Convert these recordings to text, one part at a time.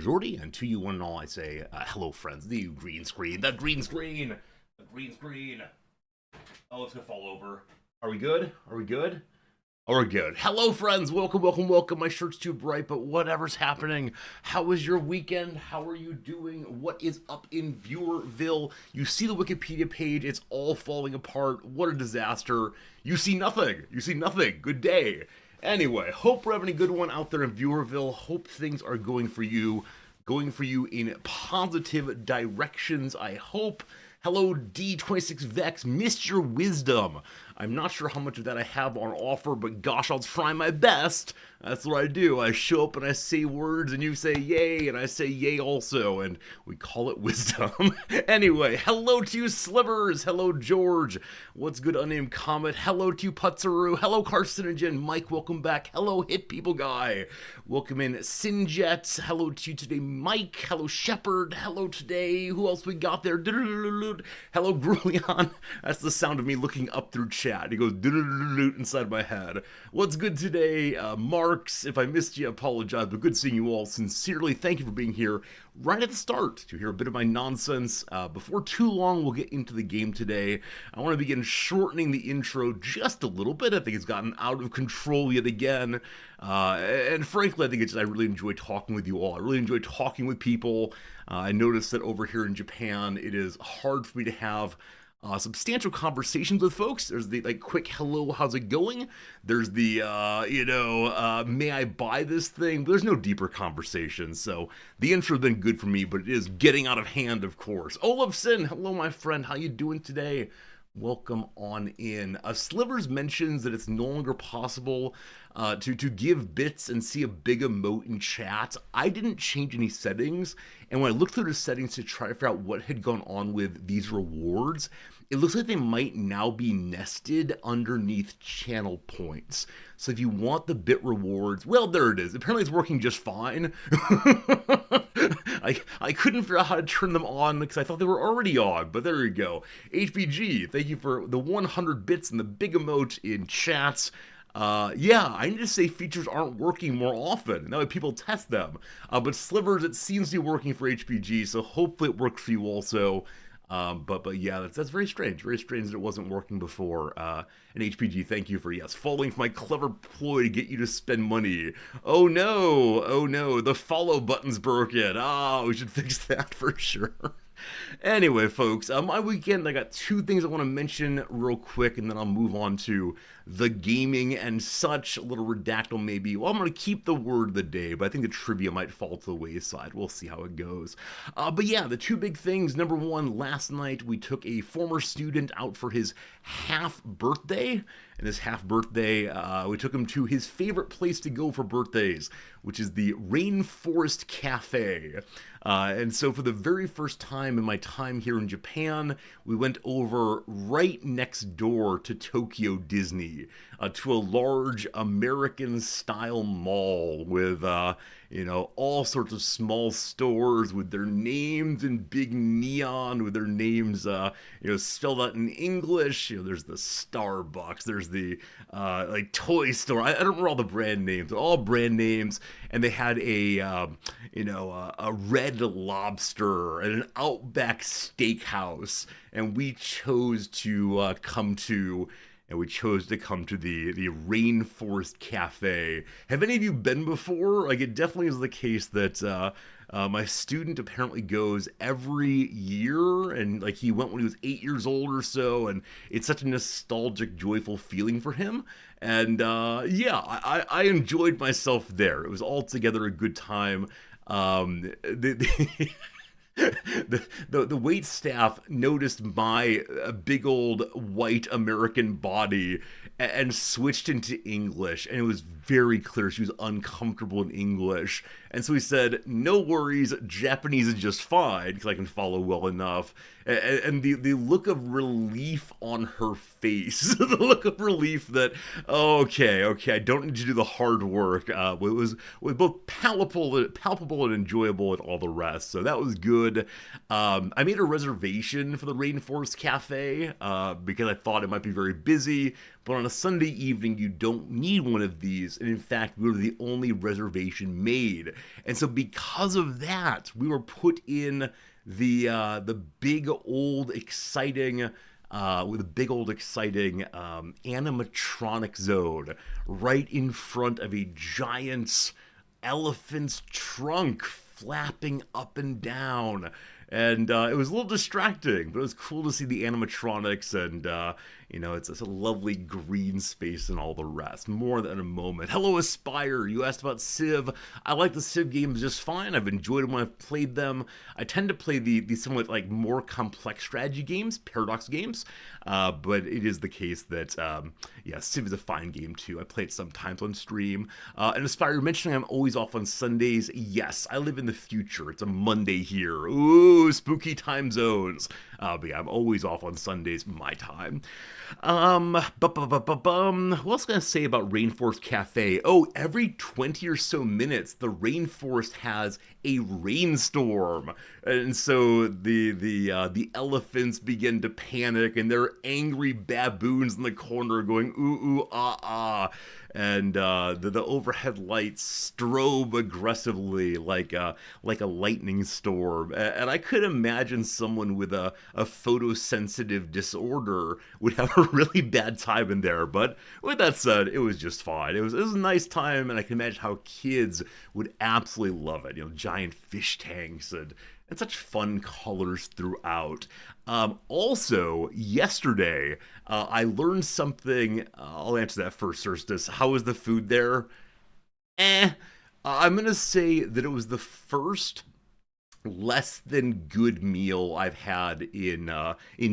majority, and to you one and all I say, hello friends, the green screen, the green screen, the green screen. Oh, it's gonna fall over. Are we good? Are we good? Oh, we're good. Hello friends, welcome, welcome, welcome. My shirt's too bright, but whatever's happening. How was your weekend? How are you doing? What is up in Viewerville? You see the Wikipedia page, it's all falling apart. What a disaster. You see nothing. You see nothing. Good day. Anyway, hope we're having a good one out there in Viewerville. Hope things are going for you in positive directions, I hope. Hello, D26Vex, missed your wisdom. I'm not sure how much of that I have on offer, but gosh, I'll try my best. That's what I do. I show up and I say words, and you say yay, and I say yay also, and we call it wisdom. Anyway, hello to you, Slivers. Hello, George. What's good, Unnamed Comet? Hello to you, Putzaru. Hello, Carcinogen. Mike, welcome back. Hello, Hit People Guy. Welcome in, Sinjet. Hello to you today, Mike. Hello, Shepherd. Hello today. Who else we got there? Hello, Grulion. That's the sound of me looking up through chat. It goes inside my head. What's good today? Marks, if I missed you, I apologize, but good seeing you all. Sincerely, thank you for being here right at the start to hear a bit of my nonsense. Before too long, we'll get into the game today. I want to begin shortening the intro just a little bit. I think it's gotten out of control yet again. And frankly, I think I really enjoy talking with you all. I really enjoy talking with people. I noticed that over here in Japan, it is hard for me to have substantial conversations with folks. There's the quick hello, how's it going? There's the may I buy this thing? But there's no deeper conversation. So the intro's been good for me, but it is getting out of hand, of course. Olafson, hello my friend, how you doing today? Welcome on in. Slivers mentions that it's no longer possible to give bits and see a big emote in chat. I didn't change any settings, and when I looked through the settings to try to figure out what had gone on with these rewards, it looks like they might now be nested underneath channel points. So if you want the bit rewards, well, there it is. Apparently it's working just fine. I couldn't figure out how to turn them on because I thought they were already on, but there you go. HBG, thank you for the 100 bits and the big emote in chats. Yeah, I need to say features aren't working more often. That way people test them. But Slivers, it seems to be working for HBG, so hopefully it works for you also. But yeah, that's very strange. Very strange that it wasn't working before. And HPG, thank you for, yes, falling for my clever ploy to get you to spend money. Oh no, the follow button's broken. We should fix that for sure. Anyway, folks, my weekend, I got two things I want to mention real quick, and then I'll move on to the gaming and such. A little redactyl maybe. Well, I'm going to keep the word of the day, but I think the trivia might fall to the wayside. We'll see how it goes. But yeah, the two big things. Number one, last night we took a former student out for his half birthday. And his half birthday, we took him to his favorite place to go for birthdays, which is the Rainforest Cafe. And so for the very first time in my time here in Japan, we went over right next door to Tokyo Disney, to a large American-style mall with, all sorts of small stores with their names in big neon, with their names, spelled out in English. There's the Starbucks, there's the, toy store. I don't remember all the brand names, all brand names. And they had a Red Lobster and an Outback Steakhouse. And we chose to come to the Rainforest Cafe. Have any of you been before? It definitely is the case that my student apparently goes every year, and he went when he was 8 years old or so, and it's such a nostalgic, joyful feeling for him. And yeah, I enjoyed myself there. It was altogether a good time. The wait staff noticed my big old white American body and switched into English, and it was very clear she was uncomfortable in English. And so he said, no worries, Japanese is just fine, because I can follow well enough. And the look of relief on her face, the look of relief that, okay, I don't need to do the hard work. It was both palpable and enjoyable and all the rest, so that was good. I made a reservation for the Rainforest Cafe, because I thought it might be very busy, But on a Sunday evening, you don't need one of these. And in fact, we were the only reservation made. And so because of that, we were put in the big old exciting with a big old exciting animatronic zone right in front of a giant elephant's trunk flapping up and down. And it was a little distracting, but it was cool to see the animatronics, and it's a lovely green space and all the rest. More than a moment. Hello, Aspire. You asked about Civ. I like the Civ games just fine. I've enjoyed them when I've played them. I tend to play the somewhat like more complex strategy games, paradox games, but it is the case that Civ is a fine game too. I play it sometimes on stream. And Aspire, you're mentioning I'm always off on Sundays. Yes, I live in the future. It's a Monday here. Ooh, spooky time zones. But yeah, I'm always off on Sundays, my time. What else can I say about Rainforest Cafe? Oh, every 20 or so minutes, the rainforest has a rainstorm, and so the elephants begin to panic, and there are angry baboons in the corner going ooh ooh ah ah. And the overhead lights strobe aggressively like a lightning storm. And I could imagine someone with a photosensitive disorder would have a really bad time in there. But with that said, it was just fine. It was a nice time, and I can imagine how kids would absolutely love it. Giant fish tanks and such fun colors throughout. Also, yesterday, I learned something. I'll answer that first, Cerstus. How was the food there? I'm going to say that it was the first less than good meal I've had in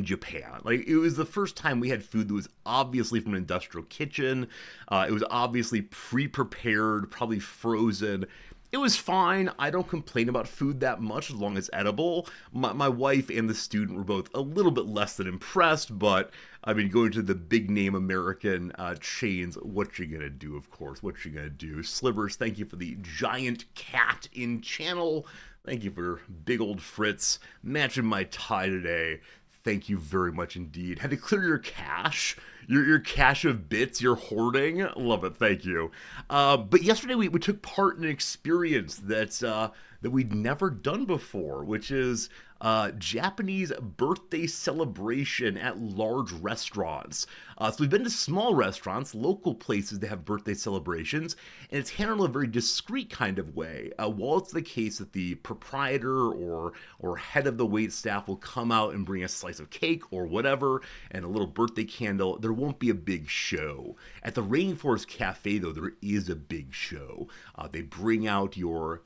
Japan. Like, it was the first time we had food that was obviously from an industrial kitchen. It was obviously pre-prepared, probably frozen. It was fine. I don't complain about food that much as long as it's edible. My wife and the student were both a little bit less than impressed, but I mean, going to the big name American chains, what you gonna do, of course? What you gonna do? Slivers, thank you for the giant cat in channel. Thank you for big old Fritz matching my tie today. Thank you very much indeed. Had to clear your cache. Your cache of bits you're hoarding. Love it. Thank you. But yesterday we took part in an experience that we'd never done before, which is Japanese birthday celebration at large restaurants. So we've been to small restaurants, local places that have birthday celebrations, and it's handled in a very discreet kind of way. While it's the case that the proprietor or head of the wait staff will come out and bring a slice of cake or whatever and a little birthday candle, there won't be a big show. At the Rainforest Cafe, though, there is a big show. They bring out your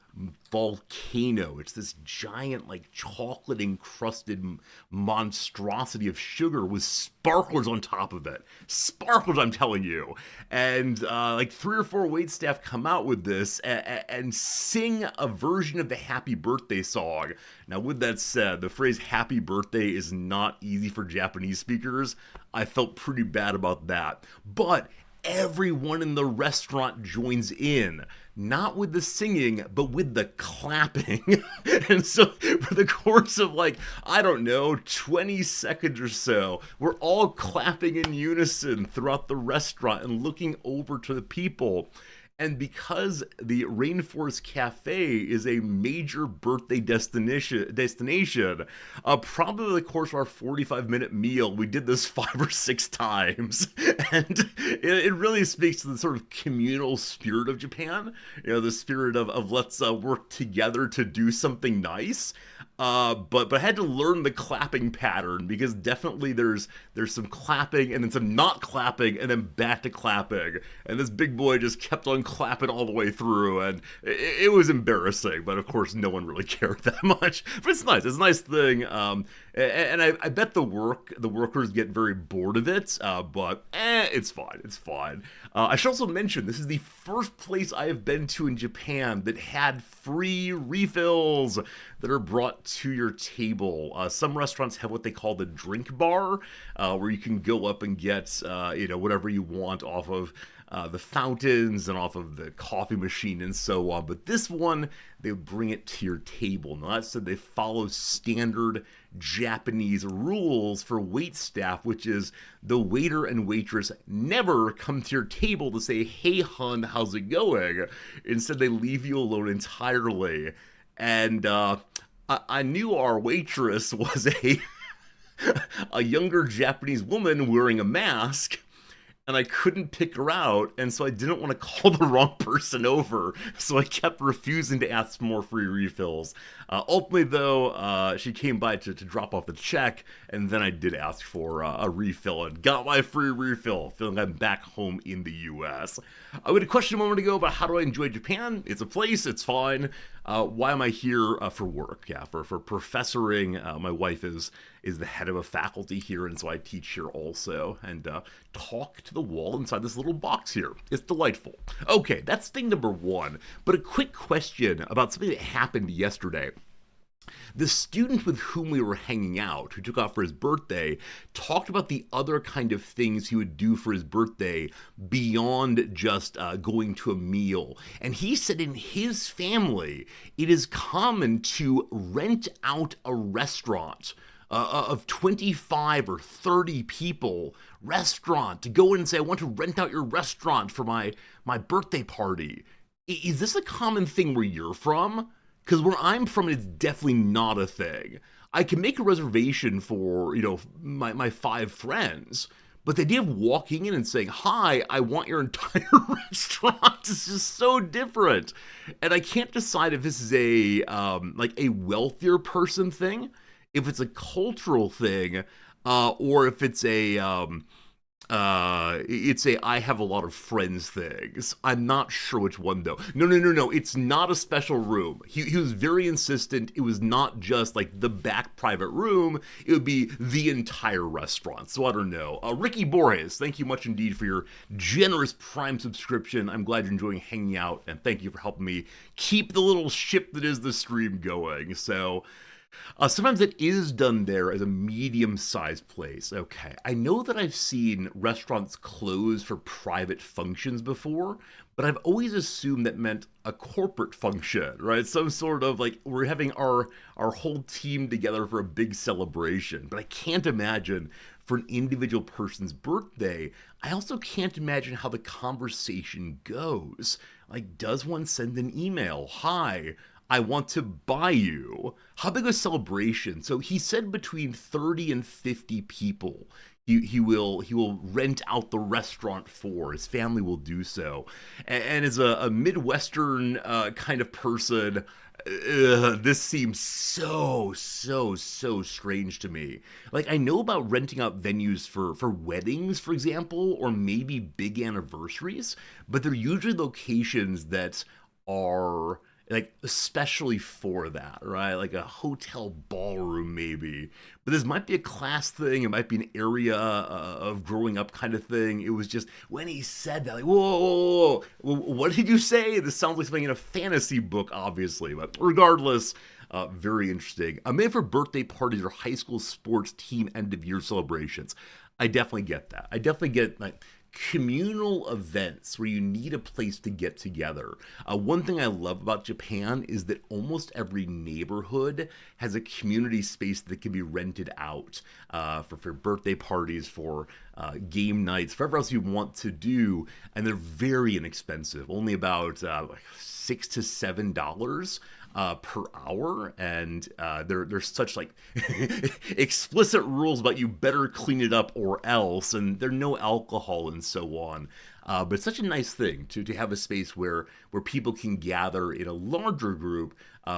volcano. It's this giant, like, chocolate encrusted monstrosity of sugar with sparklers on top of it. Sparklers, I'm telling you. And like 3 or 4 waitstaff come out with this and sing a version of the Happy Birthday song. Now, with that said, the phrase Happy Birthday is not easy for Japanese speakers. I felt pretty bad about that. But everyone in the restaurant joins in. Not with the singing, but with the clapping. And so for the course of, like, I don't know, 20 seconds or so, we're all clapping in unison throughout the restaurant and looking over to the people. And because the Rainforest Cafe is a major birthday destination, probably the course of our 45-minute meal, we did this 5 or 6 times. And it really speaks to the sort of communal spirit of Japan, the spirit of let's work together to do something nice. But I had to learn the clapping pattern because definitely there's some clapping and then some not clapping and then back to clapping. And this big boy just kept on clapping all the way through, and it was embarrassing. But of course, no one really cared that much. But it's nice. It's a nice thing. And I bet the workers get very bored of it. But it's fine. It's fine. I should also mention this is the first place I have been to in Japan that had free refills that are brought to your table. Some restaurants have what they call the drink bar, where you can go up and get whatever you want off of the fountains and off of the coffee machine and so on. But this one, they bring it to your table. Now, that said, they follow standard Japanese rules for wait staff, which is the waiter and waitress never come to your table to say, "Hey, hon, how's it going?" Instead, they leave you alone entirely. And I knew our waitress was a younger Japanese woman wearing a mask, and I couldn't pick her out, and so I didn't want to call the wrong person over, so I kept refusing to ask for more free refills. Ultimately, though, she came by to drop off the check, and then I did ask for a refill and got my free refill, feeling I'm back home in the US. I had a question a moment ago about how do I enjoy Japan? It's a place, it's fine. Why am I here? For work, yeah, for professoring. My wife is the head of a faculty here, and so I teach here also, and talk to the wall inside this little box here. It's delightful. Okay, that's thing number one. But a quick question about something that happened yesterday. The student with whom we were hanging out, who took off for his birthday, talked about the other kind of things he would do for his birthday beyond just going to a meal. And he said in his family, it is common to rent out a restaurant of 25 or 30 people, restaurant, to go in and say, "I want to rent out your restaurant for my birthday party." Is this a common thing where you're from? Because where I'm from, it's definitely not a thing. I can make a reservation for, my 5 friends, but the idea of walking in and saying, "Hi, I want your entire restaurant," is just so different. And I can't decide if this is a wealthier person thing, if it's a cultural thing, or if it's a I have a lot of friends things. I'm not sure which one though. No. It's not a special room. He was very insistent. It was not just like the back private room. It would be the entire restaurant. So I don't know. Ricky Borges, thank you much indeed for your generous Prime subscription. I'm glad you're enjoying hanging out, and thank you for helping me keep the little ship that is the stream going. So sometimes it is done there as a medium-sized place. Okay, I know that I've seen restaurants close for private functions before, but I've always assumed that meant a corporate function, right? Some sort of like we're having our whole team together for a big celebration. But I can't imagine for an individual person's birthday. I also can't imagine how the conversation goes. Like, does one send an email? "Hi, I want to buy you." How big a celebration? So he said between 30 and 50 people he will rent out the restaurant for. His family will do so. And as a Midwestern kind of person, this seems so strange to me. Like, I know about renting out venues for weddings, for example, or maybe big anniversaries, but they're usually locations that are like especially for that, right? Like a hotel ballroom maybe. But this might be a class thing. It might be an area of growing up kind of thing. It was just when he said that, like, whoa, what did you say? This sounds like something in a fantasy book, obviously. But regardless, very interesting. I'm made for birthday parties or high school sports team end of year celebrations. I definitely get that. I definitely get like communal events where you need a place to get together. One thing I love about Japan is that almost every neighborhood has a community space that can be rented out for birthday parties, for game nights, for whatever else you want to do, and they're very inexpensive, only about $6 to $7 per hour, and there's such like explicit rules about you better clean it up or else, and there's no alcohol and so on. But it's such a nice thing to have a space where people can gather in a larger group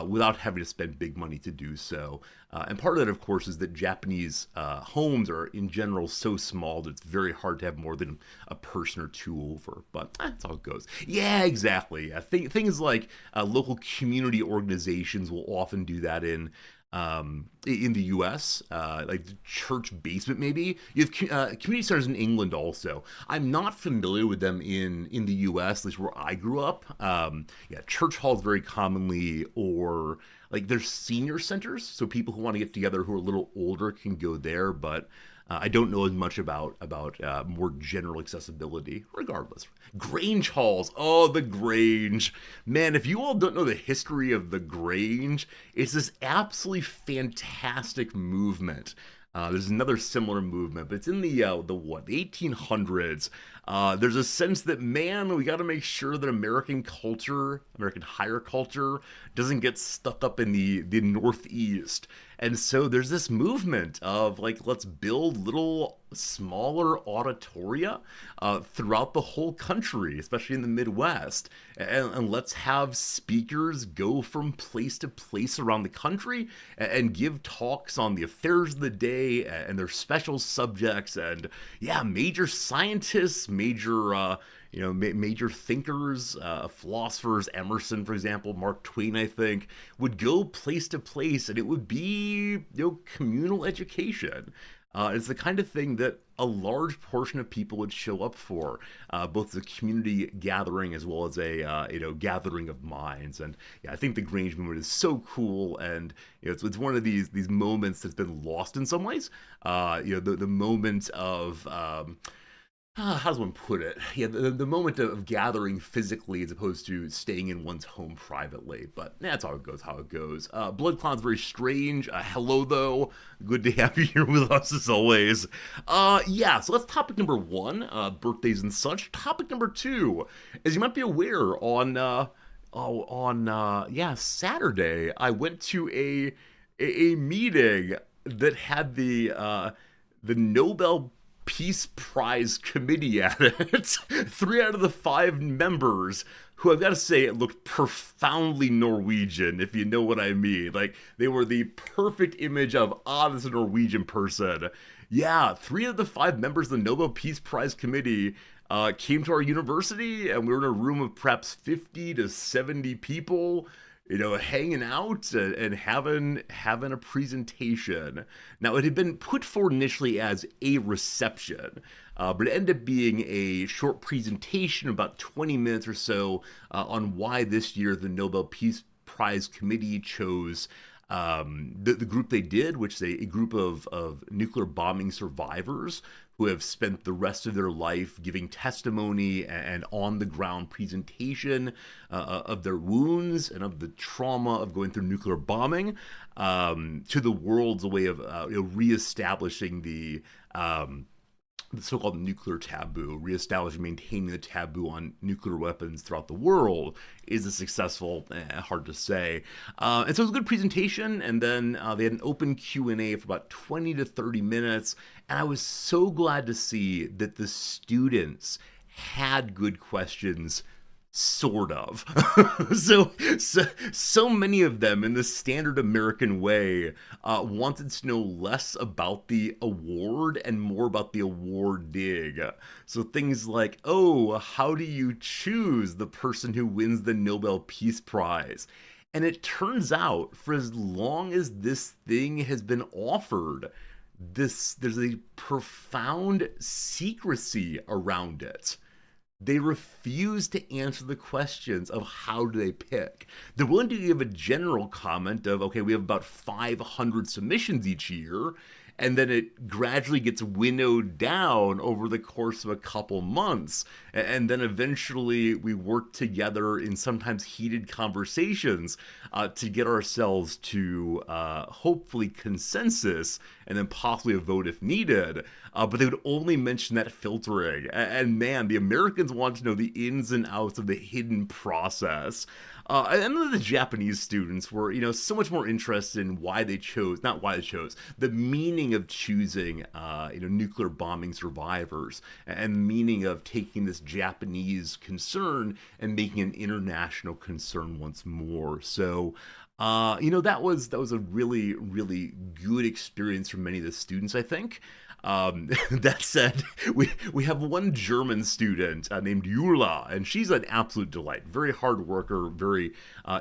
without having to spend big money to do so. And part of that, of course, is that Japanese homes are in general so small that it's very hard to have more than a person or two over. But that's how it goes. Yeah, exactly. Things like local community organizations will often do that in the U.S., like the church basement maybe. You have community centers in England also. I'm not familiar with them in the U.S., at least where I grew up. Church halls very commonly, or like there's senior centers, so people who want to get together who are a little older can go there, but I don't know as much about more general accessibility. Regardless, Grange halls. Oh, the Grange, man! If you all don't know the history of the Grange, it's this absolutely fantastic movement. There's another similar movement, but it's in the 1800s. There's a sense that, man, we got to make sure that American culture, American higher culture, doesn't get stuck up in the Northeast. And so there's this movement of like, let's build little smaller auditoria throughout the whole country, especially in the Midwest, and let's have speakers go from place to place around the country and give talks on the affairs of the day and their special subjects, and yeah, major scientists, major thinkers, philosophers, Emerson, for example, Mark Twain, I think, would go place to place, and it would be, communal education. It's the kind of thing that a large portion of people would show up for, both as a community gathering as well as a gathering of minds. And yeah, I think the Grange movement is so cool, and it's one of these moments that's been lost in some ways. The moment of how does one put it? Yeah, the moment of gathering physically as opposed to staying in one's home privately. But that's how it goes. Blood Cloud's very strange. Hello, though. Good to have you here with us, as always. So that's topic number one, birthdays and such. Topic number two, as you might be aware, on Saturday, I went to a meeting that had the Nobel Peace Prize committee at it. 3 out of the 5 members, who I've got to say it looked profoundly Norwegian, if you know what I mean. Like, they were the perfect image of, this is a Norwegian person. Yeah, 3 of the 5 members of the Nobel Peace Prize committee came to our university, and we were in a room of perhaps 50 to 70 people, hanging out and having a presentation. Now, it had been put forward initially as a reception, but it ended up being a short presentation, about 20 minutes or so, on why this year the Nobel Peace Prize Committee chose the group they did, which is a group of nuclear bombing survivors who have spent the rest of their life giving testimony and on-the-ground presentation of their wounds and of the trauma of going through nuclear bombing to the world's way of reestablishing the so-called nuclear taboo, reestablishing, maintaining the taboo on nuclear weapons throughout the world. Is it successful? Hard to say. And so it was a good presentation, and then they had an open Q&A for about 20 to 30 minutes, and I was so glad to see that the students had good questions. Sort of. so many of them, in the standard American way, wanted to know less about the award and more about the awarding. So things like, how do you choose the person who wins the Nobel Peace Prize? And it turns out, for as long as this thing has been offered, there's a profound secrecy around it. They refuse to answer the questions of how do they pick. They're willing to give a general comment of, okay, we have about 500 submissions each year, and then it gradually gets winnowed down over the course of a couple months. And then eventually we work together in sometimes heated conversations to get ourselves to hopefully consensus and then possibly a vote if needed. But they would only mention that filtering. And man, the Americans want to know the ins and outs of the hidden process. And then the Japanese students were, so much more interested in the meaning of choosing, nuclear bombing survivors, and the meaning of taking this Japanese concern and making an international concern once more. So, that was a really, really good experience for many of the students, I think. That said, we have one German student named Yula, and she's an absolute delight. Very hard worker, very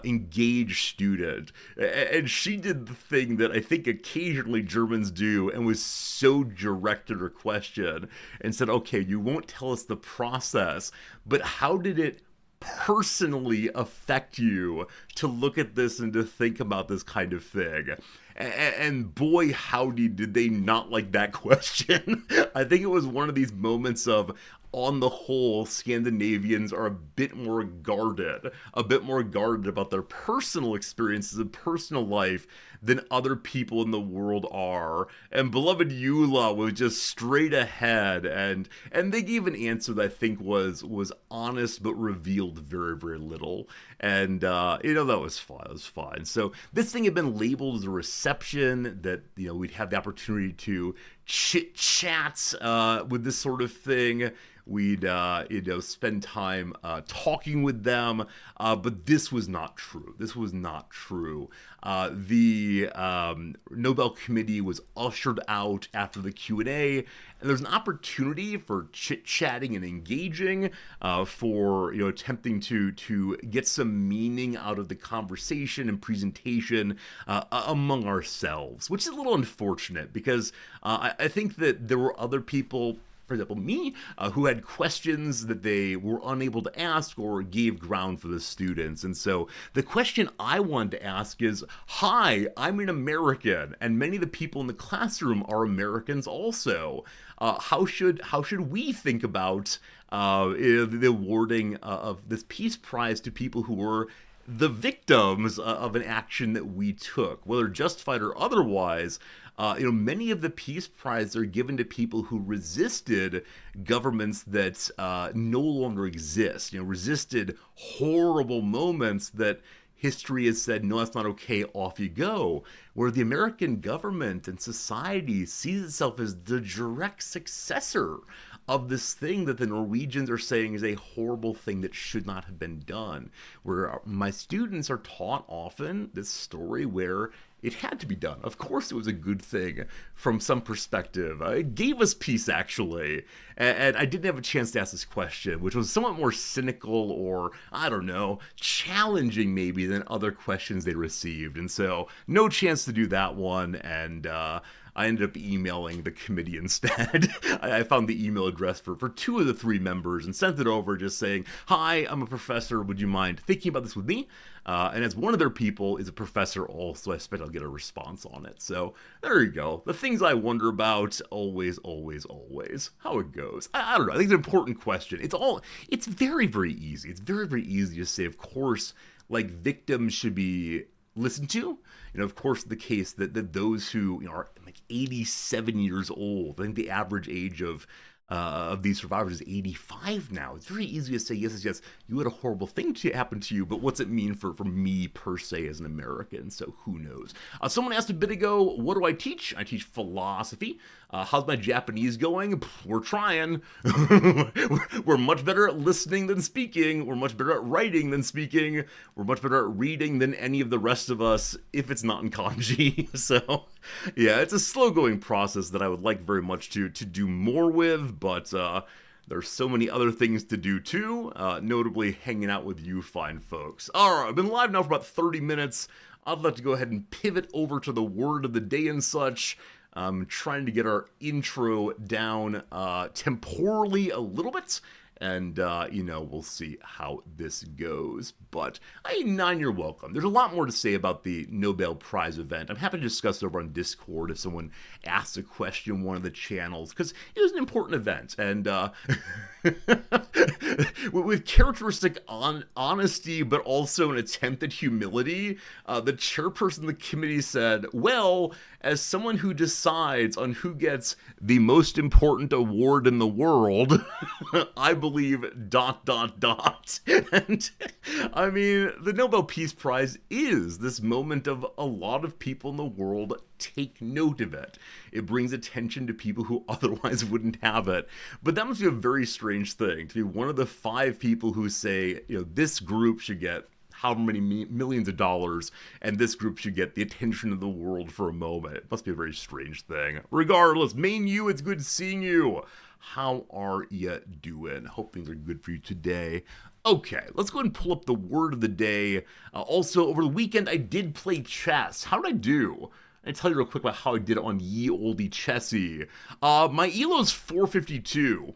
engaged student. And she did the thing that I think occasionally Germans do and was so direct in her question and said, okay, you won't tell us the process, but how did it personally affect you to look at this and to think about this kind of thing. And boy, howdy, did they not like that question. I think it was one of these moments of, on the whole, Scandinavians are a bit more guarded about their personal experiences and personal life than other people in the world are. And beloved Eula was just straight ahead, and they gave an answer that I think was honest but revealed very, very little. And that was fine. It was fine. So this thing had been labeled as a reception that we'd have the opportunity to chit chat with this sort of thing. We'd spend time talking with them, but this was not true. This was not true. The Nobel Committee was ushered out after the Q&A, and there's an opportunity for chit-chatting and engaging, for attempting to get some meaning out of the conversation and presentation among ourselves, which is a little unfortunate because I think that there were other people, for example, me, who had questions that they were unable to ask or gave ground for the students. And so the question I wanted to ask is, hi, I'm an American, and many of the people in the classroom are Americans also. How should we think about the awarding of this Peace Prize to people who were the victims of an action that we took, whether justified or otherwise? Many of the Peace Prizes are given to people who resisted governments that no longer exist, resisted horrible moments that history has said, no, that's not okay, off you go. Where the American government and society sees itself as the direct successor of this thing that the Norwegians are saying is a horrible thing that should not have been done. Where my students are taught often this story where it had to be done. Of course it was a good thing from some perspective. It gave us peace, actually. And I didn't have a chance to ask this question, which was somewhat more cynical or, I don't know, challenging maybe than other questions they received. And so no chance to do that one. And I ended up emailing the committee instead. I found the email address for two of the three members and sent it over just saying, hi, I'm a professor. Would you mind thinking about this with me? And as one of their people is a professor also, I expect I'll get a response on it. So there you go. The things I wonder about, always, always, always. How it goes. I don't know. I think it's an important question. It's very, very easy. It's very, very easy to say, of course, like victims should be listened to. Of course, the case that those who are like 87 years old, I think the average age of these survivors is 85 now. It's very easy to say, yes, you had a horrible thing happen to you, but what's it mean for me per se as an American? So who knows? Someone asked a bit ago, what do I teach? I teach philosophy. How's my Japanese going? We're trying. We're much better at listening than speaking. We're much better at writing than speaking. We're much better at reading than any of the rest of us, if it's not in kanji. So, yeah, it's a slow-going process that I would like very much to do more with, but there's so many other things to do too, notably hanging out with you fine folks. Alright, I've been live now for about 30 minutes. I'd like to go ahead and pivot over to the word of the day and such. I'm trying to get our intro down temporally a little bit, and, we'll see how this goes. But, you're welcome. There's a lot more to say about the Nobel Prize event. I'm happy to discuss it over on Discord if someone asks a question on one of the channels, because it was an important event, and, with characteristic honesty, but also an attempt at humility, the chairperson of the committee said, well, as someone who decides on who gets the most important award in the world, I believe ... And, I mean, the Nobel Peace Prize is this moment of a lot of people in the world take note of it. It brings attention to people who otherwise wouldn't have it. But that must be a very strange thing, to be one of the 5 people who say, this group should get however many millions of dollars, and this group should get the attention of the world for a moment. It must be a very strange thing. Regardless, main you, it's good seeing you. How are you doing? Hope things are good for you today. Okay, let's go ahead and pull up the word of the day. Also, over the weekend, I did play chess. How did I do? I'll tell you real quick about how I did it on Ye Olde Chessy. My ELO's 452.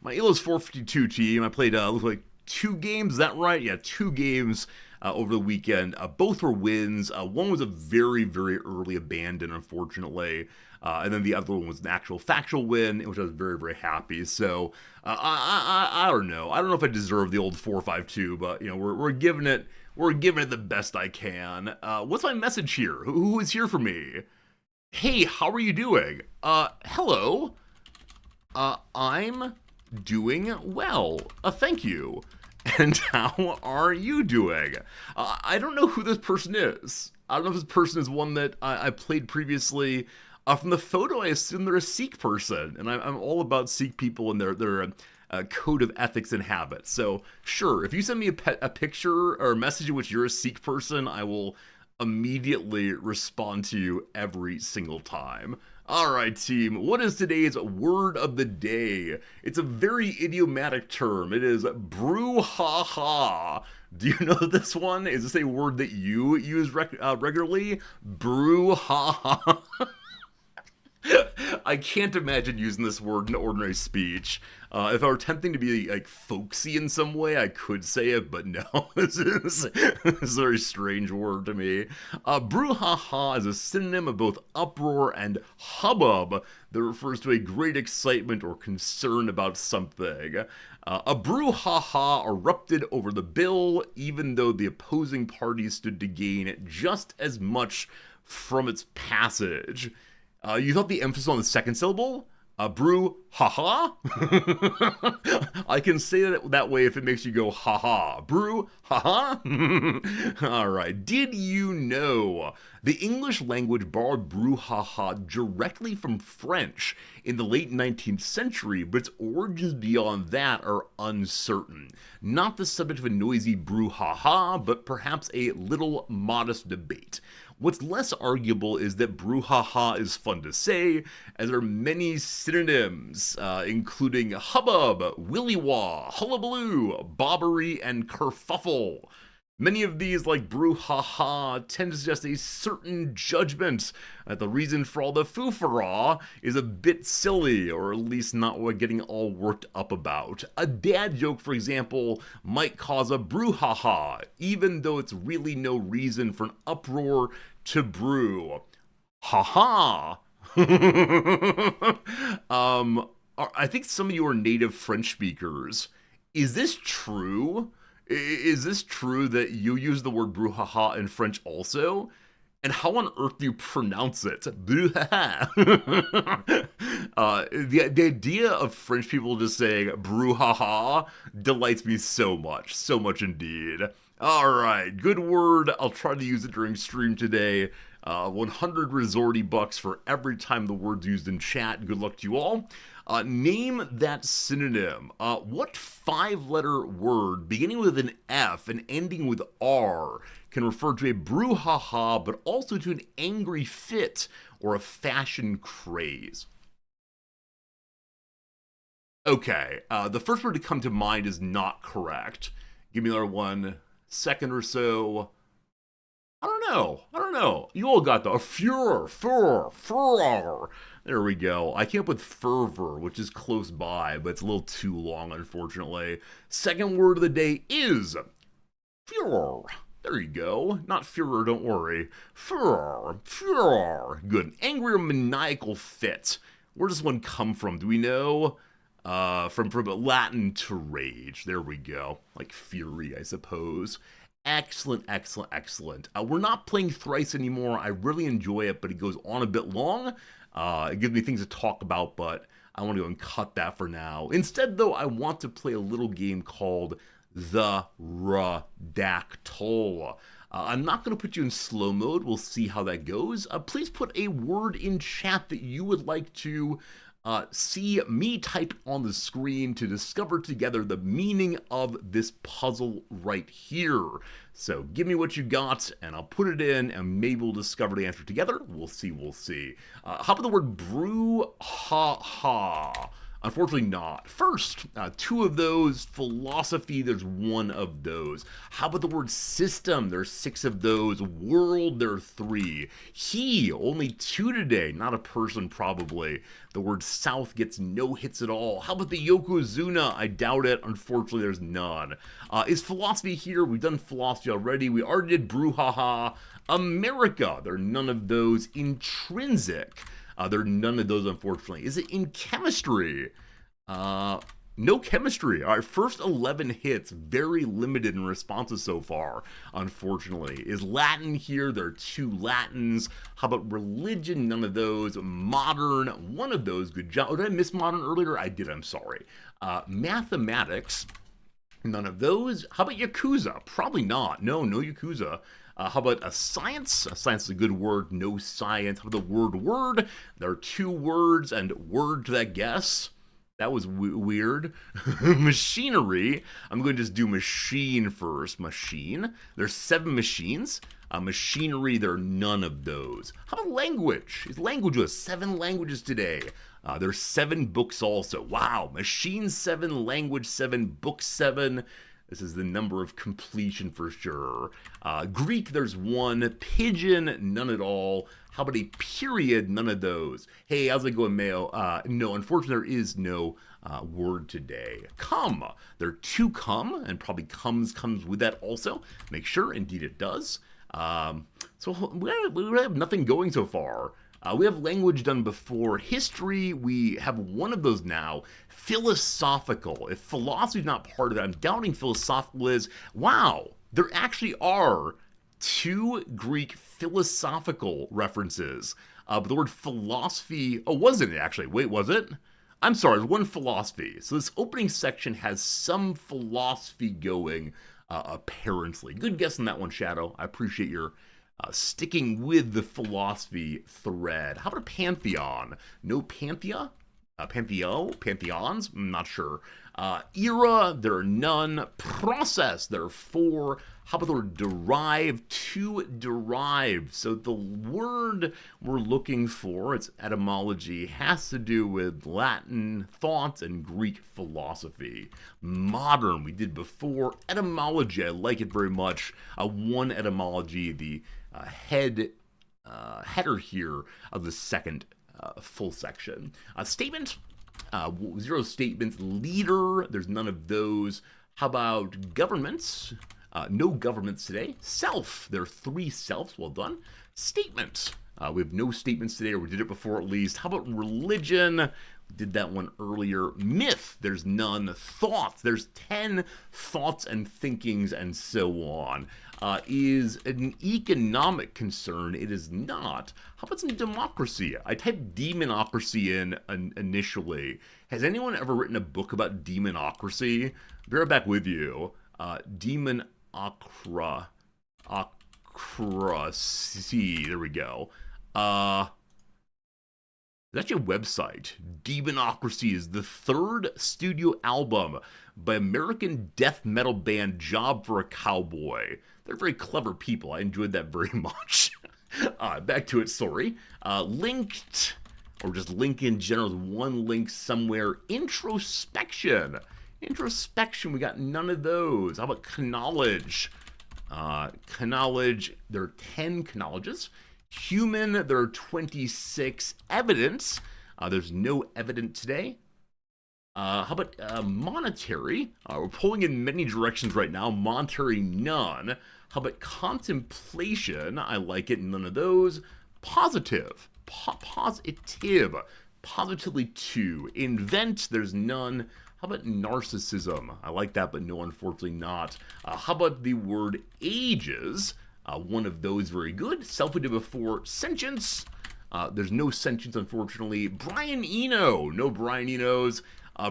My ELO's 452, team. I played, looks like 2 games, is that right? Yeah, 2 games. over the weekend. Both were wins. One was a very, very early abandon, unfortunately. And then the other one was an actual factual win, which I was very, very happy. So I don't know. I don't know if I deserve the old 4-5-2, but we're giving it the best I can. What's my message here? Who is here for me? Hey, how are you doing? Hello. I'm doing well. Thank you. And how are you doing? I don't know who this person is. I don't know if this person is one that I played previously. From the photo, I assume they're a Sikh person, and I'm all about Sikh people and their code of ethics and habits. So, sure, if you send me a picture or a message in which you're a Sikh person, I will immediately respond to you every single time. All right, team, what is today's word of the day? It's a very idiomatic term. It is brouhaha. Do you know this one? Is this a word that you use regularly? Brouhaha. I can't imagine using this word in ordinary speech. If I were attempting to be like folksy in some way, I could say it, but no, this is a very strange word to me. Brouhaha is a synonym of both uproar and hubbub that refers to a great excitement or concern about something. A brouhaha erupted over the bill, even though the opposing parties stood to gain just as much from its passage. You thought the emphasis on the second syllable? Brouhaha? I can say that way if it makes you go haha. Brouhaha? Alright, did you know the English language borrowed brouhaha directly from French in the late 19th century, but its origins beyond that are uncertain. Not the subject of a noisy brouhaha, but perhaps a little modest debate. What's less arguable is that brouhaha is fun to say, as there are many synonyms, including hubbub, willy-wah, hullabaloo, bobbery, and kerfuffle. Many of these, like brouhaha, tend to suggest a certain judgment that the reason for all the foo-fa-raw is a bit silly, or at least not what we're getting all worked up about. A dad joke, for example, might cause a brouhaha, even though it's really no reason for an uproar to brew. Ha-ha! I think some of you are native French speakers. Is this true? Is this true that you use the word brouhaha in French also? And how on earth do you pronounce it? Brouhaha. The idea of French people just saying brouhaha delights me so much indeed. All right, good word. I'll try to use it during stream today. 100 resorty bucks for every time the word's used in chat. Good luck to you all. Name that synonym. What 5-letter word beginning with an F and ending with R can refer to a brouhaha, but also to an angry fit or a fashion craze? Okay, the first word to come to mind is not correct. Give me another 1 second or so. I don't know. You all got the furor. There we go. I came up with fervor, which is close by, but it's a little too long, unfortunately. Second word of the day is furor. There you go. Not furor, don't worry. Furor. Good. Angry or maniacal fit. Where does one come from? Do we know? From Latin to rage. There we go. Like fury, I suppose. Excellent. We're not playing Thrice anymore. I really enjoy it, but it goes on a bit long. It gives me things to talk about, but I want to go and cut that for now. Instead, though, I want to play a little game called The Redactyl. I'm not going to put you in slow mode. We'll see how that goes. Please put a word in chat that you would like to see me type on the screen to discover together the meaning of this puzzle right here. So give me what you got, and I'll put it in, and maybe we'll discover the answer together. We'll see. How about the word brouhaha? Unfortunately not. First, two of those. Philosophy, there's one of those. How about the word system? There's 6 of those. World, there are 3. He, only 2 today. Not a person, probably. The word south gets no hits at all. How about the Yokozuna? I doubt it. Unfortunately, there's none. Is philosophy here? We've done philosophy already. We already did brouhaha. America, there are none of those. Intrinsic. There are none of those, unfortunately. Is it in chemistry? No chemistry. All right, first 11 hits, very limited in responses so far, unfortunately. Is Latin here? There are 2 Latins. How about religion? None of those. Modern, one of those. Good job. Oh, did I miss modern earlier? I did, I'm sorry. Mathematics, none of those. How about Yakuza? Probably not. No Yakuza. How about a science? A science is a good word. No science. How about the word? There are 2 words and word to that guess. That was weird. Machinery. I'm going to just do machine first. Machine. There's 7 machines. Machinery, there are none of those. How about language? Is language with 7 languages today? There's 7 books also. Wow. Machine 7, language 7, book 7. This is the number of completion for sure. Greek, there's 1. Pigeon, none at all. How about a period? None of those. Hey, how's it going, Mayo? No, unfortunately, there is no word today. Come. There are 2 come, and probably comes with that also. Make sure, indeed it does. So we have nothing going so far. We have language done before. History, we have one of those now. Philosophical. If philosophy is not part of that, I'm doubting philosophical is. Wow, there actually are 2 Greek philosophical references. But the word philosophy, wasn't it actually? Wait, was it? I'm sorry, there's 1 philosophy. So this opening section has some philosophy going, apparently. Good guess on that one, Shadow. I appreciate your sticking with the philosophy thread. How about a pantheon? No panthea? Pantheons? I'm not sure. Era, there are none. Process, there are 4. How about the word derive? 2 derived. So the word we're looking for, its etymology, has to do with Latin thought and Greek philosophy. Modern, we did before. Etymology, I like it very much. 1 etymology, the header here of the second full section. Statement, 0 statements. Leader, there's none of those. How about governments? No governments today. Self, there are 3 selves. Well done. Statement, we have no statements today, or we did it before at least. How about religion? Did that one earlier. Myth, there's none. Thoughts, there's 10 thoughts and thinkings and so on. Is an economic concern? It is not. How about some democracy? I typed demonocracy in initially. Has anyone ever written a book about demonocracy? Be right back with you. Demonocracy. There we go. There's actually a website. Demonocracy is the 3rd studio album by American death metal band Job for a Cowboy. They're very clever people. I enjoyed that very much. Back to it, sorry. Linked, or just link in general, 1 link somewhere. Introspection. Introspection, we got none of those. How about knowledge? Knowledge, there are 10 knowledges. Human, there are 26. Evidence, there's no evidence today. How about monetary? We're pulling in many directions right now. Monetary, none. How about contemplation? I like it, none of those. Positive. Positively 2. Invent, there's none. How about narcissism? I like that, but no, unfortunately not. How about the word ages? 1 of those, very good. Self we did before. Sentience. There's no sentience, unfortunately. Brian Eno. No Brian Enos.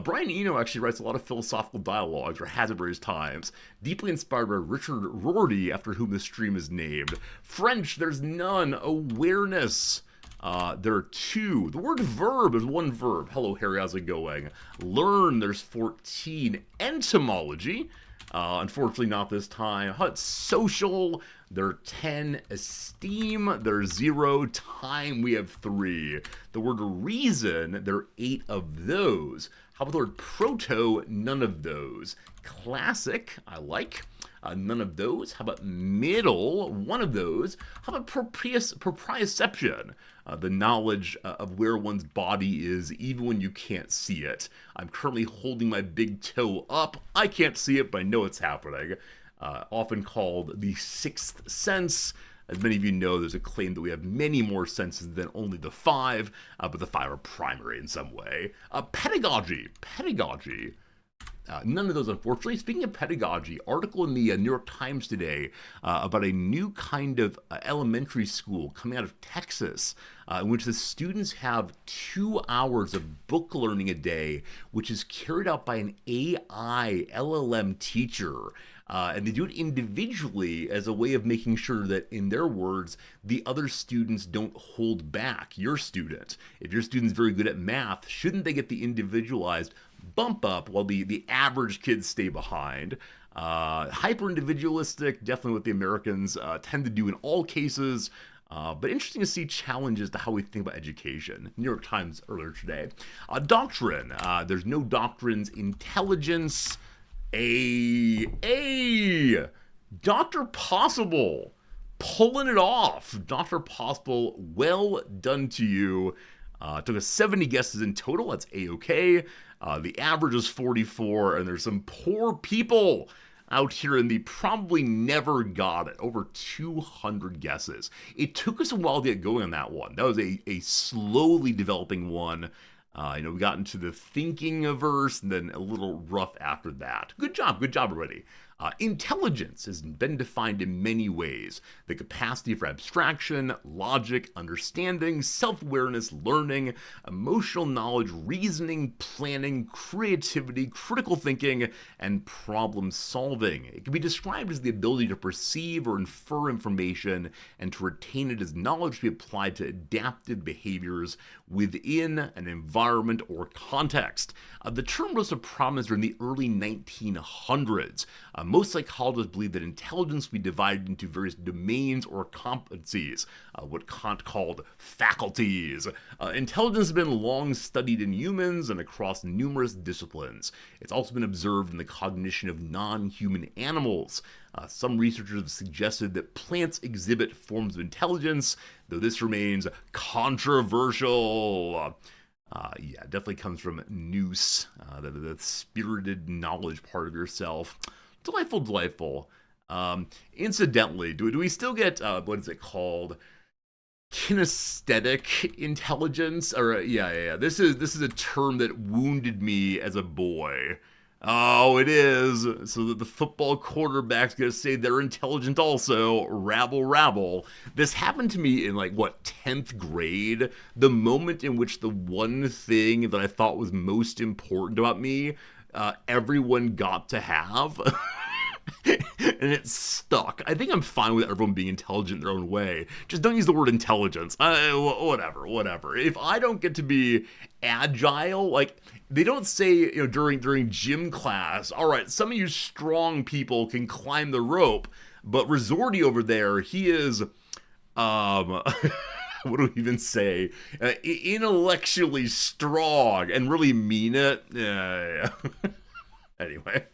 Brian Eno actually writes a lot of philosophical dialogues, or has at various times. Deeply inspired by Richard Rorty, after whom the stream is named. French, there's none. Awareness. There are 2. The word verb, there's 1 verb. Hello, Harry, how's it going? Learn, there's 14. Entomology. Unfortunately, not this time. How about social? There are 10. Esteem, there's 0. Time, we have 3. The word reason, there are 8 of those. How about the word proto? None of those. Classic, I like. None of those. How about middle? One of those. How about proprioception? The knowledge of where one's body is even when you can't see it. I'm currently holding my big toe up. I can't see it, but I know it's happening. Often called the sixth sense. As many of you know, there's a claim that we have many more senses than only the five, but the five are primary in some way. Pedagogy. Pedagogy. None of those, unfortunately. Speaking of pedagogy, article in the New York Times today about a new kind of elementary school coming out of Texas, in which the students have 2 hours of book learning a day, which is carried out by an AI LLM teacher. And they do it individually as a way of making sure that, in their words, the other students don't hold back your student. If your student's very good at math, shouldn't they get the individualized bump up while the average kids stay behind? Hyper individualistic, definitely what the Americans tend to do in all cases. But interesting to see challenges to how we think about education. New York Times earlier today. Doctrine. There's no doctrines. Intelligence. Dr. Possible. Pulling it off. Dr. Possible, well done to you. Took us 70 guesses in total. That's A-okay. The average is 44, and there's some poor people out here in the probably never got it. Over 200 guesses. It took us a while to get going on that one. That was a slowly developing one. We got into the thinking verse and then a little rough after that. Good job already. Intelligence has been defined in many ways. The capacity for abstraction, logic, understanding, self-awareness, learning, emotional knowledge, reasoning, planning, creativity, critical thinking, and problem solving. It can be described as the ability to perceive or infer information and to retain it as knowledge to be applied to adaptive behaviors within an environment or context. The term rose to prominence during the early 1900s. Most psychologists believe that intelligence can be divided into various domains or competencies, what Kant called faculties. Intelligence has been long studied in humans and across numerous disciplines. It's also been observed in the cognition of non-human animals. Some researchers have suggested that plants exhibit forms of intelligence, though this remains controversial. Definitely comes from nous, the spirited knowledge part of yourself. Delightful. Incidentally, do we still get, what is it called? Kinesthetic intelligence? Or, This is a term that wounded me as a boy. Oh, it is. So that the football quarterback's gonna say they're intelligent also. Rabble. This happened to me in 10th grade. The moment in which the one thing that I thought was most important about me, everyone got to have. And it stuck. I think I'm fine with everyone being intelligent in their own way. Just don't use the word intelligence. Whatever. If I don't get to be agile, they don't say, during gym class, all right, some of you strong people can climb the rope, but Resorti over there, he is, what do we even say? Intellectually strong and really mean it. Yeah. Anyway,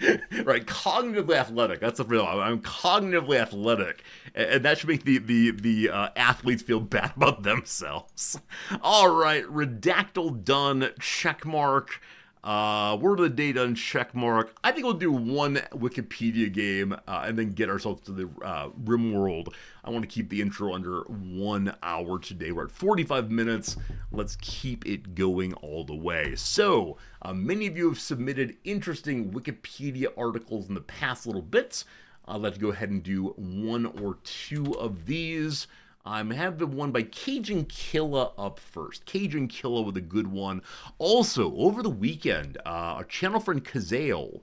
right, cognitively athletic. That's the real. I'm cognitively athletic, and that should make the athletes feel bad about themselves. All right, redactyl done. Check mark. Word of the day done. Check mark. I think we'll do one Wikipedia game and then get ourselves to the Rimworld. I want to keep the intro under 1 hour today. We're at 45 minutes. Let's keep it going all the way. So, many of you have submitted interesting Wikipedia articles in the past little bits. I'll let you go ahead and do one or two of these. I have the one by Cajun Killa up first. Cajun Killa with a good one. Also, over the weekend, our channel friend Kazale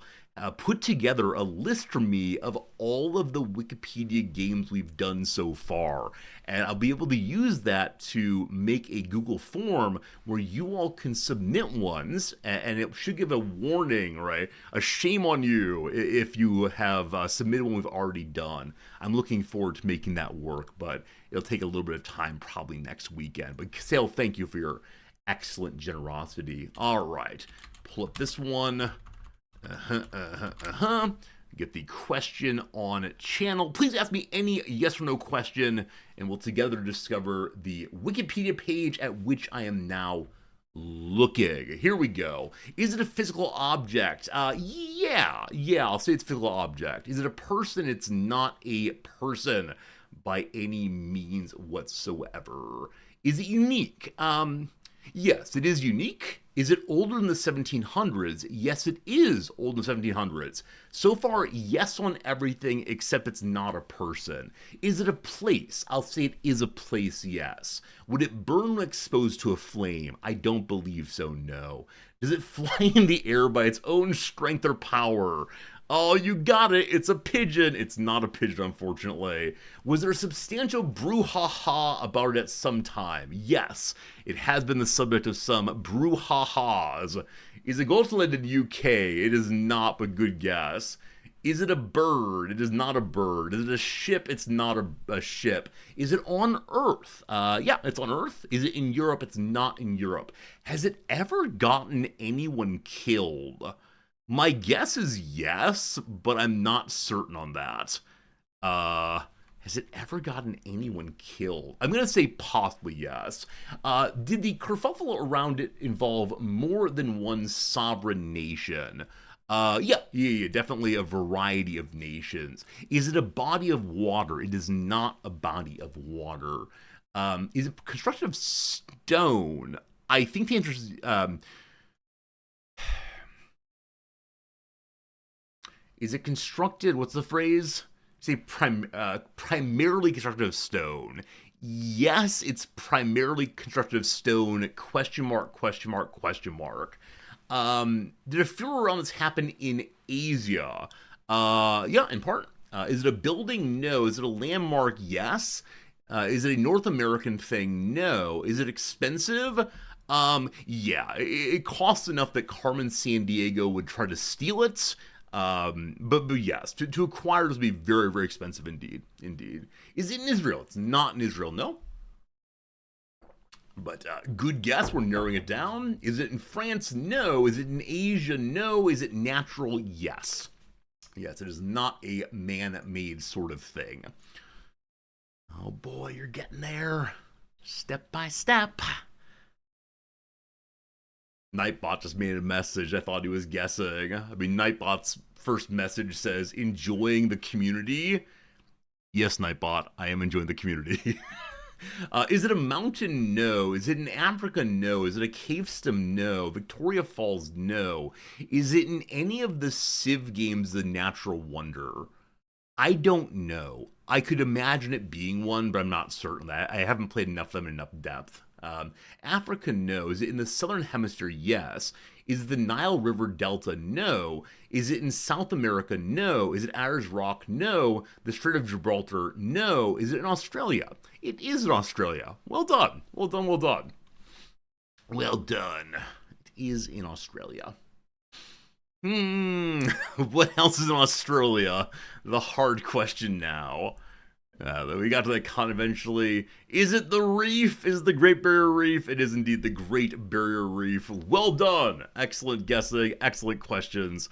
put together a list for me of all of the Wikipedia games we've done so far. And I'll be able to use that to make a Google form where you all can submit ones, and it should give a warning, right? A shame on you if you have submitted one we've already done. I'm looking forward to making that work, but it'll take a little bit of time, probably next weekend. But Kazale, thank you for your excellent generosity. All right, pull up this one. Get the question on channel. Please ask me any yes or no question, and we'll together discover the Wikipedia page at which I am now looking. Here we go. Is it a physical object? Yeah, I'll say it's a physical object. Is it a person? It's not a person by any means whatsoever. Is it unique? Yes, it is unique. Is it older than the 1700s? Yes, it is older than the 1700s. So far, yes on everything except it's not a person. Is it a place? I'll say it is a place, yes. Would it burn when exposed to a flame? I don't believe so, no. Does it fly in the air by its own strength or power? Oh, you got it. It's a pigeon. It's not a pigeon, unfortunately. Was there a substantial brouhaha about it at some time? Yes, it has been the subject of some brouhahas. Is it going to land in the UK? It is not, but good guess. Is it a bird? It is not a bird. Is it a ship? It's not a ship. Is it on Earth? Yeah, it's on Earth. Is it in Europe? It's not in Europe. Has it ever gotten anyone killed? My guess is yes, but I'm not certain on that. Has it ever gotten anyone killed? I'm going to say possibly yes. Did the kerfuffle around it involve more than one sovereign nation? Yeah, definitely a variety of nations. Is it a body of water? It is not a body of water. Is it constructed of stone? I think the answer is... Is it constructed, what's the phrase? Say primarily constructed of stone. Yes, it's primarily constructed of stone, question mark, question mark, question mark. Did a funeral around this happen in Asia? Yeah, in part. Is it a building? No. Is it a landmark? Yes. Is it a North American thing? No. Is it expensive? Yeah, it costs enough that Carmen Sandiego would try to steal it. But yes, to acquire this would be very, very expensive indeed. Is it in Israel? It's not in Israel, no. But good guess, we're narrowing it down. Is it in France? No. Is it in Asia? No. Is it natural? Yes. Yes, it is not a man-made sort of thing. Oh boy, you're getting there. Step by step. Nightbot just made a message. I thought he was guessing. I mean, Nightbot's first message says, enjoying the community. Yes, Nightbot, I am enjoying the community. Is it a mountain? No. Is it in Africa? No. Is it a cave stem? No. Victoria Falls? No. Is it in any of the Civ games, The Natural Wonder? I don't know. I could imagine it being one, but I'm not certain. I haven't played enough of them in enough depth. Africa, no. Is it in the Southern Hemisphere? Yes. Is it the Nile River Delta? No. Is it in South America? No. Is it Ayers Rock? No. The Strait of Gibraltar? No. Is it in Australia? It is in Australia. Well done. Well done, well done. Well done. It is in Australia. What else is in Australia? The hard question now. We got to that con eventually. Is it the reef? Is it the Great Barrier Reef? It is indeed the Great Barrier Reef. Well done. Excellent guessing. Excellent questions.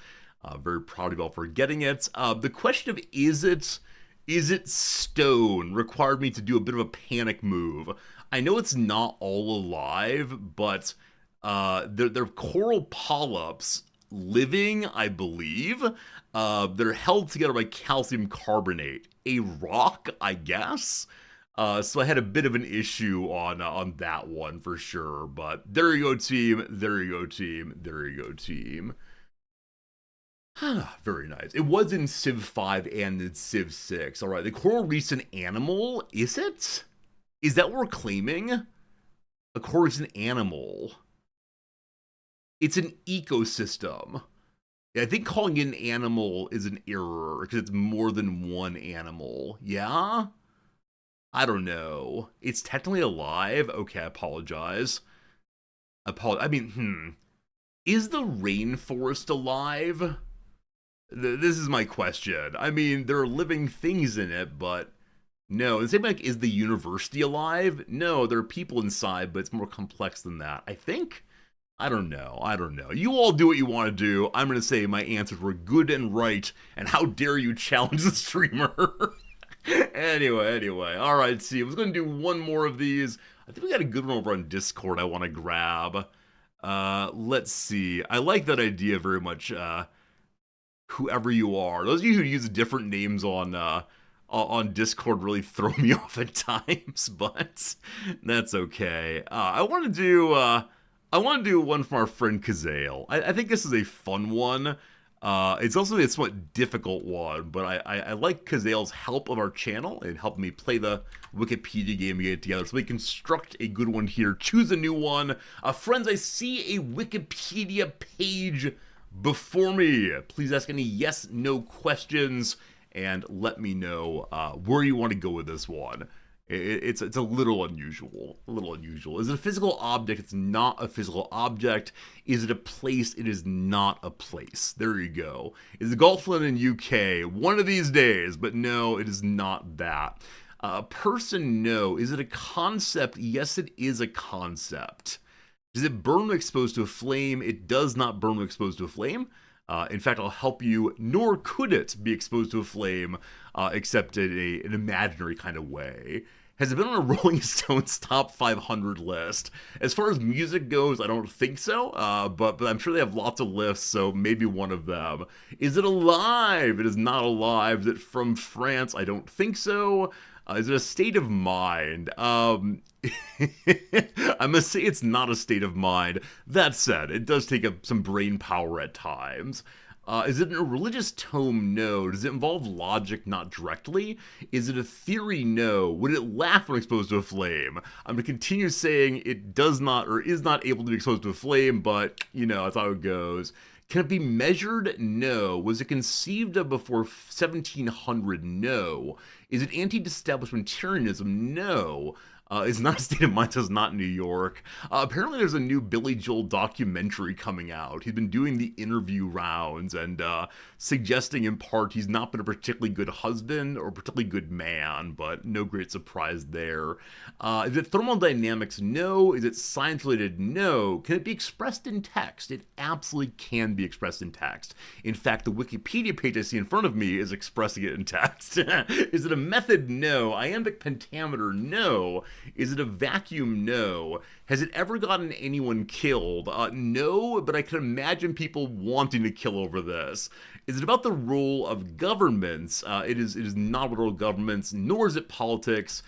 Very proud of you all for getting it. The question of is it stone required me to do a bit of a panic move. I know it's not all alive, but they're coral polyps living, I believe. They're held together by calcium carbonate. A rock, I guess. So I had a bit of an issue on that one for sure. But there you go, team. There you go, team. There you go, team. Very nice. It was in Civ 5 and in Civ 6. All right, the coral reef's an animal. Is it? Is that what we're claiming? A coral reef's an animal. It's an ecosystem. I think calling it an animal is an error because it's more than one animal. Yeah? I don't know. It's technically alive. Okay, I apologize. I mean, is the rainforest alive? This is my question. I mean, there are living things in it, but no. The same like, is the university alive? No, there are people inside, but it's more complex than that, I think. I don't know. I don't know. You all do what you want to do. I'm going to say my answers were good and right, and how dare you challenge the streamer? Anyway. All right, see. I was going to do one more of these. I think we got a good one over on Discord I want to grab. Let's see. I like that idea very much. Whoever you are. Those of you who use different names on Discord really throw me off at times, but that's okay. I want to do one from our friend Kazale. I think this is a fun one. It's also a somewhat difficult one, but I like Kazale's help of our channel and helping me play the Wikipedia game we get together. So we construct a good one here. Choose a new one. Friends, I see a Wikipedia page before me. Please ask any yes, no questions and let me know where you want to go with this one. It's a little unusual. Is it a physical object? It's not a physical object. Is it a place? It is not a place. There you go. Is it Golfland in UK? One of these days, but no, it is not that. Person, no. Is it a concept? Yes, it is a concept. Does it burn when exposed to a flame? It does not burn when exposed to a flame. In fact, I'll help you, nor could it be exposed to a flame, except in an imaginary kind of way. Has it been on a Rolling Stones top 500 list? As far as music goes, I don't think so, but I'm sure they have lots of lists, so maybe one of them. Is it alive? It is not alive. Is it from France? I don't think so. Is it a state of mind? I'm gonna say it's not a state of mind. That said, it does take up some brain power at times. Is it a religious tome? No. Does it involve logic? Not directly. Is it a theory? No. Would it laugh when exposed to a flame? I'm going to continue saying it does not or is not able to be exposed to a flame, but, you know, that's how it goes. Can it be measured? No. Was it conceived of before 1700? No. Is it anti-establishmentarianism? No. It's not a state of mind, so it's not New York. Apparently there's a new Billy Joel documentary coming out. He's been doing the interview rounds and suggesting in part he's not been a particularly good husband or particularly good man, but no great surprise there. Is it thermodynamics? No. Is it science related? No. Can it be expressed in text? It absolutely can be expressed in text. In fact, the Wikipedia page I see in front of me is expressing it in text. Is it a method? No. Iambic pentameter? No. Is it a vacuum? No. Has it ever gotten anyone killed? No, but I can imagine people wanting to kill over this. Is it about the role of governments? It is not about the role of governments, nor is it politics,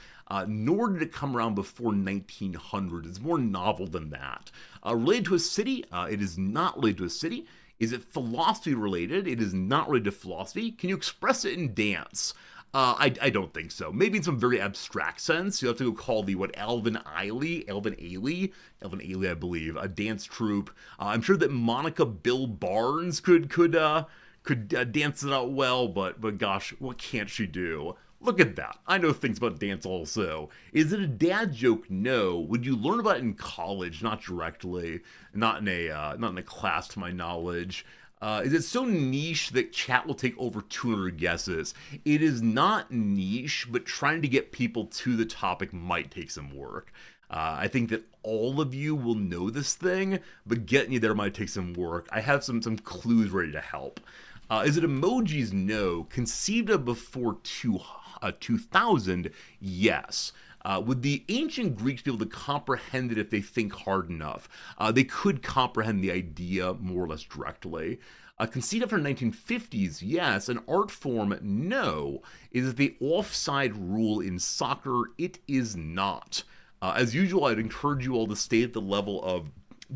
nor did it come around before 1900. It's more novel than that. Related to a city? It is not related to a city. Is it philosophy related? It is not related to philosophy. Can you express it in dance? I don't think so. Maybe in some very abstract sense. You have to go call the, Alvin Ailey, I believe, a dance troupe. I'm sure that Monica Bill Barnes could dance it out well, but gosh, what can't she do? Look at that. I know things about dance also. Is it a dad joke? No. Would you learn about it in college? Not directly. Not in a class to my knowledge. Is it so niche that chat will take over 200 guesses? It is not niche, but trying to get people to the topic might take some work. I think that all of you will know this thing, but getting you there might take some work. I have some clues ready to help. Is it emojis? No. Conceived of before 2000? Yes. Would the ancient Greeks be able to comprehend it if they think hard enough? They could comprehend the idea more or less directly. Conceived after the 1950s? Yes. An art form? No. Is it the offside rule in soccer? It is not. As usual, I'd encourage you all to stay at the level of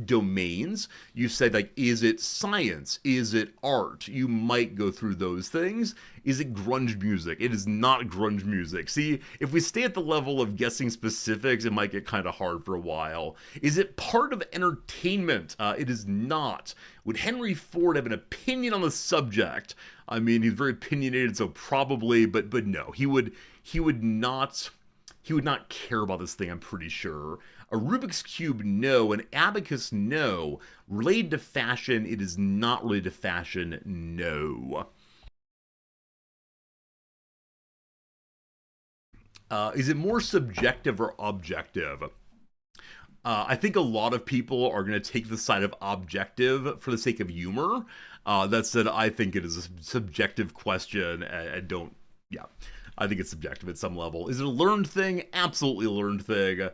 domains. You said, like, is it science? Is it art? You might go through those things. Is it grunge music? It is not grunge music. See, if we stay at the level of guessing specifics, it might get kind of hard for a while. Is it part of entertainment? It is not. Would Henry Ford have an opinion on the subject? I mean, he's very opinionated, so probably, but no, he would not care about this thing, I'm pretty sure. A Rubik's Cube, no. An abacus, no. Related to fashion, it is not related to fashion, no. Is it more subjective or objective? I think a lot of people are going to take the side of objective for the sake of humor. That said, I think it is a subjective question, and don't, yeah, I think it's subjective at some level. Is it a learned thing? Absolutely a learned thing.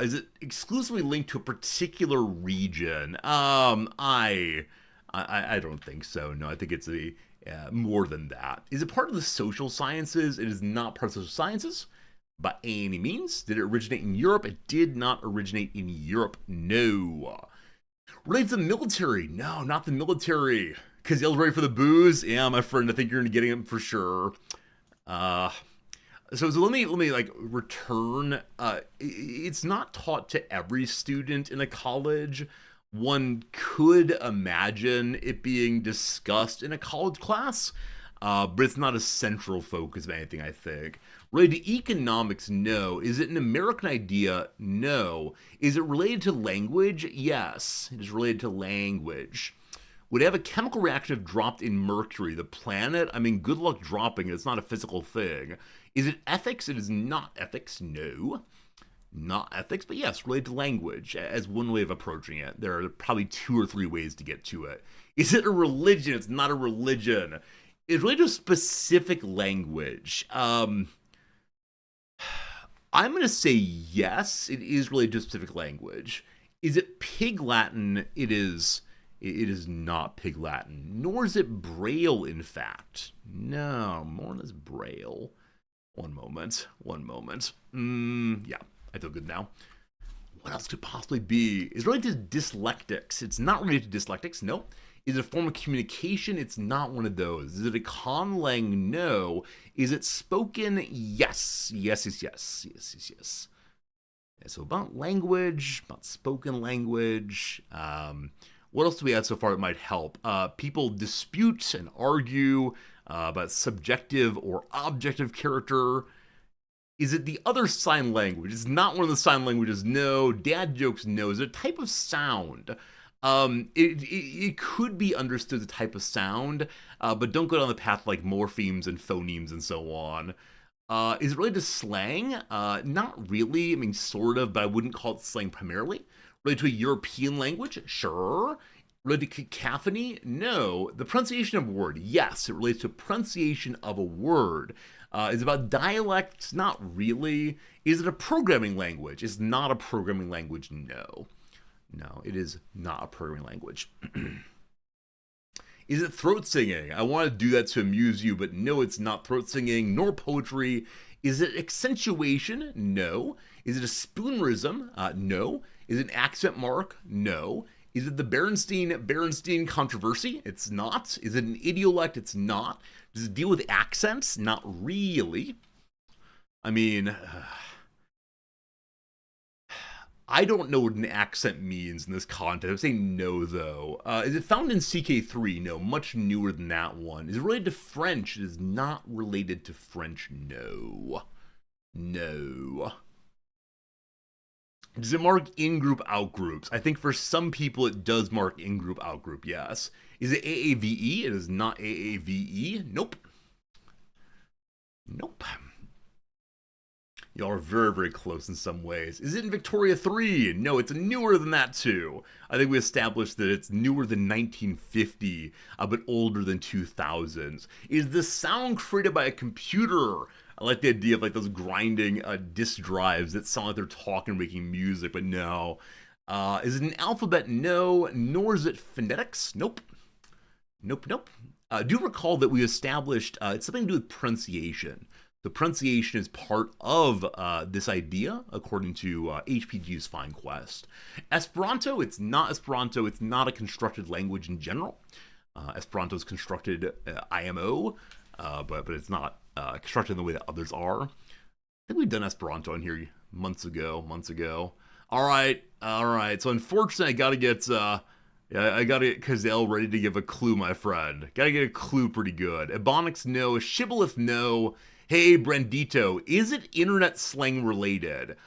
Is it exclusively linked to a particular region? I don't think so. No, I think it's a more than that. Is it part of the social sciences? It is not part of social sciences by any means. Did it originate in Europe? It did not originate in Europe. No. Related to the military? No, not the military. Because y'all's ready for the booze? Yeah, my friend, I think you're going to get him for sure. So let me like return. It's not taught to every student in a college. One could imagine it being discussed in a college class, but it's not a central focus of anything, I think. Related to economics? No. Is it an American idea? No. Is it related to language? Yes. It is related to language. Would it have a chemical reaction if dropped in Mercury, the planet? I mean, good luck dropping it. It's not a physical thing. Is it ethics? It is not ethics. No. Not ethics, but yes, related to language as one way of approaching it. There are probably 2 or 3 ways to get to it. Is it a religion? It's not a religion. It's related to a specific language. I'm going to say yes, it is related to a specific language. Is it Pig Latin? It is not Pig Latin, nor is it Braille, in fact. No, more than Braille. One moment. Yeah, I feel good now. What else could possibly be? Is it related to dyslectics? It's not related to dyslectics, no. Is it a form of communication? It's not one of those. Is it a conlang? No. Is it spoken? Yes. Yes. So about language, about spoken language. What else do we have so far that might help? People dispute and argue about subjective or objective character. Is it the other sign language? It's not one of the sign languages. No. Dad jokes? No. Is it a type of sound? It could be understood as a type of sound, but don't go down the path like morphemes and phonemes and so on. Is it related to slang? Not really. I mean, sort of, but I wouldn't call it slang primarily. Related to a European language? Sure. Related to cacophony? No. The pronunciation of a word? Yes. It relates to pronunciation of a word. Is it about dialects? Not really. Is it a programming language? It's not a programming language. No. No, it is not a programming language. Is it throat singing? I want to do that to amuse you, but no, it's not throat singing, nor poetry. Is it accentuation? No. Is it a spoonerism? No. Is it an accent mark? No. Is it the Berenstein controversy? It's not. Is it an idiolect? It's not. Does it deal with accents? Not really. I mean, I don't know what an accent means in this context. I'm saying no, though. Is it found in CK3? No, much newer than that one. Is it related to French? It is not related to French. No. No. Does it mark in-group, out-groups? I think for some people it does mark in-group, out-group, yes. Is it AAVE? It is not AAVE. Nope. Nope. Y'all are very, very close in some ways. Is it in Victoria 3? No, it's newer than that too. I think we established that it's newer than 1950, but older than 2000s. Is the sound created by a computer? I like the idea of like those grinding disk drives that sound like they're talking, making music, but no. Is it an alphabet? No. Nor is it phonetics? Nope. Nope. Do recall that we established it's something to do with pronunciation. The pronunciation is part of this idea, according to HPG's Fine Quest. Esperanto, it's not Esperanto. It's not a constructed language in general. Esperanto is constructed IMO, but it's not constructed in the way that others are. I think we've done Esperanto in here months ago. All right. So unfortunately, I gotta get Cazelle ready to give a clue, my friend. Gotta get a clue pretty good. Ebonics, no. Shibboleth, no. Hey, Brandito, is it internet slang related?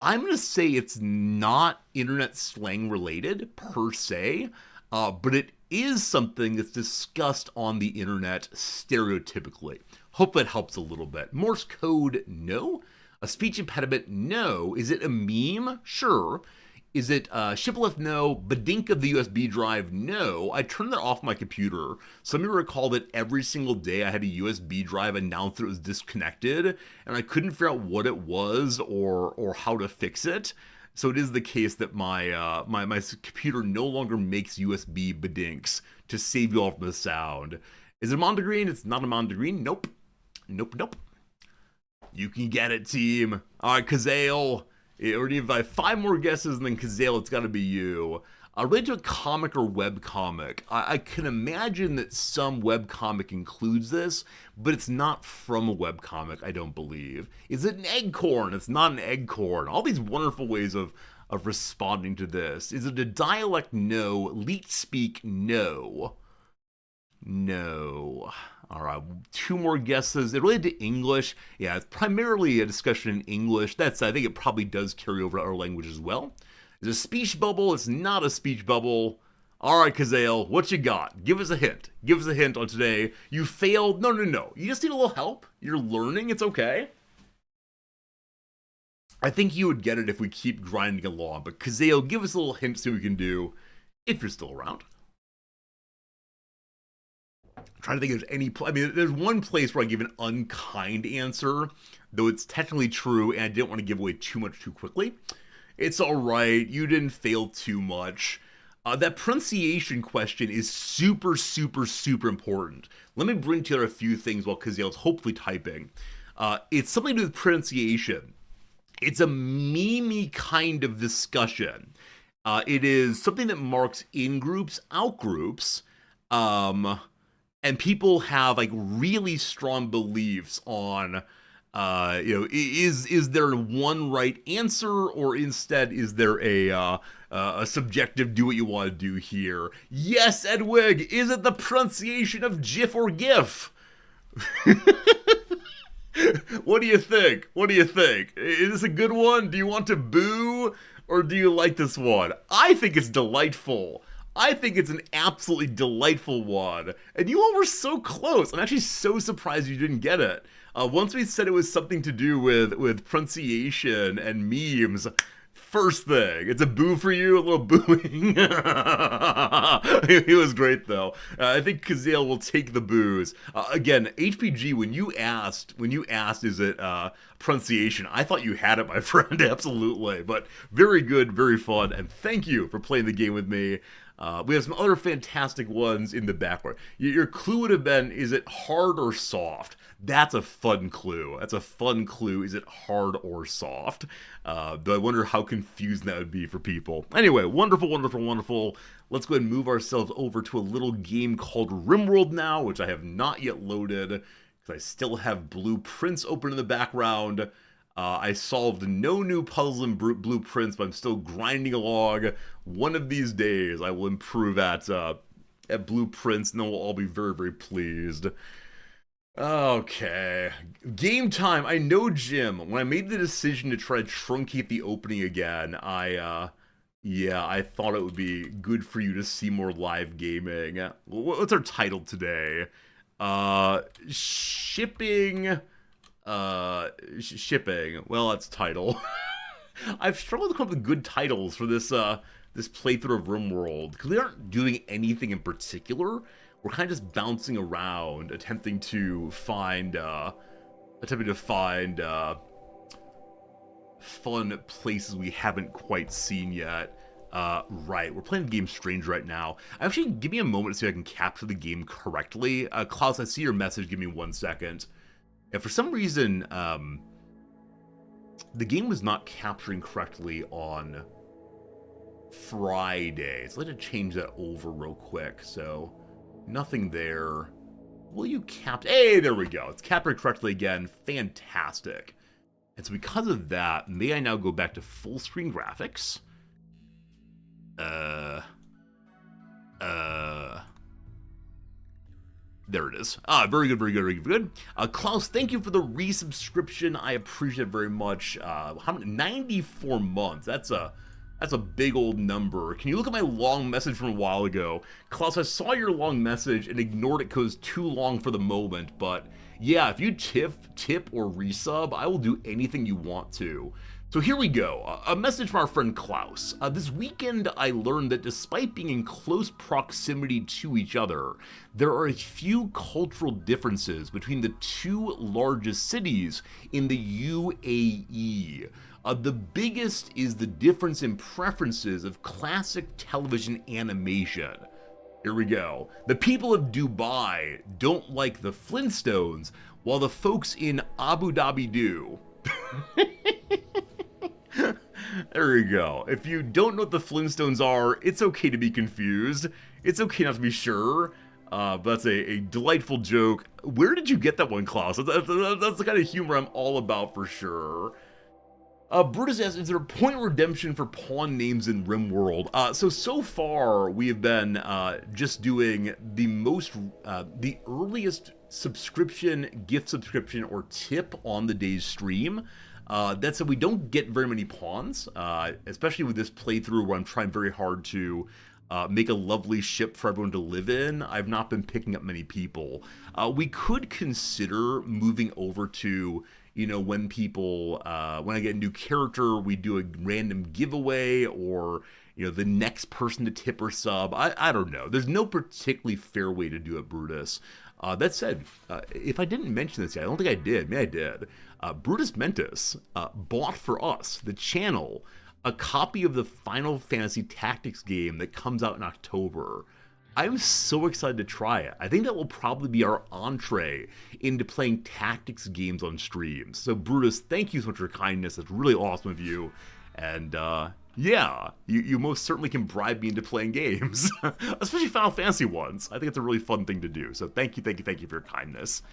I'm going to say it's not internet slang related per se, but it is something that's discussed on the internet stereotypically. Hope that helps a little bit. Morse code, no. A speech impediment, no. Is it a meme? Sure. Is it Shibboleth? No. Badink of the USB drive? No. I turned that off my computer. So let me recall that every single day I had a USB drive announce that it was disconnected, and I couldn't figure out what it was or how to fix it. So it is the case that my my computer no longer makes USB badinks to save you all from the sound. Is it a Mondegreen? It's not a Mondegreen. Nope. Nope, nope. You can get it, team. All right, Kazale. Or if I have 5 more guesses and then Kazale, it's got to be you. Related to a comic or webcomic, I can imagine that some webcomic includes this, but it's not from a webcomic, I don't believe. Is it an eggcorn? It's not an eggcorn. All these wonderful ways of responding to this. Is it a dialect? No. Leet speak? No. No. All right, 2 more guesses. It related to English. Yeah, it's primarily a discussion in English. I think it probably does carry over to other language as well. It's a speech bubble. It's not a speech bubble. All right, Kazale, what you got? Give us a hint. Give us a hint on today. You failed. No. You just need a little help. You're learning. It's okay. I think you would get it if we keep grinding along. But Kazale, give us a little hint, see what we can do if you're still around. I'm trying to think if there's any... I mean, there's one place where I give an unkind answer, though it's technically true, and I didn't want to give away too much too quickly. It's alright, you didn't fail too much. That pronunciation question is super, super, super important. Let me bring together a few things while Kazale's hopefully typing. It's something to do with pronunciation. It's a meme-y kind of discussion. It is something that marks in-groups, out-groups, and people have like really strong beliefs on, is there one right answer, or instead is there a subjective do what you want to do here? Yes, Edwig, is it the pronunciation of GIF or GIF? What do you think? What do you think? Is this a good one? Do you want to boo, or do you like this one? I think it's delightful. I think it's an absolutely delightful one. And you all were so close. I'm actually so surprised you didn't get it. Once we said it was something to do with pronunciation and memes, first thing, it's a boo for you, a little booing. It was great though. I think Kazale will take the boos. Again, HPG, when you asked, is it pronunciation, I thought you had it, my friend, absolutely. But very good, very fun, and thank you for playing the game with me. We have some other fantastic ones in the background. Your clue would have been, is it hard or soft? That's a fun clue. That's a fun clue. Is it hard or soft? Though I wonder how confusing that would be for people. Anyway, wonderful, wonderful, wonderful. Let's go ahead and move ourselves over to a little game called Rimworld now, which I have not yet loaded, because I still have blueprints open in the background. I solved no new puzzles and blueprints, but I'm still grinding along. One of these days, I will improve at blueprints, and then we'll all be very, very pleased. Okay, game time. I know, Jim, when I made the decision to try to truncate the opening again, I thought it would be good for you to see more live gaming. What's our title today? Shipping... shipping. Well, that's title. I've struggled to come up with good titles for this this playthrough of Rimworld, because we aren't doing anything in particular. We're kind of just bouncing around, attempting to find fun places we haven't quite seen yet. Right, we're playing the game Strange right now. Actually, give me a moment to see if I can capture the game correctly. Klaus, I see your message. Give me 1 second. And for some reason, the game was not capturing correctly on Friday. So let's change that over real quick. So, nothing there. Will you cap... Hey, there we go. It's captured correctly again. Fantastic. And so because of that, may I now go back to full screen graphics? There it is. Very good, very good, very good. Klaus, thank you for the resubscription. I appreciate it very much. How many? 94 months. That's a big old number. Can you look at my long message from a while ago? Klaus, I saw your long message and ignored it because it was too long for the moment. But yeah, if you tip or resub, I will do anything you want to. So here we go, a message from our friend Klaus. This weekend I learned that despite being in close proximity to each other, there are a few cultural differences between the two largest cities in the UAE. The biggest is the difference in preferences of classic television animation. Here we go. The people of Dubai don't like the Flintstones, while the folks in Abu Dhabi do. There you go. If you don't know what the Flintstones are, it's okay to be confused. It's okay not to be sure. But that's a delightful joke. Where did you get that one, Klaus? That's the kind of humor I'm all about for sure. Brutus asks, is there a point of redemption for pawn names in Rimworld? So far, we have been just doing the earliest subscription, gift subscription, or tip on the day's stream. That said, we don't get very many pawns, especially with this playthrough where I'm trying very hard to make a lovely ship for everyone to live in. I've not been picking up many people. We could consider moving over to, you know, when people, when I get a new character, we do a random giveaway, or, you know, the next person to tip or sub. I don't know. There's no particularly fair way to do it, Brutus. That said, if I didn't mention this yet, I don't think I did. Maybe I did. Brutus Mentis bought for us, the channel, a copy of the Final Fantasy Tactics game that comes out in October. I'm so excited to try it. I think that will probably be our entree into playing tactics games on streams. So Brutus, thank you so much for your kindness. That's really awesome of you. And yeah, you most certainly can bribe me into playing games, especially Final Fantasy ones. I think it's a really fun thing to do. So thank you for your kindness.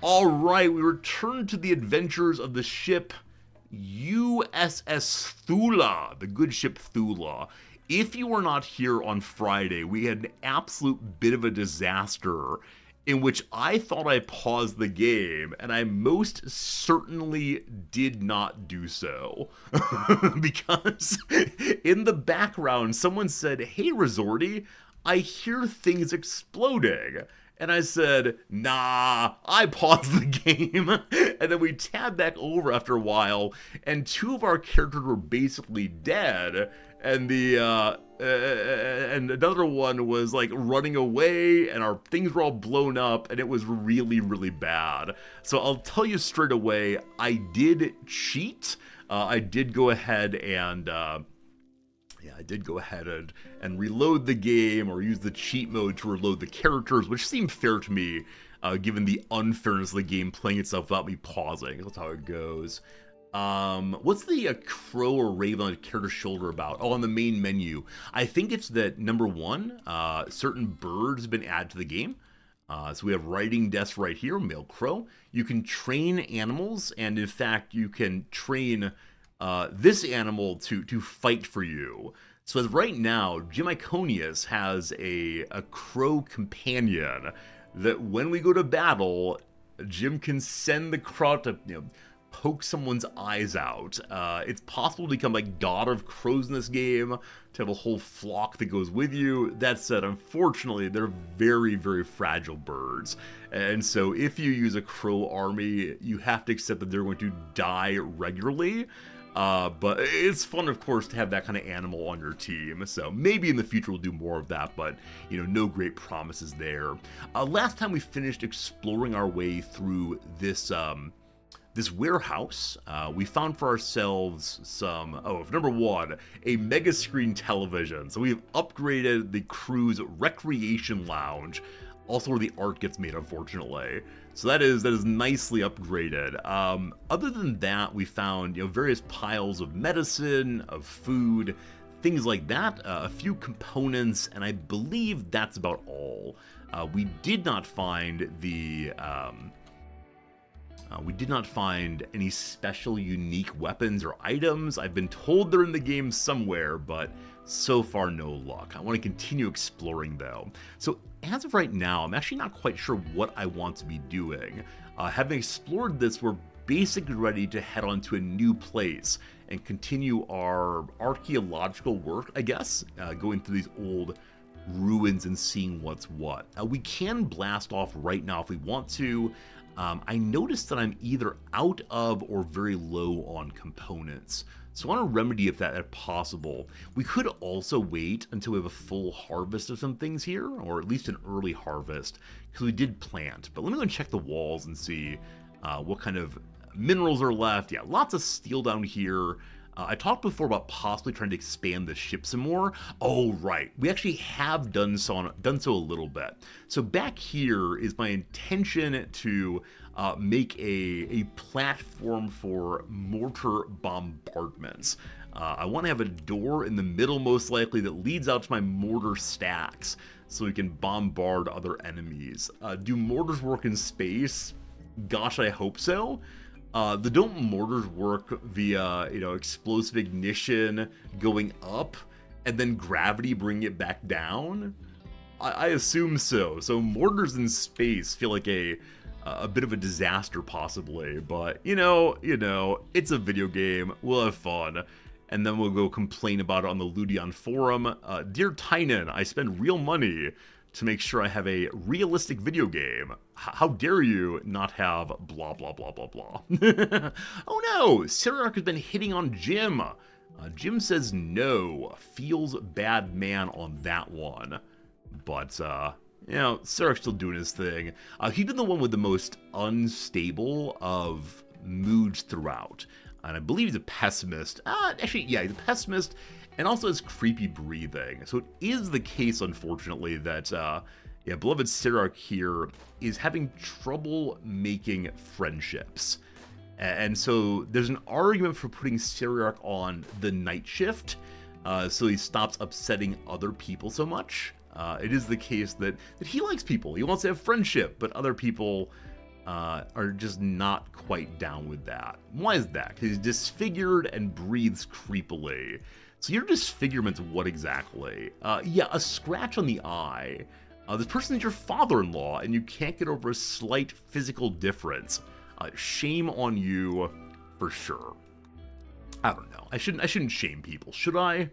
All right, we return to the adventures of the ship USS Thula, the good ship Thula. If you were not here on Friday, we had an absolute bit of a disaster in which I thought I paused the game, and I most certainly did not do so. Because in the background, someone said, "Hey, Resorty, I hear things exploding." And I said, nah, I paused the game. And then we tabbed back over after a while, and two of our characters were basically dead. And and another one was like running away, and our things were all blown up, and it was really, really bad. So I'll tell you straight away, I did cheat. I did go ahead and and reload the game, or use the cheat mode to reload the characters, which seemed fair to me, given the unfairness of the game playing itself without me pausing. That's how it goes. What's the crow or raven on a character's shoulder about? Oh, on the main menu. I think it's that, number one, certain birds have been added to the game. So we have writing desk right here, male crow. You can train animals, and in fact, you can train this animal to fight for you. So as right now, Jim Iconius has a crow companion that when we go to battle, Jim can send the crow to, you know, poke someone's eyes out. It's possible to become like God of Crows in this game, to have a whole flock that goes with you. That said, unfortunately, they're very, very fragile birds. And so if you use a crow army, you have to accept that they're going to die regularly. But it's fun, of course, to have that kind of animal on your team. So maybe in the future we'll do more of that, but, you know, no great promises there. Last time we finished exploring our way through this, this warehouse, we found for ourselves some, number one, a mega screen television. So we've upgraded the crew's recreation lounge, also where the art gets made, unfortunately. So that is nicely upgraded. Other than that, we found, you know, various piles of medicine, of food, things like that, a few components, and I believe that's about all. We did not find the, we did not find any special unique weapons or items. I've been told they're in the game somewhere, but so far no luck. I want to continue exploring though. So as of right now, I'm actually not quite sure what I want to be doing. Having explored this, we're basically ready to head on to a new place and continue our archaeological work, I guess, going through these old ruins and seeing what's what. We can blast off right now if we want to. I noticed that I'm either out of or very low on components. So I want to remedy if possible. We could also wait until we have a full harvest of some things here, or at least an early harvest, because we did plant. But let me go and check the walls and see what kind of minerals are left. Yeah, lots of steel down here. I talked before about possibly trying to expand the ship some more. Oh, right. We actually have done so a little bit. So back here is my intention to make a platform for mortar bombardments. I want to have a door in the middle, most likely, that leads out to my mortar stacks so we can bombard other enemies. Do mortars work in space? Gosh, I hope so. Don't mortars work via, explosive ignition going up and then gravity bringing it back down? I assume so. So mortars in space feel like a bit of a disaster possibly, but it's a video game. We'll have fun. And then we'll go complain about it on the Ludion forum. Dear Tynan, I spend real money to make sure I have a realistic video game. How dare you not have blah, blah, blah, blah, blah. Oh no, Cyriarch has been hitting on Jim. Jim says no, feels bad man on that one. But, Cyriarch's still doing his thing. He did the one with the most unstable of moods throughout. And I believe he's a pessimist. Actually, yeah, he's a pessimist. And also has creepy breathing. So it is the case, unfortunately, that, beloved Cyriarch here is having trouble making friendships. And so there's an argument for putting Cyriarch on the night shift, so he stops upsetting other people so much. It is the case that he likes people. He wants to have friendship, but other people are just not quite down with that. Why is that? Because he's disfigured and breathes creepily. So your disfigurement's what exactly? A scratch on the eye. This person's your father-in-law, and you can't get over a slight physical difference. Shame on you, for sure. I don't know. I shouldn't shame people, should I?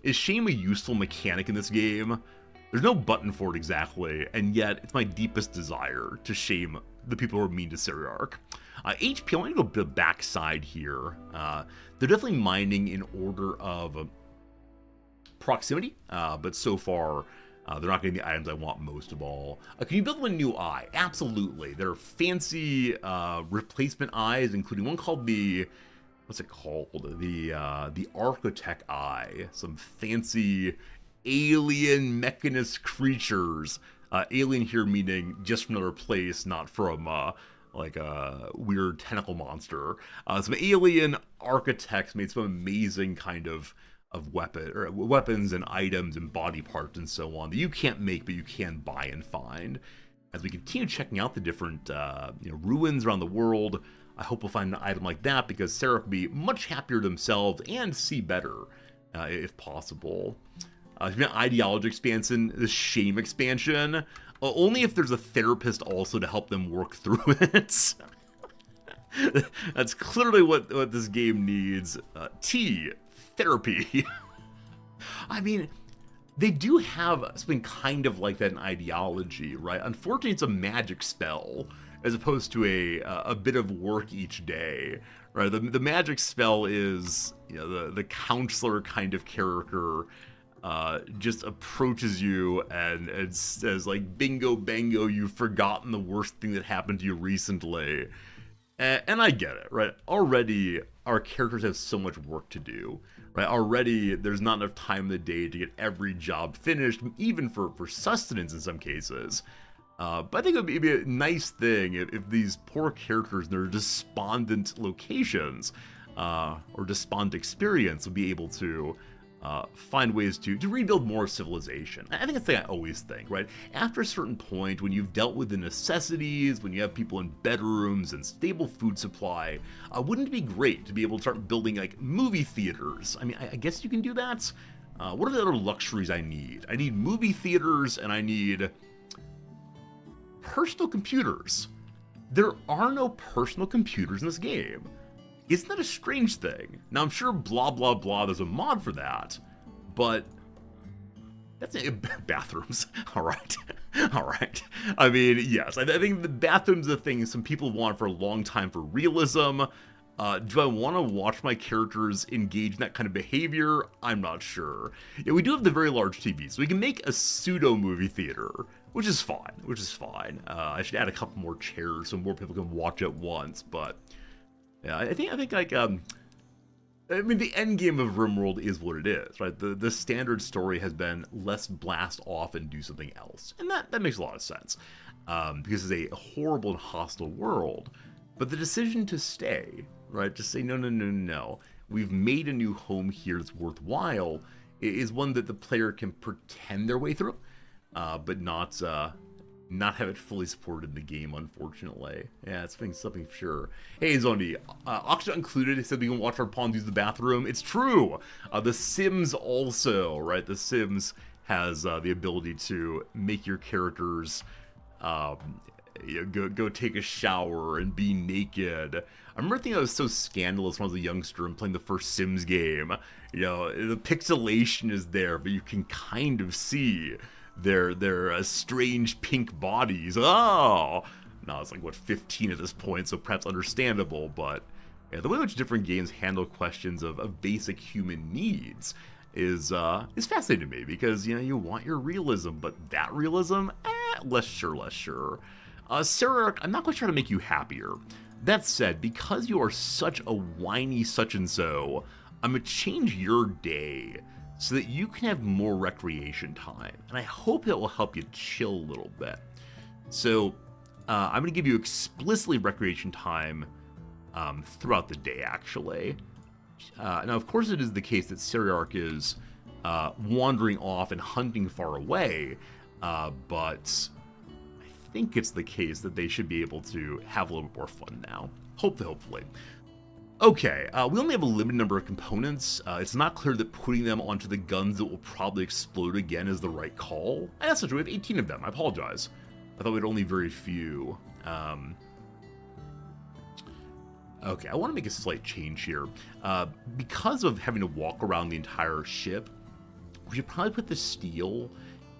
Is shame a useful mechanic in this game? There's no button for it exactly, and yet it's my deepest desire to shame the people who are mean to Cyriarch. HP, I want to go to the backside here. They're definitely mining in order of proximity, but so far they're not getting the items I want most of all. Can you build them a new eye? Absolutely. There are fancy replacement eyes, including one called what's it called? The Architect Eye. Some fancy alien mechanist creatures. Alien here meaning just from another place, not from like a weird tentacle monster. Some alien architects made some amazing kind of weapons and items and body parts and so on that you can't make, but you can buy and find. As we continue checking out the different ruins around the world, I hope we'll find an item like that, because Cyriarch will be much happier themselves and see better if possible. Ideology expansion, the shame expansion, only if there's a therapist also to help them work through it. That's clearly what this game needs. Therapy. I mean, they do have something kind of like that in ideology, right? Unfortunately, it's a magic spell as opposed to a bit of work each day, right? The magic spell is, the counselor kind of character just approaches you and says like, bingo bango, you've forgotten the worst thing that happened to you recently. And I get it, right? Already, our characters have so much work to do, right? Already, there's not enough time in the day to get every job finished, even for sustenance in some cases. But I think it would be a nice thing if these poor characters in their despondent locations, or despondent experience, would be able to find ways to rebuild more civilization. I think that's the thing I always think, right? After a certain point, when you've dealt with the necessities, when you have people in bedrooms and stable food supply, wouldn't it be great to be able to start building like movie theaters? I mean, I guess you can do that. What are the other luxuries I need? I need movie theaters, and I need personal computers. There are no personal computers in this game. Isn't that a strange thing? Now, I'm sure blah, blah, blah, there's a mod for that, but that's bathrooms. All right. All right. I mean, yes, I think the bathroom's a thing some people want for a long time for realism. Do I want to watch my characters engage in that kind of behavior? I'm not sure. Yeah, we do have the very large TV, so we can make a pseudo movie theater, which is fine. I should add a couple more chairs so more people can watch at once. But yeah, I think like I mean, the end game of Rimworld is what it is, right? The standard story has been let's blast off and do something else, and that makes a lot of sense because it's a horrible and hostile world. But the decision to stay, right, to say no, we've made a new home here that's worthwhile, is one that the player can pretend their way through, but not have it fully supported in the game, unfortunately. Yeah, it's something for sure. Hey, Zondi, Oxygen included said we can watch our pawns use the bathroom. It's true. The Sims also, right? The Sims has the ability to make your characters go take a shower and be naked. I remember thinking that was so scandalous when I was a youngster and playing the first Sims game. You know, the pixelation is there, but you can kind of see their strange pink bodies. Oh! No, it's like, what, 15 at this point, so perhaps understandable, but yeah, the way in which different games handle questions of basic human needs is fascinating to me, because, you know, you want your realism, but that realism? Less sure. Sarah, I'm not quite sure how to make you happier. That said, because you are such a whiny such-and-so, I'm gonna change your day so that you can have more recreation time. And I hope it will help you chill a little bit. So I'm going to give you explicitly recreation time throughout the day, actually. Now, of course, it is the case that Seriarch is wandering off and hunting far away, but I think it's the case that they should be able to have a little bit more fun now. Hopefully. Okay, we only have a limited number of components. It's not clear that putting them onto the guns that will probably explode again is the right call. And that's not true, we have 18 of them, I apologize. I thought we had only very few. Okay, I want to make a slight change here. Because of having to walk around the entire ship, we should probably put the steel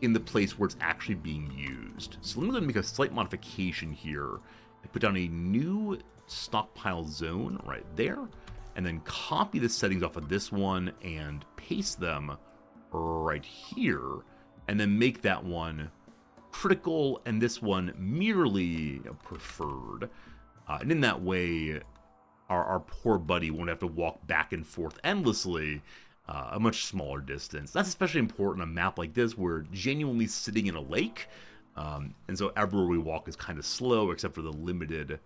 in the place where it's actually being used. So let me go and make a slight modification here and put down a new stockpile zone right there, and then copy the settings off of this one and paste them right here, and then make that one critical and this one merely preferred. And in that way, our poor buddy won't have to walk back and forth endlessly a much smaller distance. That's especially important on a map like this, where we're genuinely sitting in a lake, and so everywhere we walk is kind of slow, except for the limited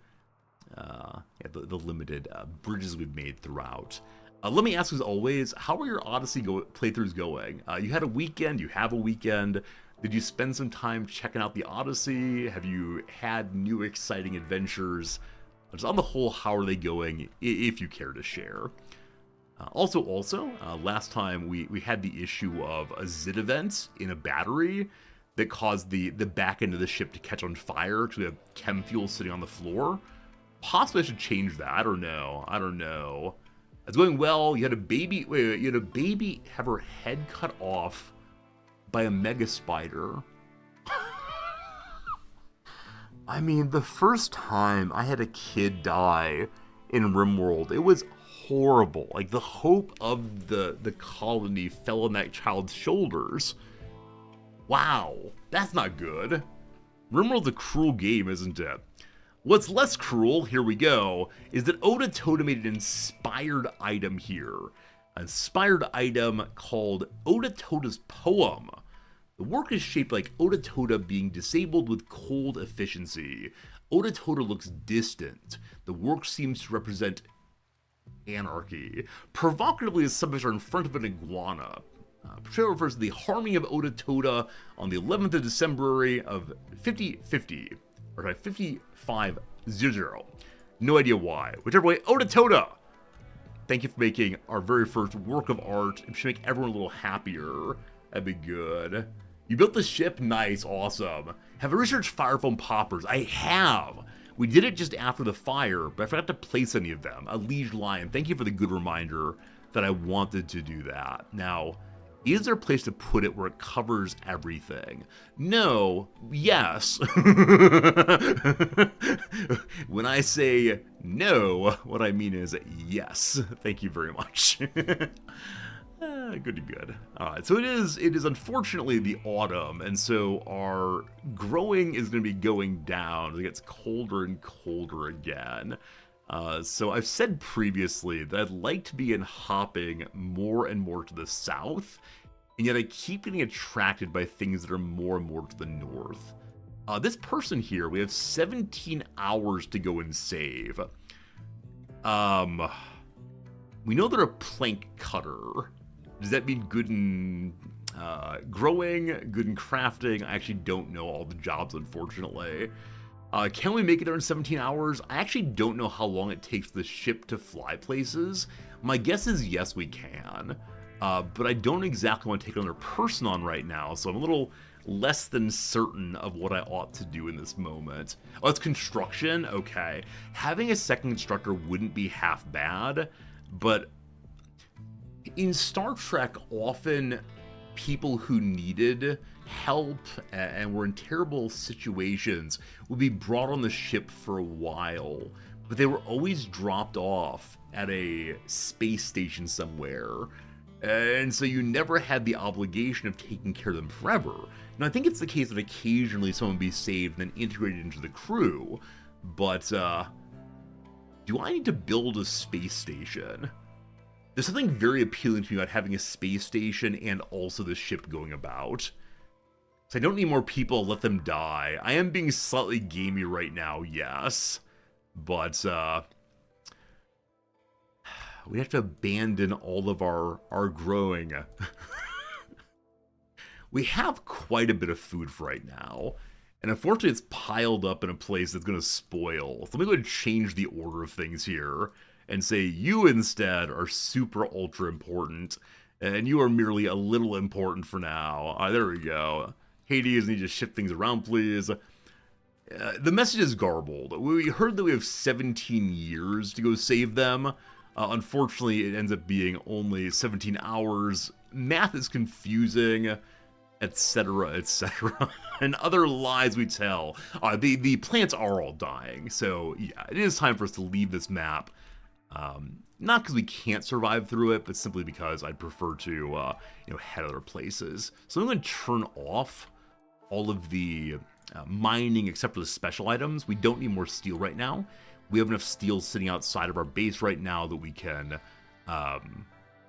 bridges we've made throughout. Let me ask, as always, how are your Odyssey playthroughs going? You had a weekend, you have a weekend. Did you spend some time checking out the Odyssey? Have you had new exciting adventures? Just on the whole, how are they going, if you care to share? Also, last time we had the issue of a ZIT event in a battery that caused the back end of the ship to catch on fire because we have chem fuel sitting on the floor. Possibly I should change that. I don't know. It's going well. You had a baby. Wait, you had a baby have her head cut off by a mega spider. I mean, the first time I had a kid die in Rimworld, it was horrible. Like, the hope of the colony fell on that child's shoulders. Wow, that's not good. Rimworld's a cruel game, isn't it? What's less cruel, here we go, is that Oda Toda made an inspired item here. An inspired item called Oda Toda's Poem. The work is shaped like Oda Toda being disabled with cold efficiency. Oda Toda looks distant. The work seems to represent anarchy. Provocatively, the subjects are in front of an iguana. Portrayal refers to the harming of Oda Toda on the 11th of December of 5500. No idea why. Whichever way, Oda Toda! Thank you for making our very first work of art. It should make everyone a little happier. That'd be good. You built the ship? Nice, awesome. Have you researched fire foam poppers? I have. We did it just after the fire, but I forgot to place any of them. A liege lion. Thank you for the good reminder that I wanted to do that. Now, Is there a place to put it where it covers everything? No. Yes. When I say no, what I mean is yes. Thank you very much. Good to good. Alright, so it is unfortunately the autumn, and so our growing is going to be going down. It gets colder and colder again. So I've said previously that I'd like to be hopping more and more to the south, and yet I keep getting attracted by things that are more and more to the north. This person here, we have 17 hours to go and save. We know they're a plank cutter. Does that mean good in growing, good in crafting? I actually don't know all the jobs, unfortunately. Can we make it there in 17 hours? I actually don't know how long it takes the ship to fly places. My guess is yes, we can. But I don't exactly want to take another person on right now, so I'm a little less than certain of what I ought to do in this moment. Oh, it's construction? Okay. Having a second constructor wouldn't be half bad, but in Star Trek, often people who needed help and were in terrible situations would be brought on the ship for a while, but they were always dropped off at a space station somewhere, and so you never had the obligation of taking care of them forever. Now, I think it's the case that occasionally someone would be saved and then integrated into the crew, but do I need to build a space station? There's something very appealing to me about having a space station and also the ship going about. So I don't need more people, let them die. I am being slightly gamey right now, yes. But, we have to abandon all of our growing. We have quite a bit of food for right now. And unfortunately, it's piled up in a place that's going to spoil. So let me go ahead and change the order of things here and say you instead are super ultra important, and you are merely a little important for now. There we go. Hades, need to shift things around, please. The message is garbled. We heard that we have 17 years to go save them. Unfortunately, it ends up being only 17 hours. Math is confusing, etc., etc. And other lies we tell. The plants are all dying, so yeah, it is time for us to leave this map. Not because we can't survive through it, but simply because I'd prefer to, head other places. So I'm going to turn off all of the mining except for the special items. We don't need more steel right now. We have enough steel sitting outside of our base right now that we can,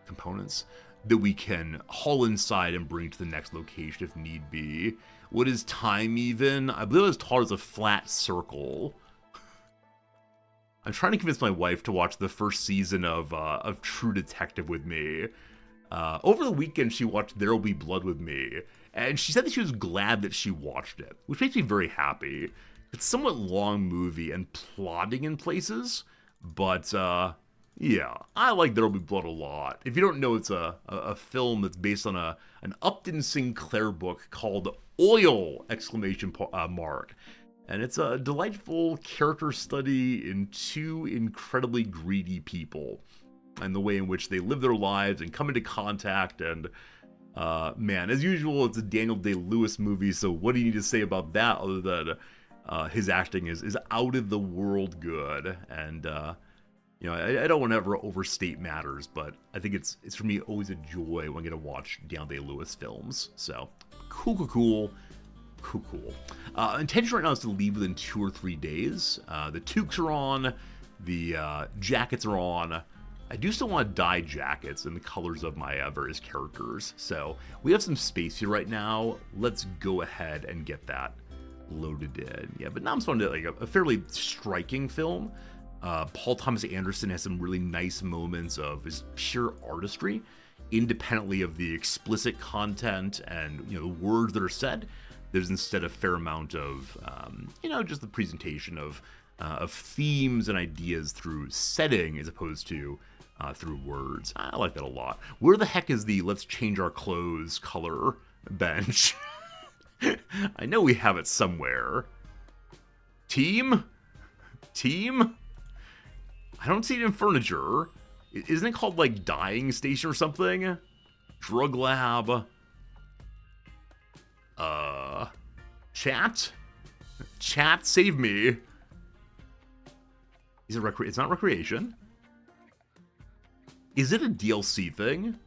components, that we can haul inside and bring to the next location if need be. What is time even? I believe it was taught as a flat circle. I'm trying to convince my wife to watch the first season of True Detective with me. Over the weekend, she watched There'll Be Blood with me, and she said that she was glad that she watched it, which makes me very happy. It's a somewhat long movie and plotting in places, but yeah, I like There'll Be Blood a lot. If you don't know, it's a film that's based on an Upton Sinclair book called Oil! Exclamation mark. And it's a delightful character study in two incredibly greedy people and the way in which they live their lives and come into contact. And man, as usual, it's a Daniel Day-Lewis movie, so what do you need to say about that other than his acting is out of the world good? And I don't want to ever overstate matters, but I think it's for me always a joy when I get to watch Daniel Day-Lewis films. So cool. Intention right now is to leave within 2 or 3 days. The toques are on, the jackets are on. I do still want to dye jackets in the colors of my various characters. So we have some space here right now. Let's go ahead and get that loaded in. Yeah, but now I'm starting to like a fairly striking film. Paul Thomas Anderson has some really nice moments of his pure artistry, independently of the explicit content and the words that are said. There's instead a fair amount of, just the presentation of themes and ideas through setting as opposed to through words. I like that a lot. Where the heck is the let's change our clothes color bench? I know we have it somewhere. Team? I don't see it in furniture. Isn't it called like dyeing station or something? Drug Lab. Chat? Chat, save me. Is it it's not recreation. Is it a DLC thing?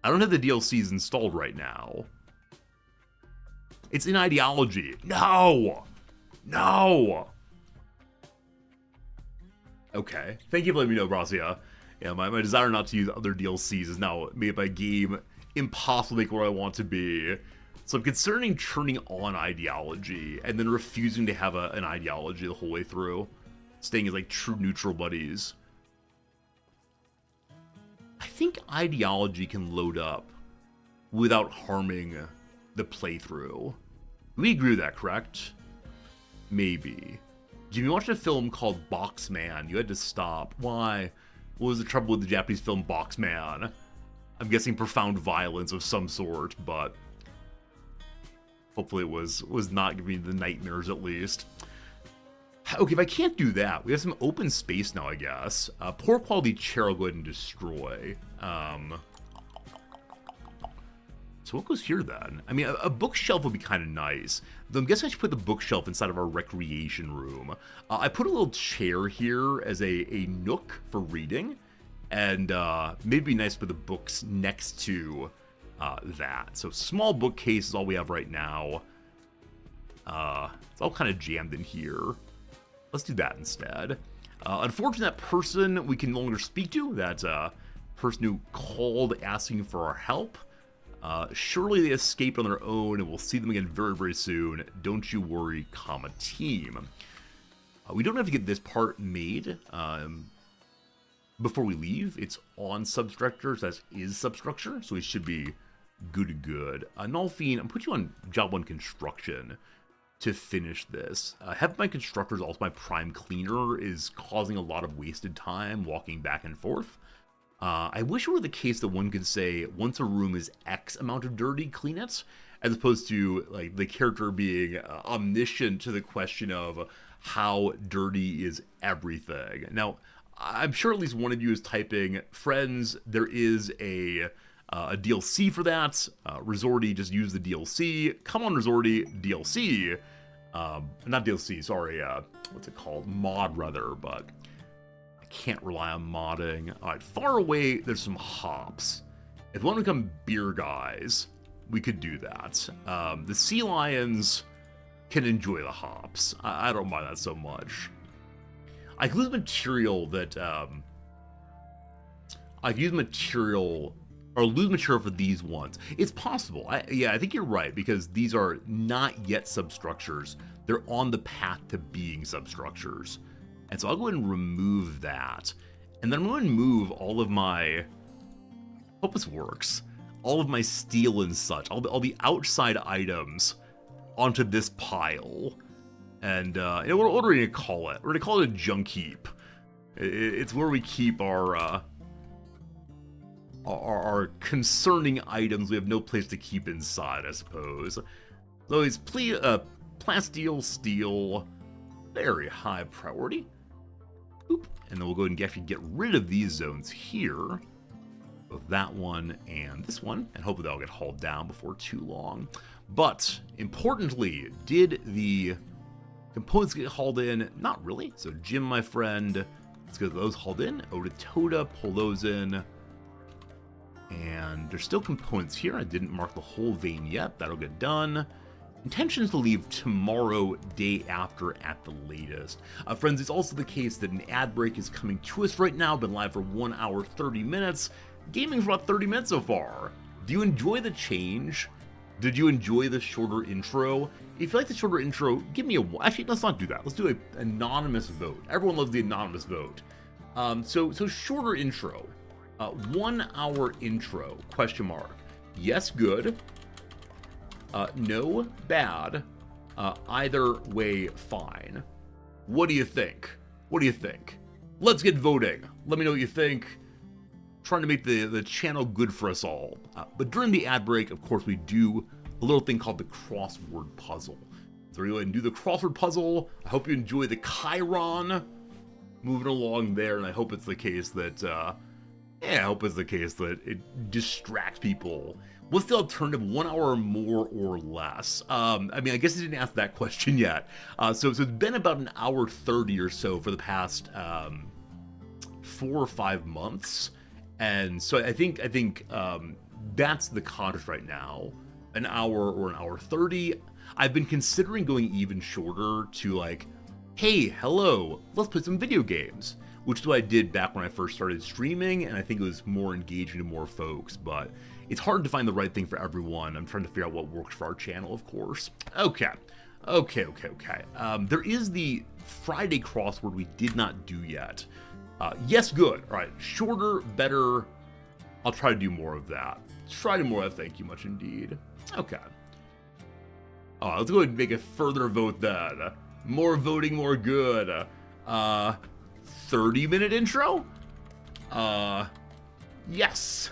I don't have the DLCs installed right now. It's in ideology. No! No! Okay. Thank you for letting me know, Brasia. Yeah, my desire not to use other DLCs is now made my game impossible to make where I want to be. So I'm considering turning on ideology and then refusing to have an ideology the whole way through. Staying as like true neutral buddies. I think ideology can load up without harming the playthrough. We agree with that, correct? Maybe. Jimmy watched a film called Boxman. You had to stop. Why? What was the trouble with the Japanese film Boxman? I'm guessing profound violence of some sort, but hopefully it was not giving me the nightmares at least. Okay, if I can't do that, we have some open space now, I guess. Poor quality chair I'll go ahead and destroy. So what goes here then? I mean, a bookshelf would be kind of nice. Though I'm guessing I should put the bookshelf inside of our recreation room. I put a little chair here as a nook for reading. And maybe it'd be nice to put the books next to that. So small bookcase is all we have right now. It's all kind of jammed in here. Let's do that instead. Unfortunately, that person we can no longer speak to, that person who called asking for our help, surely they escaped on their own, and we'll see them again very, very soon. Don't you worry, comma team. We don't have to get this part made before we leave. It's on substructure, so that is substructure, so we should be good. Nolfine, I'm putting you on job 1 construction to finish this. Have my constructors, also my prime cleaner, is causing a lot of wasted time walking back and forth. I wish it were the case that one could say, once a room is X amount of dirty, clean it, as opposed to like the character being omniscient to the question of how dirty is everything. Now, I'm sure at least one of you is typing, friends, there is a DLC for that. Resorty, just use the DLC. Come on, Resorty, DLC. Not DLC, sorry, what's it called? Mod, rather, but I can't rely on modding. Alright, far away, there's some hops. If we want to become beer guys, we could do that. The sea lions can enjoy the hops. I don't mind that so much. I could lose material that, I could use material, or lose material for these ones. It's possible. Yeah, I think you're right, because these are not yet substructures. They're on the path to being substructures. And so I'll go ahead and remove that. And then I'm going to move all of my, hope this works, all of my steel and such, all the outside items onto this pile. And, you know, what are we going to call it? We're going to call it a junk heap. It's where we keep our concerning items we have no place to keep inside, I suppose. So it's plasteel, steel, very high priority. Oop. And then we'll go ahead and actually get rid of these zones here. Both that one and this one. And hopefully that'll get hauled down before too long. But, importantly, did the components get hauled in? Not really. So Jim, my friend, let's get those hauled in. Ototoda, pull those in. And there's still components here. I didn't mark the whole vein yet. That'll get done. Intentions to leave tomorrow, day after at the latest. Friends, it's also the case that an ad break is coming to us right now. Been live for 1 hour, 30 minutes. Gaming for about 30 minutes so far. Do you enjoy the change? Did you enjoy the shorter intro? If you like the shorter intro, give me a... Actually, let's not do that. Let's do an anonymous vote. Everyone loves the anonymous vote. So shorter intro. 1 hour intro, question mark. Yes, good. No, bad. Either way, fine. What do you think? What do you think? Let's get voting. Let me know what you think. Trying to make the channel good for us all. But during the ad break, of course, we do a little thing called the crossword puzzle. So we go ahead and do the crossword puzzle. I hope you enjoy the Chiron moving along there, and I hope it's the case that Yeah, I hope it's the case that it distracts people. What's the alternative, 1 hour more or less? I mean, I guess I didn't ask that question yet. So it's been about an hour 30 or so for the past 4 or 5 months. And so I think that's the contest right now. An hour or an hour 30. I've been considering going even shorter to like, hey, hello, let's play some video games. Which is what I did back when I first started streaming, and I think it was more engaging to more folks, but it's hard to find the right thing for everyone. I'm trying to figure out what works for our channel, of course. Okay. There is the Friday crossword we did not do yet. Yes, good. All right, shorter, better. I'll try to do more of that. Try to do more of that, thank you much indeed. Okay. Let's go ahead and make a further vote then. More voting, more good. 30-minute intro? Yes.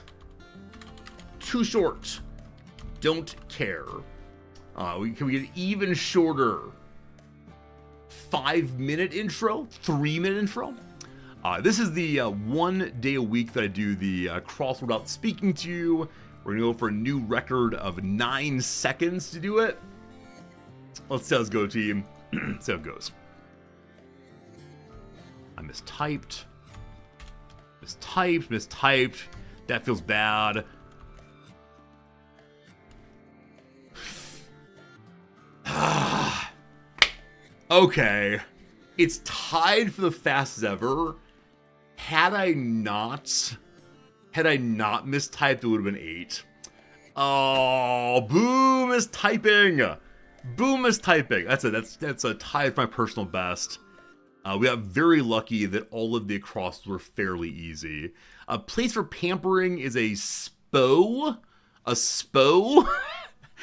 Too short. Don't care. Can we get even shorter? 5-minute intro? 3-minute intro? This is the 1 day a week that I do the crossword without speaking to you. We're gonna go for a new record of 9 seconds to do it. Let's see how this go, team. See how it goes. I mistyped. That feels bad. Okay. It's tied for the fastest ever. Had I not mistyped, it would have been 8. Oh, boom is typing. Boom is typing. That's a tie for my personal best. We got very lucky that all of the acrosses were fairly easy. A place for pampering is a SPO.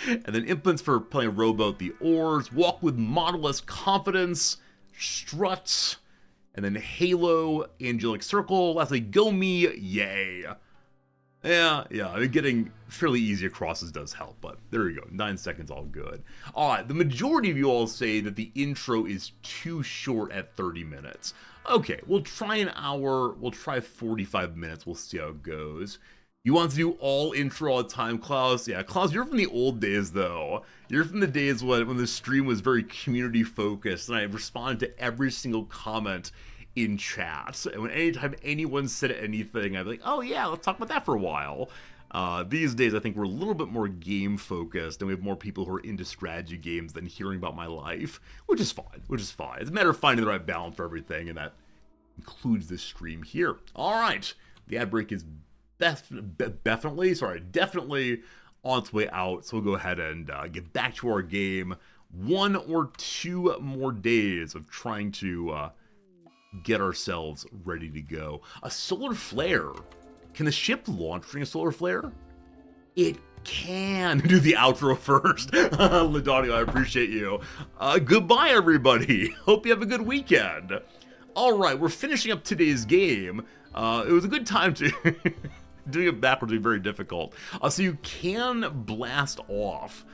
And then implements for playing a rowboat, the oars. Walk with modelless confidence. Strut. And then Halo, Angelic Circle. Lastly, Go Me, yay. Yeah, I mean, getting fairly easy acrosses does help, but there you go, 9 seconds, all good. Alright, the majority of you all say that the intro is too short at 30 minutes. Okay, we'll try an hour, we'll try 45 minutes, we'll see how it goes. You want to do all intro all the time, Klaus? Yeah, Klaus, you're from the old days, though. You're from the days when the stream was very community-focused, and I responded to every single comment in chat. And anytime anyone said anything, I'd be like, oh yeah, let's talk about that for a while. These days, I think we're a little bit more game-focused, and we have more people who are into strategy games than hearing about my life, which is fine. It's a matter of finding the right balance for everything, and that includes this stream here. All right, the ad break is definitely on its way out, so we'll go ahead and get back to our game. 1 or 2 more days of trying to get ourselves ready to go. A solar flare. Can the ship launch during a solar flare? It can. Do the outro first. Ladonio, I appreciate you. Goodbye, everybody. Hope you have a good weekend. All right, we're finishing up today's game. It was a good time to... Doing it backwards would be very difficult. So you can blast off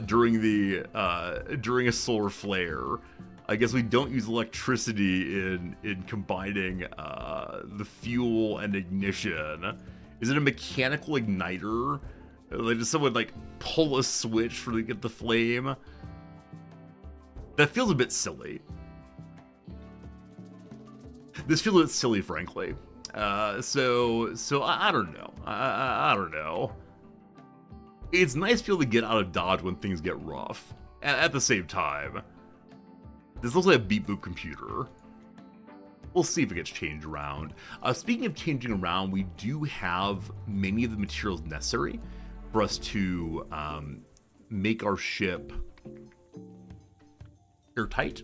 during a solar flare. I guess we don't use electricity in combining the fuel and ignition. Is it a mechanical igniter? Like, does someone like pull a switch to get the flame? That feels a bit silly. This feels a bit silly, frankly. So I don't know. I don't know. It's nice to be able to get out of dodge when things get rough. At the same time, this looks like a beep boop computer. We'll see if it gets changed around. Speaking of changing around, we do have many of the materials necessary for us to make our ship airtight.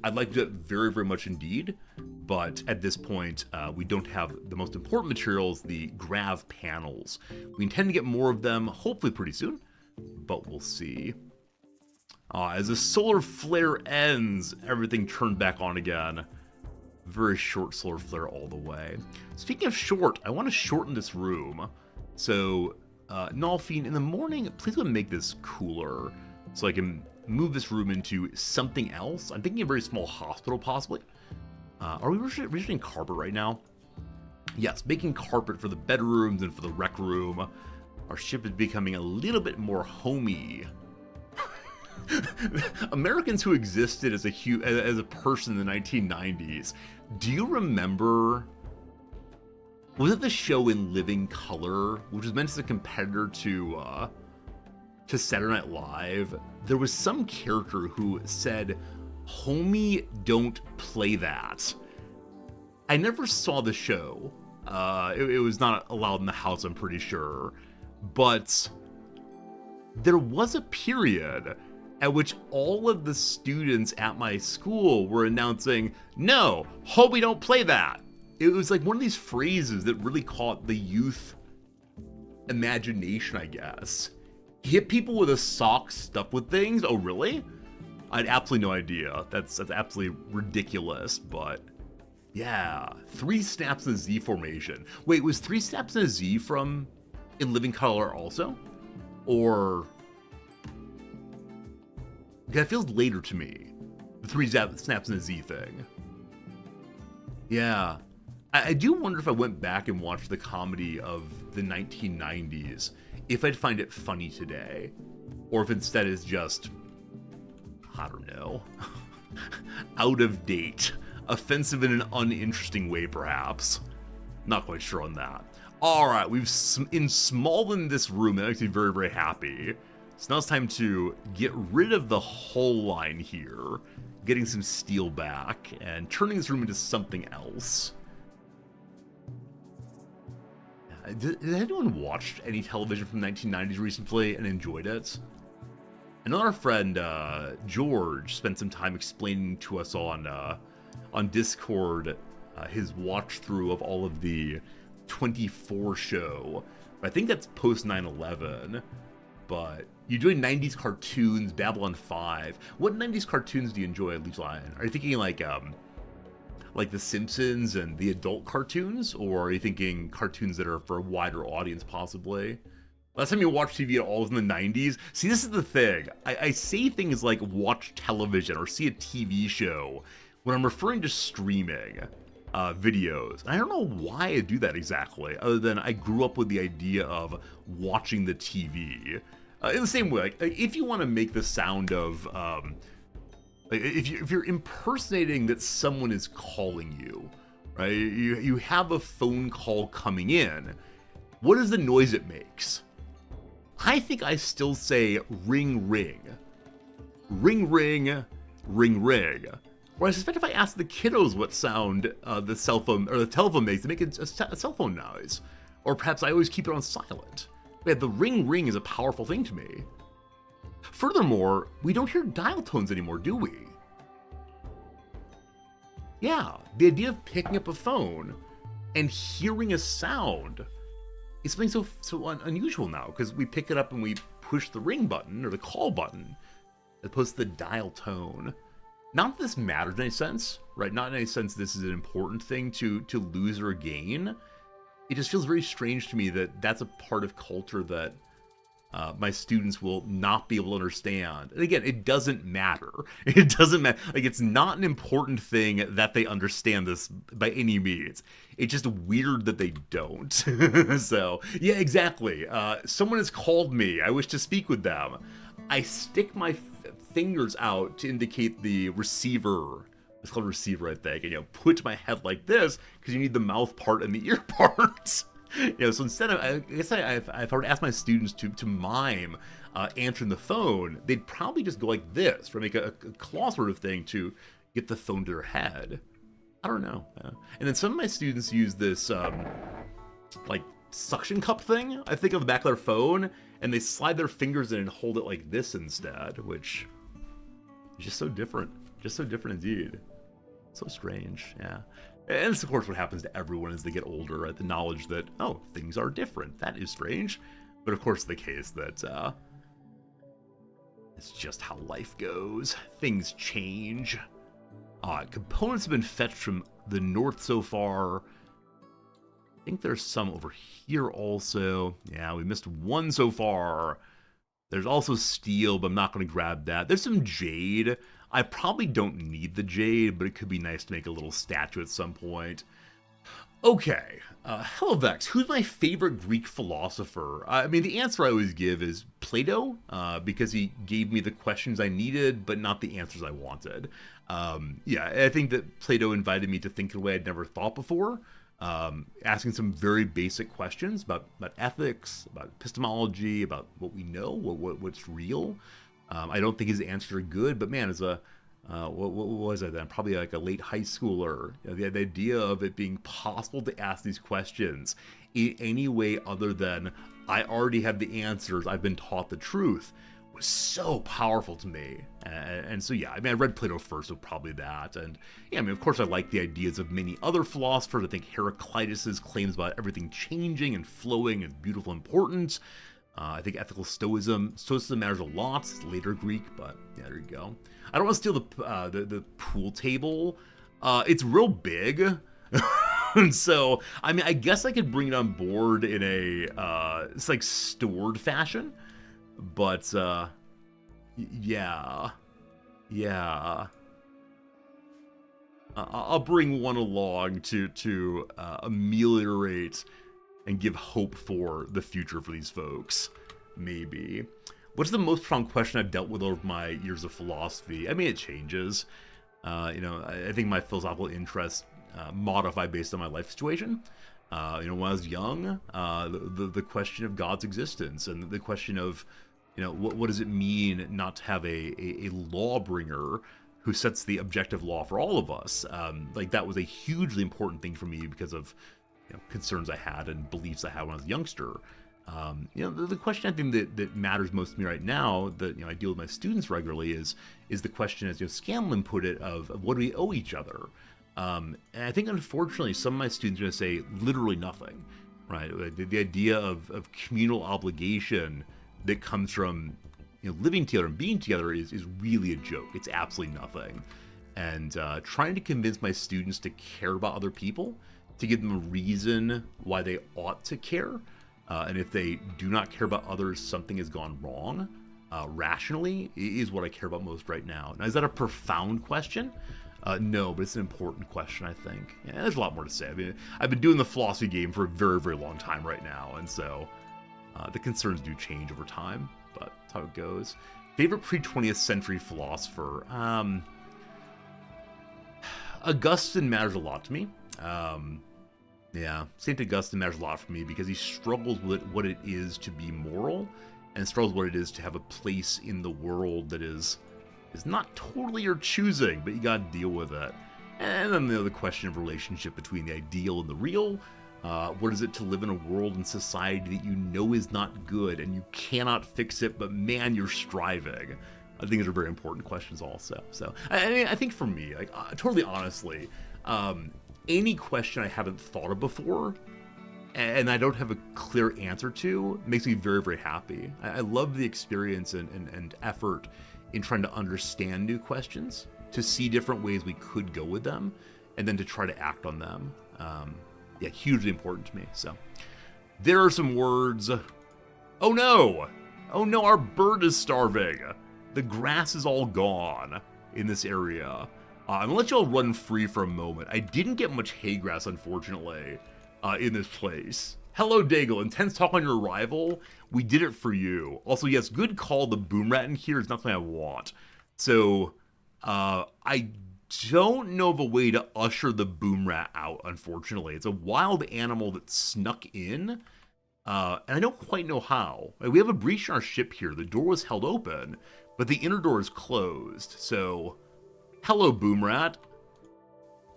I'd like to do it very, very much indeed, but at this point, we don't have the most important materials, the grav panels. We intend to get more of them, hopefully pretty soon, but we'll see. As the solar flare ends, everything turned back on again. Very short solar flare all the way. Speaking of short, I want to shorten this room. So, Nolfine, in the morning, please go and make this cooler so I can move this room into something else. I'm thinking a very small hospital, possibly. Are we reaching carpet right now? Yes, making carpet for the bedrooms and for the rec room. Our ship is becoming a little bit more homey. Americans who existed as a person in the 1990s. Do you remember? Was it the show In Living Color, which was meant as a competitor to Saturday Night Live? There was some character who said, "Homie, don't play that." I never saw the show. It was not allowed in the house, I'm pretty sure. But there was a period at which all of the students at my school were announcing, "No, homie, don't play that." It was like one of these phrases that really caught the youth imagination, I guess. Hit people with a sock stuffed with things? Oh, really? I had absolutely no idea. That's absolutely ridiculous, but yeah. 3 snaps in a Z formation. Wait, was 3 snaps in a Z from In Living Color also? Or... that feels later to me. The 3 snaps in a Z thing. Yeah. I do wonder if I went back and watched the comedy of the 1990s, if I'd find it funny today. Or if instead it's just, I don't know, out of date. Offensive in an uninteresting way, perhaps. Not quite sure on that. Alright, we've installed in this room, and that makes me very, very happy. So now it's time to get rid of the hull line here, getting some steel back, and turning this room into something else. Did anyone watch any television from the 1990s recently and enjoyed it? I know our friend George spent some time explaining to us on Discord his watch through of all of the 24 show. I think that's post 9/11. But you enjoy 90s cartoons, Babylon 5. What 90s cartoons do you enjoy, at least Lion? Are you thinking like The Simpsons and the adult cartoons? Or are you thinking cartoons that are for a wider audience, possibly? Last time you watched TV at all was in the 90s? See, this is the thing. I say things like watch television or see a TV show when I'm referring to streaming videos. And I don't know why I do that exactly, other than I grew up with the idea of watching the TV. In the same way, like, if you want to make the sound of... if you're impersonating that someone is calling you, right? You have a phone call coming in. What is the noise it makes? I think I still say ring, ring. Ring, ring, ring, ring. Or I suspect if I ask the kiddos what sound the cell phone or the telephone makes, they make a cell phone noise. Or perhaps I always keep it on silent. Yeah, the ring, ring is a powerful thing to me. Furthermore, we don't hear dial tones anymore, do we? Yeah, the idea of picking up a phone and hearing a sound is something so unusual now, because we pick it up and we push the ring button or the call button as opposed to the dial tone. Not that this matters in any sense, right? Not in any sense this is an important thing to lose or gain. It just feels very strange to me that that's a part of culture that my students will not be able to understand. And again, it doesn't matter. It doesn't matter. Like, it's not an important thing that they understand this by any means. It's just weird that they don't. So, yeah, exactly. Someone has called me. I wish to speak with them. I stick my fingers out to indicate the receiver. It's called receiver, I think. And, put my head like this because you need the mouth part and the ear part. So instead of, I guess if I were to ask my students to mime answering the phone, they'd probably just go like this, or make a claw sort of thing to get the phone to their head. I don't know. And then some of my students use this, like, suction cup thing, I think, on the back of their phone, and they slide their fingers in and hold it like this instead, which is just so different. Just so different indeed. So strange, yeah. And this, of course, what happens to everyone as they get older, right? The knowledge that, oh, things are different. That is strange. But, of course, the case that it's just how life goes. Things change. Components have been fetched from the north so far. I think there's some over here also. Yeah, we missed one so far. There's also steel, but I'm not going to grab that. There's some jade. I probably don't need the jade, but it could be nice to make a little statue at some point. Okay. Hello, Vex. Who's my favorite Greek philosopher? I mean, the answer I always give is Plato, because he gave me the questions I needed, but not the answers I wanted. Yeah, I think that Plato invited me to think in a way I'd never thought before, asking some very basic questions about ethics, about epistemology, about what we know, what's real. I don't think his answers are good, but man, as a what was I then? Probably like a late high schooler. You know, the idea of it being possible to ask these questions in any way other than I already have the answers, I've been taught the truth, was so powerful to me. And so, yeah, I mean, I read Plato first, so probably that. And yeah, I mean, of course, I like the ideas of many other philosophers. I think Heraclitus's claims about everything changing and flowing is beautiful and important. I think ethical stoicism matters a lot. It's later Greek, but yeah, there you go. I don't want to steal the pool table. It's real big, and so I mean, I guess I could bring it on board in a it's like stored fashion, but yeah, yeah. I'll bring one along to ameliorate and give hope for the future for these folks. Maybe. What's the most profound question I've dealt with over my years of philosophy? I mean, it changes. You know, I think my philosophical interests modify based on my life situation. You know, when I was young, the question of God's existence and the question of, you know, what does it mean not to have a lawbringer who sets the objective law for all of us? Like, that was a hugely important thing for me because of, you know, concerns I had and beliefs I had when I was a youngster. You know, the question I think that matters most to me right now, that, you know, I deal with my students regularly, is the question, as, you know, Scanlon put it, of what do we owe each other? And I think, unfortunately, some of my students are going to say literally nothing, right? The idea of communal obligation that comes from, you know, living together and being together is really a joke. It's absolutely nothing. And trying to convince my students to care about other people, to give them a reason why they ought to care, and if they do not care about others, something has gone wrong rationally, is what I care about most right now. Now, is that a profound question? No, but it's an important question, I think. Yeah, there's a lot more to say. I mean, I've been doing the philosophy game for a very, very long time right now, and so the concerns do change over time, but that's how it goes. Favorite pre-20th century philosopher? Augustine matters a lot to me. Yeah, St. Augustine matters a lot for me because he struggles with what it is to be moral, and struggles what it is to have a place in the world that is not totally your choosing, but you gotta deal with it. And then the question of relationship between the ideal and the real. What is it to live in a world and society that you know is not good and you cannot fix it, but man, you're striving? I think those are very important questions also. So, I mean, I think for me, like, totally honestly, any question I haven't thought of before and I don't have a clear answer to makes me very, very happy. I love the experience and effort in trying to understand new questions, to see different ways we could go with them, and then to try to act on them. Yeah, hugely important to me. So there are some words. Oh no! Oh no, our bird is starving. The grass is all gone in this area. I'm gonna let y'all run free for a moment. I didn't get much hay grass, unfortunately, in this place. Hello, Daigle. Intense talk on your arrival. We did it for you. Also, yes, good call. The boom rat in here is not something I want. So, I don't know of a way to usher the boom rat out, unfortunately. It's a wild animal that snuck in, and I don't quite know how. We have a breach in our ship here. The door was held open, but the inner door is closed. So, hello, boom rat.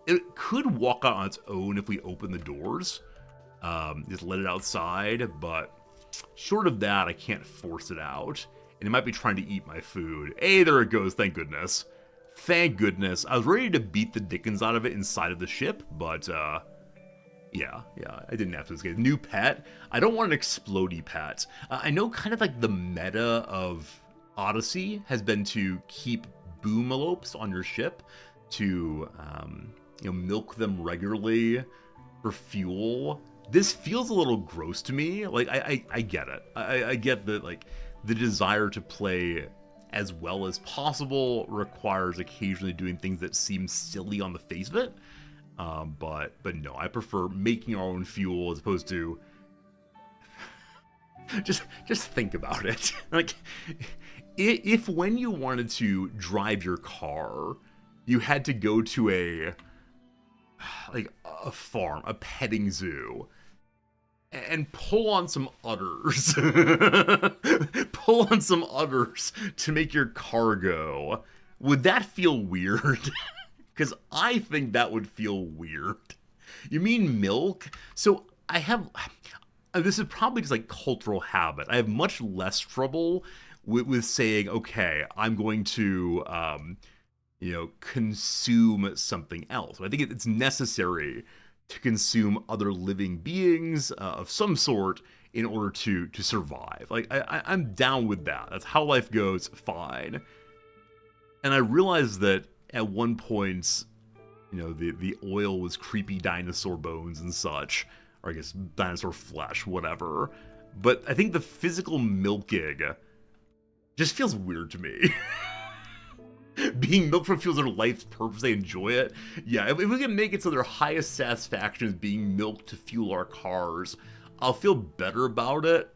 It could walk out on its own if we open the doors. Just let it outside, but short of that, I can't force it out. And it might be trying to eat my food. Hey, there it goes, thank goodness. Thank goodness. I was ready to beat the dickens out of it inside of the ship, but, yeah, I didn't have to escape. New pet? I don't want an explodey pet. I know kind of like the meta of Odyssey has been to keep boomalopes on your ship, to, you know, milk them regularly for fuel. This feels a little gross to me. Like, I get it. I get that, like, the desire to play as well as possible requires occasionally doing things that seem silly on the face of it. But no, I prefer making our own fuel as opposed to just think about it. Like, if when you wanted to drive your car, you had to go to a farm, a petting zoo, and pull on some udders, pull on some udders to make your car go, would that feel weird? Because I think that would feel weird. You mean milk? So I have, this is probably just like cultural habit. I have much less trouble with saying, okay, I'm going to, consume something else. I think it's necessary to consume other living beings of some sort in order to survive. Like, I'm down with that. That's how life goes, fine. And I realized that at one point, the oil was creepy dinosaur bones and such, or I guess dinosaur flesh, whatever. But I think the physical milking just feels weird to me. Being milked for fuels their life's purpose, they enjoy it. Yeah, if we can make it so their highest satisfaction is being milked to fuel our cars, I'll feel better about it.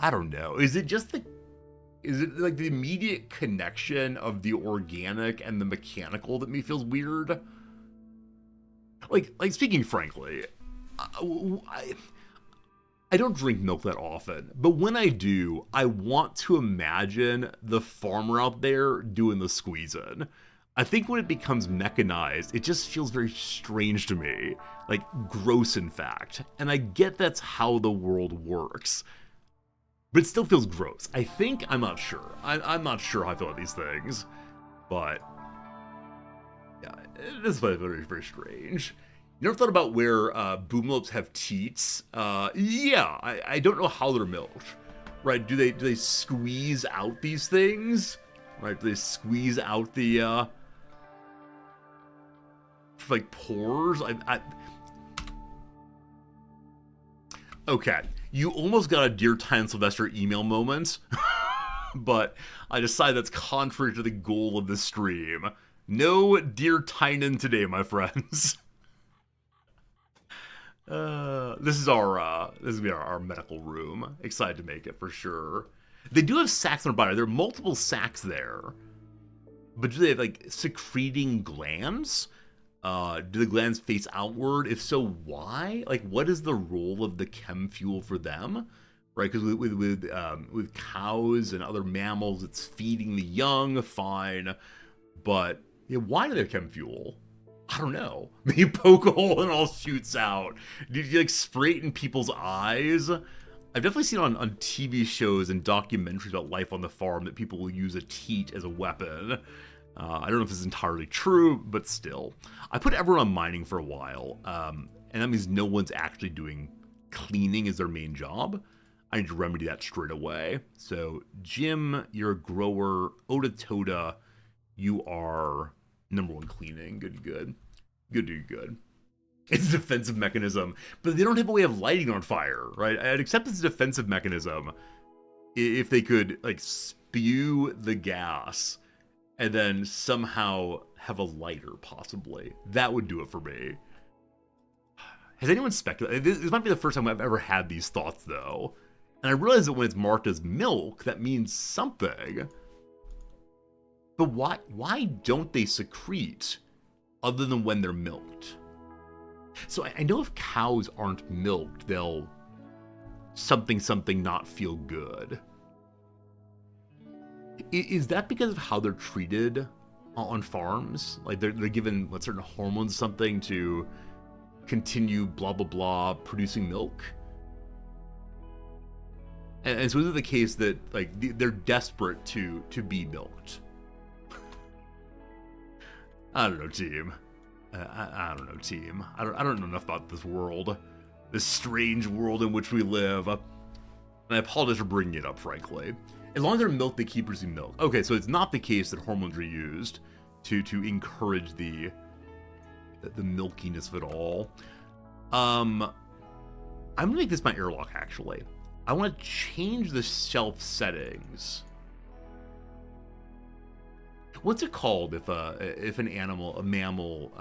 I don't know. Is it like the immediate connection of the organic and the mechanical that me feels weird? Like speaking frankly, I don't drink milk that often, but when I do, I want to imagine the farmer out there doing the squeezing. I think when it becomes mechanized, it just feels very strange to me. Like, gross, in fact. And I get that's how the world works. But it still feels gross. I'm not sure. I'm not sure how I feel about these things. But, yeah, it is very, very strange. You never thought about where boomlopes have teats? Yeah, I don't know how they're milked. Right, do they squeeze out these things? Right, do they squeeze out the, like, pores? Okay, you almost got a Dear Ty and Sylvester email moment, but I decided that's contrary to the goal of the stream. No Dear Tynan today, my friends. This is gonna be our medical room. Excited to make it for sure. They do have sacs in their body. There are multiple sacs there. But do they have like secreting glands? Do the glands face outward? If so, why? Like, what is the role of the chem fuel for them? Right, because with cows and other mammals, it's feeding the young, fine. But yeah, why do they have chem fuel? I don't know. You poke a hole and it all shoots out. Did you like spray it in people's eyes? I've definitely seen on TV shows and documentaries about life on the farm that people will use a teat as a weapon. I don't know if this is entirely true, but still. I put everyone on mining for a while, and that means no one's actually doing cleaning as their main job. I need to remedy that straight away. So, Jim, you're a grower. Otatoda, you are number one cleaning. Good. It's a defensive mechanism, but they don't have a way of lighting on fire, right? I'd accept it's a defensive mechanism if they could, like, spew the gas and then somehow have a lighter, possibly. That would do it for me. Has anyone speculated? This might be the first time I've ever had these thoughts, though. And I realize that when it's marked as milk, that means something. But why don't they secrete other than when they're milked? So I know if cows aren't milked, they'll something not feel good. Is that because of how they're treated on farms? Like they're given certain hormones or something to continue blah blah blah producing milk? And so is it the case that like they're desperate to be milked? I don't know, team. I don't know, team. I don't know enough about this world. This strange world in which we live. And I apologize for bringing it up, frankly. As long as they're milk, they keep producing milk. Okay, so it's not the case that hormones are used to encourage the milkiness of it all. I'm gonna make this my airlock, actually. I want to change the shelf settings. What's it called if an animal, a mammal,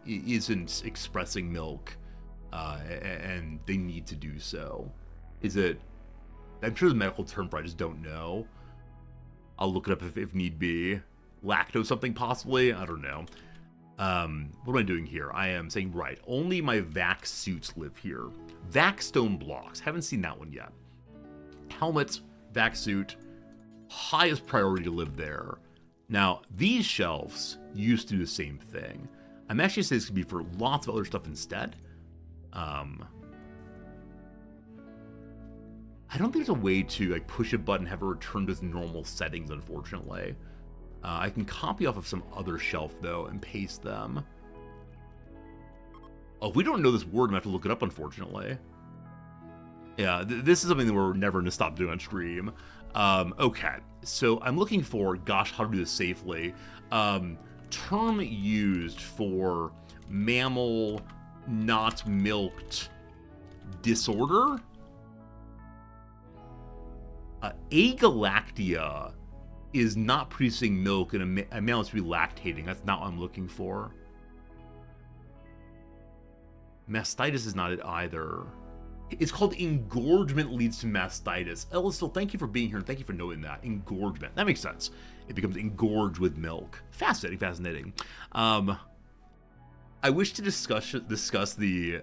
isn't expressing milk, and they need to do so? Is it? I'm sure the medical term, but I just don't know. I'll look it up if need be. Lactose something possibly? I don't know. What am I doing here? I am saying, right, only my vac suits live here. Vac stone blocks. Haven't seen that one yet. Helmet, vac suit, highest priority to live there. Now, these shelves used to do the same thing. I'm actually saying this could be for lots of other stuff instead. I don't think there's a way to like push a button and have it return to its normal settings, unfortunately. I can copy off of some other shelf, though, and paste them. Oh, if we don't know this word, I'm going to have to look it up, unfortunately. Yeah, this is something that we're never going to stop doing on stream. Okay, so I'm looking for, gosh, how to do this safely. Term used for mammal not milked disorder? Agalactia is not producing milk and a male is to be lactating. That's not what I'm looking for. Mastitis is not it either. It's called engorgement leads to mastitis. Ellisville, thank you for being here and thank you for knowing that. Engorgement. That makes sense. It becomes engorged with milk. Fascinating, fascinating. I wish to discuss the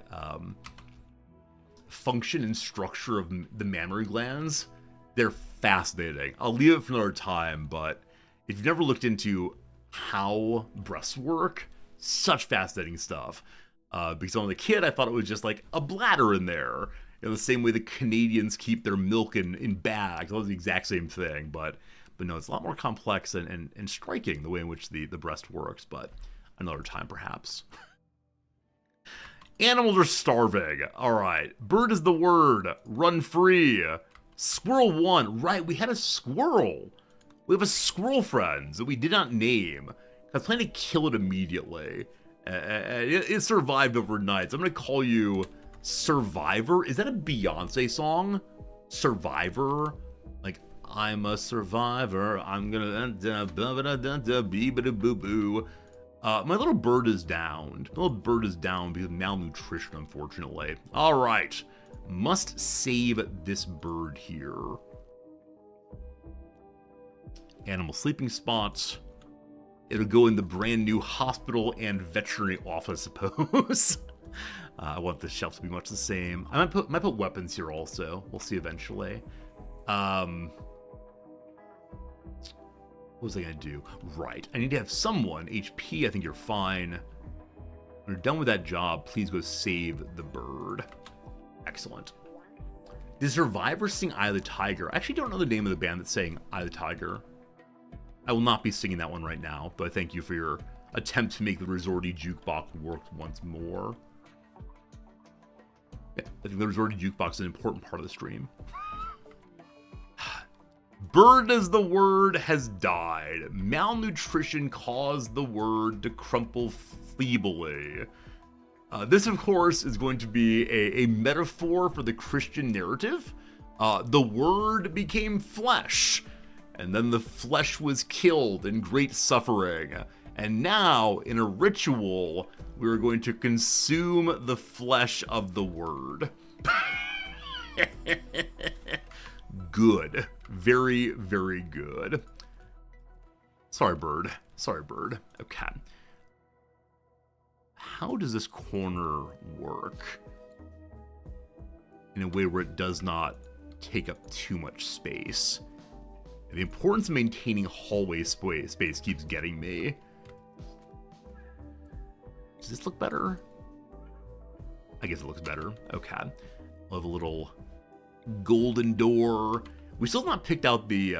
function and structure of the mammary glands. They're fascinating. I'll leave it for another time, but if you've never looked into how breasts work, such fascinating stuff. Because when I was a kid, I thought it was just like a bladder in there. You know, the same way the Canadians keep their milk in bags. It was the exact same thing, but no, it's a lot more complex and striking the way in which the breast works, but another time perhaps. Animals are starving. All right. Bird is the word. Run free. Squirrel 1. Right, we had a squirrel. We have a squirrel, friends, that we did not name. I was planning to kill it immediately. It survived overnight. So I'm going to call you Survivor. Is that a Beyonce song? Survivor? Like, I'm a survivor. I'm going to boo-boo-boo. My little bird is down. My little bird is down because of malnutrition, unfortunately. All right. Must save this bird here. Animal sleeping spots. It'll go in the brand new hospital and veterinary office, I suppose. I want the shelves to be much the same. I might put weapons here also. We'll see eventually. What was I gonna do? Right, I need to have someone. HP, I think you're fine. When you're done with that job, please go save the bird. Excellent. Did Survivor sing Eye of the Tiger? I actually don't know the name of the band that's saying Eye of the Tiger. I will not be singing that one right now, but thank you for your attempt to make the Resorty Jukebox work once more. Yeah, I think the Resorty Jukebox is an important part of the stream. Bird as the word has died. Malnutrition caused the word to crumple feebly. This, of course, is going to be a metaphor for the Christian narrative. The word became flesh, and then the flesh was killed in great suffering. And now, in a ritual, we're going to consume the flesh of the word. Good. Very, very good. Sorry, bird. Sorry, bird. Okay. How does this corner work in a way where it does not take up too much space? And the importance of maintaining hallway space keeps getting me. Does this look better? I guess it looks better. Okay. We'll have a little golden door. We still have not picked out the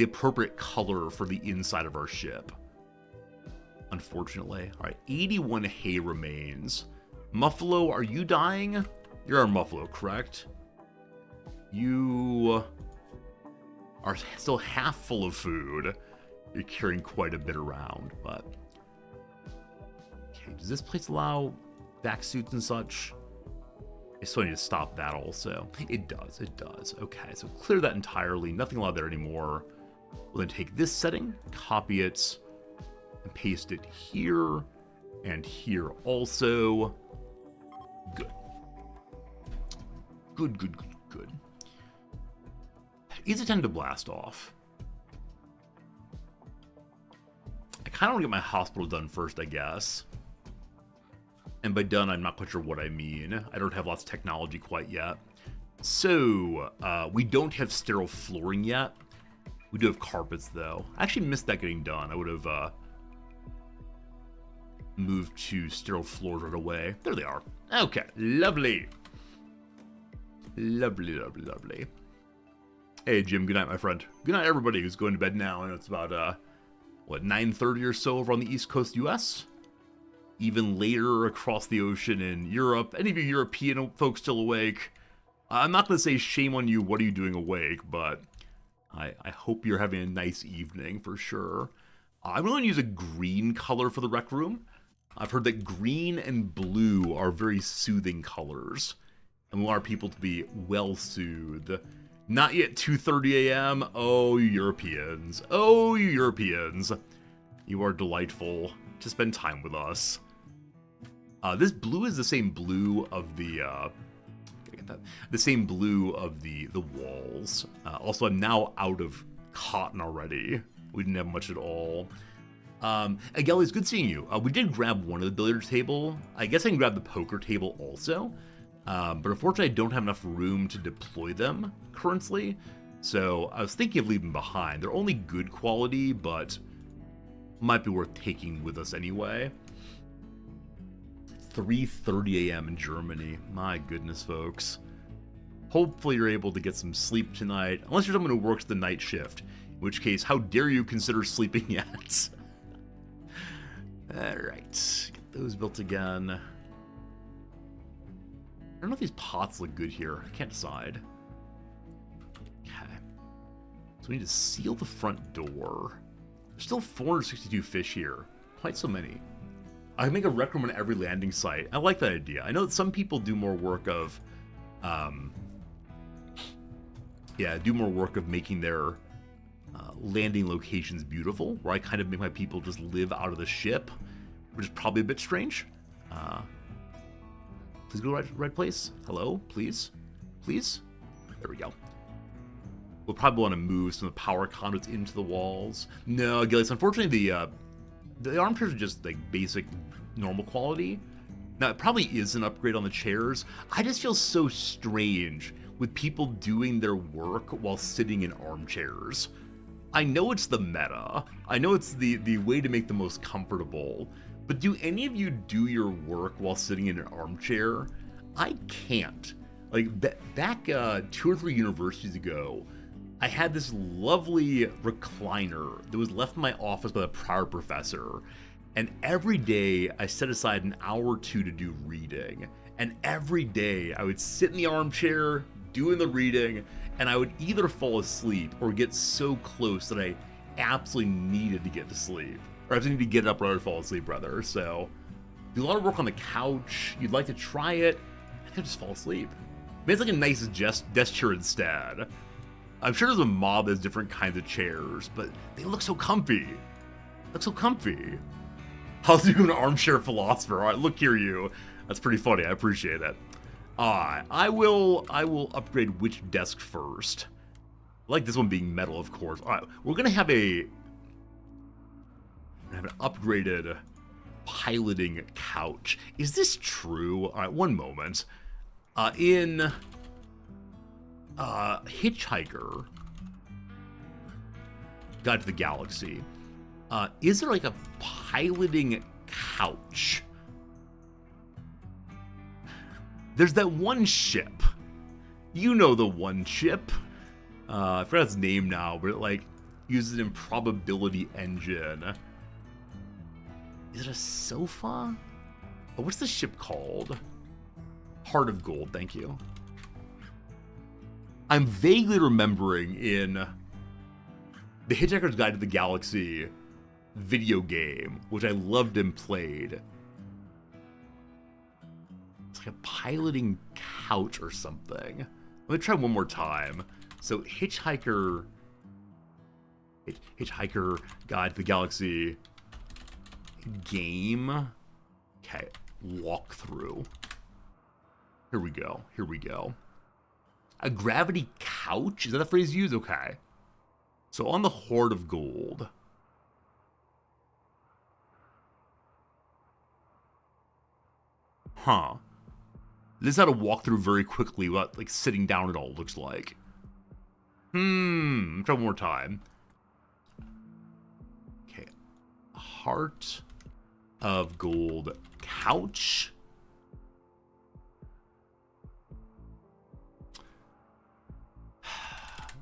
appropriate color for the inside of our ship, unfortunately. All right, 81 hay remains. Muffalo, are you dying? You're a Muffalo, correct? You are still half full of food. You're carrying quite a bit around, but... Okay, does this place allow vac suits and such? I still need to stop that also. It does, it does. Okay, so clear that entirely. Nothing allowed there anymore. We'll then take this setting, copy it, and paste it here, and here also. Good. Good, good, good, good. Easy 10 to blast off. I kind of want to get my hospital done first, I guess. And by done, I'm not quite sure what I mean. I don't have lots of technology quite yet. So, we don't have sterile flooring yet. We do have carpets, though. I actually missed that getting done. I would have moved to sterile floors right away. There they are. Okay, lovely. Lovely, lovely, lovely. Hey, Jim, good night, my friend. Good night, everybody who's going to bed now. I know it's about, what, 9:30 or so over on the East Coast U.S.? Even later across the ocean in Europe. Any of you European folks still awake? I'm not going to say shame on you, what are you doing awake, but I hope you're having a nice evening for sure. I'm going to use a green color for the rec room. I've heard that green and blue are very soothing colors. And we want our people to be well-soothed. Not yet 2:30 a.m. Oh, you Europeans. Oh, you Europeans. You are delightful to spend time with us. This blue is the same blue of the... the same blue of the walls. Also, I'm now out of cotton already. We didn't have much at all. Ageli, it's good seeing you. We did grab one of the billiard table. I guess I can grab the poker table also. But unfortunately, I don't have enough room to deploy them currently. So I was thinking of leaving them behind. They're only good quality, but might be worth taking with us anyway. 3:30 a.m. in Germany. My goodness, folks. Hopefully you're able to get some sleep tonight, unless you're someone who works the night shift, in which case, how dare you consider sleeping yet? Alright, get those built again. I don't know if these pots look good here. I can't decide. Okay. So we need to seal the front door. There's still 462 fish here. Quite so many. I can make a rec room on every landing site. I like that idea. I know that some people do more work of, making their landing locations beautiful, where I kind of make my people just live out of the ship, which is probably a bit strange. Please go right place. Hello, please, please. There we go. We'll probably want to move some of the power conduits into the walls. No, Gillis, unfortunately, the armchairs are just like basic, normal quality. Now, it probably is an upgrade on the chairs. I just feel so strange with people doing their work while sitting in armchairs. I know it's the meta. I know it's the way to make the most comfortable. But do any of you do your work while sitting in an armchair? I can't. Like, back 2 or 3 universities ago, I had this lovely recliner that was left in my office by the prior professor. And every day I set aside an hour or two to do reading. And every day I would sit in the armchair doing the reading, and I would either fall asleep or get so close that I absolutely needed to get to sleep. Or I just need to get up rather than fall asleep, rather. So, do a lot of work on the couch. You'd like to try it. I could just fall asleep. Maybe it's like a nice desk chair instead. I'm sure there's a mob that has different kinds of chairs, but they look so comfy. Look so comfy. How's you an armchair philosopher? All right, look here, you. That's pretty funny. I appreciate it. I will upgrade which desk first. I like this one being metal, of course. All right, we're gonna have an upgraded piloting couch. Is this true? All right, one moment. In Hitchhiker Guide to the Galaxy, is there like a piloting couch? There's that one ship. You know the one ship. I forgot its name now, but it like uses an improbability engine. Is it a sofa? Oh, what's the ship called? Heart of Gold, thank you. I'm vaguely remembering in the Hitchhiker's Guide to the Galaxy video game, which I loved and played. It's like a piloting couch or something. Let me try one more time. So Hitchhiker Hitchhiker Guide to the Galaxy. Game. Okay, walkthrough. Here we go. Here we go. A gravity couch? Is that the phrase used? Okay. So on the Hoard of Gold. Huh. This is how to walk through very quickly without, like, sitting down at all, looks like. Try one more time. Okay. Heart of Gold couch.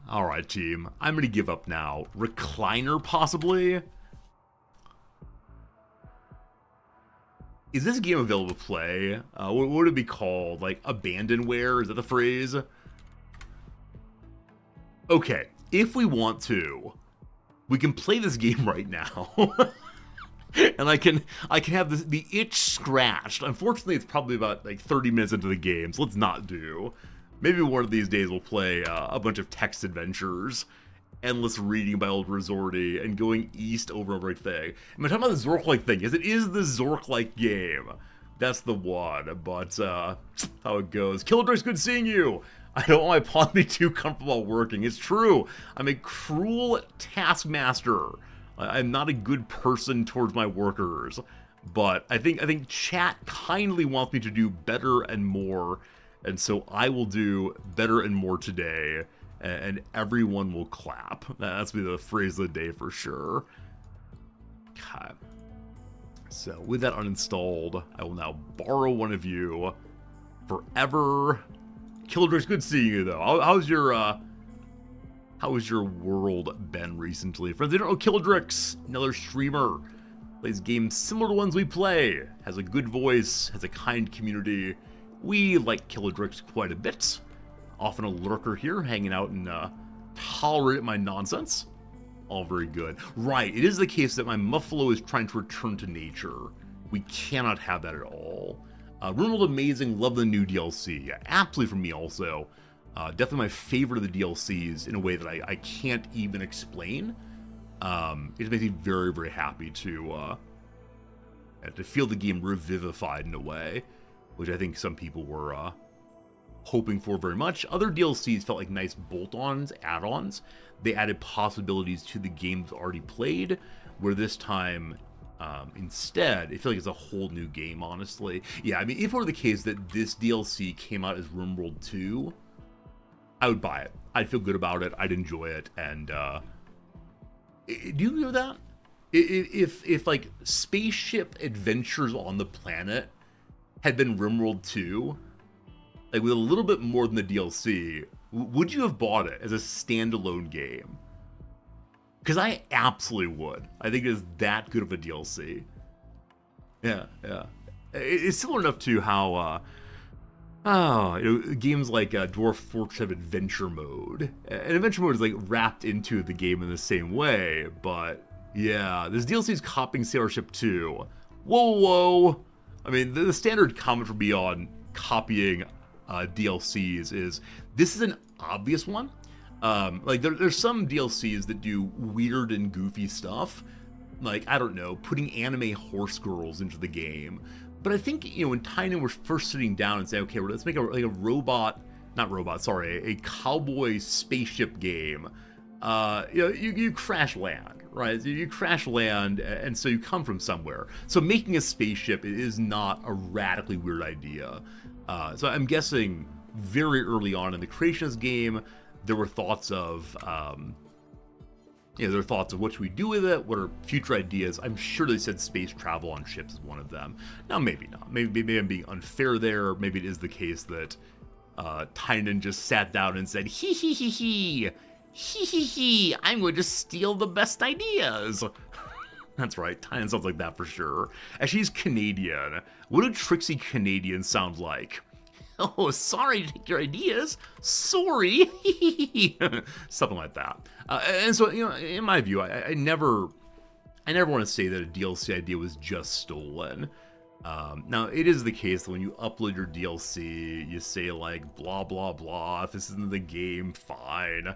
Alright, team. I'm gonna give up now. Recliner, possibly? Is this game available to play? What would it be called? Like, abandonware? Is that the phrase? Okay, if we want to, we can play this game right now. And I can have the itch scratched. Unfortunately, it's probably about like 30 minutes into the game, so let's not do. Maybe one of these days we'll play a bunch of text adventures, endless reading by old Resorty, and going east over and over thing. Am I talking about the Zork-like thing? Yes, it is the Zork-like game. That's the one, but how it goes. Killdrick's good seeing you! I don't want my pawn to be too comfortable working. It's true. I'm a cruel taskmaster. I'm not a good person towards my workers. But I think chat kindly wants me to do better and more. And so I will do better and more today. And everyone will clap. That's be the phrase of the day for sure. Okay. So with that uninstalled, I will now borrow one of you forever. Killdrick's good seeing you though. How's your world been recently? Friends, they don't know Killdrick's another streamer. Plays games similar to ones we play. Has a good voice, has a kind community. We like Killdrick's quite a bit. Often a lurker here, hanging out and tolerate my nonsense. All very good. Right, it is the case that my Muffalo is trying to return to nature. We cannot have that at all. Rimworld amazing, love the new DLC. Yeah, absolutely for me also. Definitely my favorite of the DLCs in a way that I can't even explain. It makes me very, very happy to feel the game revivified in a way, which I think some people were hoping for very much. Other DLCs felt like nice bolt-ons, add-ons. They added possibilities to the games already played, where this time, instead, it feels like it's a whole new game, honestly. Yeah, I mean, if it were the case that this DLC came out as Rimworld 2, I would buy it. I'd feel good about it. I'd enjoy it. And, do you agree with that? If like, spaceship adventures on the planet had been Rimworld 2, like, with a little bit more than the DLC, would you have bought it as a standalone game? Because I absolutely would. I think it is that good of a DLC. Yeah. It's similar enough to how, games like Dwarf Fortress have adventure mode. And adventure mode is, like, wrapped into the game in the same way, but, yeah, this DLC is copying Sailor Ship 2. Whoa. I mean, the standard comment for me on copying DLCs is, this is an obvious one. Like, there's some DLCs that do weird and goofy stuff. Like, I don't know, putting anime horse girls into the game. But I think, when Tynan was first sitting down and saying, okay, well, let's make a cowboy spaceship game. You crash land, right? You crash land, and so you come from somewhere. So making a spaceship is not a radically weird idea. So I'm guessing very early on in the creation of this game, there were thoughts of, what should we do with it? What are future ideas? I'm sure they said space travel on ships is one of them. Now, maybe not. Maybe I'm being unfair there. Maybe it is the case that Tynan just sat down and said, hee, I'm going to steal the best ideas. That's right, Tynan sounds like that for sure. Actually, he's Canadian. What do tricksy Canadians sound like? Oh, sorry to take your ideas. Sorry. Something like that. And so, in my view, I never want to say that a DLC idea was just stolen. Now, it is the case that when you upload your DLC, you say like, blah, blah, blah. If this isn't the game, fine.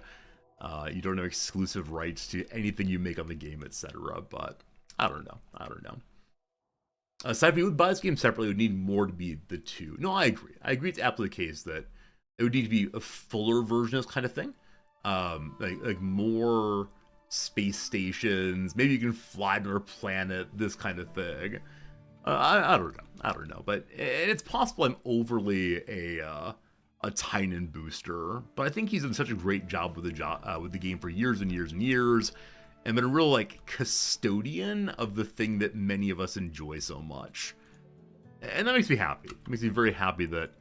You don't have exclusive rights to anything you make on the game, etc. But I don't know. Aside from you would buy this game separately, it would need more to be the two. No, I agree. It's absolutely the case that it would need to be a fuller version of this kind of thing. Like more space stations. Maybe you can fly to another planet. This kind of thing. I don't know. But it's possible I'm overly a Tynan booster, but I think he's done such a great job with the game for years and years and years, and been a real like custodian of the thing that many of us enjoy so much, and that makes me happy. It makes me very happy that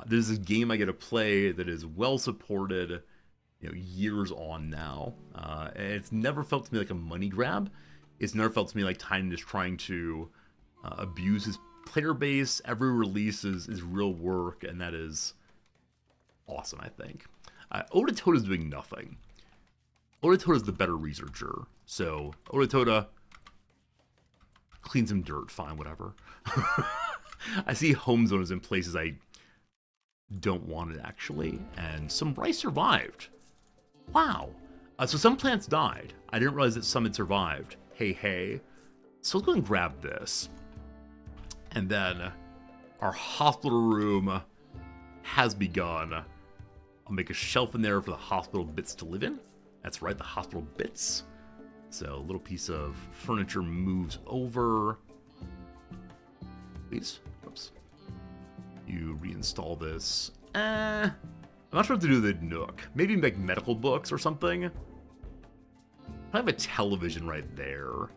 there's this game I get to play that is well supported, years on now, and it's never felt to me like a money grab. It's never felt to me like Tynan is trying to abuse his player base. Every release is real work, and that is awesome, I think. Otatoda's doing nothing. Otatoda's the better researcher. So, Otatoda, clean some dirt, fine, whatever. I see home zones in places I don't want it, actually. And some rice survived. Wow. So some plants died. I didn't realize that some had survived. Hey. So let's go and grab this. And then our hospital room has begun. I'll make a shelf in there for the hospital bits to live in. That's right, the hospital bits. So a little piece of furniture moves over. Please. Oops. You reinstall this. I'm not sure what to do with the Nook. Maybe make medical books or something. I have a television right there.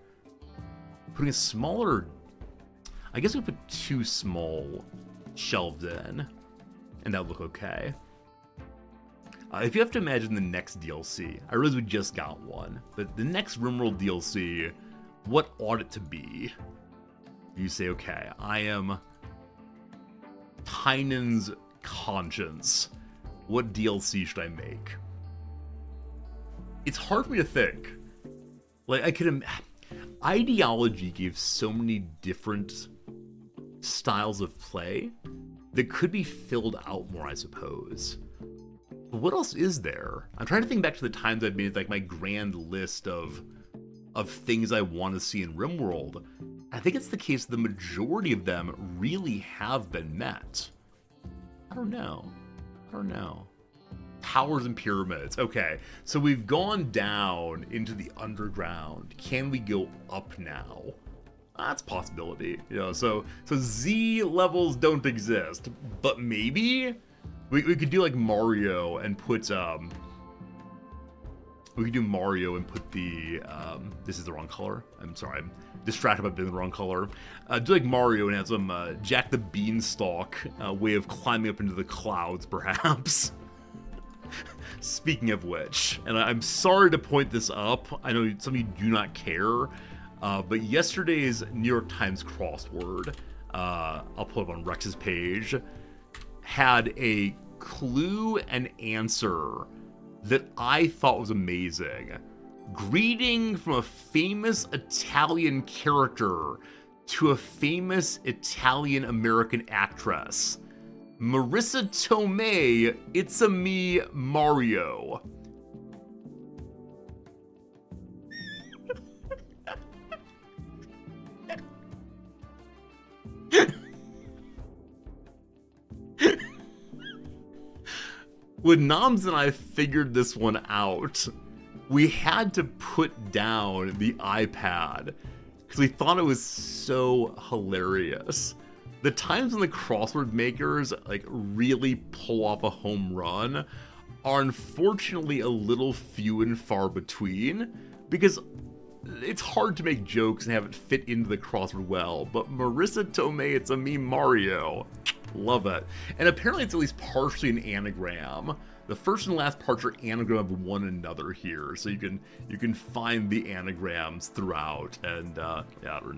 Putting a smaller... I guess we put 2 small shelves in, and that would look okay. If you have to imagine the next DLC, I realize we just got one, but the next Rimworld DLC, what ought it to be? You say, okay, I am Tynan's conscience. What DLC should I make? It's hard for me to think. Like, I could ideology gave so many different styles of play that could be filled out more, I suppose. But what else is there? I'm trying to think back to the times I've made like my grand list of things I want to see in Rimworld. I think it's the case the majority of them really have been met. I don't know. Towers and pyramids. Okay, so we've gone down into the underground. Can we go up now? That's a possibility. So Z levels don't exist, but maybe we could do like Mario and put we could do Mario and put the this is the wrong color. I'm sorry, I'm distracted by being the wrong color. Do like Mario and have some Jack the Beanstalk way of climbing up into the clouds, perhaps. Speaking of which, and I'm sorry to point this up, I know some of you do not care, but yesterday's New York Times crossword, I'll pull up on Rex's page, had a clue and answer that I thought was amazing. Greeting from a famous Italian character to a famous Italian-American actress. Marissa Tomei, it's a me, Mario. When Noms and I figured this one out, we had to put down the iPad because we thought it was so hilarious. The times when the crossword makers like really pull off a home run are unfortunately a little few and far between because it's hard to make jokes and have it fit into the crossword well. But Marissa Tomei, it's a me, Mario. Love it. And apparently it's at least partially an anagram. The first and last parts are anagram of one another here, so you can find the anagrams throughout. And yeah, I don't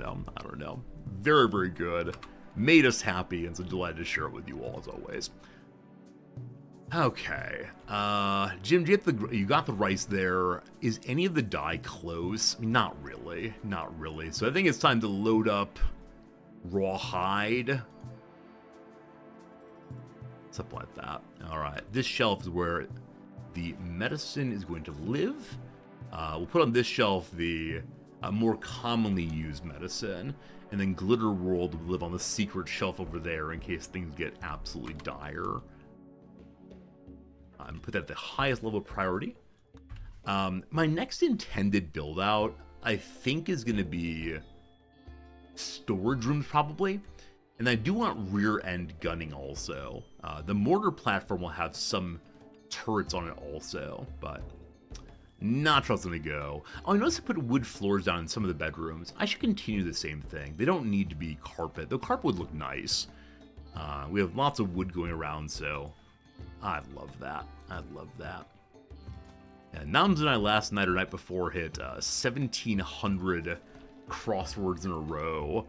know. Very, very good. Made us happy, and so delighted to share it with you all as always. Okay, Jim, you got the rice there. Is any of the dye close? Not really. So I think it's time to load up rawhide. Something like that. All right, this shelf is where the medicine is going to live. We'll put on this shelf the more commonly used medicine, and then Glitter World will live on the secret shelf over there in case things get absolutely dire. Put that at the highest level of priority. My next intended build out, I think, is going to be storage rooms probably. And I do want rear end gunning also. The mortar platform will have some turrets on it also, but not sure how it's going to go. Oh, I noticed I put wood floors down in some of the bedrooms. I should continue the same thing. They don't need to be carpet, though carpet would look nice. We have lots of wood going around, so I love that. I love that. And Nams and I last night or night before hit 1,700 crosswords in a row.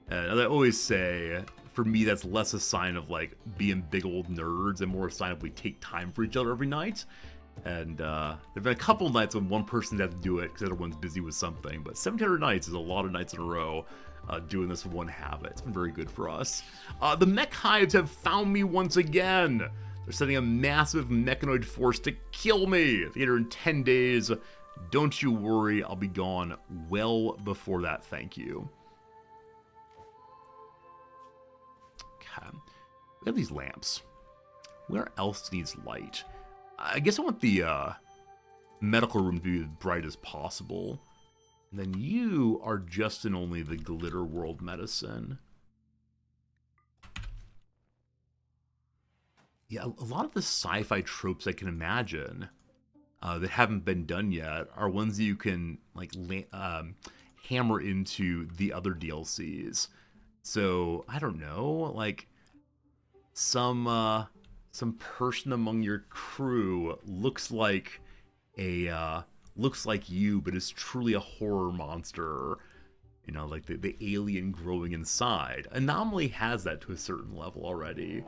And as I always say, for me, that's less a sign of like being big old nerds and more a sign of we take time for each other every night. And there have been a couple of nights when one person had to do it because everyone's busy with something. But 1,700 nights is a lot of nights in a row doing this one habit. It's been very good for us. The mech hives have found me once again. They're sending a massive mechanoid force to kill me. They get here in 10 days. Don't you worry, I'll be gone well before that, thank you. Okay. We have these lamps. Where else needs light? I guess I want the medical room to be as bright as possible. And then you are just and only the Glitter World medicine. Yeah, a lot of the sci-fi tropes I can imagine that haven't been done yet are ones that you can like hammer into the other DLCs. So I don't know, like some person among your crew looks like you, but is truly a horror monster. You know, like the alien growing inside. Anomaly has that to a certain level already.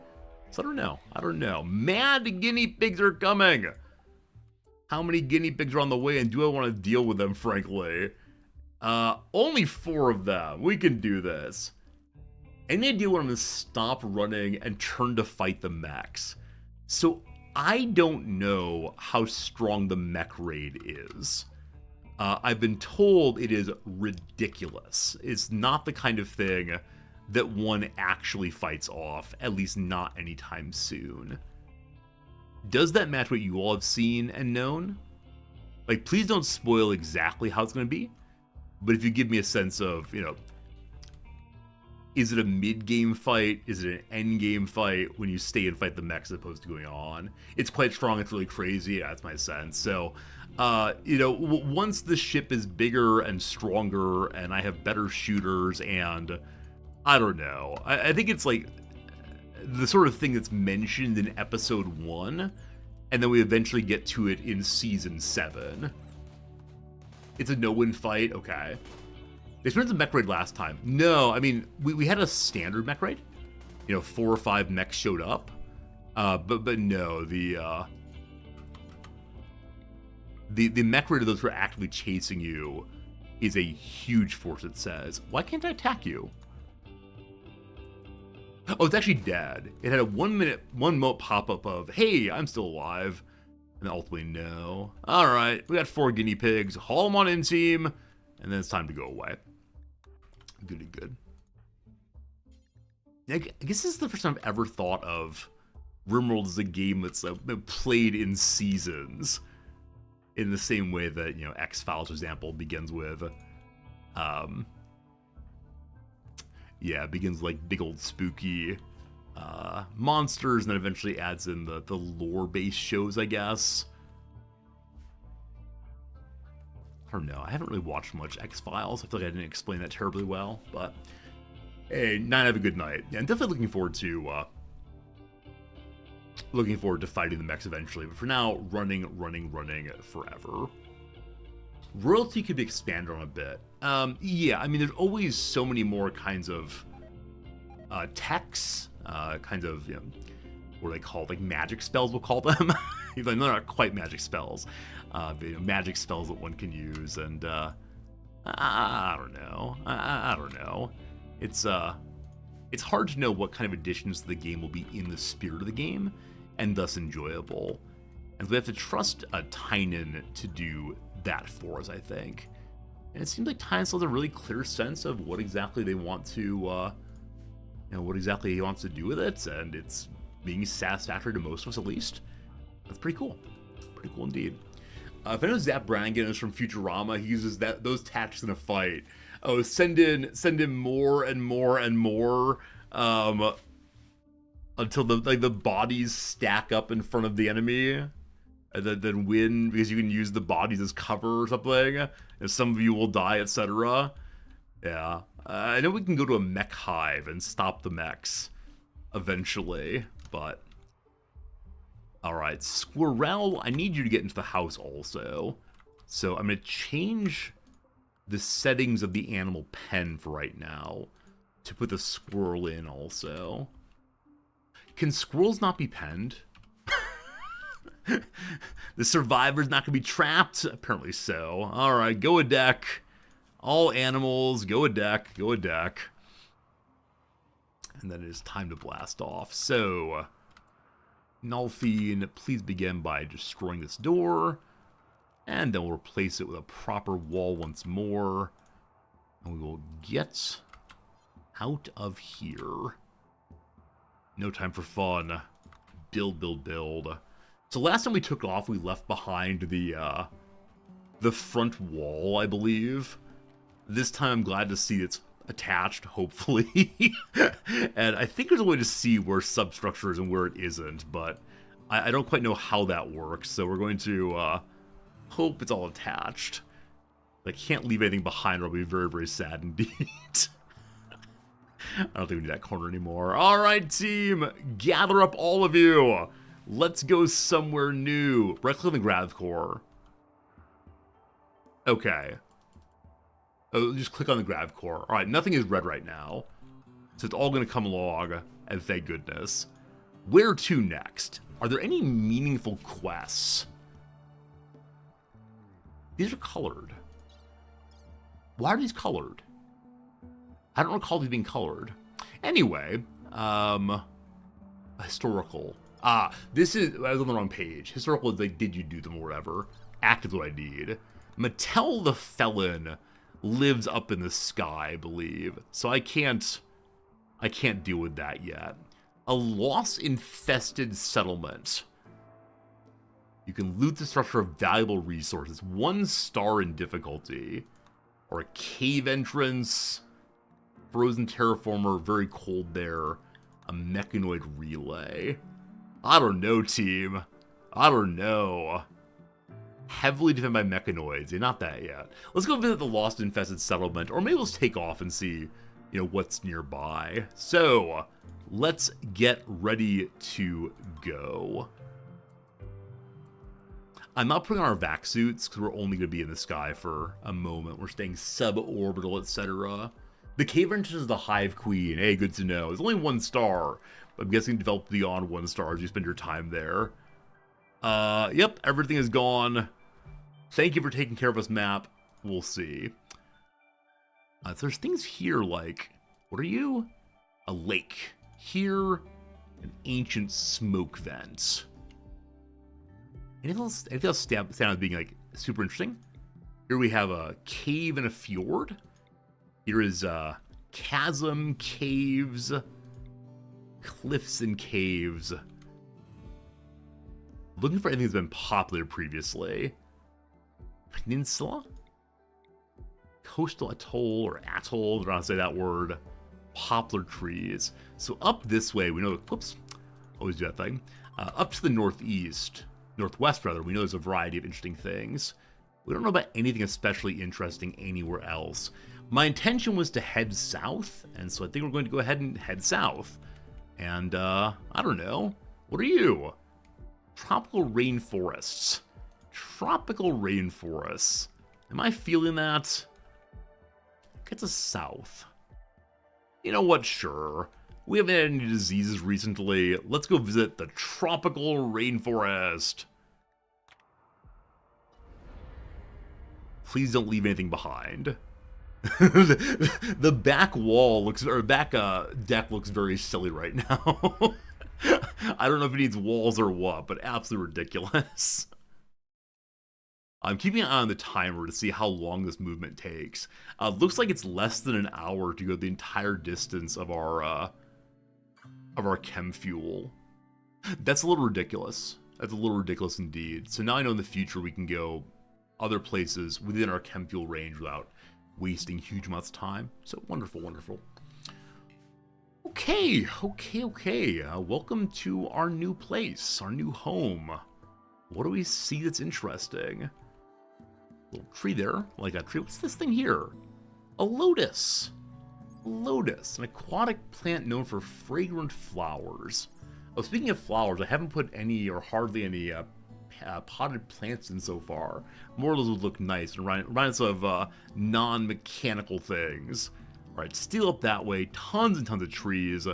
So I don't know. Mad guinea pigs are coming! How many guinea pigs are on the way, and do I want to deal with them, frankly? Only 4 of them. We can do this. Any idea when I'm going to stop running and turn to fight the mechs? So, I don't know how strong the mech raid is. I've been told it is ridiculous. It's not the kind of thing that one actually fights off, at least not anytime soon. Does that match what you all have seen and known? Like, please don't spoil exactly how it's going to be, but if you give me a sense of, you know, is it a mid-game fight? Is it an end-game fight when you stay and fight the mechs as opposed to going on? It's quite strong, it's really crazy, yeah, that's my sense. So, you know, once the ship is bigger and stronger and I have better shooters and I don't know. I think it's like the sort of thing that's mentioned in episode 1, and then we eventually get to it in season 7. It's a no-win fight, okay. They experienced a mech raid last time. No, I mean, we had a standard mech raid. You know, 4 or 5 mechs showed up. But no, the mech raid of those who are actively chasing you is a huge force, it says. Why can't I attack you? Oh, it's actually dead. It had a 1 mote pop-up of, hey, I'm still alive. And ultimately, no. Alright, we got 4 guinea pigs. Haul them on in, team. And then it's time to go away. Goody good. I guess this is the first time I've ever thought of Rimworld as a game that's played in seasons. In the same way that, you know, X-Files, for example, begins with... yeah, it begins like big old spooky monsters, and then eventually adds in the lore-based shows, I guess. I don't know. I haven't really watched much X-Files. I feel like I didn't explain that terribly well, but hey, have a good night. Yeah, I'm definitely looking forward to fighting the mechs eventually, but for now, running forever. Royalty could be expanded on a bit. Yeah, I mean, there's always so many more kinds of techs, kinds of, you know, what are they called? Like magic spells, we'll call them. Even though they're not quite magic spells. But, you know, magic spells that one can use, and I don't know. I don't know. It's hard to know what kind of additions to the game will be in the spirit of the game, and thus enjoyable. And we have to trust Tynan to do that for us, I think. And it seems like Tynan still has a really clear sense of what exactly they want to, what exactly he wants to do with it, and it's being satisfactory to most of us at least. That's pretty cool. Pretty cool indeed. If I know Zap Brannigan is from Futurama, he uses those tactics in a fight. Oh, send in more and more and more, until the bodies stack up in front of the enemy, and then win because you can use the bodies as cover or something. And some of you will die, etc. Yeah, I know we can go to a mech hive and stop the mechs eventually, but all right, Squirrel, I need you to get into the house also. So I'm gonna change the settings of the animal pen for right now to put the squirrel in also. Can squirrels not be penned? The survivor's not gonna be trapped? Apparently so. Alright, go a deck. All animals, go a deck, go a deck. And then it is time to blast off. So, Nulfine, please begin by destroying this door. And then we'll replace it with a proper wall once more. And we will get out of here. No time for fun. Build, build, build. So last time we took off, we left behind the front wall, I believe. This time I'm glad to see it's attached, hopefully. And I think there's a way to see where substructure is and where it isn't, but I don't quite know how that works. So we're going to hope it's all attached. I can't leave anything behind or I'll be very, very sad indeed. I don't think we need that corner anymore. All right, team, gather up all of you. Let's go somewhere new. Right-click on the grav core. Okay. Oh, just click on the grav core. All right, nothing is red right now, so it's all going to come along, and thank goodness. Where to next? Are there any meaningful quests? These are colored. Why are these colored? I don't recall these being colored. Anyway, historical. This is, I was on the wrong page. Historical is like, did you do them or whatever. Active is what I need. Mattel the Felon lives up in the sky, I believe. So I can't deal with that yet. A loss-infested settlement. You can loot the structure of valuable resources. 1 star in difficulty. Or a cave entrance. Frozen terraformer, very cold there. A mechanoid relay. I don't know, team. I don't know. Heavily defended by mechanoids. Yeah, not that yet. Let's go visit the lost infested settlement, or maybe let's take off and see, what's nearby. So, let's get ready to go. I'm not putting on our vac suits because we're only going to be in the sky for a moment. We're staying suborbital, etc. The cave entrance is the Hive Queen. Hey, good to know. It's only 1 star. I'm guessing developed beyond 1 star as you spend your time there. Yep, everything is gone. Thank you for taking care of us, map. We'll see. So there's things here like, what are you? A lake. Here, an ancient smoke vent. Anything else stand out as being like super interesting? Here we have a cave and a fjord. Here is chasm, caves, cliffs and caves. Looking for anything that's been popular previously. Peninsula? Coastal atoll or atoll, I don't know how to say that word. Poplar trees. So up this way, we know, whoops, always do that thing. Up to the northwest rather, we know there's a variety of interesting things. We don't know about anything especially interesting anywhere else. My intention was to head south, and so I think we're going to go ahead and head south. And, I don't know. What are you? Tropical rainforests. Tropical rainforests. Am I feeling that? Get to south. You know what? Sure. We haven't had any diseases recently. Let's go visit the tropical rainforest. Please don't leave anything behind. The back wall looks, or back deck looks very silly right now. I don't know if it needs walls or what, but absolutely ridiculous. I'm keeping an eye on the timer to see how long this movement takes. Looks like it's less than an hour to go the entire distance of our chem fuel. That's a little ridiculous. That's a little ridiculous indeed. So now I know in the future we can go other places within our chem fuel range without wasting huge amounts of time. So wonderful, wonderful. Okay. Welcome to our new place, our new home. What do we see that's interesting? Little tree there, like a tree. What's this thing here? A lotus. A lotus, an aquatic plant known for fragrant flowers. Oh, speaking of flowers, I haven't put any or hardly any potted plants in so far. More of those would look nice and remind us of non-mechanical things. All right, steel up that way. Tons and tons of trees.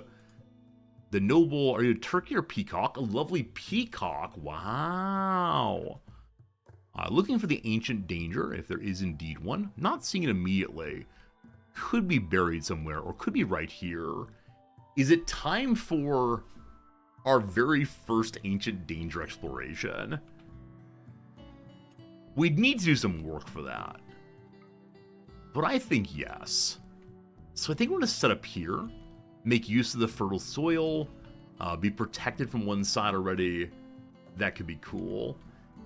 The noble, are you a turkey or peacock? A lovely peacock. Wow. Looking for the ancient danger, if there is indeed one. Not seeing it immediately. Could be buried somewhere, or could be right here. Is it time for our very first ancient danger exploration? We'd need to do some work for that. But I think yes. So I think we're going to set up here. Make use of the fertile soil. Be protected from one side already. That could be cool.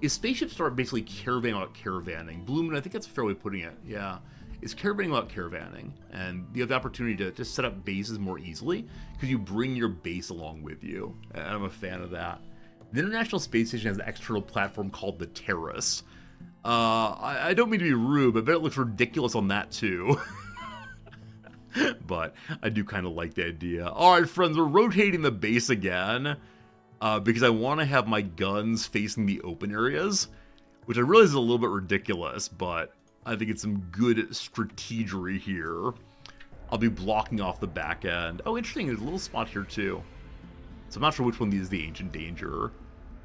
Is spaceships start basically caravanning out caravanning? Blooming, I think that's a fair way of putting it. Yeah. It's caravanning out caravanning. And you have the opportunity to just set up bases more easily because you bring your base along with you. And I'm a fan of that. The International Space Station has an external platform called the Terrace. I don't mean to be rude, but I bet it looks ridiculous on that too. But I do kind of like the idea. Alright friends, we're rotating the base again. Because I want to have my guns facing the open areas. Which I realize is a little bit ridiculous, but I think it's some good strategery here. I'll be blocking off the back end. Oh, interesting, there's a little spot here too. So I'm not sure which one of these is the ancient danger.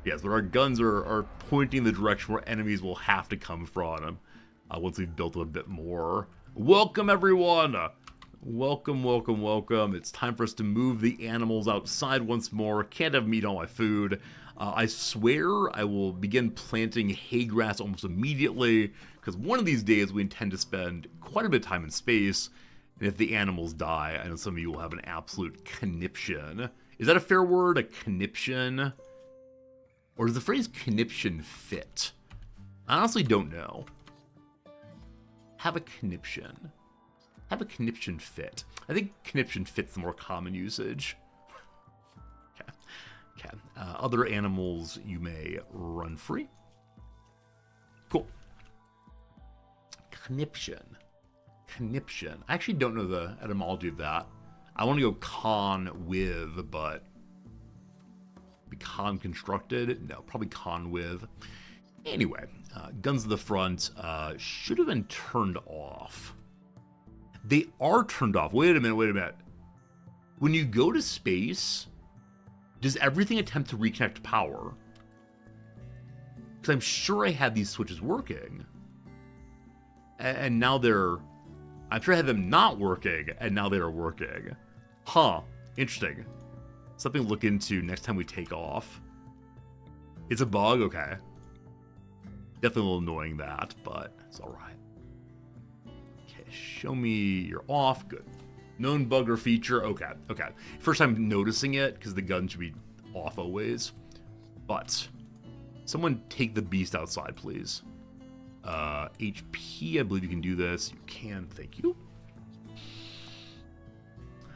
Yes, but our guns are pointing the direction where enemies will have to come from once we've built them a bit more. Welcome everyone! Welcome, welcome, welcome. It's time for us to move the animals outside once more. Can't have meat on my food. I swear I will begin planting hay grass almost immediately, because one of these days we intend to spend quite a bit of time in space, and if the animals die, I know some of you will have an absolute conniption. Is that a fair word? A conniption? Or does the phrase conniption fit? I honestly don't know. Have a conniption. Have a conniption fit. I think conniption fits the more common usage. Okay. Other animals, you may run free. Cool. Conniption. Conniption. I actually don't know the etymology of that. I want to go con with, but be con constructed? No, probably con with. Anyway, guns to the front should have been turned off. They are turned off. Wait a minute. When you go to space, does everything attempt to reconnect to power? Because I'm sure I had these switches working. And now they're... I'm sure I had them not working, and now they are working. Huh. Interesting. Something to look into next time we take off. It's a bug? Okay. Definitely a little annoying that, but it's alright. Show me you're off. Good. Known bug or feature. Okay. First time noticing it because the gun should be off always. But someone take the beast outside, please. HP, I believe you can do this. You can. Thank you.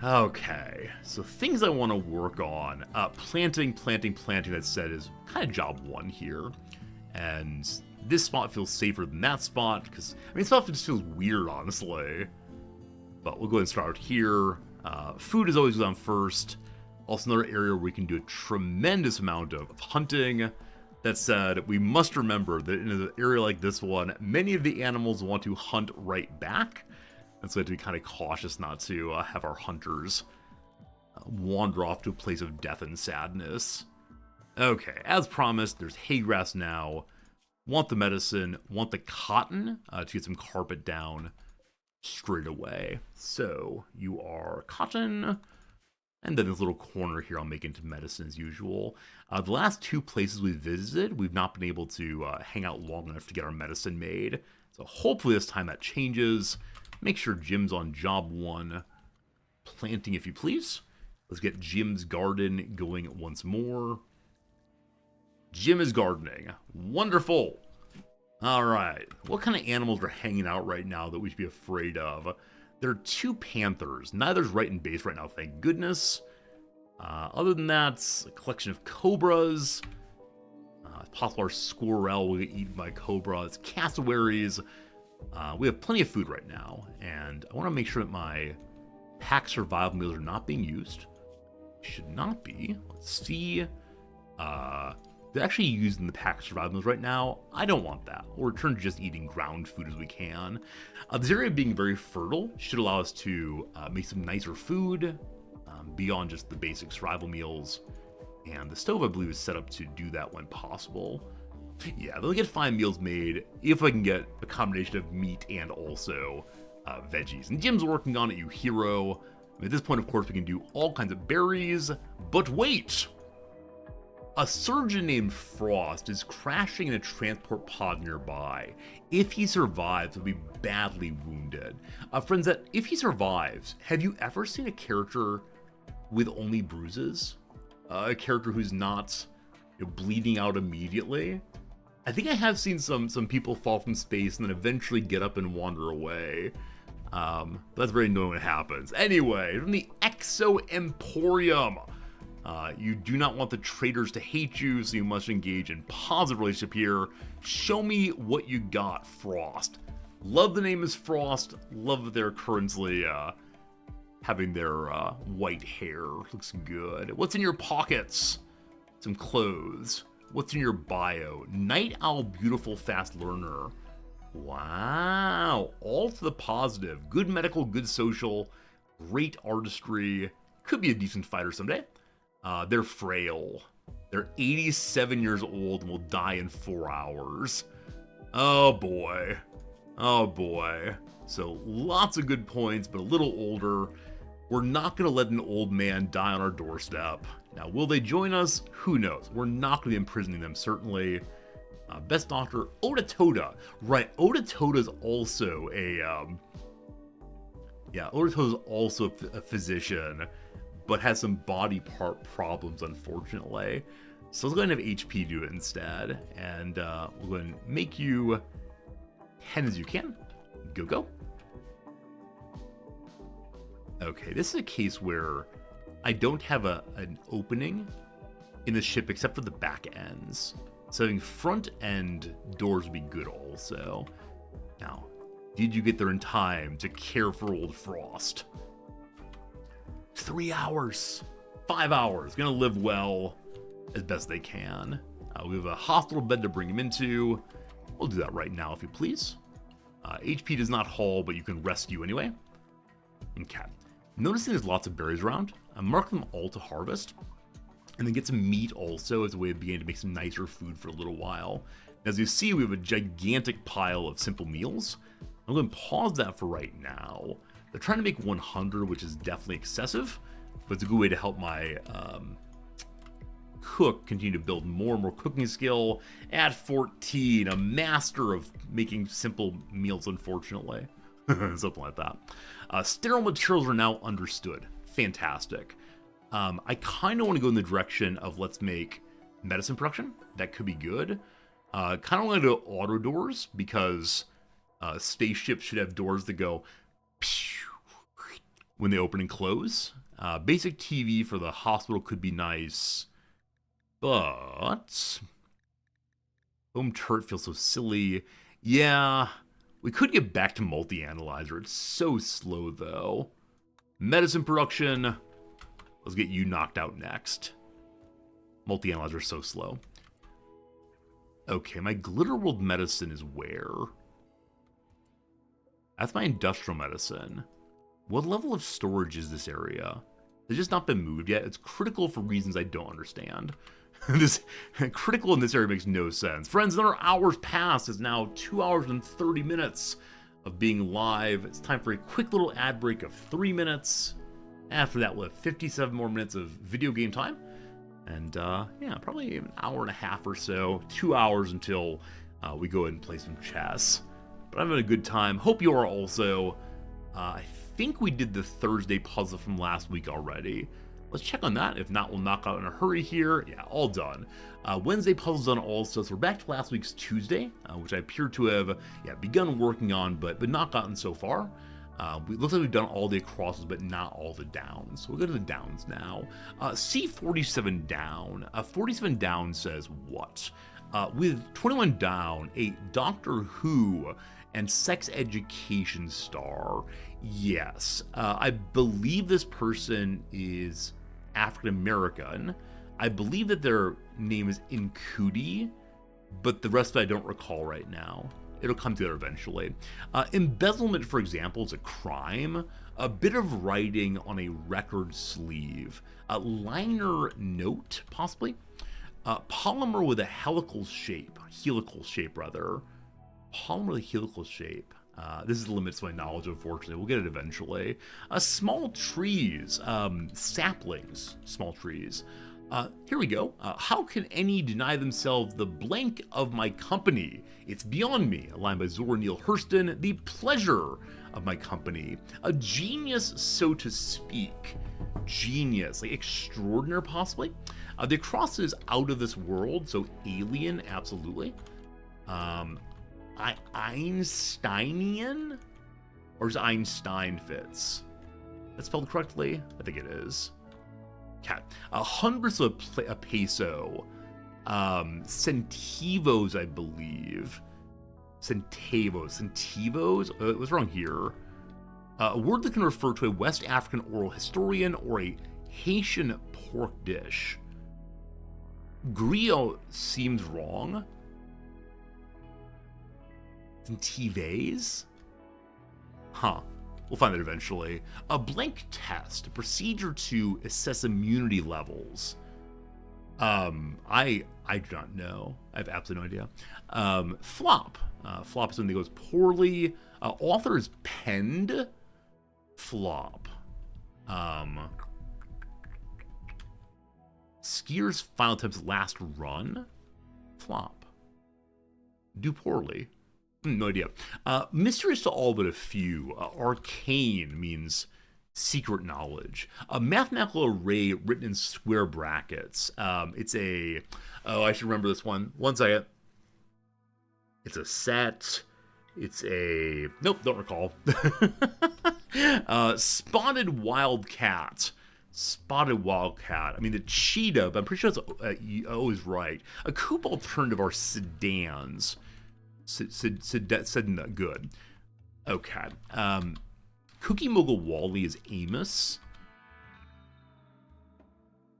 Okay. So things I want to work on. Planting, that said, is kind of job one here. And this spot feels safer than that spot, because, I mean, this spot just feels weird, honestly. But we'll go ahead and start here. Food is always on first. Also another area where we can do a tremendous amount of hunting. That said, we must remember that in an area like this one, many of the animals want to hunt right back. And so we have to be kind of cautious not to have our hunters wander off to a place of death and sadness. Okay, as promised, there's hay grass now. Want the medicine, want the cotton to get some carpet down straight away. So, you are cotton, And then this little corner here I'll make into medicine as usual. The last 2 places we visited, we've not been able to hang out long enough to get our medicine made. So hopefully this time that changes. Make sure Jim's on job 1. Planting, if you please. Let's get Jim's garden going once more. Jim is gardening. Wonderful. All right. What kind of animals are hanging out right now that we should be afraid of? There are 2 panthers. Neither's right in base right now, thank goodness. Other than that, a collection of cobras. Possible our squirrel will get eaten by cobras. Cassowaries. We have plenty of food right now, and I want to make sure that my pack survival meals are not being used. Should not be. Let's see. They're actually using the pack survival meals right now. I don't want that. We'll return to just eating ground food as we can. This area being very fertile should allow us to make some nicer food beyond just the basic survival meals. And the stove, I believe, is set up to do that when possible. Yeah, they'll get fine meals made if I can get a combination of meat and also veggies. And Jim's working on it, you hero. At this point, of course, we can do all kinds of berries. But wait! A surgeon named Frost is crashing in a transport pod nearby. If he survives, he'll be badly wounded. Friends, if he survives, have you ever seen a character with only bruises? A character who's not bleeding out immediately? I think I have seen some people fall from space and then eventually get up and wander away. That's very annoying when it happens. Anyway, from the Exo Emporium. You do not want the traders to hate you, so you must engage in positive relationship here. Show me what you got, Frost. Love the name is Frost. Love that they're currently having their white hair. Looks good. What's in your pockets? Some clothes. What's in your bio? Night Owl, beautiful, fast learner. Wow. All to the positive. Good medical, good social, great artistry. Could be a decent fighter someday. They're frail. They're 87 years old and will die in 4 hours. Oh boy. Oh boy. So lots of good points, but a little older. We're not going to let an old man die on our doorstep. Now, will they join us? Who knows? We're not going to be imprisoning them, certainly. Best doctor, Otatoda. Right, Otatoda's also Otatoda's also a physician, but has some body part problems, unfortunately. So let's go ahead and have HP do it instead. And we'll go ahead and make you 10 as you can. Go, go. Okay, this is a case where I don't have an opening in the ship except for the back ends. So having front end doors would be good also. Now, did you get there in time to care for old Frost? 3 hours, 5 hours, gonna live well as best they can. We have a hospital bed to bring him into. We'll do that right now if you please. HP does not haul, but you can rescue anyway. Okay. Noticing there's lots of berries around, I mark them all to harvest, and then get some meat also as a way of beginning to make some nicer food for a little while. As you see, we have a gigantic pile of simple meals. I'm going to pause that for right now. They're trying to make 100, which is definitely excessive, but it's a good way to help my cook continue to build more and more cooking skill. At 14, a master of making simple meals, unfortunately. Something like that. Sterile materials are now understood. Fantastic. I kind of want to go in the direction of let's make medicine production. That could be good. Kind of want to do auto doors because spaceships should have doors that go when they open and close. Basic TV for the hospital could be nice, but home turret feels so silly. Yeah, we could get back to multi-analyzer. It's so slow though. Medicine production. Let's get you knocked out next. Multi-analyzer is so slow. Okay, my Glitter World medicine is where? That's my industrial medicine. What level of storage is this area? It's just not been moved yet. It's critical for reasons I don't understand. This critical in this area makes no sense. Friends, another hour's passed. It's now 2 hours and 30 minutes of being live. It's time for a quick little ad break of 3 minutes. After that, we'll have 57 more minutes of video game time. And yeah, probably an hour and a half or so, 2 hours until we go ahead and play some chess. But I'm having a good time. Hope you are also. I think we did the Thursday puzzle from last week already. Let's check on that. If not, we'll knock out in a hurry here. Yeah, all done. Wednesday puzzle's done also, so we're back to last week's Tuesday, which I appear to have begun working on, but not gotten so far. It looks like we've done all the crosses, but not all the downs. So we'll go to the downs now. C47 down. 47 down says what? With 21 down, a Doctor Who and sex education star. Yes, I believe this person is African American. I believe that their name is Nkudi, but the rest of it I don't recall right now. It'll come together eventually. Embezzlement, for example, is a crime. A bit of writing on a record sleeve. A liner note, possibly. Polymer with a helical shape. Polymer with a helical shape. This is the limit to my knowledge, unfortunately. We'll get it eventually. Small trees. Saplings. Small trees. Here we go. How can any deny themselves the blank of my company? It's beyond me. A line by Zora Neale Hurston. The pleasure of my company. A genius, so to speak. Genius, like extraordinary, possibly. The cross is out of this world, so alien, absolutely. Einsteinian? Or is Einstein fits? That's spelled correctly? I think it is. Cat. Hundreds of a peso. Centivos, I believe. Centivos? What's wrong here? A word that can refer to a West African oral historian or a Haitian pork dish. Griot seems wrong. Centives? Huh. We'll find that eventually. A blank test, a procedure to assess immunity levels. I do not know. I have absolutely no idea. Flop. Flop is something that goes poorly. Author is penned. Flop. Skier's final attempt's last run. Flop. Do poorly. No idea. Mysterious to all but a few. Arcane means secret knowledge. A mathematical array written in square brackets. It's a... Oh, I should remember this one. One second. It's a set. It's a... Nope, don't recall. Spotted wildcat. Spotted wildcat. I mean, the cheetah, but I'm pretty sure it's always right. A coupe alternative are sedans. Said good. Okay. Cookie Mogul Wally is Amos.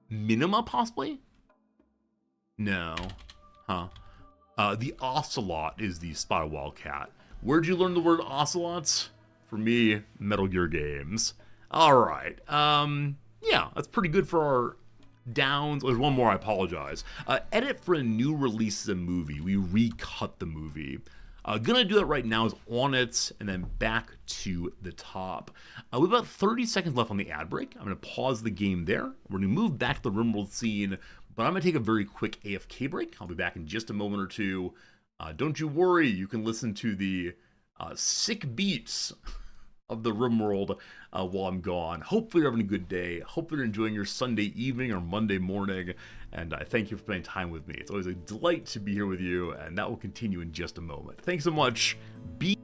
Minima, possibly? No. Huh. The Ocelot is the Spotted Wildcat. Where'd you learn the word ocelots? For me, Metal Gear games. Alright. Yeah, that's pretty good for our downs. There's one more, I apologize. Edit for a new release of the movie. We recut the movie. Gonna do that right now, is on it, and then back to the top. We have about 30 seconds left on the ad break. I'm gonna pause the game there. We're gonna move back to the Rimworld scene, but I'm gonna take a very quick AFK break. I'll be back in just a moment or two. Don't you worry, you can listen to the sick beats of the Rimworld while I'm gone. Hopefully you're having a good day. Hopefully you're enjoying your Sunday evening or Monday morning, and I thank you for spending time with me. It's always a delight to be here with you, and that will continue in just a moment. Thanks so much. BRB.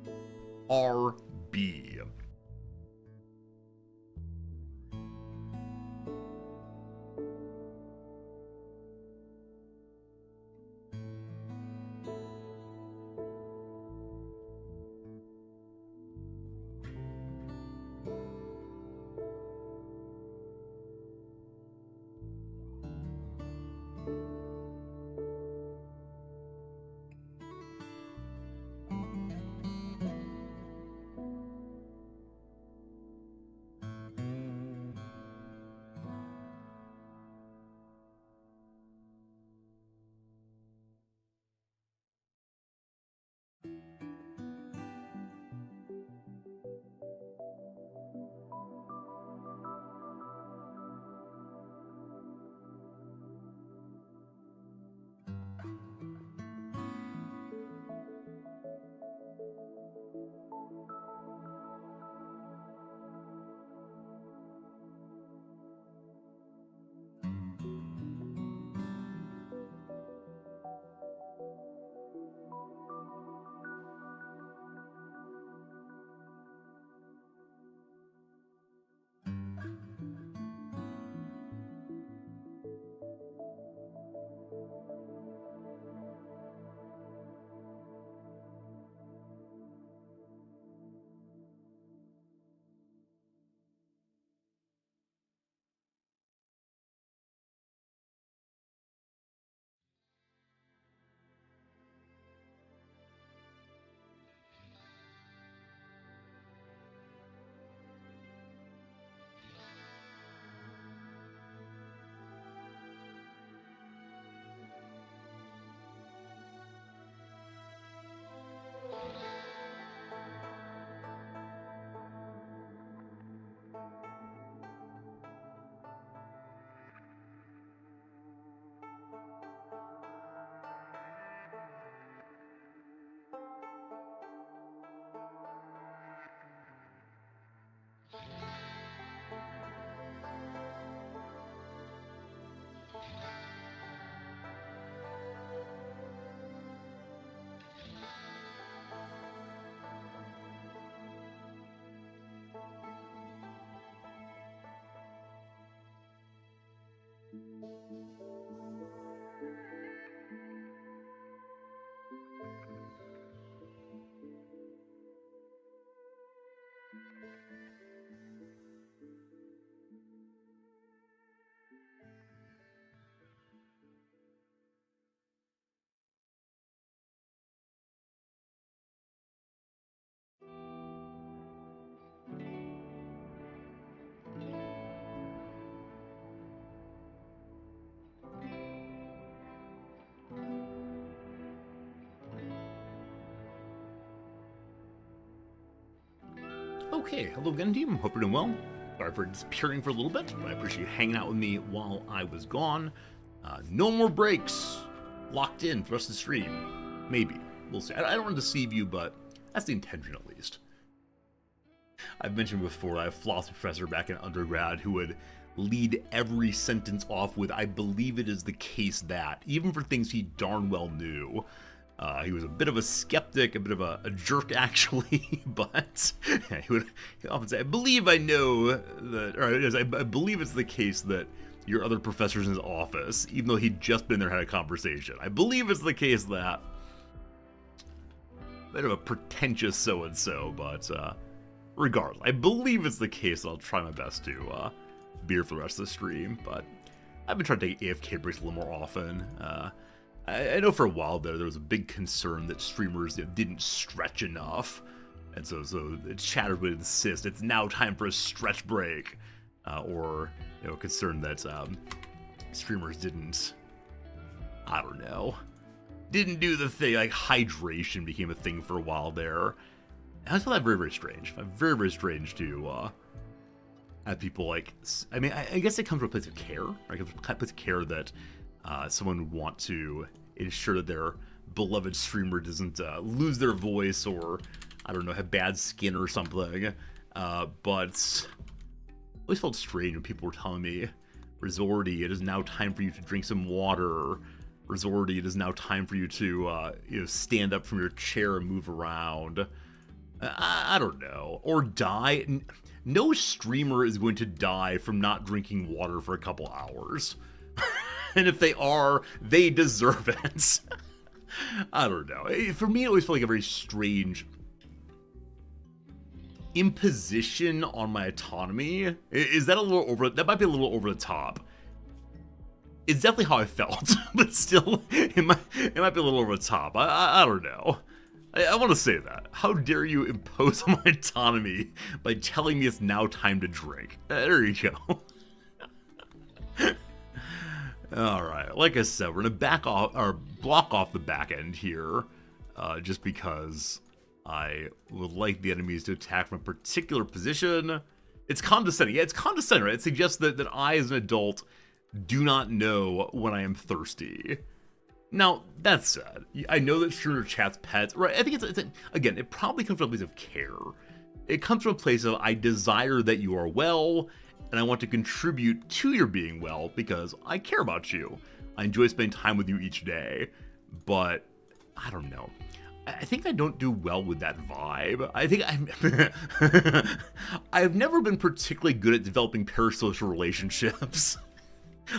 Okay, hello again, team. Hope you're doing well. Sorry for disappearing for a little bit, but I appreciate you hanging out with me while I was gone. No more breaks. Locked in for the rest of the stream. Maybe. We'll see. I don't want to deceive you, but that's the intention at least. I've mentioned before I have a philosophy professor back in undergrad who would lead every sentence off with, "I believe it is the case that," even for things he darn well knew. He was a bit of a skeptic, a bit of a jerk actually, but he would often say, "I believe I know that," or I believe it's the case that your other professors in his office, even though he'd just been there, had a conversation. I believe it's the case that. Bit of a pretentious so-and-so, but regardless, I believe it's the case that I'll try my best to be here for the rest of the stream, but I've been trying to take AFK breaks a little more often. I know for a while there was a big concern that streamers didn't stretch enough, and so chatter would insist it's now time for a stretch break, or concern that streamers didn't, I don't know, didn't do the thing, like hydration became a thing for a while there. I just found that very, very strange. Very, very strange to have people like, I mean, I guess it comes from a place of care, right? It comes from a place of care that someone would want to ensure that their beloved streamer doesn't lose their voice or, I don't know, have bad skin or something. But it always felt strange when people were telling me, "Rizordi, it is now time for you to drink some water. Rizordi, it is now time for you to stand up from your chair and move around." I don't know. Or die. No streamer is going to die from not drinking water for a couple hours. And if they are, they deserve it. I don't know. For me, it always felt like a very strange imposition on my autonomy. Is that a little over? That might be a little over the top. It's definitely how I felt, but still, it might be a little over the top. I don't know. I want to say that. How dare you impose on my autonomy by telling me it's now time to drink? There you go. Alright, like I said, we're going to block off the back end here, just because I would like the enemies to attack from a particular position. It's condescending. Yeah, it's condescending, right? It suggests that I, as an adult, do not know when I am thirsty. Now, that said, I know that streamer chat's pets, right? I think again, it probably comes from a place of care. It comes from a place of, I desire that you are well, and I want to contribute to your being well because I care about you. I enjoy spending time with you each day, but I don't know. I think I don't do well with that vibe. I think I've never been particularly good at developing parasocial relationships.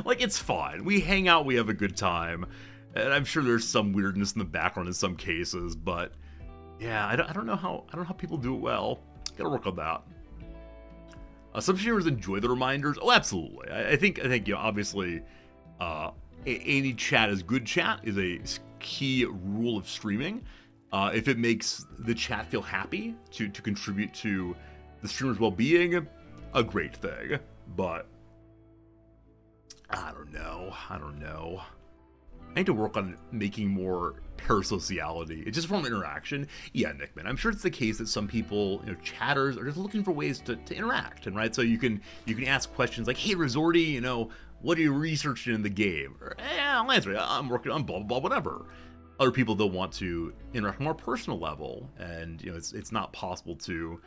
Like, it's fine. We hang out, we have a good time. And I'm sure there's some weirdness in the background in some cases, but yeah, I don't know how people do it well. Gotta work on that. Some streamers enjoy the reminders. Oh, absolutely. I think obviously, any chat is good chat is a key rule of streaming. If it makes the chat feel happy to contribute to the streamer's well-being, a great thing. But I don't know. I need to work on making more parasociality. It's just a form of interaction. Yeah, Nickman, I'm sure it's the case that some people, chatters, are just looking for ways to interact, and right. So you can ask questions like, "Hey, Rizordi, what are you researching in the game?" Or, "I'll answer it. I'm working on blah blah blah, whatever." Other people they'll want to interact on a more personal level, and it's not possible to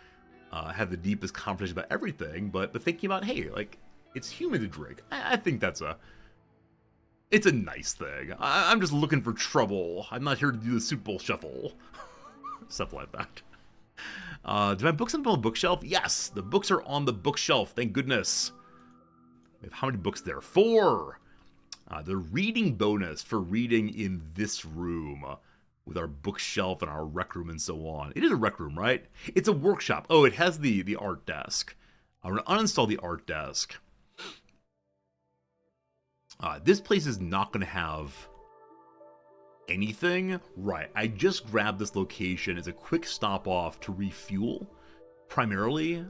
have the deepest conversation about everything, but thinking about, hey, like, it's human to drink. I think it's a nice thing. I'm just looking for trouble. I'm not here to do the Super Bowl shuffle. Stuff like that. Do my books on the bookshelf? Yes, the books are on the bookshelf. Thank goodness. We have how many books there? 4. The reading bonus for reading in this room with our bookshelf and our rec room and so on. It is a rec room, right? It's a workshop. Oh, it has the art desk. I'm going to uninstall the art desk. This place is not going to have anything. Right, I just grabbed this location as a quick stop off to refuel, primarily.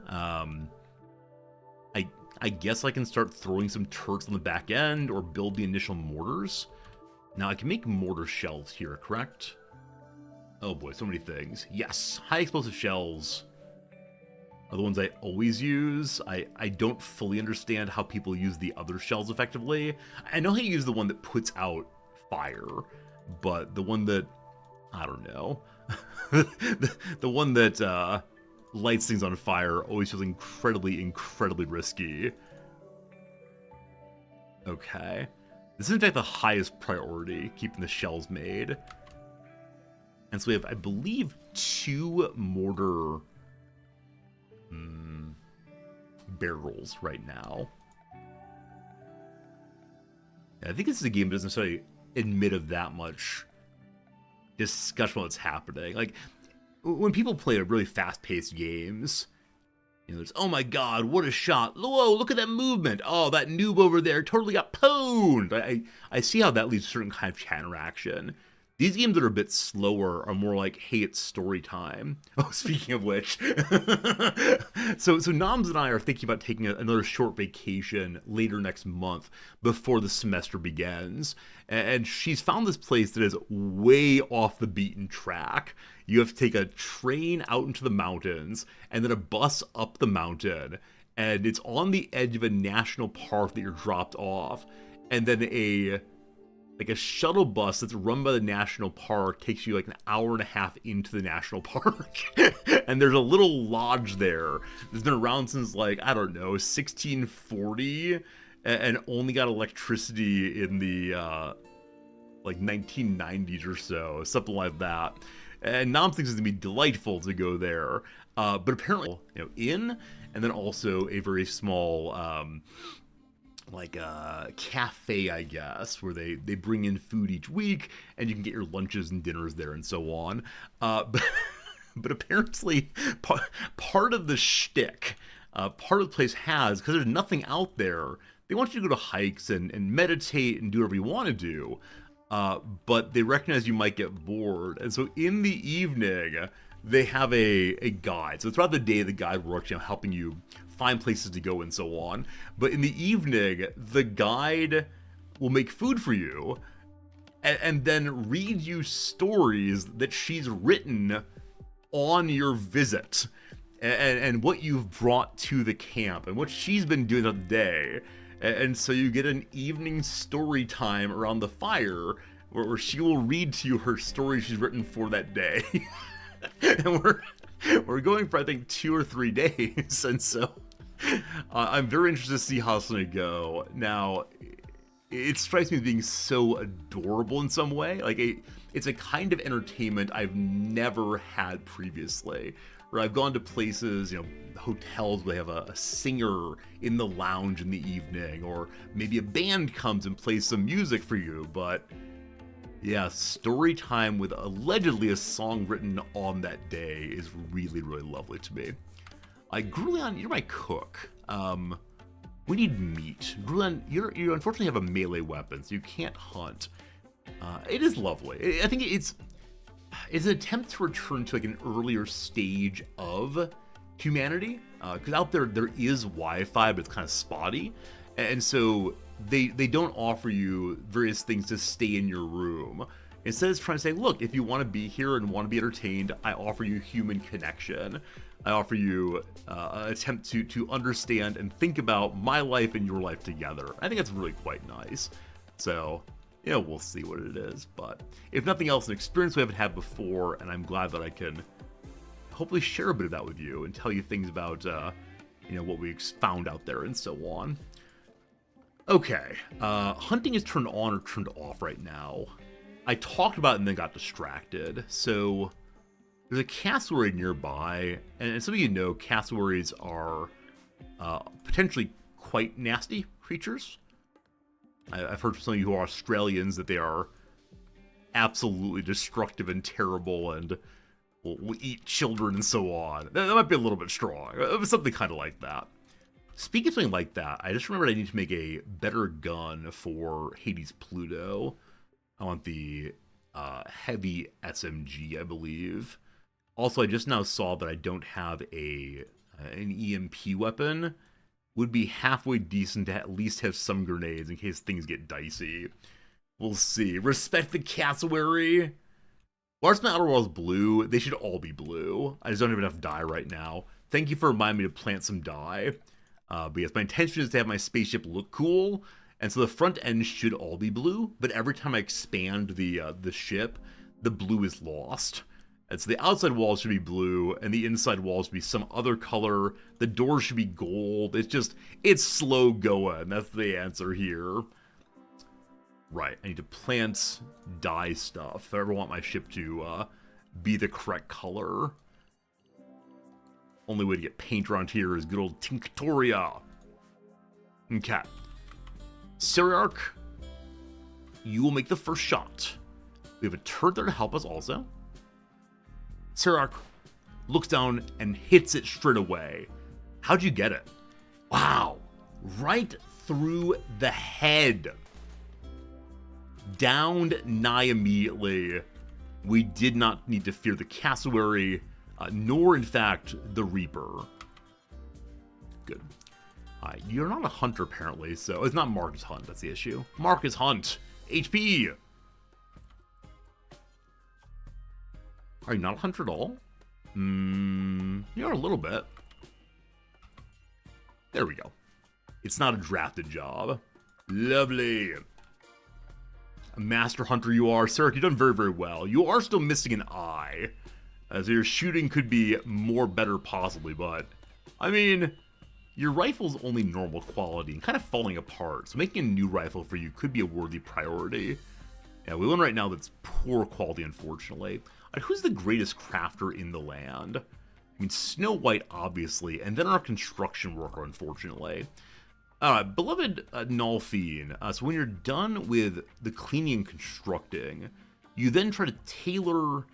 I guess I can start throwing some turrets on the back end or build the initial mortars. Now, I can make mortar shells here, correct? Oh boy, so many things. Yes, high explosive shells. are the ones I always use. I don't fully understand how people use the other shells effectively. I know how you use the one that puts out fire, but the one that, I don't know, the one that lights things on fire always feels incredibly risky. Okay. This is in fact the highest priority, keeping the shells made. And so we have, I believe, 2 mortar barrels right now. I think this is a game that doesn't necessarily admit of that much discussion on what's happening. Like, when people play really fast-paced games, you know, there's, oh my god, what a shot. Whoa, look at that movement. Oh, that noob over there totally got pwned. I see how that leads to a certain kind of chat interaction. These games that are a bit slower are more like, hey, it's story time. Oh, speaking of which. so Noms and I are thinking about taking another short vacation later next month before the semester begins. And she's found this place that is way off the beaten track. You have to take a train out into the mountains and then a bus up the mountain. And it's on the edge of a national park that you're dropped off. And then a shuttle bus that's run by the national park takes you like an hour and a half into the national park. And there's a little lodge there that's been around since, like, I don't know, 1640, and only got electricity in the like 1990s or so, something like that. And Nam thinks it's gonna be delightful to go there, but apparently, you know, and then also a very small like a cafe, I guess, where they bring in food each week, and you can get your lunches and dinners there and so on. But apparently, part of the shtick, part of the place has, because there's nothing out there, they want you to go to hikes and meditate and do whatever you want to do, but they recognize you might get bored, and so in the evening, they have a guide. So throughout the day, the guide works, you know, helping you find places to go and so on. But in the evening, the guide will make food for you and then read you stories that she's written on your visit and what you've brought to the camp and what she's been doing all day. And so you get an evening story time around the fire where she will read to you her story she's written for that day. And we're going for, I think, 2 or 3 days, and so I'm very interested to see how it's going to go. Now, it strikes me as being so adorable in some way. Like, it's a kind of entertainment I've never had previously. Where I've gone to places, you know, hotels where they have a singer in the lounge in the evening, or maybe a band comes and plays some music for you, but yeah, story time with allegedly a song written on that day is really lovely to me. Grulian, you're my cook. We need meat. Grulian, you unfortunately have a melee weapon, so you can't hunt. It is lovely. I think it's an attempt to return to like an earlier stage of humanity. Because out there is Wi-Fi, but it's kind of spotty. And so they don't offer you various things to stay in your room. Instead, it's trying to say, look, if you want to be here and want to be entertained, I offer you human connection. I offer you an attempt to understand and think about my life and your life together. I think that's really quite nice. So, you know, we'll see what it is. But if nothing else, an experience we haven't had before, and I'm glad that I can hopefully share a bit of that with you and tell you things about, you know, what we found out there and so on. Okay, hunting is turned on or turned off right now. I talked about it and then got distracted. So there's a cassowary nearby, and some of you know cassowaries are potentially quite nasty creatures. I've heard from some of you who are Australians that they are absolutely destructive and terrible and will eat children and so on. That might be a little bit strong, but something kind of like that. Speaking of something like that, I just remembered I need to make a better gun for Hades Pluto. I want the heavy SMG, I believe. Also, I just now saw that I don't have an EMP weapon. Would be halfway decent to at least have some grenades in case things get dicey. We'll see. Respect the cassowary. Why are my outer walls blue? They should all be blue. I just don't have enough dye right now. Thank you for reminding me to plant some dye. But yes, my intention is to have my spaceship look cool, and so the front end should all be blue, but every time I expand the ship, the blue is lost. And so the outside walls should be blue, and the inside walls should be some other color. The doors should be gold. It's slow going. That's the answer here. Right, I need to plant dye stuff if I ever want my ship to be the correct color. Only way to get paint around here is good old Tinctoria. Okay. Seriarch, you will make the first shot. We have a turret there to help us also. Seriarch looks down and hits it straight away. How'd you get it? Wow. Right through the head. Downed nigh immediately. We did not need to fear the cassowary, nor in fact the Reaper. Good. You're not a hunter apparently, so it's not Marcus Hunt, that's the issue. Marcus Hunt, HP. Are you not a hunter at all? You're a little bit. There we go. It's not a drafted job. Lovely. A master hunter you are. Seriarch, you've done very, very well. You are still missing an eye. So your shooting could be more better possibly, but... I mean, your rifle's only normal quality and kind of falling apart. So making a new rifle for you could be a worthy priority. Yeah, we learn right now that's poor quality, unfortunately. Who's the greatest crafter in the land? I mean, Snow White, obviously, and then our construction worker, unfortunately. Beloved Nalfine, so when you're done with the cleaning and constructing, you then try to tailor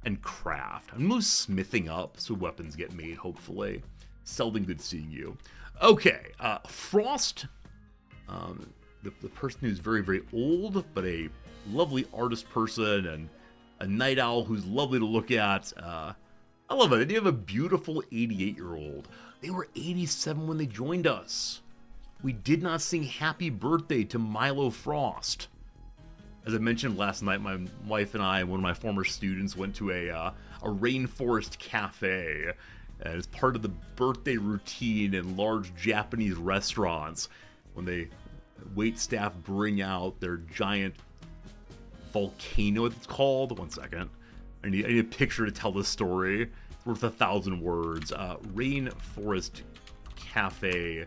and craft. I'm move smithing up so weapons get made, hopefully. Seldom good seeing you. Okay, Frost, the person who's very, very old, but a lovely artist person, and a night owl who's lovely to look at. I love it. They have a beautiful 88-year-old. They were 87 when they joined us. We did not sing happy birthday to Milo Frost. As I mentioned last night, my wife and I and one of my former students went to a rainforest cafe. And as part of the birthday routine in large Japanese restaurants, when they wait staff bring out their giant volcano, it's called. One second. I need a picture to tell this story. It's worth 1,000 words. Rainforest cafe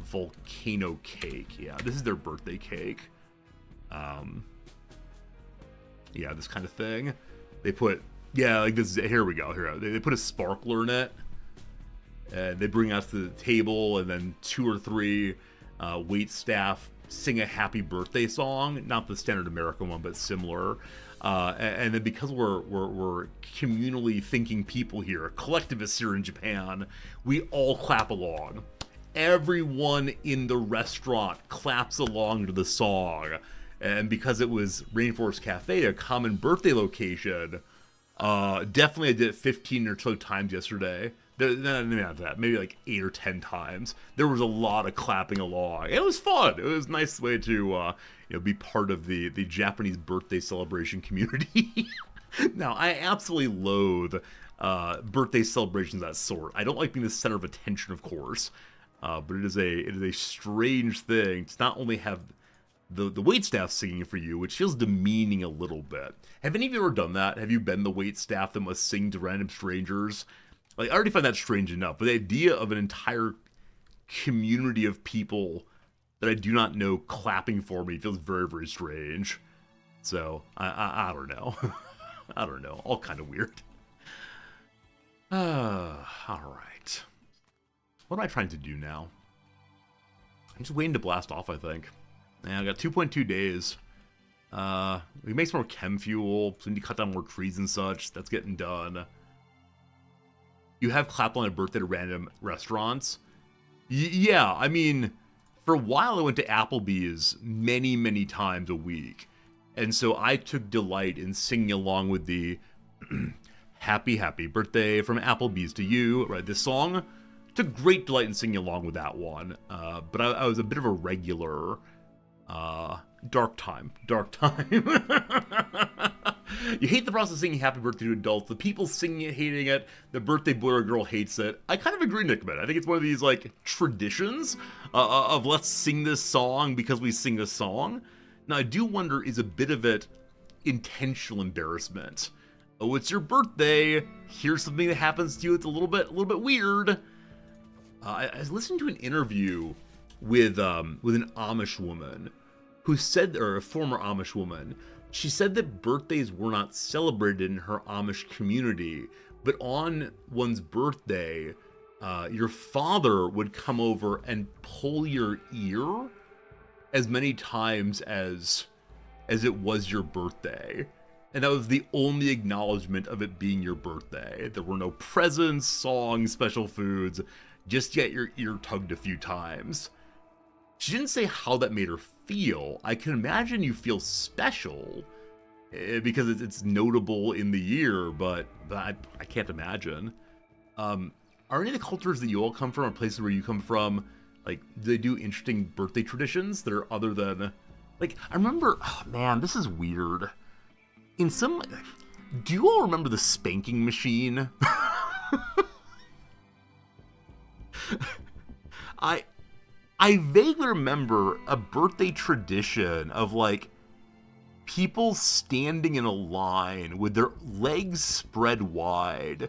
volcano cake. Yeah, this is their birthday cake. Yeah, this kind of thing. They put, yeah, like this. Here we go. Here they put a sparkler in it, and they bring us to the table, and then 2 or 3 wait staff sing a happy birthday song, not the standard American one, but similar. And then because we're communally thinking people here, collectivists here in Japan, we all clap along. Everyone in the restaurant claps along to the song. And because it was Rainforest Cafe, a common birthday location, definitely I did it 15 or so times yesterday. Not that, maybe like 8 or 10 times. There was a lot of clapping along. It was fun. It was a nice way to be part of the Japanese birthday celebration community. Now, I absolutely loathe birthday celebrations of that sort. I don't like being the center of attention, of course. But it is a strange thing to not only have the waitstaff singing for you, which feels demeaning a little bit. Have any of you ever done that? Have you been the waitstaff that must sing to random strangers? Like, I already find that strange enough, but the idea of an entire community of people that I do not know clapping for me feels very, very strange. So, I don't know. I don't know. All kind of weird. Alright. What am I trying to do now? I'm just waiting to blast off, I think. Yeah, I got 2.2 days. We make some more chem fuel, so we need to cut down more trees and such. That's getting done. You have clapped on a birthday to random restaurants? Yeah, I mean, for a while I went to Applebee's many, many times a week. And so I took delight in singing along with the happy, happy birthday from Applebee's to you, right? This song. Took great delight in singing along with that one. But I was a bit of a regular. Dark time. You hate the process of singing happy birthday to adults. The people singing it, hating it. The birthday boy or girl hates it. I kind of agree, Nickman. I think it's one of these, like, traditions of let's sing this song because we sing a song. Now, I do wonder, is a bit of it intentional embarrassment? Oh, it's your birthday. Here's something that happens to you. It's a little bit weird. I was listening to an interview with an Amish woman who said, or a former Amish woman, she said that birthdays were not celebrated in her Amish community, but on one's birthday, your father would come over and pull your ear as many times as it was your birthday. And that was the only acknowledgement of it being your birthday. There were no presents, songs, special foods, just get your ear tugged a few times. She didn't say how that made her feel. I can imagine you feel special because it's notable in the year, but I can't imagine. Are any of the cultures that you all come from, or places where you come from, like, do they do interesting birthday traditions that are other than, like, I remember, oh man, this is weird. Do you all remember the spanking machine? I vaguely remember a birthday tradition of, like, people standing in a line with their legs spread wide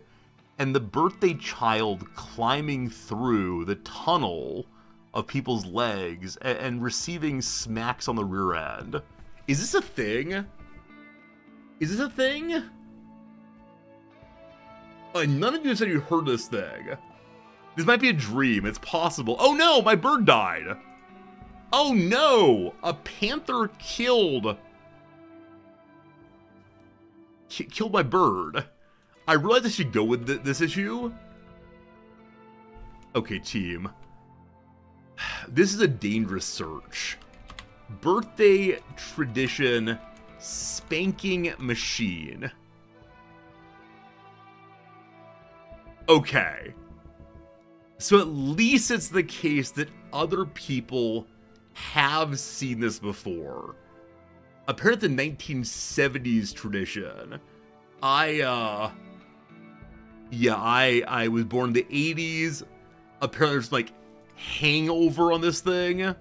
and the birthday child climbing through the tunnel of people's legs and receiving smacks on the rear end. Is this a thing? Is this a thing? None of you said you heard this thing. This might be a dream. It's possible. Oh no, my bird died. Oh no, a panther killed my bird. I realized I should go with this issue. Okay, team. This is a dangerous search. Birthday tradition spanking machine. Okay. So at least it's the case that other people have seen this before. Apparently the 1970s tradition. I was born in the 80s. Apparently there's like hangover on this thing.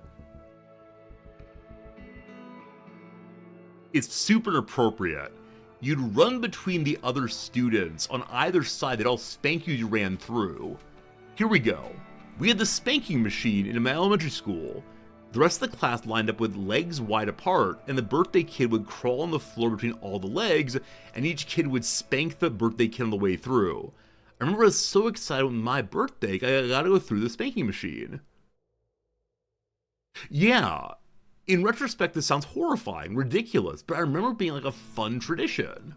It's super inappropriate. You'd run between the other students on either side. They'd all spank you as you ran through. Here we go. We had the spanking machine in my elementary school. The rest of the class lined up with legs wide apart, and the birthday kid would crawl on the floor between all the legs, and each kid would spank the birthday kid on the way through. I remember I was so excited when my birthday, I got to go through the spanking machine. Yeah, in retrospect, this sounds horrifying, ridiculous, but I remember it being like a fun tradition.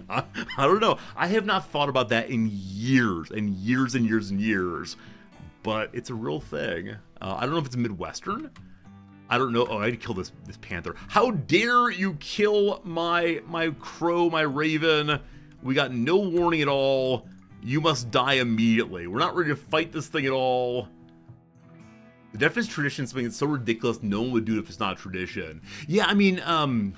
I don't know. I have not thought about that in years and years and years and years, but it's a real thing. I don't know if it's Midwestern. I don't know. Oh, I'd kill this panther. How dare you kill my crow, my raven? We got no warning at all. You must die immediately. We're not ready to fight this thing at all. The definition of tradition is something that's so ridiculous no one would do it if it's not a tradition. Yeah, I mean, I'm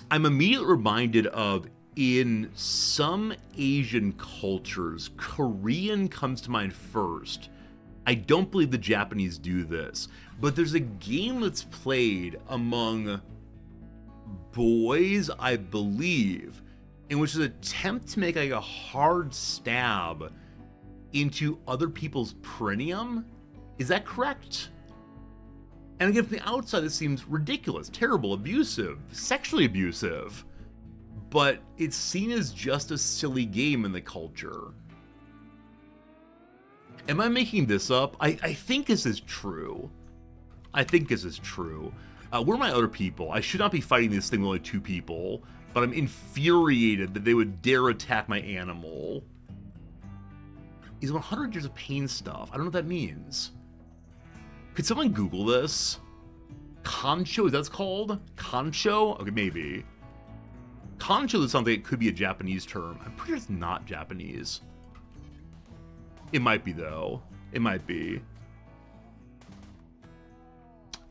immediately reminded of, in some Asian cultures, Korean comes to mind first. I don't believe the Japanese do this, but there's a game that's played among boys, I believe, in which is an attempt to make like a hard stab into other people's perineum. Is that correct? And again, from the outside, this seems ridiculous, terrible, abusive, sexually abusive. But it's seen as just a silly game in the culture. Am I making this up? I think this is true. I think this is true. Where are my other people? I should not be fighting this thing with only 2 people, but I'm infuriated that they would dare attack my animal. Is 100 Years of Pain stuff? I don't know what that means. Could someone Google this? Concho, is that what it's called? Concho? Okay, maybe. Concho is something that could be a Japanese term. I'm pretty sure it's not Japanese. It might be, though. It might be.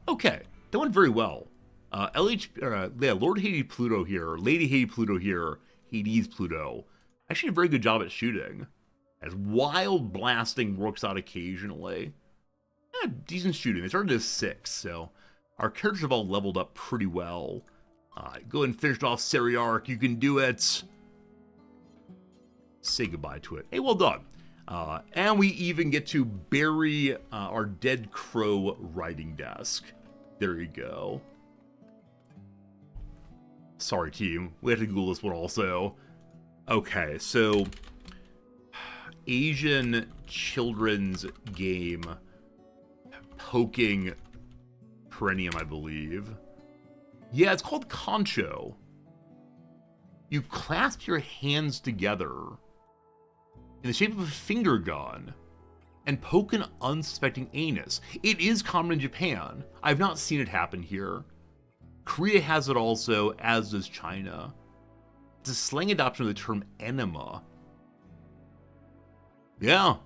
Okay, that went very well. Yeah, Lord Hades Pluto here, Lady Hades Pluto here, Hades Pluto. Actually, a very good job at shooting. As wild blasting works out occasionally. Decent shooting. They started as 6, so our characters have all leveled up pretty well. Go ahead and finish off Seriarch. You can do it. Say goodbye to it. Hey, well done. And we even get to bury our dead crow writing desk. There you go. Sorry, team. We have to Google this one also. Okay, so Asian children's game poking perennium, I believe. Yeah, it's called Concho. You clasp your hands together in the shape of a finger gun and poke an unsuspecting anus. It is common in Japan. I've not seen it happen here. Korea has it also, as does China. It's a slang adoption of the term enema. Yeah.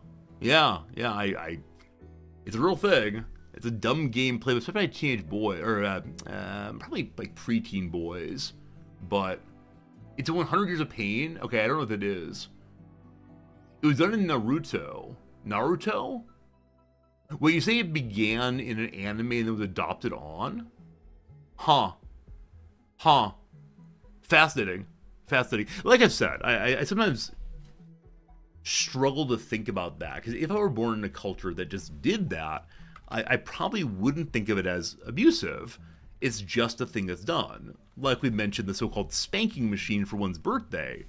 It's a real thing. It's a dumb game played, especially by teenage boys, or probably like preteen boys. But it's a 100 Years of Pain. Okay, I don't know what that is. It was done in Naruto. Naruto? Wait, you say it began in an anime and then was adopted on? Huh. Fascinating. Like I've said, I sometimes struggle to think about that, because if I were born in a culture that just did that, I probably wouldn't think of it as abusive. It's just a thing that's done. Like we mentioned, the so-called spanking machine for one's birthday.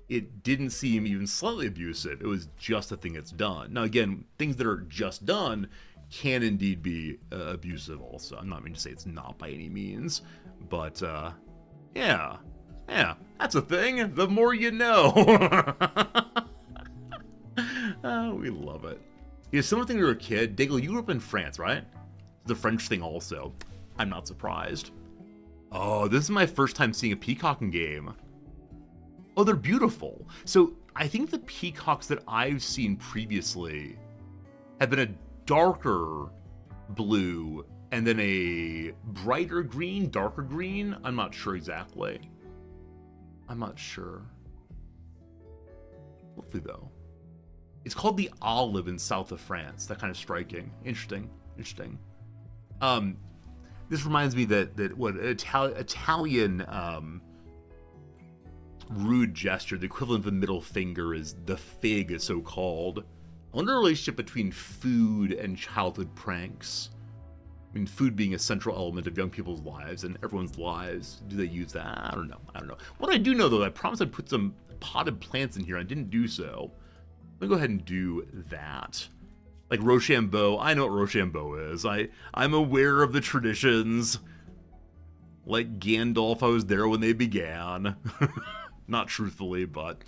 It didn't seem even slightly abusive. It was just a thing that's done. Now again, things that are just done can indeed be abusive also. I'm not meaning to say it's not by any means, but yeah, that's a thing. The more you know. Oh, we love it. Yeah, similar thing to a kid. Daigle, you grew up in France, right? The French thing also. I'm not surprised. Oh, this is my first time seeing a peacocking game. Oh, they're beautiful. So I think the peacocks that I've seen previously have been a darker blue and then a brighter green, darker green. I'm not sure exactly. I'm not sure. Hopefully, though. It's called the olive in south of France. That kind of striking. Interesting. This reminds me that what Italian rude gesture, the equivalent of the middle finger, is the fig, so called. I wonder the relationship between food and childhood pranks. I mean, food being a central element of young people's lives and everyone's lives. Do they use that? I don't know. What I do know, though, I promised I'd put some potted plants in here. I didn't do so. Let me go ahead and do that. Like Rochambeau. I know what Rochambeau is. I'm aware of the traditions. Like Gandalf, I was there when they began. Not truthfully, but...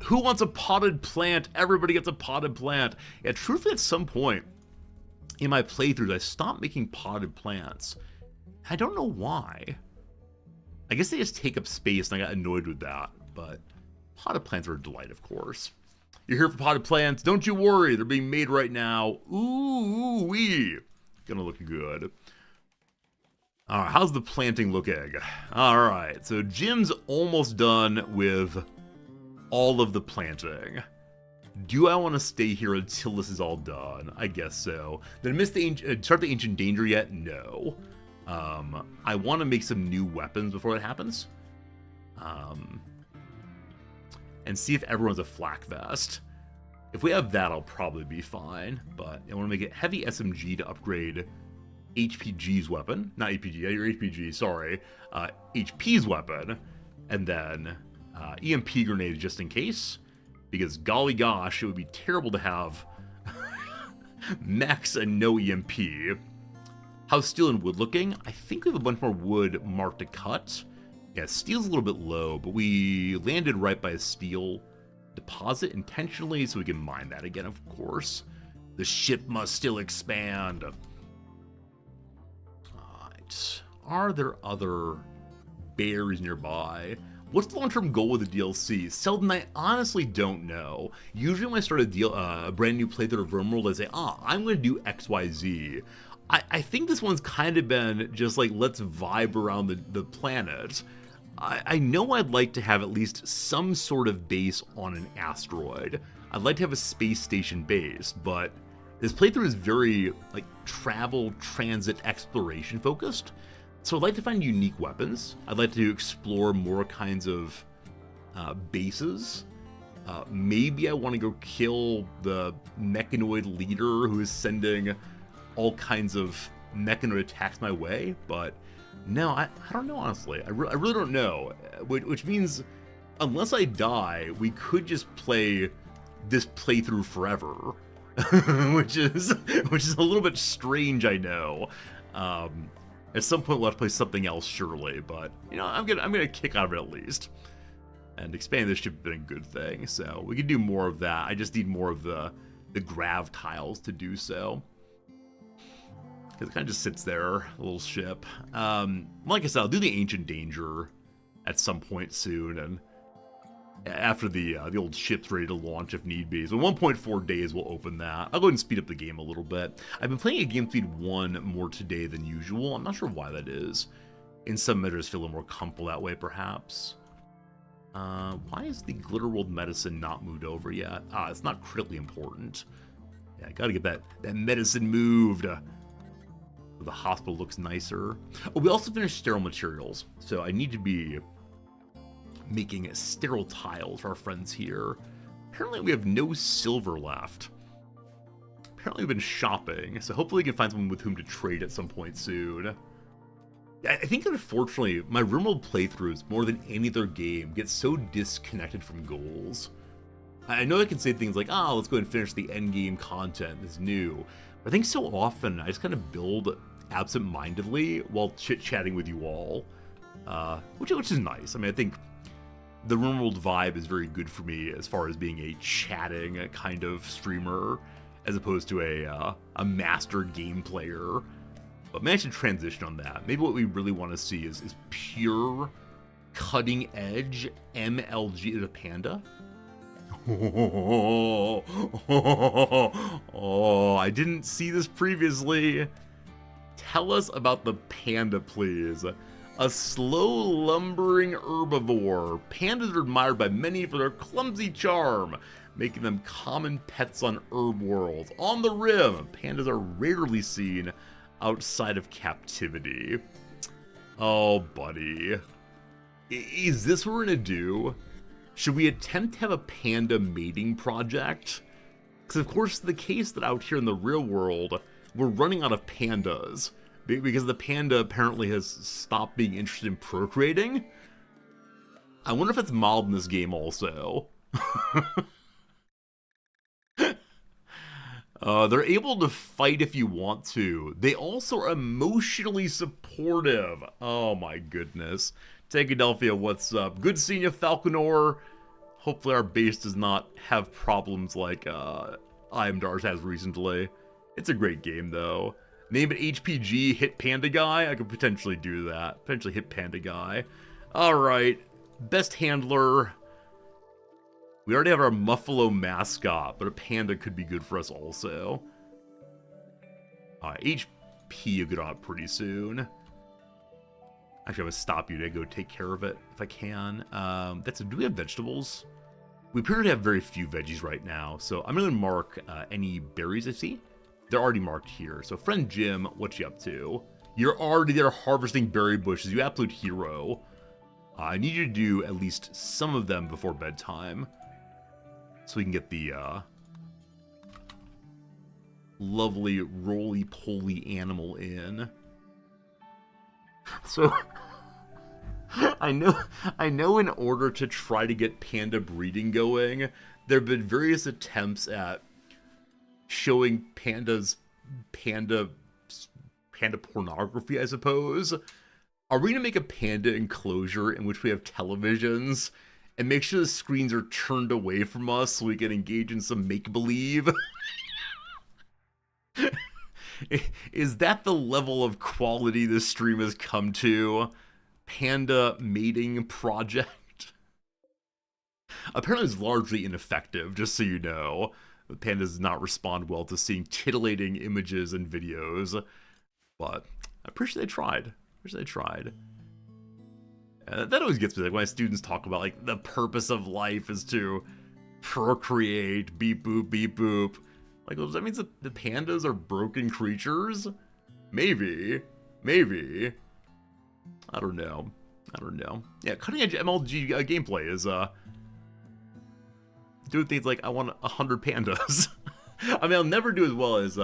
who wants a potted plant? Everybody gets a potted plant. Yeah, truthfully, at some point in my playthroughs, I stopped making potted plants. I don't know why. I guess they just take up space, and I got annoyed with that. But potted plants are a delight, of course. You're here for potted plants. Don't you worry. They're being made right now. Ooh-wee. Gonna look good. All right, how's the planting looking? All right, so Jim's almost done with all of the planting. Do I want to stay here until this is all done? I guess so. Did I miss the start the Ancient Danger yet? No. I want to make some new weapons before that happens. And see if everyone's a flak vest. If we have that, I'll probably be fine. But I want to make it heavy SMG to upgrade HPG's weapon. Not APG, your HPG, sorry. HP's weapon. And then EMP grenade just in case. Because golly gosh, it would be terrible to have mechs and no EMP. How's steel and wood looking? I think we have a bunch more wood marked to cut. Yeah, steel's a little bit low, but we landed right by a steel deposit intentionally so we can mine that again, of course. The ship must still expand. Alright. Are there other berries nearby? What's the long-term goal with the DLC? Selden, I honestly don't know. Usually when I start a brand new playthrough of Rimworld, I say, I'm going to do XYZ. I think this one's kind of been just like, let's vibe around the planet. I know I'd like to have at least some sort of base on an asteroid. I'd like to have a space station base, but this playthrough is very like travel, transit, exploration focused. So I'd like to find unique weapons. I'd like to explore more kinds of bases. Maybe I want to go kill the mechanoid leader who is sending all kinds of mechanoid attacks my way, but no, I don't know, honestly. I really don't know, which means unless I die, we could just play this playthrough forever, which is a little bit strange, I know. At some point we'll have to play something else, surely, but you know, I'm gonna kick out of it at least. And expanding this ship has been a good thing, so we can do more of that. I just need more of the grav tiles to do so. Because it kind of just sits there, a little ship. Like I said, I'll do the Ancient Danger at some point soon, and after the old ship's ready to launch if need be. So 1.4 days we'll open that. I'll go ahead and speed up the game a little bit. I've been playing at game speed 1 more today than usual. I'm not sure why that is. In some measures, feel a little more comfortable that way, perhaps. Why is the Glitter World medicine not moved over yet? It's not critically important. Yeah, I gotta get that medicine moved. The hospital looks nicer. Oh, we also finished sterile materials, so I need to be making sterile tiles for our friends here. Apparently we have no silver left. Apparently we've been shopping, so hopefully we can find someone with whom to trade at some point soon. I think that unfortunately, my Rimworld playthroughs, more than any other game, get so disconnected from goals. I know I can say things like, let's go and finish the endgame content that's new. But I think so often I just kind of build absent-mindedly while chit-chatting with you all, which is nice. I mean, I think the Rimworld vibe is very good for me as far as being a chatting kind of streamer, as opposed to a master game player. But managed to transition on that. Maybe what we really want to see is pure, cutting-edge MLG as a panda. Oh, I didn't see this previously. Tell us about the panda, please. A slow, lumbering herbivore. Pandas are admired by many for their clumsy charm, making them common pets on herb worlds. On the rim, pandas are rarely seen outside of captivity. Oh, buddy. Is this what we're gonna do? Should we attempt to have a panda mating project? Because of course it's the case that out here in the real world, we're running out of pandas. Because the panda apparently has stopped being interested in procreating. I wonder if it's modeled in this game also. They're able to fight if you want to. They also are emotionally supportive. Oh my goodness. Tankadelphia, what's up? Good seeing you, Falconor. Hopefully our base does not have problems like Imdars has recently. It's a great game though. Name it HPG, hit Panda Guy. I could potentially do that. Potentially hit Panda Guy. Alright. Best handler. We already have our Muffalo mascot, but a panda could be good for us also. HP will get on it pretty soon. Actually, I'm gonna stop you to go take care of it if I can. Do we have vegetables? We appear to have very few veggies right now, so I'm gonna mark any berries I see. They're already marked here. So, friend Jim, what you up to? You're already there harvesting berry bushes. You absolute hero. I need you to do at least some of them before bedtime, so we can get the lovely roly-poly animal in. So, I know in order to try to get panda breeding going, there have been various attempts at showing panda pornography, I suppose. Are we gonna make a panda enclosure in which we have televisions and make sure the screens are turned away from us so we can engage in some make-believe? Is that the level of quality this stream has come to? Panda mating project? Apparently it's largely ineffective, just so you know. The panda does not respond well to seeing titillating images and videos. But I appreciate they tried. That always gets me, like, when my students talk about, like, the purpose of life is to procreate, beep boop, beep boop. Like, well, that means that the pandas are broken creatures? Maybe. I don't know. Yeah, cutting edge MLG gameplay is, doing things like, I want 100 pandas. I mean, I'll never do as well as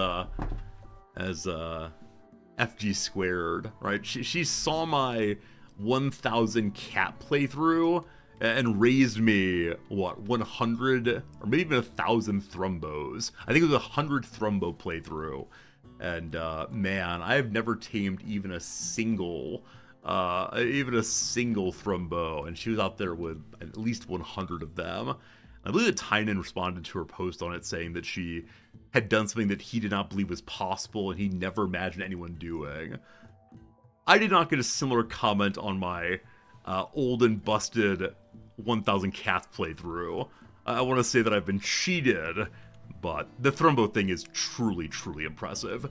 FG squared, right? She saw my 1,000 cat playthrough and raised me, what, 100 or maybe even 1,000 thrumbos. I think it was 100 thrumbo playthrough. And man, I have never tamed even a single thrumbo, and she was out there with at least 100 of them. I believe that Tynan responded to her post on it saying that she had done something that he did not believe was possible and he never imagined anyone doing. I did not get a similar comment on my old and busted 1,000 cats playthrough. I want to say that I've been cheated, but the Thrumbo thing is truly, truly impressive.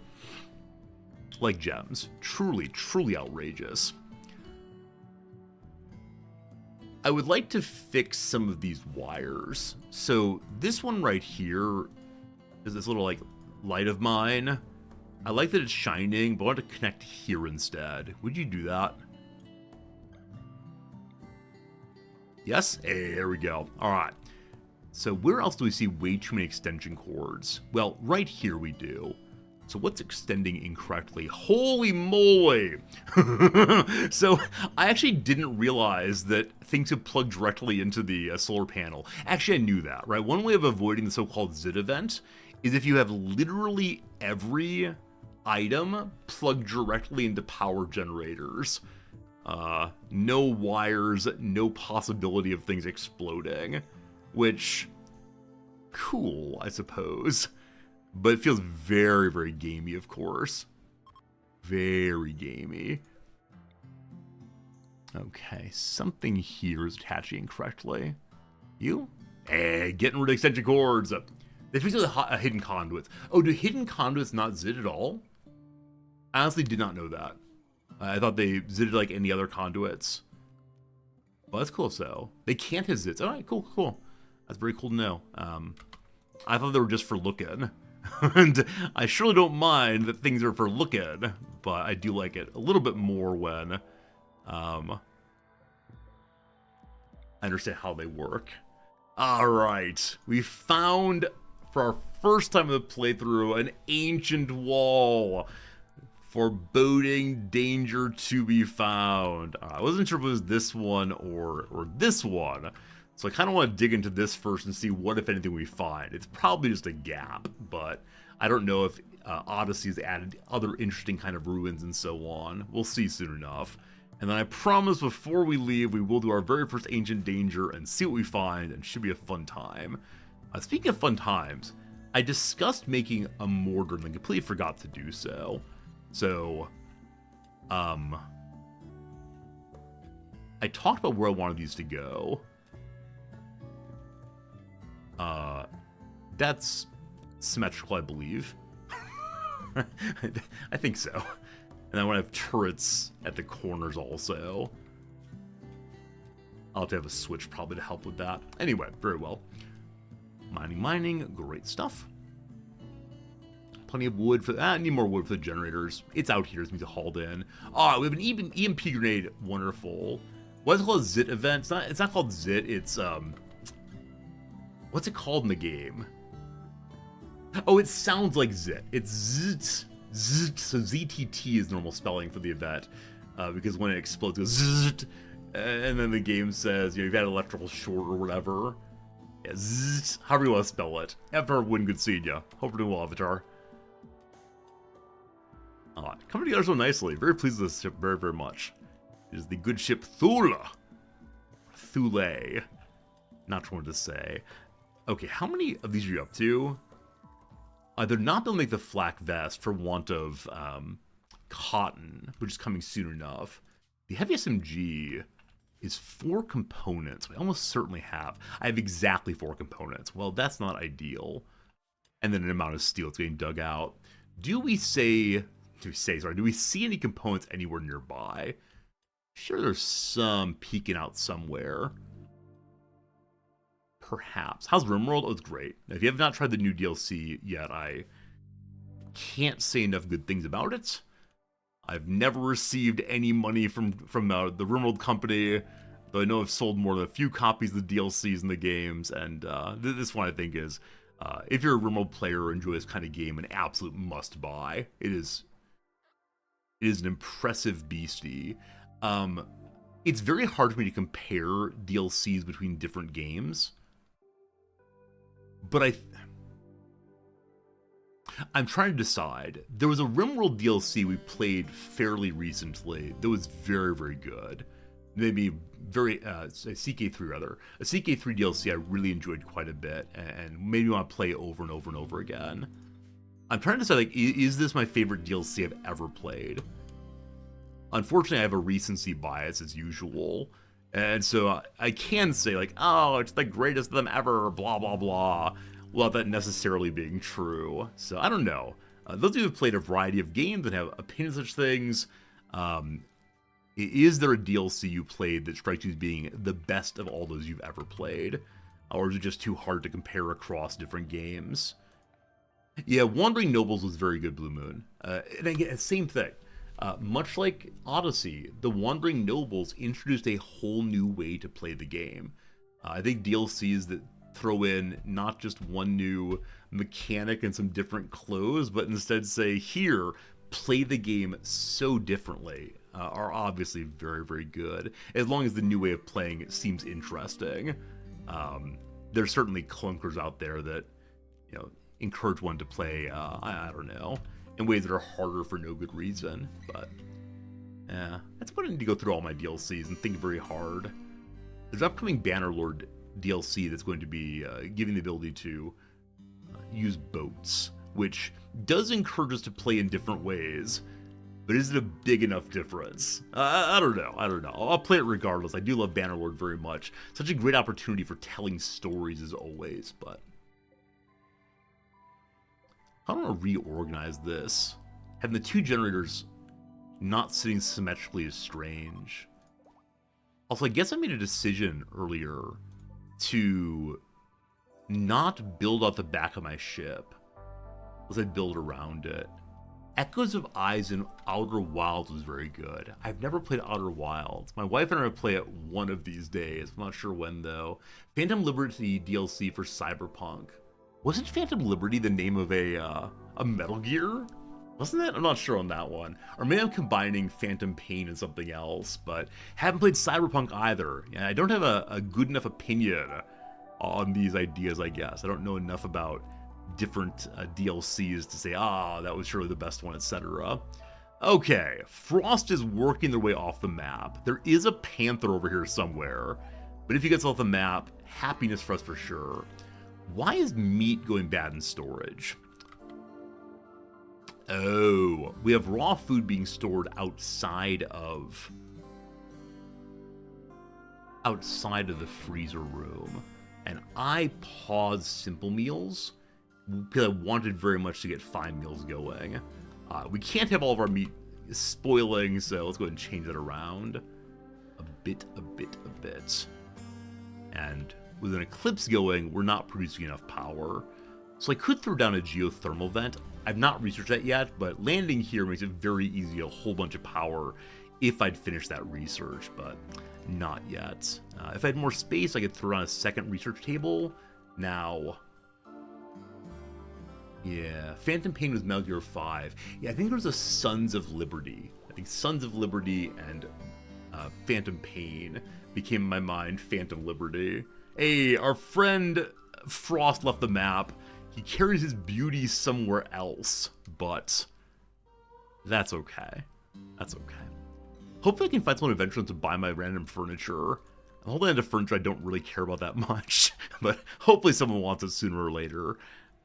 Like gems. Truly, truly outrageous. I would like to fix some of these wires. So this one right here is this little, like, light of mine. I like that it's shining, but I want to connect here instead. Would you do that? Yes? Hey, there we go. All right. So where else do we see way too many extension cords? Well, right here we do. So what's extending incorrectly? Holy moly! So I actually didn't realize that things could plug directly into the solar panel. Actually, I knew that, right? One way of avoiding the so-called ZIT event is if you have literally every item plugged directly into power generators. No wires, no possibility of things exploding. Which, cool, I suppose. But it feels very, very gamey, of course. Very gamey. Okay, something here is attaching incorrectly. You? Hey, getting rid of extension cords. They fixed the hidden conduits. Oh, do hidden conduits not zit at all? I honestly did not know that. I thought they zitted like any other conduits. Well, that's cool, so. They can't hit zits. Alright, cool. That's very cool to know. I thought they were just for looking. And I surely don't mind that things are for looking, but I do like it a little bit more when I understand how they work. Alright, we found, for our first time in the playthrough, an ancient wall. Foreboding danger to be found. I wasn't sure if it was this one or this one. So I kind of want to dig into this first and see what, if anything, we find. It's probably just a gap, but I don't know if Odyssey's added other interesting kind of ruins and so on. We'll see soon enough. And then I promise before we leave, we will do our very first Ancient Danger and see what we find, and it should be a fun time. Speaking of fun times, I discussed making a mortar and then completely forgot to do so. So, I talked about where I wanted these to go. That's symmetrical, I believe. I think so. And I want to have turrets at the corners also. I'll have to have a switch probably to help with that. Anyway, very well. Mining, great stuff. Plenty of wood for that. I need more wood for the generators. It's out here. It's being hauled in. Oh, we have an EMP grenade. Wonderful. What is it called? ZIT event? It's not called ZIT. It's, what's it called in the game? Oh, it sounds like ZIT. It's ZIT. ZIT. So ZTT is normal spelling for the event. Because when it explodes, it goes ZIT. And then the game says, you know, you've had an electrical short or whatever. Yeah, ZIT. However you want to spell it. Avatar, win, good seeing ya. Hope you're doing well, Avatar. Coming together so nicely. Very pleased with this ship very, very much. It is the good ship Thule. Thule. Not sure what to say. Okay, how many of these are you up to? They're not going to make the flak vest for want of cotton, which is coming soon enough. The heavy SMG is 4 components. We almost certainly have. I have exactly 4 components. Well, that's not ideal. And then an amount of steel that's getting dug out. Do we say do we see any components anywhere nearby? Sure, there's some peeking out somewhere. Perhaps. How's Rimworld? Oh, it's great. If you have not tried the new DLC yet, I can't say enough good things about it. I've never received any money from the Rimworld company, though I know I've sold more than a few copies of the DLCs in the games, and this one I think is, if you're a Rimworld player or enjoy this kind of game, an absolute must-buy. It is an impressive beastie. It's very hard for me to compare DLCs between different games, but I'm trying to decide. There was a Rimworld DLC we played fairly recently that was very, very good. Maybe very, a CK3 rather. A CK3 DLC I really enjoyed quite a bit and made me want to play over and over and over again. I'm trying to decide, like, is this my favorite DLC I've ever played? Unfortunately, I have a recency bias as usual. And so I can say, like, oh, it's the greatest of them ever, blah, blah, blah, without that necessarily being true. So I don't know. Those of you who have played a variety of games and have opinions on such things, is there a DLC you played that strikes you as being the best of all those you've ever played? Or is it just too hard to compare across different games? Yeah, Wandering Nobles was very good, Blue Moon. And again, same thing. Much like Odyssey, the Wandering Nobles introduced a whole new way to play the game. I think DLCs that throw in not just one new mechanic and some different clothes, but instead say, here, play the game so differently, are obviously very, very good, as long as the new way of playing seems interesting. There's certainly clunkers out there that, you know, encourage one to play, I don't know, in ways that are harder for no good reason, but yeah, that's why I need to go through all my DLCs and think very hard. There's upcoming Bannerlord DLC that's going to be giving the ability to use boats, which does encourage us to play in different ways, but is it a big enough difference? I don't know. I'll play it regardless. I do love Bannerlord very much. Such a great opportunity for telling stories as always, but I don't want to reorganize this. Having the two generators not sitting symmetrically is strange. Also, I guess I made a decision earlier to not build out the back of my ship as I build around it. Echoes of Eyes in Outer Wilds was very good. I've never played Outer Wilds. My wife and I will play it one of these days. I'm not sure when, though. Phantom Liberty DLC for Cyberpunk. Wasn't Phantom Liberty the name of a Metal Gear? Wasn't it? I'm not sure on that one. Or maybe I'm combining Phantom Pain and something else, but haven't played Cyberpunk either. And I don't have a good enough opinion on these ideas, I guess. I don't know enough about different DLCs to say, that was surely the best one, etc. Okay, Frost is working their way off the map. There is a panther over here somewhere, but if he gets off the map, happiness for us for sure. Why is meat going bad in storage? Oh, we have raw food being stored outside of the freezer room. And I paused simple meals because I wanted very much to get fine meals going. We can't have all of our meat spoiling, so let's go ahead and change that around a bit. And with an eclipse going, we're not producing enough power. So I could throw down a geothermal vent. I've not researched that yet, but landing here makes it very easy, a whole bunch of power if I'd finished that research, but not yet. If I had more space, I could throw on a second research table. Now, yeah, Phantom Pain was Metal Gear 5. Yeah, I think there was a Sons of Liberty. I think Sons of Liberty and Phantom Pain became in my mind Phantom Liberty. Hey, our friend Frost left the map. He carries his beauty somewhere else, but that's okay. That's okay. Hopefully I can find someone eventually to buy my random furniture. I'm holding on to furniture I don't really care about that much, but hopefully someone wants it sooner or later.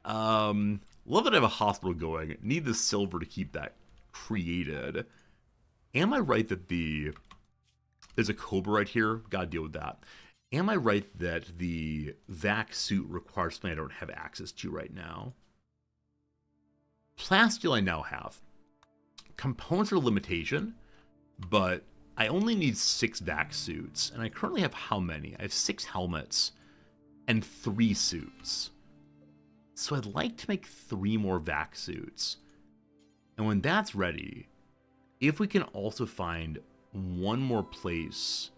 Love that I have a hospital going. Need the silver to keep that created. Am I right that there's a Cobra right here? Gotta deal with that. Am I right that the vac suit requires something I don't have access to right now? Plasteel I now have. components are a limitation, but I only need 6 vac suits, and I currently have how many? I have 6 helmets and 3 suits. So I'd like to make 3 more vac suits. And when that's ready, if we can also find one more place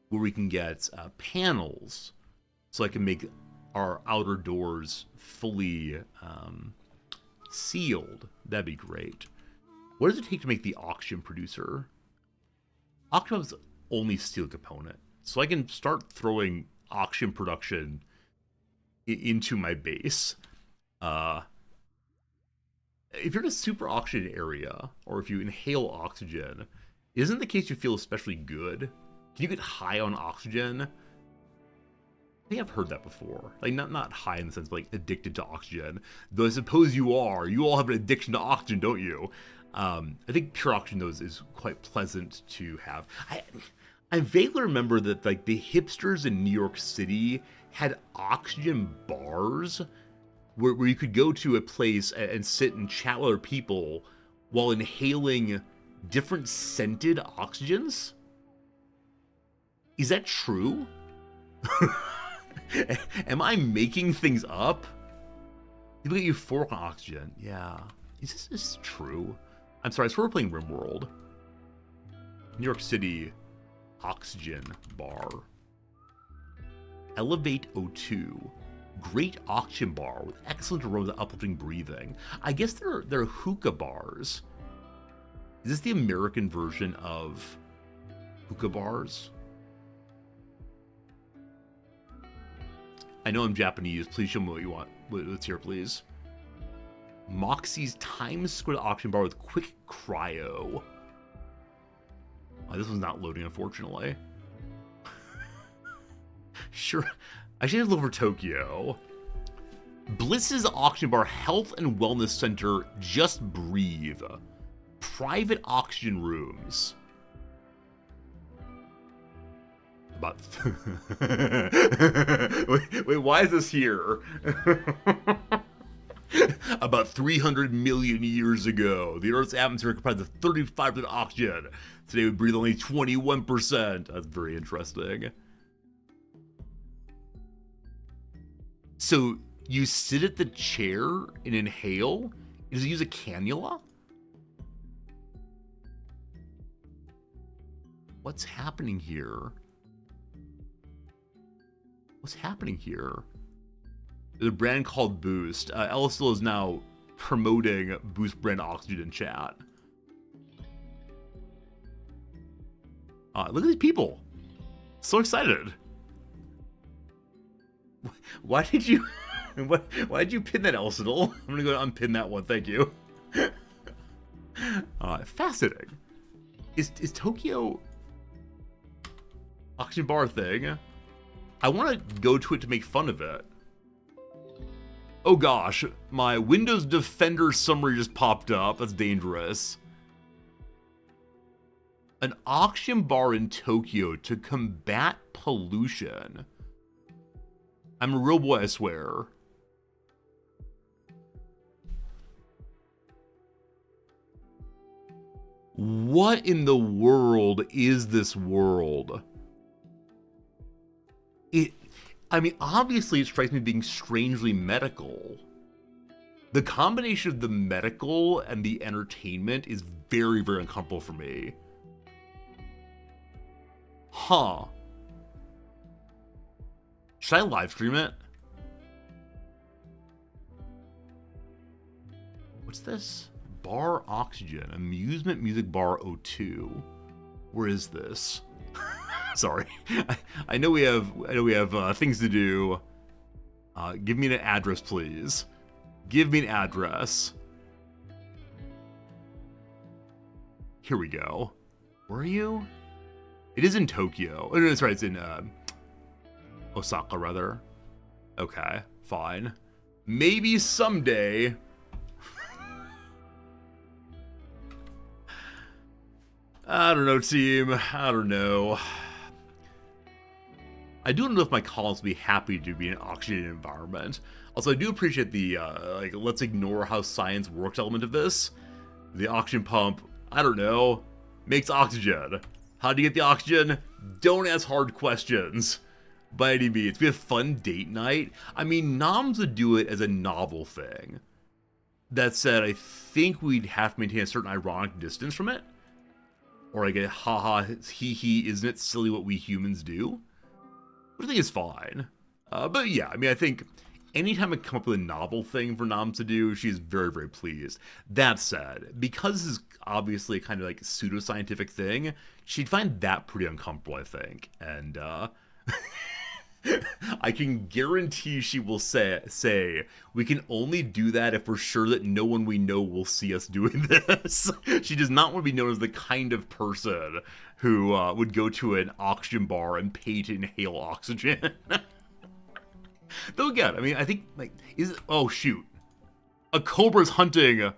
where we can get panels, so I can make our outer doors fully sealed, that'd be great. What does it take to make the oxygen producer? Oxygen is only steel component, so I can start throwing oxygen production into my base. If you're in a super oxygen area, or if you inhale oxygen, isn't the case you feel especially good? Can you get high on oxygen? I think I've heard that before. Like, not high in the sense of, like, addicted to oxygen. Though I suppose you are. You all have an addiction to oxygen, don't you? I think pure oxygen, though, is quite pleasant to have. I vaguely remember that, like, the hipsters in New York City had oxygen bars where you could go to a place and sit and chat with other people while inhaling different scented oxygens. Is that true? Am I making things up? You look at euphoric on oxygen. Yeah. Is this true? I'm sorry, so we're playing Rimworld. New York City oxygen bar. Elevate O2. Great oxygen bar with excellent aroma, uplifting breathing. I guess they're hookah bars. Is this the American version of hookah bars? I know I'm Japanese. Please show me what you want. Let's hear, please. Moxie's Times Square oxygen bar with quick cryo. Oh, this one's not loading, unfortunately. Sure. I should look for Tokyo. Bliss's Oxygen Bar Health and Wellness Center. Just breathe. Private oxygen rooms. About wait, why is this here? About 300 million years ago, the Earth's atmosphere comprised of 35% oxygen. Today we breathe only 21%. That's very interesting. So you sit at the chair and inhale? Does it use a cannula? What's happening here? What's happening here? There's a brand called Boost. Ellisville is now promoting Boost brand oxygen in chat. Look at these people. So excited. Why did you why did you pin that, Elsidal? I'm gonna go unpin that one, thank you. Fascinating. Is Tokyo oxygen bar thing? I want to go to it to make fun of it. Oh gosh, my Windows Defender summary just popped up. That's dangerous. An oxygen bar in Tokyo to combat pollution. I'm a real boy, I swear. What in the world is this world? I mean, obviously it strikes me being strangely medical. The combination of the medical and the entertainment is very, very uncomfortable for me. Huh. Should I live stream it? What's this? Bar Oxygen. Amusement Music Bar O2. Where is this? Sorry. I know we have things to do. Give me an address, please. Give me an address. Here we go. Where are you? It is in Tokyo. Oh, no, that's right. It's in Osaka, rather. Okay, fine. Maybe someday. I don't know, team. I don't know. I don't know if my colleagues will be happy to be in an oxygenated environment. Also, I do appreciate the, like, let's ignore how science works element of this. The oxygen pump, I don't know, makes oxygen. How do you get the oxygen? Don't ask hard questions. By any means, we have fun date night. I mean, noms would do it as a novel thing. That said, I think we'd have to maintain a certain ironic distance from it. Or like a haha, hee, isn't it silly what we humans do? Which I think is fine. But yeah, I mean, I think anytime I come up with a novel thing for Noms to do, she's very, very pleased. That said, because this is obviously a kind of like pseudoscientific thing, she'd find that pretty uncomfortable, I think. And I can guarantee she will say, we can only do that if we're sure that no one we know will see us doing this. She does not want to be known as the kind of person who would go to an oxygen bar and pay to inhale oxygen. Though again, I mean, I think, like, oh shoot. A cobra's hunting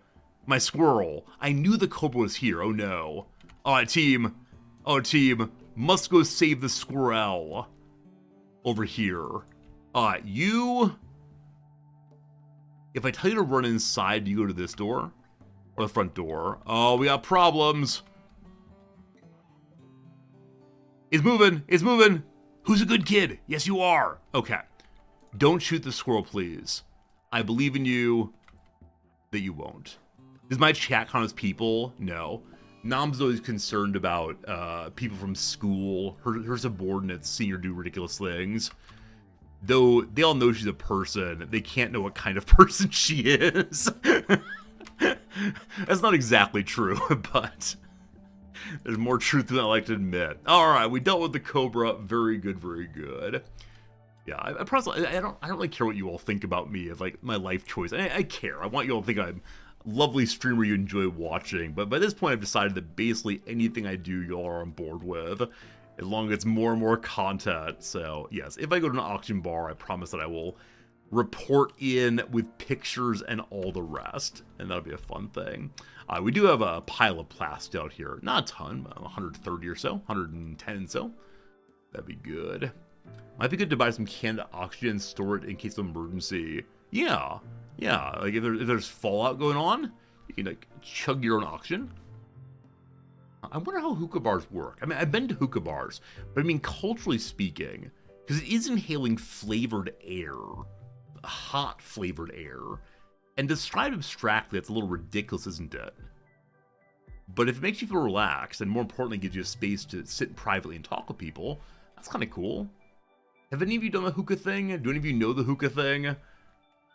my squirrel. I knew the cobra was here, oh no. Alright, team, must go save the squirrel. Over here. You... If I tell you to run inside, do you go to this door? Or the front door? Oh, we got problems. It's moving. Who's a good kid? Yes, you are. Okay. Don't shoot the squirrel, please. I believe in you that you won't. Does my chat count as people? No. Nom's always concerned about people from school, her subordinates seeing her do ridiculous things. Though they all know she's a person, they can't know what kind of person she is. That's not exactly true, but there's more truth than I like to admit. Alright, we dealt with the cobra. Very good, very good. Yeah, I don't really care what you all think about me as like my life choice. I care. I want you all to think I'm lovely streamer you enjoy watching, but by this point I've decided that basically anything I do y'all are on board with, as long as it's more and more content. So yes, if I go to an auction bar, I promise that I will report in with pictures and all the rest, and that'll be a fun thing. We do have a pile of plastic out here, not a ton, 130 or so, 110 so, that'd be good. Might be good to buy some canned oxygen, store it in case of emergency. Yeah, like if there's fallout going on, you can like chug your own oxygen. I wonder how hookah bars work. I mean, I've been to hookah bars, but I mean culturally speaking, because it is inhaling flavored air, hot flavored air, and described abstractly, it's a little ridiculous, isn't it? But if it makes you feel relaxed, and more importantly gives you a space to sit privately and talk with people, that's kind of cool. Have any of you done the hookah thing? Do any of you know the hookah thing?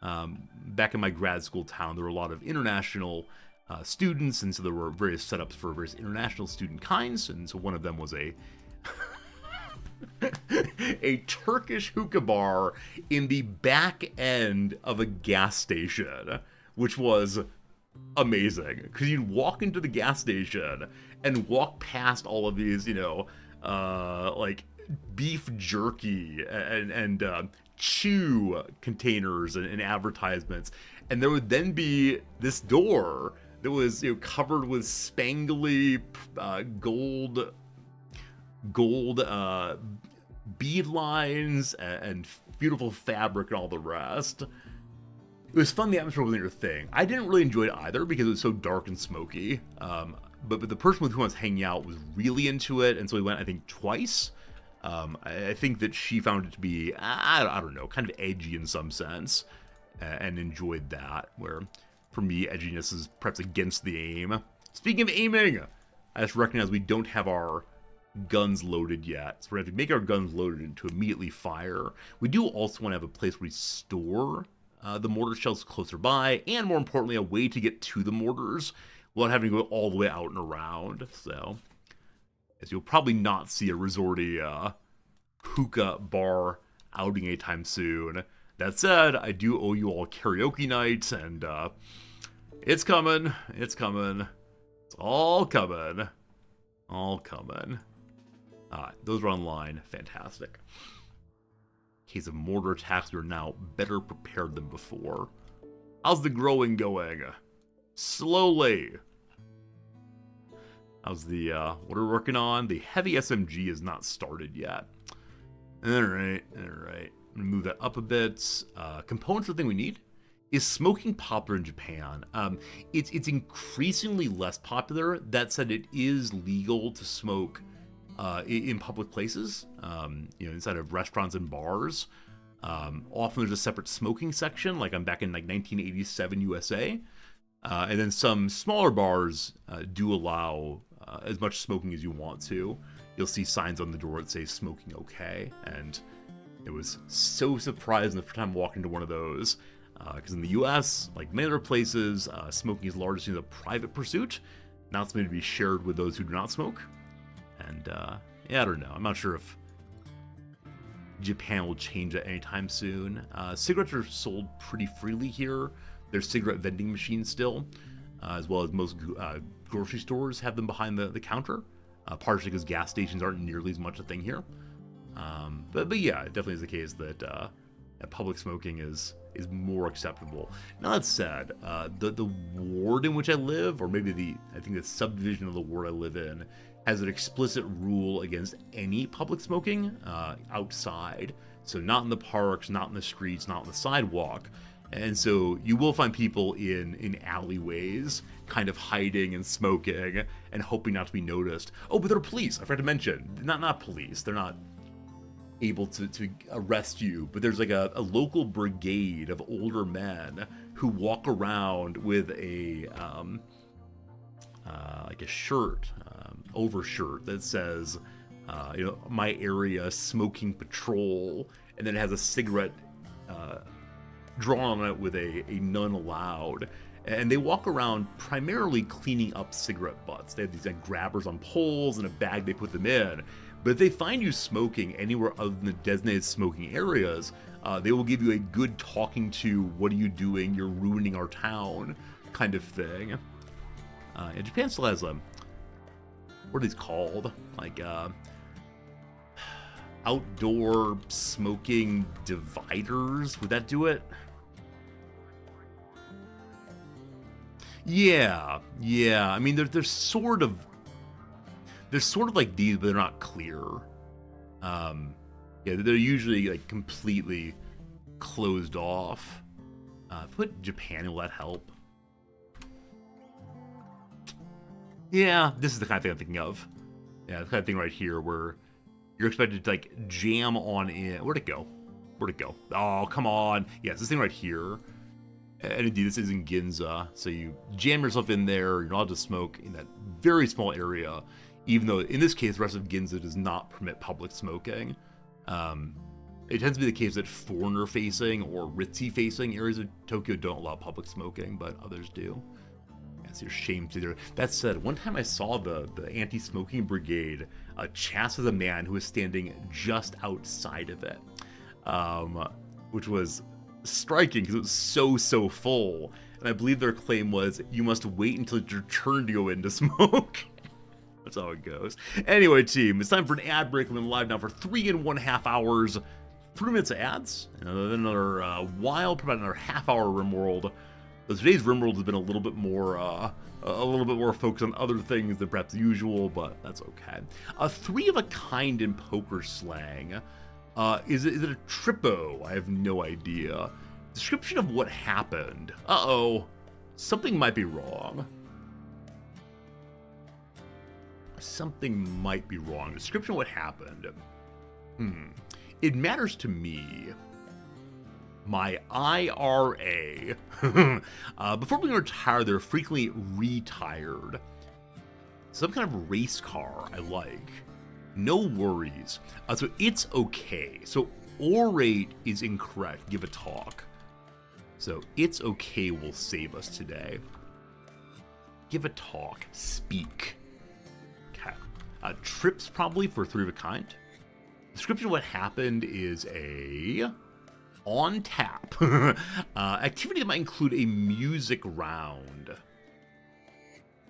Back in my grad school town, there were a lot of international students, and so there were various setups for various international student kinds, and so one of them was a a Turkish hookah bar in the back end of a gas station, which was amazing, because you'd walk into the gas station and walk past all of these, you know, like beef jerky and chew containers and advertisements, and there would then be this door that was, you know, covered with spangly gold bead lines and beautiful fabric and all the rest. It was fun. The atmosphere wasn't your thing. I didn't really enjoy it either because it was so dark and smoky. But the person with whom I was hanging out was really into it, and so we went, I think, twice. I think that she found it to be, I don't know, kind of edgy in some sense, and enjoyed that, where for me, edginess is perhaps against the aim. Speaking of aiming, I just recognize we don't have our guns loaded yet, so we have to make our guns loaded to immediately fire. We do also want to have a place where we store the mortar shells closer by, and more importantly, a way to get to the mortars without having to go all the way out and around. So, as you'll probably not see a resorty hookah bar outing anytime soon. That said, I do owe you all karaoke night, and it's coming. It's coming. It's all coming. All coming. Those are online. Fantastic. In case of mortar attacks, we are now better prepared than before. How's the growing going? Slowly. How's the, what are we working on? The heavy SMG is not started yet. Alright. I'm gonna move that up a bit. Components are the thing we need. Is smoking popular in Japan? It's increasingly less popular. That said, it is legal to smoke in public places, inside of restaurants and bars. Often there's a separate smoking section, like I'm back in like 1987 USA. And then some smaller bars do allow as much smoking as you want to. You'll see signs on the door that say smoking okay. And it was so surprising the first time walking into one of those. Because in the US, like many other places, smoking is largely a private pursuit. Now it's meant to be shared with those who do not smoke. And yeah, I don't know. I'm not sure if Japan will change that anytime soon. Cigarettes are sold pretty freely here. There's cigarette vending machines still, as well as most grocery stores have them behind the counter, partially because gas stations aren't nearly as much a thing here. But yeah, it definitely is the case that public smoking is more acceptable. Now that said, the ward in which I live, or maybe I think the subdivision of the ward I live in, has an explicit rule against any public smoking outside. So not in the parks, not in the streets, not on the sidewalk. And so you will find people in alleyways kind of hiding and smoking and hoping not to be noticed. Oh, but they're police. I forgot to mention. Not police. They're not able to arrest you, but there's like a local brigade of older men who walk around with a like a shirt, overshirt that says my area smoking patrol, and then it has a cigarette drawn on it with a none allowed. And they walk around primarily cleaning up cigarette butts. They have these like grabbers on poles and a bag they put them in. But if they find you smoking anywhere other than the designated smoking areas, they will give you a good talking to, what are you doing, you're ruining our town, kind of thing. And Japan still has what are these called? Like, outdoor smoking dividers? Would that do it? Yeah. I mean, they're sort of like these, but they're not clear. Yeah, they're usually like completely closed off. Put Japan, will that help? Yeah, this is the kind of thing I'm thinking of. Yeah, the kind of thing right here where you're expected to like jam on in. Where'd it go? Oh, come on. Yes, this thing right here. And indeed, this is in Ginza. So you jam yourself in there. You're not allowed to smoke in that very small area. Even though, in this case, the rest of Ginza does not permit public smoking. It tends to be the case that foreigner-facing or ritzy-facing areas of Tokyo don't allow public smoking, but others do. It's your shame to do. That said, one time I saw the anti-smoking brigade chastise a man who was standing just outside of it, which was striking because it was so full. And I believe their claim was, you must wait until it's your turn to go in to smoke. That's how it goes. Anyway, team, it's time for an ad break. We've been live now for 3.5 hours. 3 minutes of ads, and then another while, probably another half-hour Rimworld. But today's Rimworld has been a little bit more focused on other things than perhaps usual, but that's okay. Three of a kind in poker slang. Is it a trippo? I have no idea. Description of what happened. Uh-oh. Something might be wrong. Something might be wrong. Description of what happened. It matters to me. My IRA. Before being retired, they're frequently retired. Some kind of race car I like. No worries. So it's okay. So orate is incorrect. Give a talk. So it's okay will save us today. Give a talk. Speak. Okay. Trips probably for three of a kind. Description of what happened is a on tap activity that might include a music round.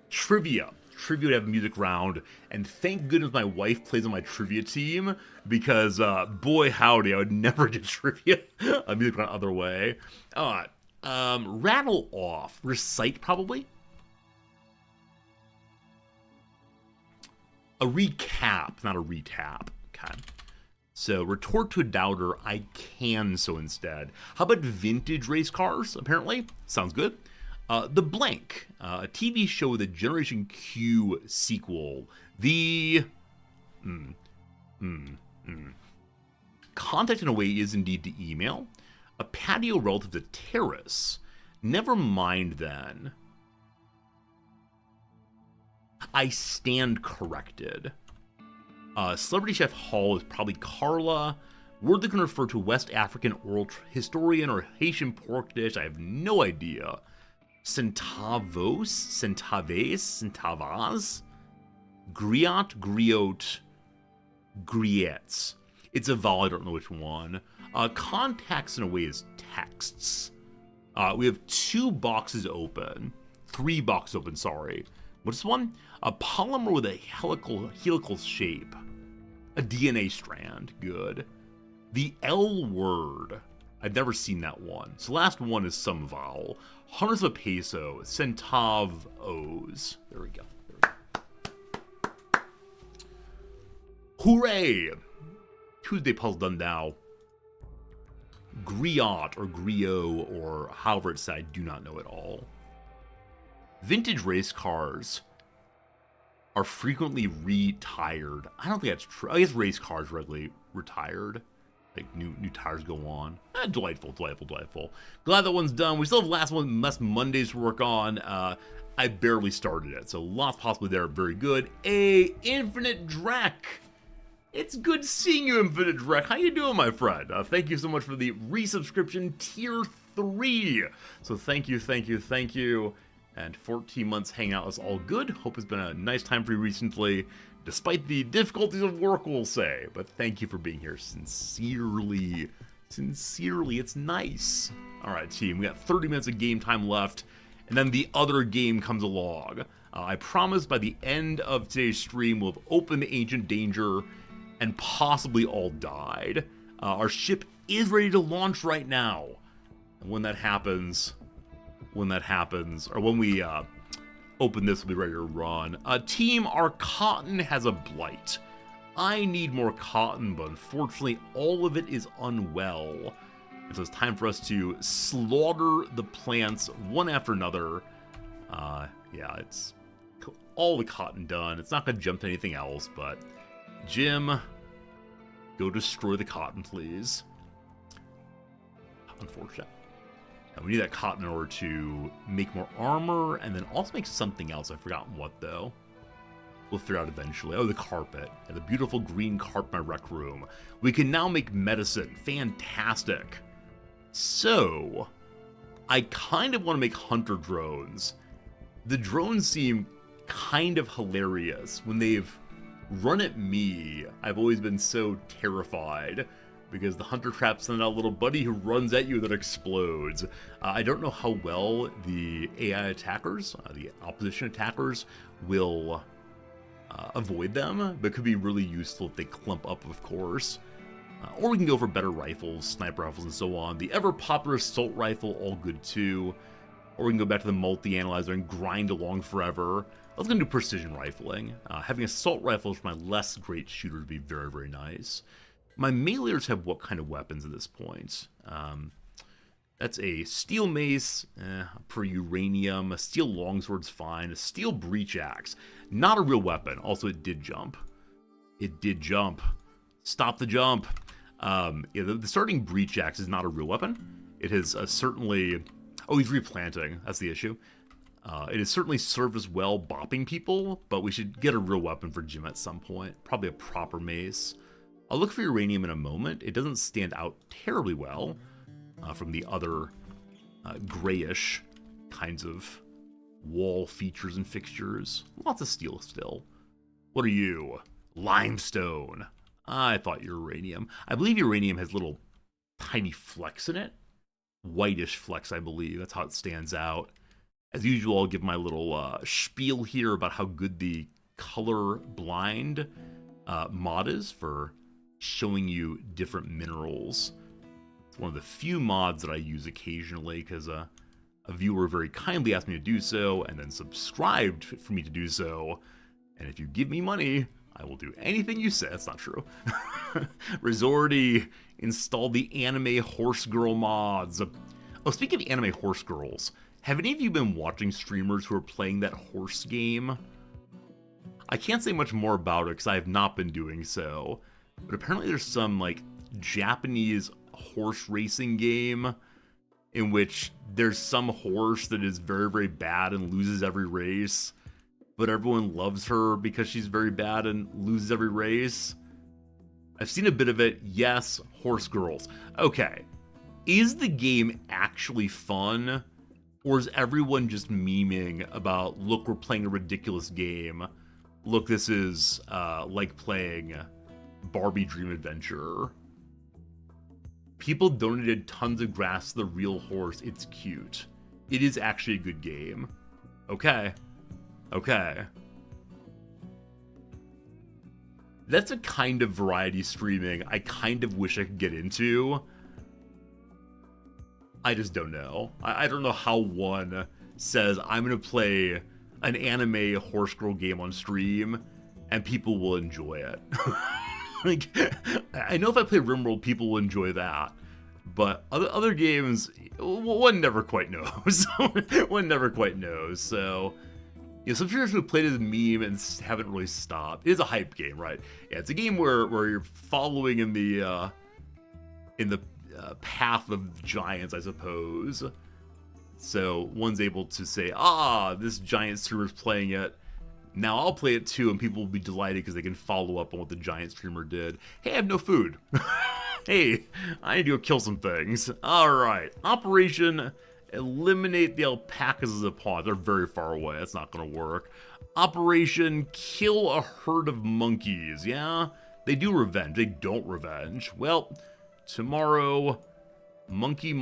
Trivia would have a music round, and thank goodness my wife plays on my trivia team, because boy howdy, I would never get trivia a music round other way. Rattle off. Recite probably. A recap, not a retap. Okay. So, retort to a doubter, I can so instead. How about vintage race cars, apparently? Sounds good. The Blank, a TV show with a Generation Q sequel. The... Contact in a way is indeed to email. A patio relative to terrace. Never mind then. I stand corrected. Celebrity Chef Hall is probably Carla. Word that can refer to West African oral historian or Haitian pork dish. I have no idea. Centavos? Centaves? Centavas? Griot? Griot? Griettes. It's a vowel, I don't know which one. Contacts in a way is texts. We have 2 boxes open. 3 boxes open, sorry. What's this one? A polymer with a helical shape. A DNA strand. Good. The L word. I've never seen that one. So last one is some vowel. Hundreds of a peso. Centavos. There we go. Hooray! Tuesday puzzle done now. Griot or griot or however it's said, I do not know at all. Vintage race cars are frequently retired. I don't think that's true. I guess race cars regularly retired. Like new tires go on. Delightful. Glad that one's done. We still have last Mondays to work on. I barely started it, so lots possibly there. Very good. Infinite Drek. It's good seeing you, Infinite Drek. How you doing, my friend? Thank you so much for the resubscription, tier 3. So thank you. And 14 months hanging out is all good. Hope it's been a nice time for you recently, despite the difficulties of work, we'll say. But thank you for being here sincerely. It's nice. All right, team, we got 30 minutes of game time left, and then the other game comes along. I promise by the end of today's stream, we'll have opened the Ancient Danger and possibly all died. Our ship is ready to launch right now. And when that happens, or when we open this, we'll be ready to run. Team, our cotton has a blight. I need more cotton, but unfortunately, all of it is unwell. And so it's time for us to slaughter the plants one after another. Yeah, it's all the cotton done. It's not going to jump to anything else, but Jim, go destroy the cotton, please. Unfortunate. Now, we need that cotton in order to make more armor, and then also make something else. I've forgotten what, though. We'll figure out eventually. Oh, the carpet. And the beautiful green carpet in my rec room. We can now make medicine. Fantastic. So, I kind of want to make hunter drones. The drones seem kind of hilarious. When they've run at me, I've always been so terrified because the hunter traps send out a little buddy who runs at you that explodes. I don't know how well the AI attackers, the opposition attackers, will avoid them, but it could be really useful if they clump up, of course. Or we can go for better rifles, sniper rifles, and so on. The ever-popular assault rifle, all good too. Or we can go back to the multi-analyzer and grind along forever. Let's go do precision rifling. Having assault rifles for my less great shooters would be very, very nice. My meleeers have what kind of weapons at this point? That's a steel mace for uranium. A steel longsword's fine. A steel breach axe. Not a real weapon. Also, it did jump. Stop the jump. Yeah, the starting breach axe is not a real weapon. It has certainly... Oh, he's replanting. That's the issue. It has certainly served us well bopping people, but we should get a real weapon for Jim at some point. Probably a proper mace. I'll look for uranium in a moment. It doesn't stand out terribly well from the other grayish kinds of wall features and fixtures. Lots of steel still. What are you? Limestone. I thought uranium. I believe uranium has little tiny flecks in it. Whitish flecks, I believe. That's how it stands out. As usual, I'll give my little spiel here about how good the color blind mod is for showing you different minerals. It's one of the few mods that I use occasionally because a viewer very kindly asked me to do so and then subscribed for me to do so. And if you give me money, I will do anything you say. That's not true. Resorty installed the anime horse girl mods. Oh, speaking of anime horse girls, have any of you been watching streamers who are playing that horse game? I can't say much more about it because I have not been doing so, but apparently there's some like Japanese horse racing game in which there's some horse that is very, very bad and loses every race, but everyone loves her because she's very bad and loses every race. I've seen a bit of it. Yes, horse girls. Okay. Is the game actually fun? Or is everyone just memeing about, look, we're playing a ridiculous game. Look, this is like playing Barbie Dream Adventure. People donated tons of grass to the real horse. It's cute. It is actually a good game. Okay. Okay. That's a kind of variety streaming I kind of wish I could get into. I just don't know. I don't know how one says, I'm going to play an anime horse girl game on stream, and people will enjoy it. Like, I know if I play Rimworld, people will enjoy that. But other games, one never quite knows. One never quite knows. So, you know, some streamers who played as a meme and haven't really stopped. It is a hype game, right? Yeah, it's a game where you're following in the path of giants, I suppose. So one's able to say, this giant streamer's playing it. Now I'll play it too, and people will be delighted because they can follow up on what the giant streamer did. Hey, I have no food. Hey, I need to go kill some things. Alright, Operation Eliminate the Alpacas as a pawn. They're very far away. That's not going to work. Operation Kill a Herd of Monkeys. Yeah, they do revenge. They don't revenge. Well, tomorrow, monkey.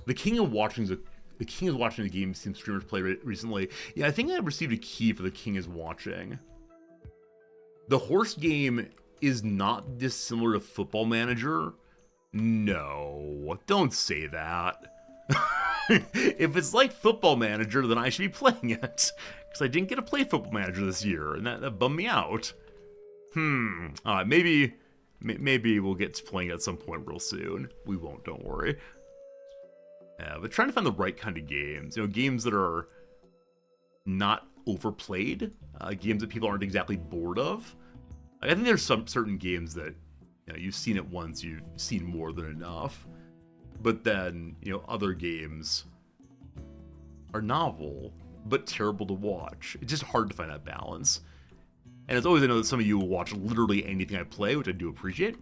The King is watching the game some streamers play recently. Yeah, I think I received a key for The King is Watching. The horse game is not dissimilar to Football Manager. No, don't say that. If it's like Football Manager, then I should be playing it. Because I didn't get to play Football Manager this year, and that bummed me out. Maybe we'll get to playing it at some point real soon. We won't, don't worry. But trying to find the right kind of games. You know, games that are not overplayed. Games that people aren't exactly bored of. I think there's some certain games that, you know, you've seen it once, you've seen more than enough. But then, you know, other games are novel, but terrible to watch. It's just hard to find that balance. And as always, I know that some of you will watch literally anything I play, which I do appreciate.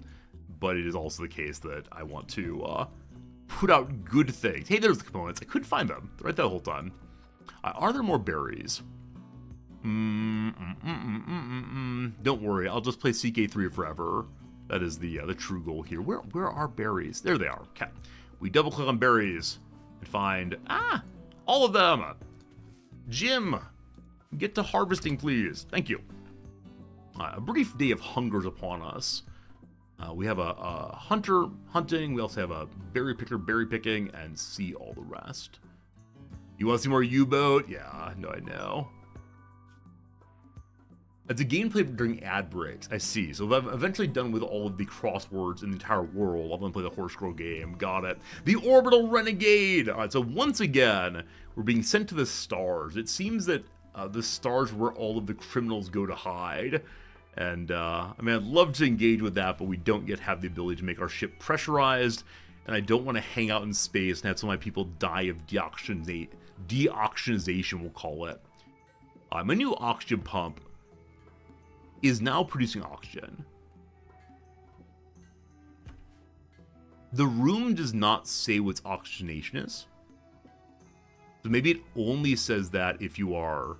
But it is also the case that I want to put out good things. Hey, there's the components. I couldn't find them right the whole time. Are there more berries? Don't worry, I'll just play CK3 forever. That is the true goal here. Where are berries? There they are. Okay. We double click on berries and find all of them. Jim, get to harvesting, please. Thank you. A brief day of hunger is upon us. We have a hunter hunting. We also have a berry picker berry picking, and see all the rest. You want to see more U-boat? Yeah, no, I know. It's a gameplay during ad breaks. I see. So I'm eventually done with all of the crosswords in the entire world. I'm going to play the horse girl game. Got it. The Orbital Renegade! Alright, so once again, we're being sent to the stars. It seems that the stars where all of the criminals go to hide. And, I mean, I'd love to engage with that, but we don't yet have the ability to make our ship pressurized. And I don't want to hang out in space and have some of my people die of deoxygenization, we'll call it. My new oxygen pump is now producing oxygen. The room does not say what oxygenation is. So maybe it only says that if you are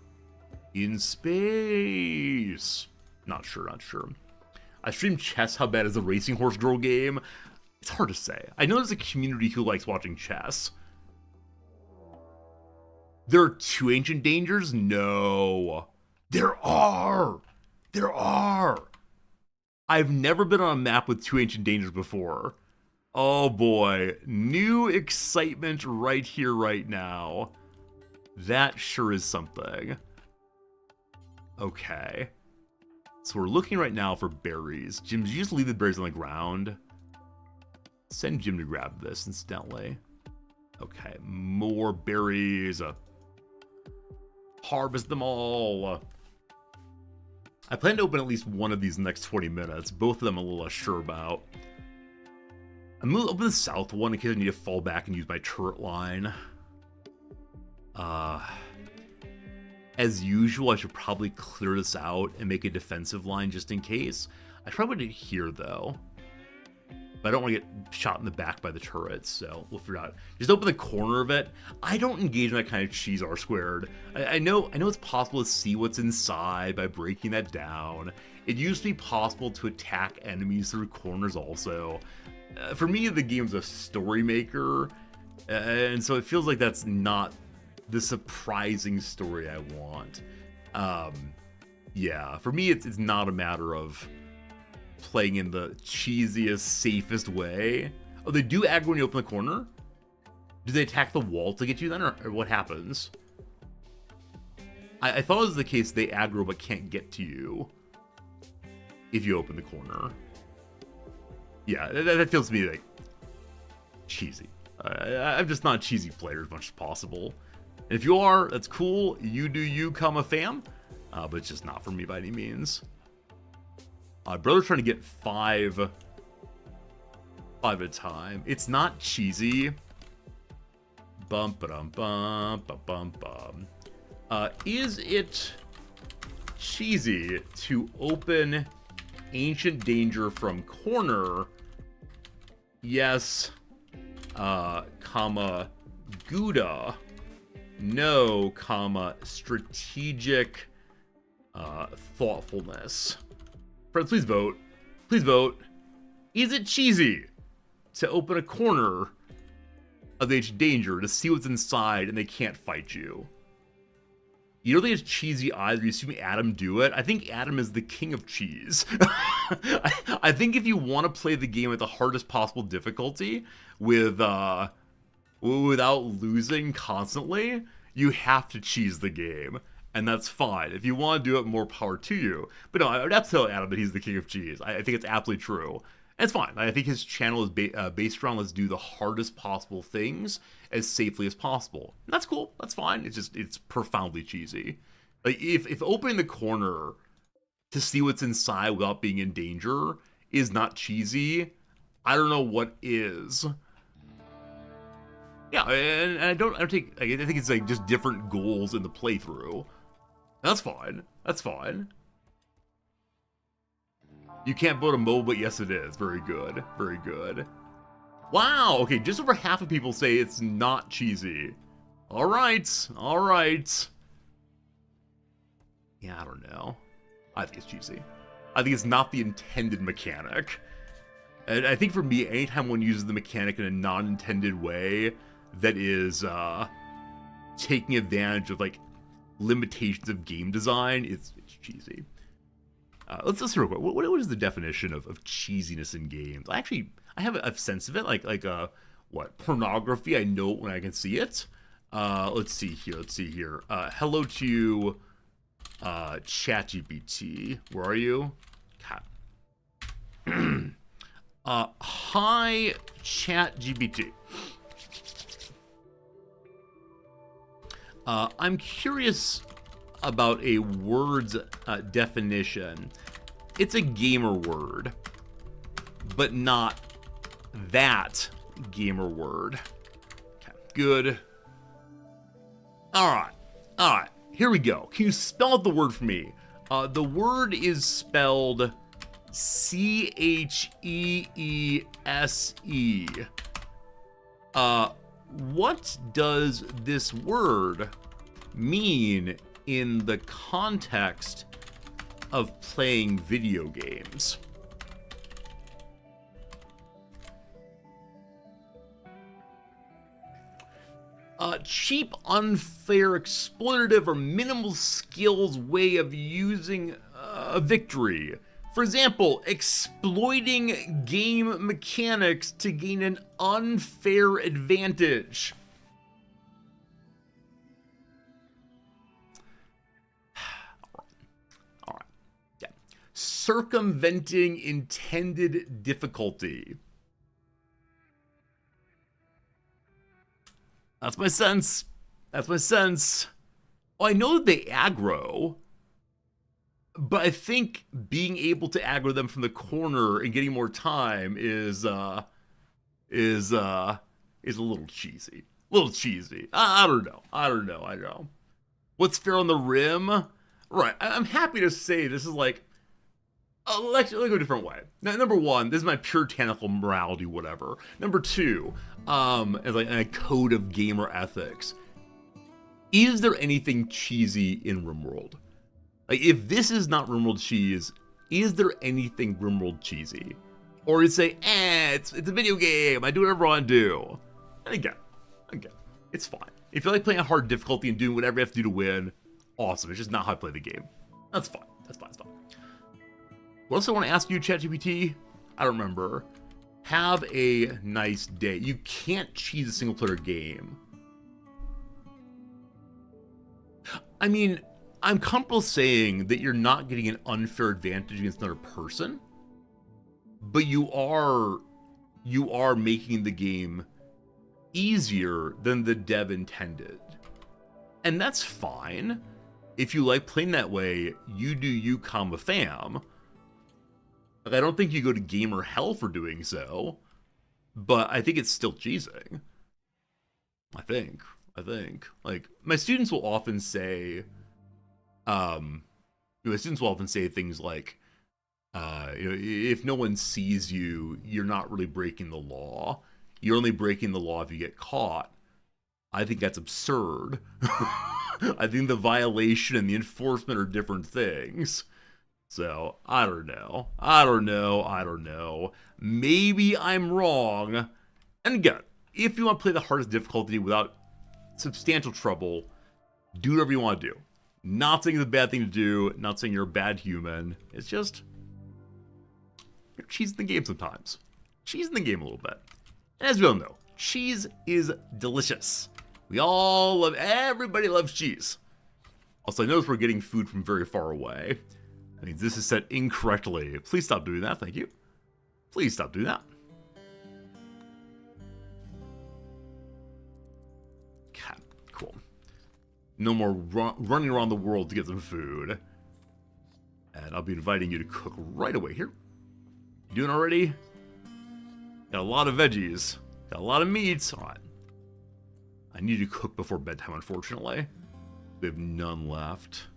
in space. Not sure. I stream Chess. How bad is the Racing Horse Girl game? It's hard to say. I know there's a community who likes watching chess. There are 2 ancient dangers? No. There are. I've never been on a map with 2 ancient dangers before. Oh boy. New excitement right here, right now. That sure is something. Okay. So we're looking right now for berries. Jim, did you just leave the berries on the ground? Send Jim to grab this, incidentally. Okay, more berries. Harvest them all. I plan to open at least one of these in the next 20 minutes. Both of them I'm a little less sure about. I'm going to open the south one in case I need to fall back and use my turret line. As usual, I should probably clear this out and make a defensive line just in case. I should probably do it here, though. But I don't want to get shot in the back by the turrets, so we'll figure it out. Just open the corner of it. I don't engage in that kind of cheese R squared. I know it's possible to see what's inside by breaking that down. It used to be possible to attack enemies through corners also. For me, the game's a story maker, and so it feels like that's not the surprising story I want. Yeah, for me, it's not a matter of playing in the cheesiest, safest way. Oh, they do aggro when you open the corner? Do they attack the wall to get you then, or what happens? I thought it was the case they aggro but can't get to you if you open the corner. Yeah, that feels to me like cheesy. I'm just not a cheesy player as much as possible. And if you are, that's cool. You do you, come a fam. But it's just not for me by any means. Brother's trying to get five at a time. It's not cheesy. Bum ba dum bum ba bum bum. Is it cheesy to open Ancient Danger from corner? Yes. Comma Gouda. No, comma strategic thoughtfulness. Friends, please vote. Please vote. Is it cheesy to open a corner of the Ancient Danger to see what's inside and they can't fight you? You don't think it's cheesy either? You see me Adam do it? I think Adam is the king of cheese. I think if you want to play the game at the hardest possible difficulty without losing constantly, you have to cheese the game. And that's fine. If you want to do it, more power to you. But no, I would have to tell Adam that he's the king of cheese. I think it's absolutely true. And it's fine. I think his channel is based around let's do the hardest possible things as safely as possible. And that's cool. That's fine. It's profoundly cheesy. Like if opening the corner to see what's inside without being in danger is not cheesy, I don't know what is. Yeah, and I think it's like just different goals in the playthrough. That's fine. That's fine. You can't vote a mobile, but yes it is. Very good. Very good. Wow, okay, just over half of people say it's not cheesy. Alright, alright. Yeah, I don't know. I think it's cheesy. I think it's not the intended mechanic. And I think for me, anytime one uses the mechanic in a non-intended way that is taking advantage of like limitations of game design, it's cheesy. Let's see real quick. What is the definition of cheesiness in games? I have a sense of it, like what, pornography. I know it when I can see it. Let's see here. Hello to ChatGPT. Where are you? Hi, ChatGPT. I'm curious about a word's definition. It's a gamer word, but not that gamer word. Okay, good. All right, here we go. Can you spell out the word for me? The word is spelled C-H-E-E-S-E. What does this word mean in the context of playing video games? Cheap, unfair, exploitative, or minimal skills way of using a victory. For example, exploiting game mechanics to gain an unfair advantage. circumventing intended difficulty. That's my sense. That's my sense. Well, I know that they aggro, but I think being able to aggro them from the corner and getting more time is a little cheesy. A little cheesy. I don't know. What's fair on the rim? Right. I'm happy to say this is like, let's go a different way. Now, number one, this is my puritanical morality, whatever. Number two, as like a code of gamer ethics. Is there anything cheesy in Rimworld? Like, if this is not Rimworld cheese, is there anything Rimworld cheesy? Or is it say, it's a video game, I do whatever I want to do. And again, it's fine. If you like playing a hard difficulty and doing whatever you have to do to win, awesome. It's just not how I play the game. That's fine. That's fine. What else I want to ask you, ChatGPT? I don't remember. Have a nice day. You can't cheese a single player game. I mean, I'm comfortable saying that you're not getting an unfair advantage against another person, but you are making the game easier than the dev intended. And that's fine. If you like playing that way, you do you, comma fam. Like, I don't think you go to gamer hell for doing so, but I think it's still cheesing. I think. Like, my students will often say, things like, if no one sees you, you're not really breaking the law. You're only breaking the law if you get caught. I think that's absurd. I think the violation and the enforcement are different things. So, I don't know. Maybe I'm wrong. And again, if you want to play the hardest difficulty without substantial trouble, do whatever you want to do. Not saying it's a bad thing to do, not saying you're a bad human. It's just, you're cheesing the game sometimes. Cheesing the game a little bit. And as we all know, cheese is delicious. Everybody loves cheese. Also, I notice we're getting food from very far away. I mean, this is set incorrectly. Please stop doing that, thank you. Please stop doing that. Okay, cool. No more running around the world to get some food. And I'll be inviting you to cook right away here. You doing already? Got a lot of veggies. Got a lot of meats. Alright. I need to cook before bedtime, unfortunately. We have none left.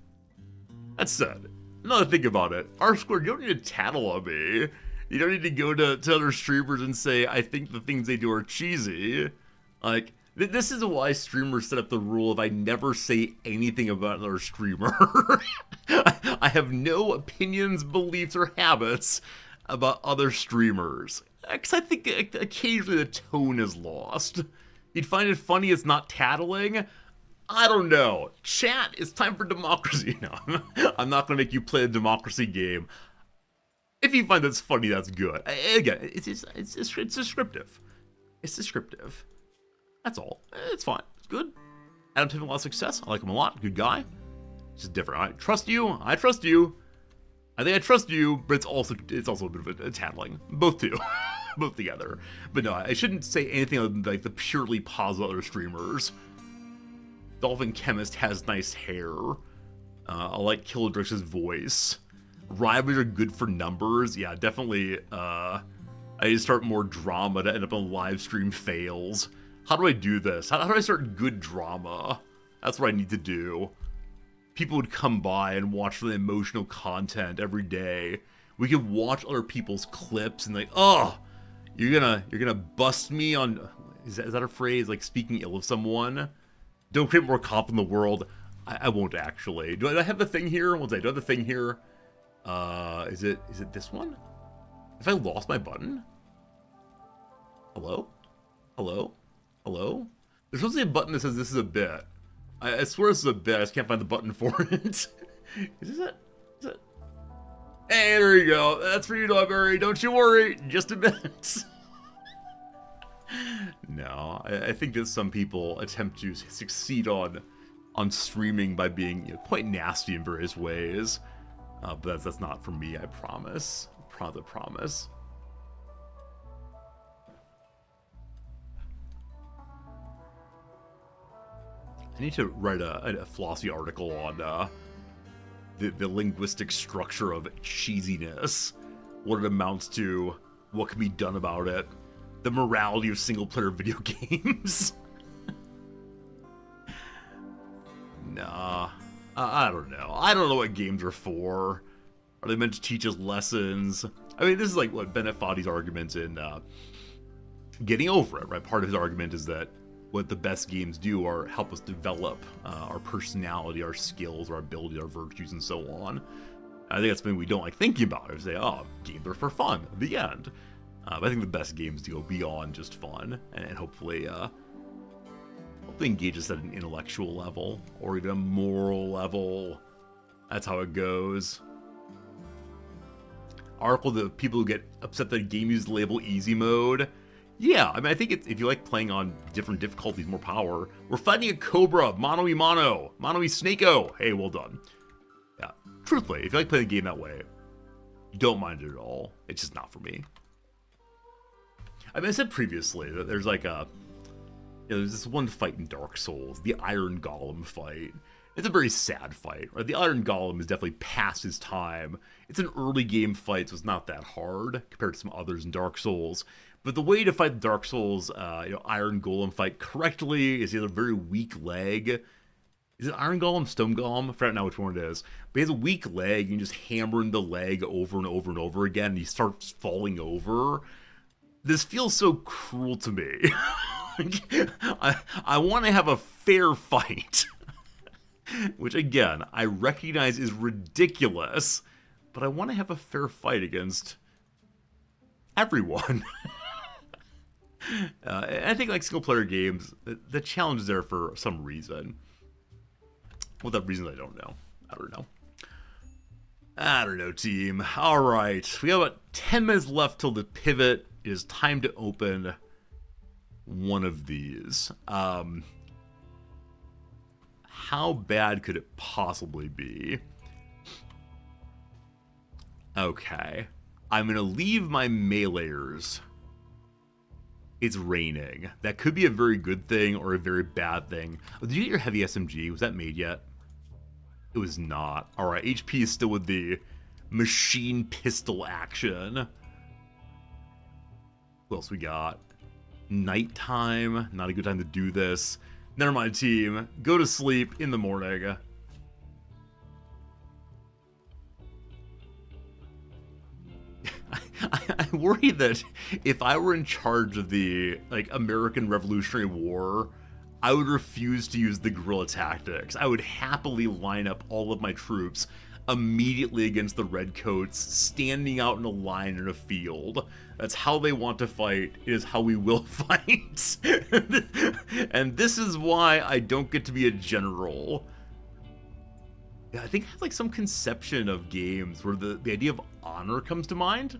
That said, another thing about it, R-Squared, you don't need to tattle on me. You don't need to go to other streamers and say, I think the things they do are cheesy. Like, this is why streamers set up the rule of I never say anything about another streamer. I have no opinions, beliefs, or habits about other streamers. Because I think occasionally the tone is lost. You'd find it funny it's not tattling. I don't know. Chat, it's time for democracy. No, I'm not going to make you play a democracy game. If you find that's funny, that's good. Again, it's descriptive. It's descriptive. That's all. It's fine. It's good. Adam's having a lot of success. I like him a lot. Good guy. It's just different. I trust you. I trust you. I think I trust you, but it's also a bit of a tattling. Both two. Both together. But no, I shouldn't say anything other than like the purely positive other streamers. Dolphin Chemist has nice hair. I like Kilodrix's voice. Rivals are good for numbers. Yeah, definitely. I need to start more drama to end up on live stream fails. How do I do this? How do I start good drama? That's what I need to do. People would come by and watch the emotional content every day. We could watch other people's clips and like, oh, you're gonna bust me on. Is that a phrase? Like speaking ill of someone? Don't create more conflict in the world. I won't actually. Do I have the thing here? Do I have the thing here? Is it this one? Have I lost my button? Hello? There's supposed to be a button that says this is a bit. I swear this is a bit. I just can't find the button for it. Is this it? Hey, there you go. That's for you, Dogberry. Don't you worry. Just a bit. No, I think that some people attempt to succeed on streaming by being quite nasty in various ways. But that's not for me, I promise. I promise. I need to write a philosophy article on the linguistic structure of cheesiness, what it amounts to, what can be done about it, the morality of single-player video games. Nah, I don't know. I don't know what games are for. Are they meant to teach us lessons? I mean, this is like what Bennett Foddy's argument in Getting Over It, right? Part of his argument is that what the best games do are help us develop our personality, our skills, our ability, our virtues, and so on. I think that's something we don't like thinking about. We say, oh, games are for fun. The end. But I think the best games do go beyond just fun, and hopefully engage us at an intellectual level, or even a moral level. That's how it goes. Article, the people who get upset that a game uses the label easy mode. Yeah, I mean, I think if you like playing on different difficulties, more power. We're fighting a Cobra, mano-y-mano, mano-y-snake-o. Hey, well done. Yeah, truthfully, if you like playing the game that way, don't mind it at all. It's just not for me. I mean, I said previously that there's like there's this one fight in Dark Souls, the Iron Golem fight. It's a very sad fight, right? The Iron Golem is definitely past his time. It's an early game fight, so it's not that hard compared to some others in Dark Souls. But the way to fight the Dark Souls, Iron Golem fight correctly is he has a very weak leg. Is it Iron Golem, Stone Golem? I forgot now which one it is. But he has a weak leg, and you just hammering the leg over and over and over again, and he starts falling over. This feels so cruel to me. I want to have a fair fight. Which, again, I recognize is ridiculous, but I want to have a fair fight against everyone. I think, like, single-player games, the challenge is there for some reason. What that reason, I don't know. I don't know, team. All right. We have about 10 minutes left till the pivot. It is time to open one of these. How bad could it possibly be? Okay. I'm going to leave my meleeers. It's raining. That could be a very good thing or a very bad thing. Did you get your heavy SMG? Was that made yet? It was not. Alright, HP is still with the machine pistol action. What else we got? Nighttime. Not a good time to do this. Never mind, team. Go to sleep in the morning. I worry that if I were in charge of the American Revolutionary War, I would refuse to use the guerrilla tactics. I would happily line up all of my troops immediately against the redcoats, standing out in a line in a field. That's how they want to fight. It is how we will fight. And this is why I don't get to be a general. Yeah, I think I have some conception of games where the idea of honor comes to mind.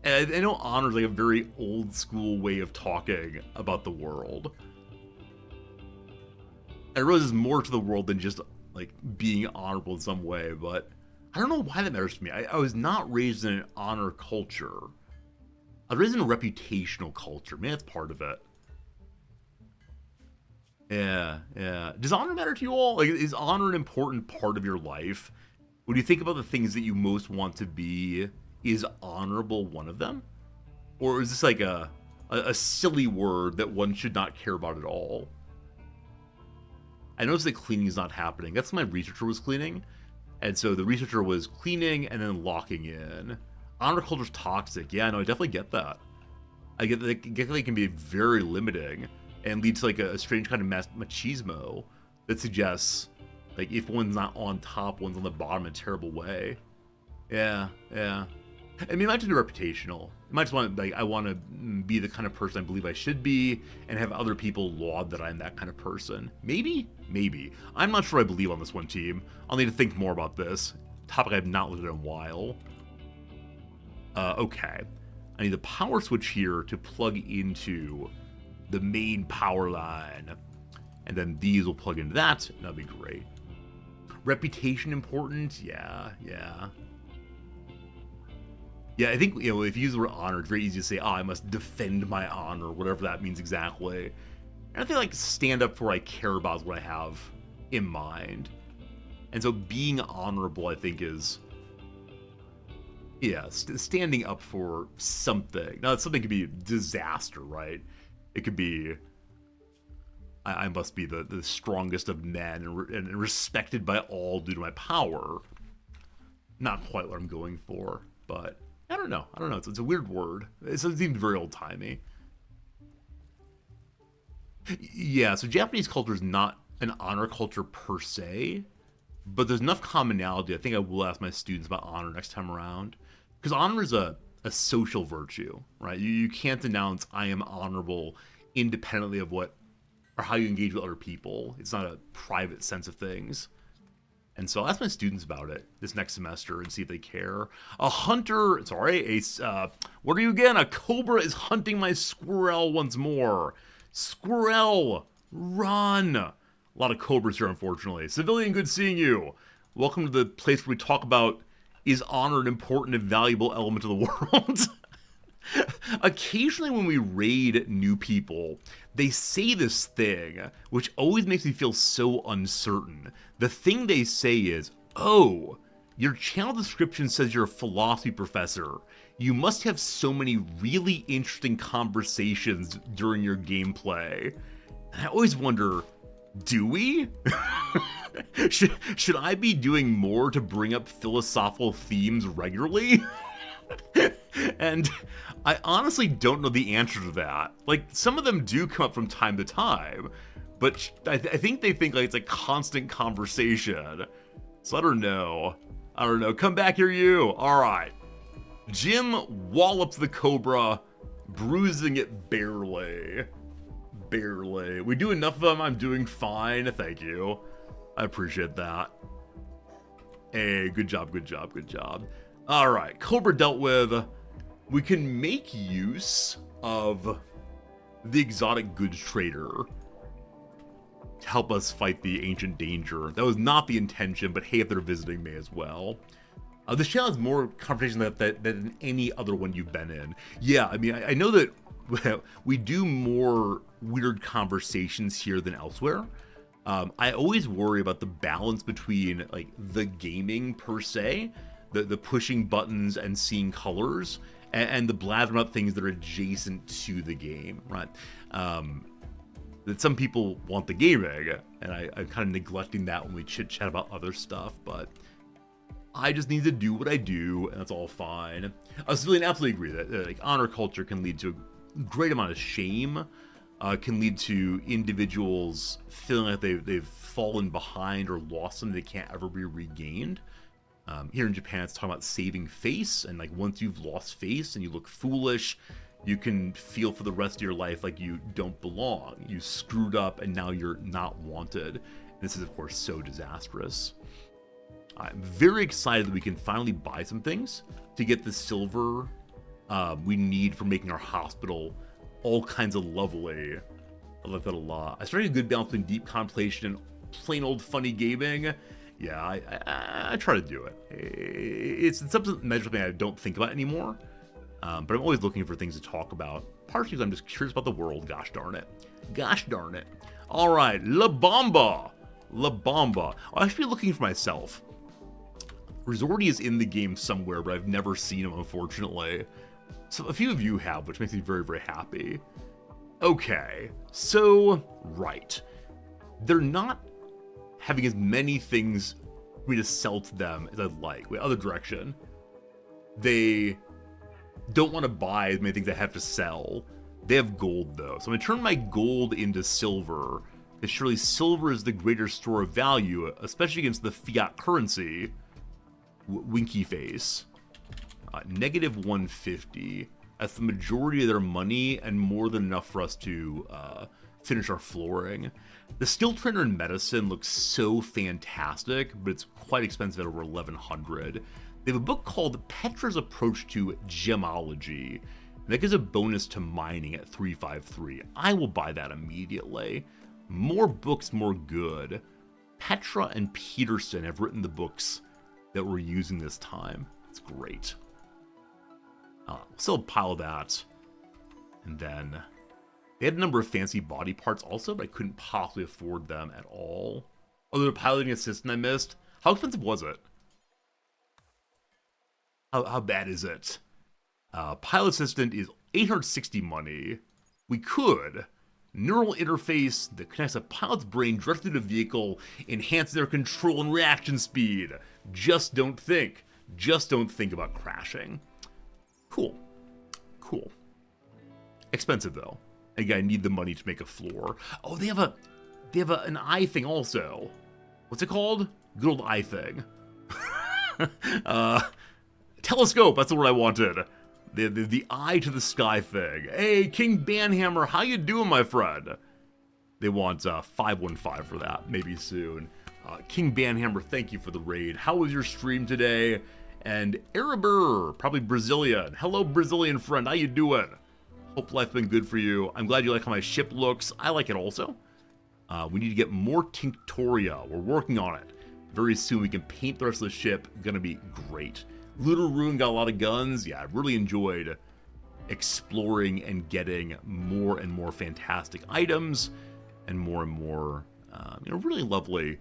And I know honor is a very old school way of talking about the world. I realize there's more to the world than just being honorable in some way, but I don't know why that matters to me. I was not raised in an honor culture. I was raised in a reputational culture. Maybe that's part of it. Yeah. Does honor matter to you all? Is honor an important part of your life? When you think about the things that you most want to be, is honorable one of them? Or is this a silly word that one should not care about at all? I noticed that cleaning is not happening. That's my researcher was cleaning. And so the researcher was cleaning and then locking in. Honor culture's toxic. Yeah, no, I definitely get that. I get that it can be very limiting and lead to a strange kind of machismo that suggests if one's not on top, one's on the bottom in a terrible way. Yeah. I mean, it might just be reputational. It might just want I want to be the kind of person I believe I should be and have other people laud that I'm that kind of person. Maybe. I'm not sure I believe on this one, team. I'll need to think more about this. Topic I have not looked at in a while. Okay. I need the power switch here to plug into the main power line. And then these will plug into that, and that'll be great. Reputation important? Yeah. Yeah, I think, if you use the word honor, it's very easy to say, I must defend my honor, whatever that means exactly. And I think, like, stand up for what I care about is what I have in mind. And so being honorable, I think, is, standing up for something. Now, something could be disaster, right? It could be, I must be the strongest of men and respected by all due to my power. Not quite what I'm going for, but I don't know. It's a weird word. It seems very old-timey. Yeah, so Japanese culture is not an honor culture per se, but there's enough commonality. I think I will ask my students about honor next time around. Because honor is a social virtue, right? You can't announce I am honorable independently of what or how you engage with other people. It's not a private sense of things. And so I'll ask my students about it this next semester and see if they care. What are you again? A cobra is hunting my squirrel once more. Squirrel, run. A lot of cobras here, unfortunately. Civilian, good seeing you. Welcome to the place where we talk about, is honor an important and valuable element of the world? Occasionally when we raid new people, they say this thing, which always makes me feel so uncertain. The thing they say is, oh, your channel description says you're a philosophy professor. You must have so many really interesting conversations during your gameplay. And I always wonder, do we? Should I be doing more to bring up philosophical themes regularly? And I honestly don't know the answer to that. Like, some of them do come up from time to time, but I think they think like it's a constant conversation. So I don't know. Come back here, you. All right. Jim wallops the cobra, bruising it barely. We do enough of them. I'm doing fine. Thank you. I appreciate that. Hey, good job. All right, cobra dealt with. We can make use of the exotic goods trader to help us fight the ancient danger. That was not the intention, but hey, if they're visiting, may as well. This channel has more conversation than any other one you've been in. Yeah, I mean, I know that we do more weird conversations here than elsewhere. I always worry about the balance between like the gaming per se, the pushing buttons and seeing colors, and the blathering about things that are adjacent to the game, right? That some people want the gaming, and I'm kind of neglecting that when we chit-chat about other stuff, but I just need to do what I do, and that's all fine. I absolutely agree that like honor culture can lead to a great amount of shame, can lead to individuals feeling like they've fallen behind or lost something that can't ever be regained. Here in Japan, it's talking about saving face, and like once you've lost face and you look foolish, you can feel for the rest of your life like you don't belong. You screwed up and now you're not wanted. And this is, of course, so disastrous. I'm very excited that we can finally buy some things to get the silver we need for making our hospital all kinds of lovely. I like that a lot. I started a good balance between deep contemplation and plain old funny gaming. Yeah, I try to do it. It's something measurably I don't think about anymore. But I'm always looking for things to talk about. Partially because I'm just curious about the world. Gosh darn it. All right, La Bamba. I should be looking for myself. Resorti is in the game somewhere, but I've never seen him, unfortunately. So a few of you have, which makes me very, very happy. Okay, so, right. They're not having as many things for me to sell to them as I'd like. Wait, other direction. They don't want to buy as many things I have to sell. They have gold, though. So I'm going to turn my gold into silver, because surely silver is the greater store of value, especially against the fiat currency. Winky face. Negative 150. That's the majority of their money and more than enough for us to finish our flooring. The skill trainer in medicine looks so fantastic, but it's quite expensive at over 1100. They have a book called Petra's Approach to Gemology. And that gives a bonus to mining at 353. I will buy that immediately. More books, more good. Petra and Peterson have written the books that we're using this time. It's great. Still pile that. And then they had a number of fancy body parts also, but I couldn't possibly afford them at all. Oh, there's a piloting assistant I missed. How expensive was it? How bad is it? Pilot assistant is 860 money. We could. Neural interface that connects a pilot's brain directly to the vehicle, enhance their control and reaction speed. Just don't think. Just don't think about crashing. Cool. Cool. Expensive though. Again, I need the money to make a floor. Oh, they have an eye thing also. What's it called? Good old eye thing. Telescope, that's the word I wanted. The eye to the sky thing. Hey, King Banhammer, how you doing, my friend? They want 515 for that, maybe soon. King Banhammer, thank you for the raid. How was your stream today? And Erebur, probably Brazilian. Hello, Brazilian friend, how you doing? Hope life's been good for you. I'm glad you like how my ship looks. I like it also. We need to get more Tinctoria. We're working on it. Very soon we can paint the rest of the ship. Gonna be great. Little Rune got a lot of guns. Yeah, I really enjoyed exploring and getting more and more fantastic items and more, really lovely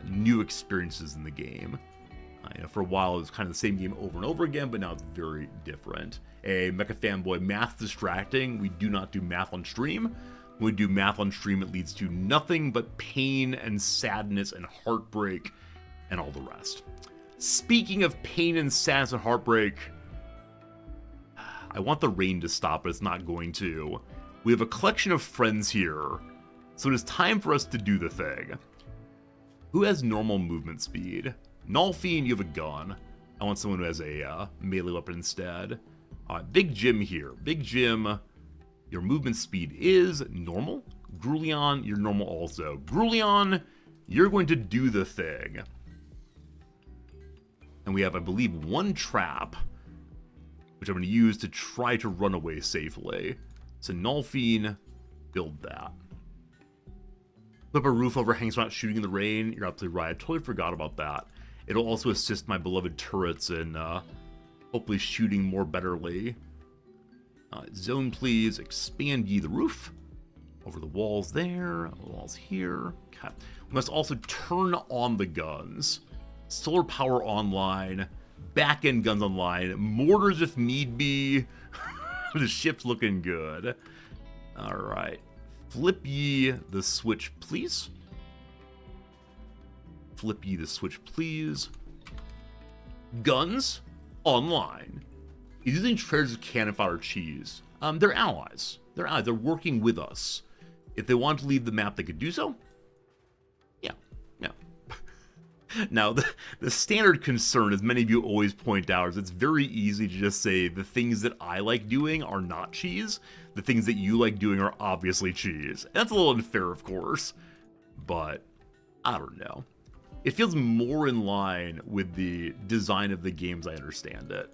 new experiences in the game. For a while, it was kind of the same game over and over again, but now it's very different. Hey, Mecha Fanboy, math distracting. We do not do math on stream. When we do math on stream, it leads to nothing but pain and sadness and heartbreak and all the rest. Speaking of pain and sadness and heartbreak, I want the rain to stop, but it's not going to. We have a collection of friends here, so it is time for us to do the thing. Who has normal movement speed? Nolfiend, you have a gun. I want someone who has a melee weapon instead. Big Jim here. Big Jim, your movement speed is normal. Grulion, you're normal also. Grulion, you're going to do the thing. And we have, I believe, one trap, which I'm going to use to try to run away safely. So Nolfiend, build that. Flip a roof overhang so I'm not shooting in the rain. You're absolutely right. I totally forgot about that. It'll also assist my beloved turrets in hopefully shooting more betterly. Zone, please. Expand ye the roof. Over the walls there. Walls here. Okay. We must also turn on the guns. Solar power online. Back-end guns online. Mortars if need be. The ship's looking good. Alright. Flip ye the switch, please. Flip ye the switch, please. Guns online. He's using treasures, cannon fodder, cheese. They're allies. They're allies. They're working with us. If they want to leave the map, they could do so. Yeah. Yeah. Now, the standard concern, as many of you always point out, is it's very easy to just say the things that I like doing are not cheese. The things that you like doing are obviously cheese. That's a little unfair, of course. But, I don't know. It feels more in line with the design of the games I understand it,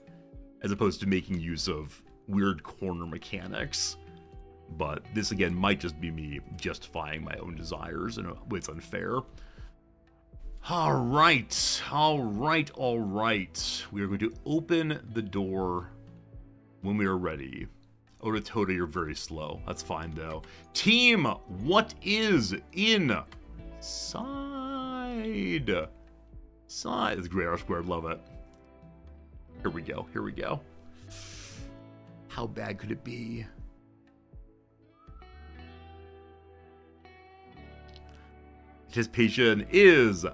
as opposed to making use of weird corner mechanics. But this, again, might just be me justifying my own desires in a way it's unfair. Alright. We are going to open the door when we are ready. Ototoda, you're very slow. That's fine, though. Team, what is inside? Side. It's great, R-squared, love it. Here we go. How bad could it be? Anticipation is...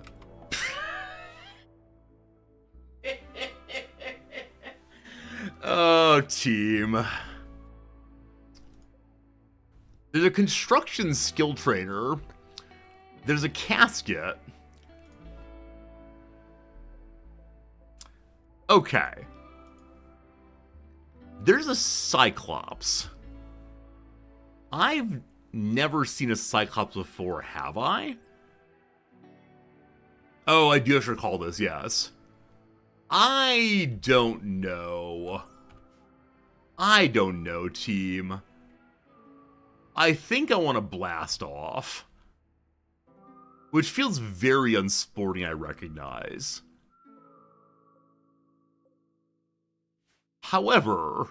Oh, team. There's a construction skill trainer. There's a casket. Okay. There's a Cyclops. I've never seen a Cyclops before, have I? Oh, I do have to recall this, yes. I don't know. Team. I think I want to blast off. Which feels very unsporting, I recognize. However,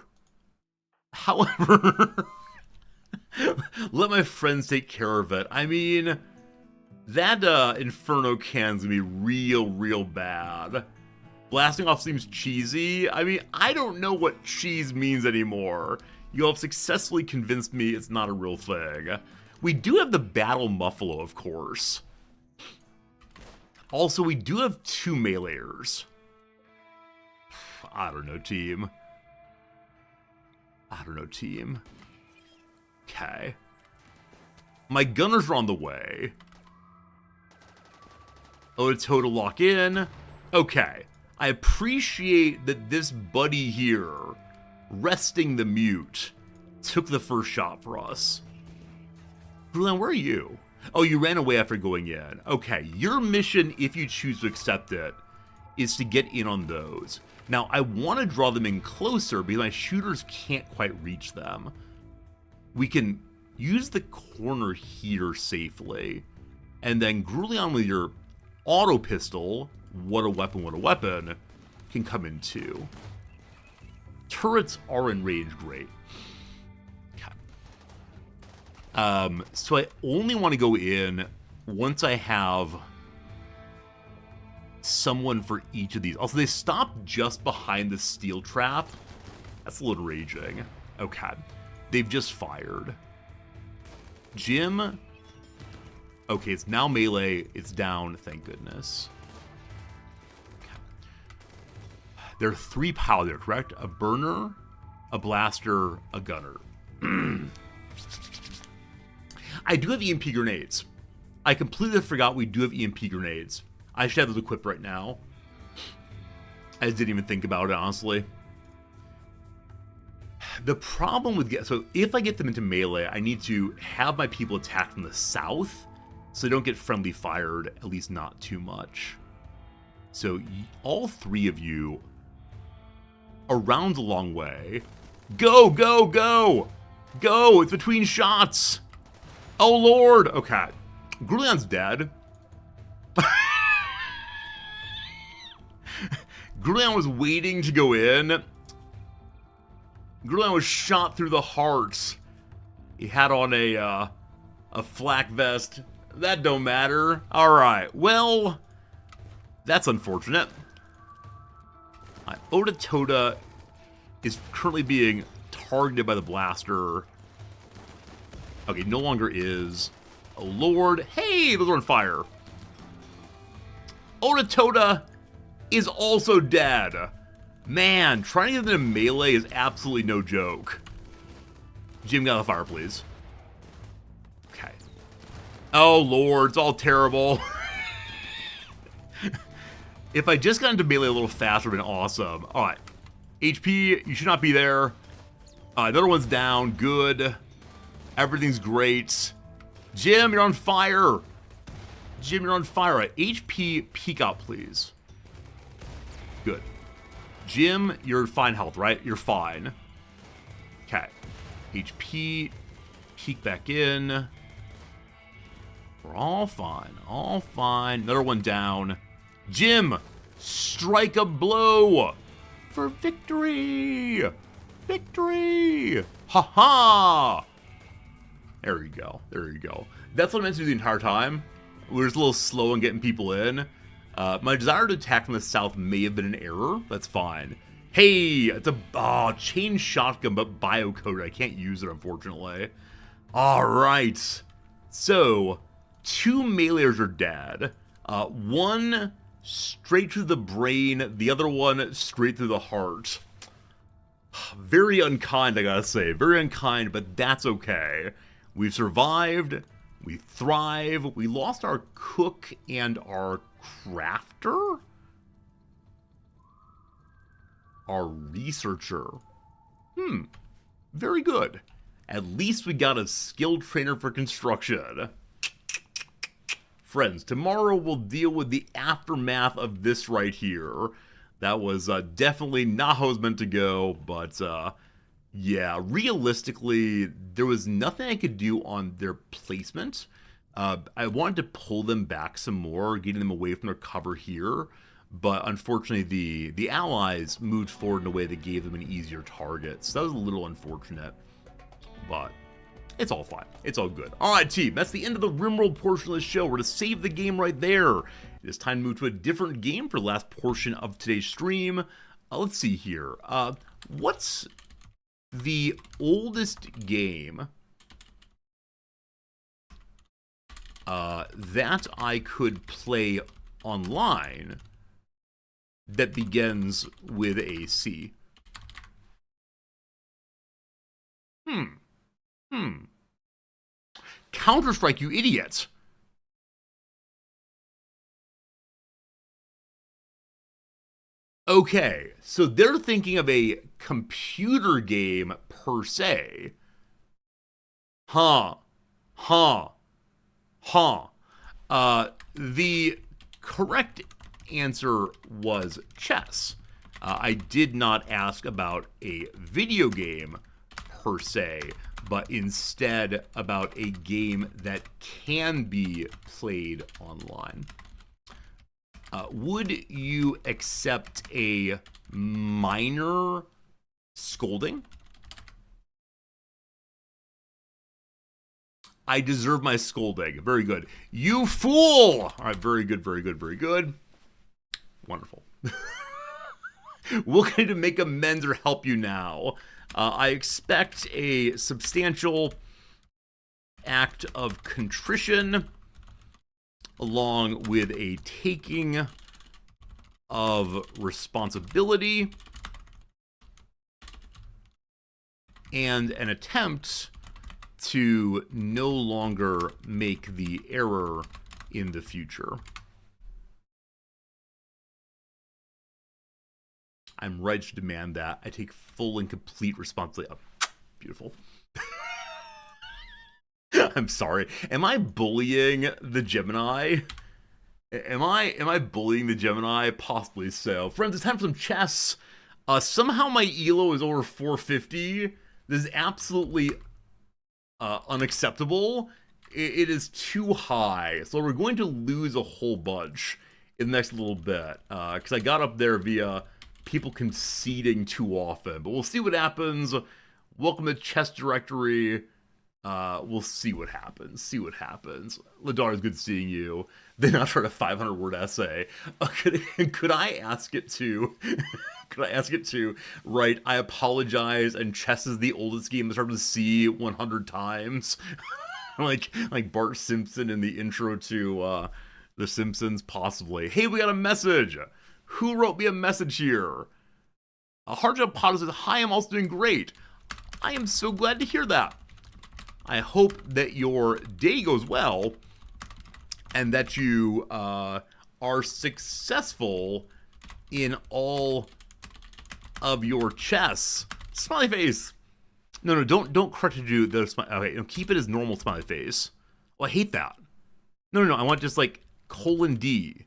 let my friends take care of it. I mean, that Inferno can's gonna be real bad. Blasting off seems cheesy. I mean, I don't know what cheese means anymore. You have successfully convinced me it's not a real thing. We do have the Battle Muffalo, of course. Also, we do have 2 meleeers. I don't know, team. Okay. My gunners are on the way. Oda to lock in. Okay. I appreciate that this buddy here, resting the mute, took the first shot for us. Brulan, where are you? Oh, you ran away after going in. Okay, your mission, if you choose to accept it, is to get in on those. Now, I want to draw them in closer because my shooters can't quite reach them. We can use the corner here safely, and then Grulion with your auto pistol, what a weapon, can come in too. Turrets are in range, great. Okay. So I only want to go in once I have someone for each of these. Also, they stop just behind the steel trap. That's a little raging. Okay. They've just fired. Jim. Okay, it's now melee. It's down, thank goodness. Okay. There are 3 power there, correct? A burner, a blaster, a gunner. I do have EMP grenades. I completely forgot we do have EMP grenades. I should have those equipped right now. I just didn't even think about it, honestly. The problem with... So if I get them into melee, I need to have my people attack from the south so they don't get friendly fired, at least not too much. So all 3 of you, around a long way. Go, go, go! Go! It's between shots! Oh, Lord! Okay. Grulion's dead. Grulion was waiting to go in. Grulion was shot through the heart. He had on a flak vest. That don't matter. Alright, well, that's unfortunate. Oda Toda is currently being targeted by the blaster. Okay, no longer is. Oh, Lord. Hey, those are on fire. Oda Toda is also dead. Man, trying to get them in melee is absolutely no joke. Jim, get out of the fire, please. Okay. Oh, Lord, it's all terrible. If I just got into melee a little faster, it would have been awesome. All right. HP, you should not be there. Another one's down. Good. Everything's great. Jim, you're on fire. Jim, you're on fire. Right. HP, peek out, please. Good. Jim, you're fine health, right? You're fine. Okay. HP, peek back in. We're all fine. All fine. Another one down. Jim, strike a blow for victory. Victory. Ha ha. There you go. There you go. That's what I meant to do the entire time. We were just a little slow in getting people in. My desire to attack from the south may have been an error. That's fine. Hey, it's a chain shotgun, but biocode. I can't use it, unfortunately. All right. So, 2 meleeers are dead. One straight through the brain. The other one straight through the heart. Very unkind, I gotta say. Very unkind, but that's okay. We've survived. We thrive. We lost our cook and our crafter? Our researcher. Very good. At least we got a skilled trainer for construction. Friends, tomorrow we'll deal with the aftermath of this right here. That was definitely not how it was meant to go, but yeah, realistically, there was nothing I could do on their placement I wanted to pull them back some more, getting them away from their cover here, but unfortunately the allies moved forward in a way that gave them an easier target. So that was a little unfortunate, but it's all fine. It's all good. All right, team, that's the end of the Rimworld portion of the show. We're going to save the game right there. It is time to move to a different game for the last portion of today's stream. Let's see here. What's the oldest game that I could play online that begins with a C? Counter-Strike, you idiot! Okay, so they're thinking of a computer game per se. Huh. The correct answer was chess. I did not ask about a video game per se, but instead about a game that can be played online. Would you accept a minor scolding? I deserve my scolding. Very good. You fool! All right, very good, very good, very good. Wonderful. We're going to make amends or help you now. I expect a substantial act of contrition along with a taking of responsibility and an attempt to no longer make the error in the future. I'm right to demand that. I take full and complete responsibility. Oh, beautiful. I'm sorry. Am I bullying the Gemini? Am I bullying the Gemini? Possibly so. Friends, it's time for some chess. Somehow my ELO is over 450. This is absolutely unacceptable. It is too high. So we're going to lose a whole bunch in the next little bit. Because I got up there via people conceding too often. But we'll see what happens. Welcome to Chess Directory. We'll see what happens. Ladar, is good seeing you. Then after a 500-word essay, could I ask it to? Could I ask it to write, I apologize, and chess is the oldest game I started to see 100 times? like Bart Simpson in the intro to The Simpsons, possibly. Hey, we got a message. Who wrote me a message here? Hardjob Potter says, hi, I'm also doing great. I am so glad to hear that. I hope that your day goes well and that you are successful in all of your chess. Smiley face. No, don't correct it to do the smiley. Okay, no, keep it as normal smiley face. Oh, I hate that. No, I want just like :D.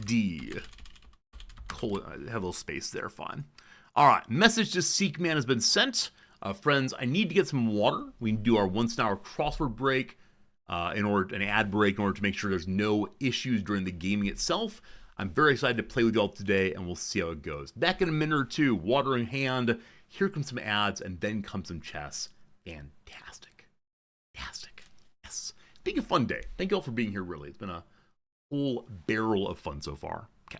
:D. Have a little space there, fine. All right, message to Seekman has been sent. Friends, I need to get some water. We can do our once-an-hour crossword break, an ad break, in order to make sure there's no issues during the gaming itself. I'm very excited to play with y'all today, and we'll see how it goes. Back in a minute or two, water in hand. Here comes some ads, and then comes some chess. Fantastic. Yes. Big a fun day. Thank you all for being here, really. It's been a whole barrel of fun so far. Okay.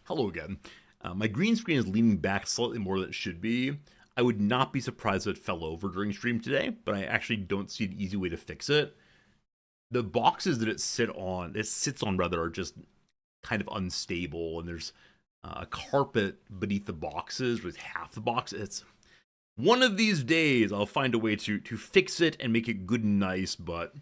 Hello again. My green screen is leaning back slightly more than it should be. I would not be surprised if it fell over during stream today, but I actually don't see an easy way to fix it. The boxes that it sits on rather, are just kind of unstable, and there's a carpet beneath the boxes with half the box. It's one of these days I'll find a way to fix it and make it good and nice, but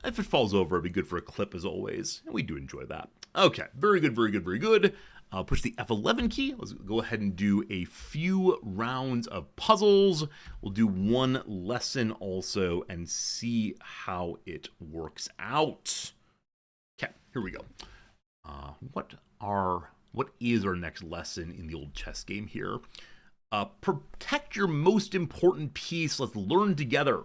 if it falls over, it'd be good for a clip as always, and we do enjoy that. Okay, very good, very good, very good. I'll push the F11 key. Let's go ahead and do a few rounds of puzzles. We'll do one lesson also and see how it works out. Okay, here we go. What is our next lesson in the old chess game here? Protect your most important piece. Let's learn together.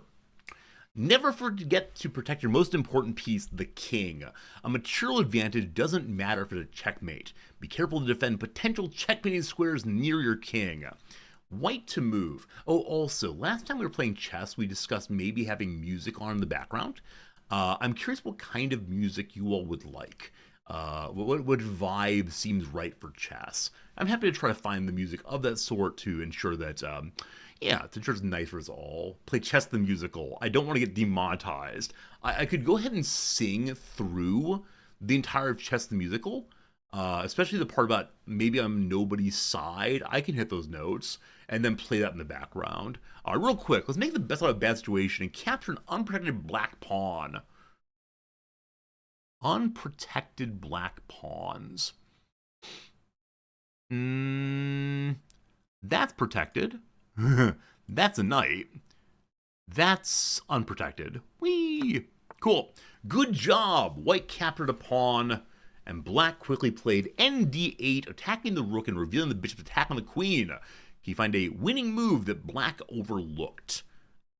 Never forget to protect your most important piece, the king. A material advantage doesn't matter if it's a checkmate. Be careful to defend potential checkmating squares near your king. White to move. Oh, also, last time we were playing chess, we discussed maybe having music on in the background. I'm curious what kind of music you all would like. What vibe seems right for chess? I'm happy to try to find the music of that sort to ensure that, to ensure it's nice for us all. Play Chess the Musical. I don't want to get demonetized. I could go ahead and sing through the entire Chess the Musical, especially the part about maybe I'm nobody's side. I can hit those notes and then play that in the background. Real quick, let's make the best out of a bad situation and capture an unprotected black pawn. Unprotected black pawns. That's protected. That's a knight. That's unprotected. Whee! Cool. Good job. White captured a pawn, and black quickly played ND8, attacking the rook and revealing the bishop's attack on the queen. He find a winning move that black overlooked.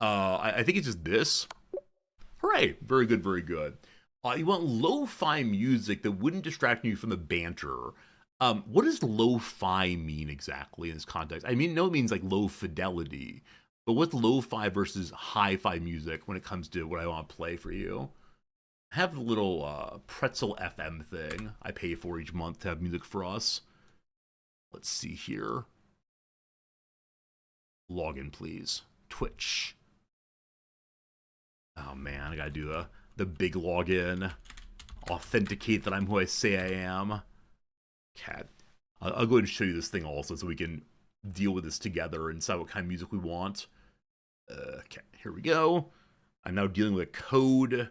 I think it's just this. Hooray. Very good, very good. You want lo-fi music that wouldn't distract you from the banter. What does lo-fi mean exactly in this context? I mean, no, it means like low fidelity. But what's lo-fi versus hi-fi music when it comes to what I want to play for you? I have the little Pretzel FM thing I pay for each month to have music for us. Let's see here. Login, please. Twitch. Oh man, I gotta do the big login. Authenticate that I'm who I say I am. Okay. I'll go ahead and show you this thing also so we can deal with this together and decide what kind of music we want. Okay, here we go. I'm now dealing with a code.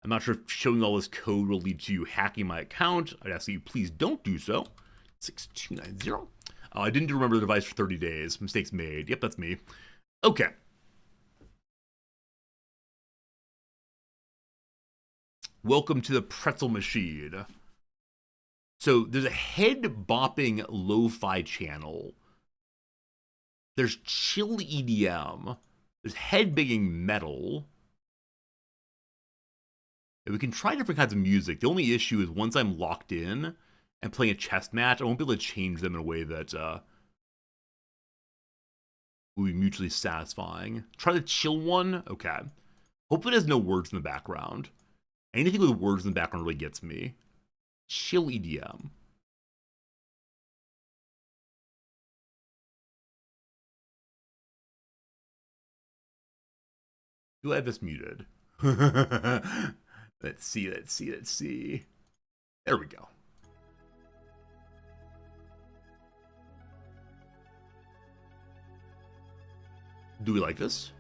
I'm not sure if showing all this code will lead to you hacking my account. I'd ask that you please don't do so. 6290. I didn't remember the device for 30 days. Mistakes made. Yep, that's me. Okay. Welcome to the pretzel machine. So there's a head bopping lo-fi channel. There's chill EDM. There's head banging metal. And we can try different kinds of music. The only issue is once I'm locked in and playing a chess match, I won't be able to change them in a way that will be mutually satisfying. Try the chill one. Okay. Hopefully it has no words in the background. Anything with words in the background really gets me. Chill EDM. Do I have this muted? Let's see, let's see, let's see. There we go. Do we like this?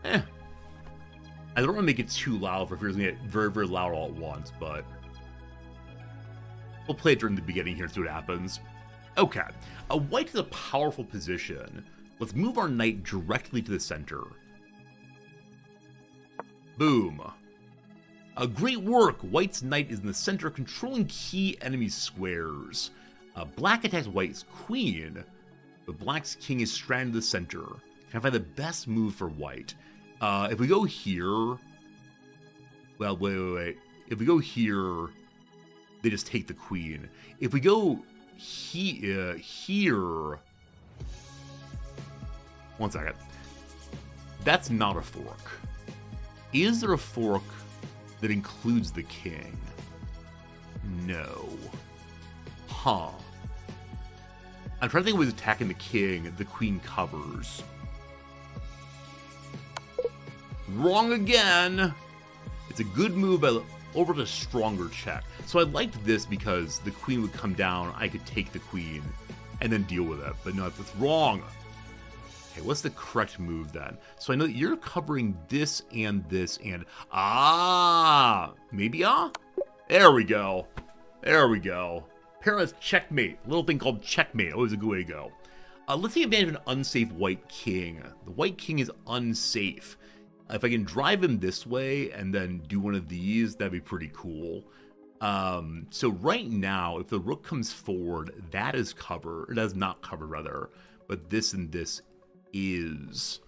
I don't want to make it too loud for fear it's going to get very, very loud all at once, but we'll play it during the beginning here and see what happens. Okay, white is a powerful position. Let's move our knight directly to the center. Boom. Great work. White's knight is in the center, controlling key enemy squares. Black attacks white's queen, but black's king is stranded in the center. Can I find the best move for white? If we go here... Well, wait. If we go here, they just take the queen. If we go here... One second. That's not a fork. Is there a fork that includes the king? No. Huh. I'm trying to think of who's attacking the king. The queen covers. Wrong again. It's a good move, but over the stronger check. So I liked this because the queen would come down. I could take the queen and then deal with it. But no, that's wrong. Okay, what's the correct move then? So I know that you're covering this and this and... maybe There we go. There we go. Apparently it's checkmate. A little thing called checkmate. Always a good way to go. Let's take advantage of an unsafe white king. The white king is unsafe. If I can drive him this way and then do one of these, that'd be pretty cool. So right now, if the rook comes forward, that is covered. That is not covered, rather. But this and this is.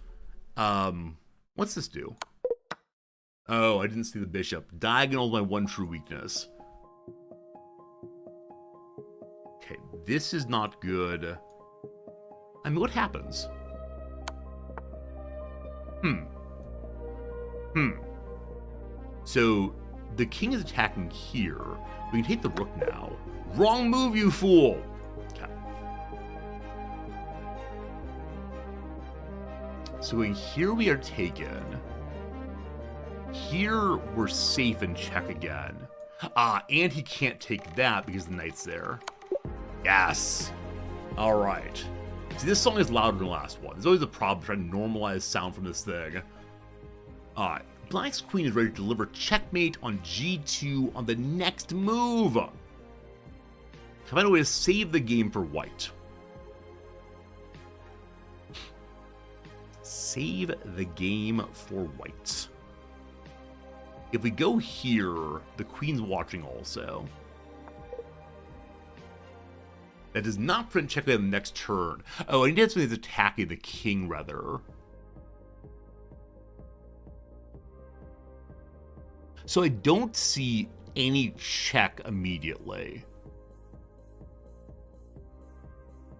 What's this do? Oh, I didn't see the bishop. Diagonal, my one true weakness. Okay, this is not good. I mean, what happens? So, the king is attacking here. We can take the rook now. Wrong move, you fool! Okay. So in here we are taken. Here we're safe and check again. And he can't take that because the knight's there. Yes! Alright. See, this song is louder than the last one. There's always a problem trying to normalize sound from this thing. Alright. Black's queen is ready to deliver checkmate on g2 on the next move. Can I find a way to save the game for white? Save the game for white. If we go here, the queen's watching also. That does not prevent checkmate on the next turn. Oh, I need to have something that's attacking the king, rather. So I don't see any check immediately.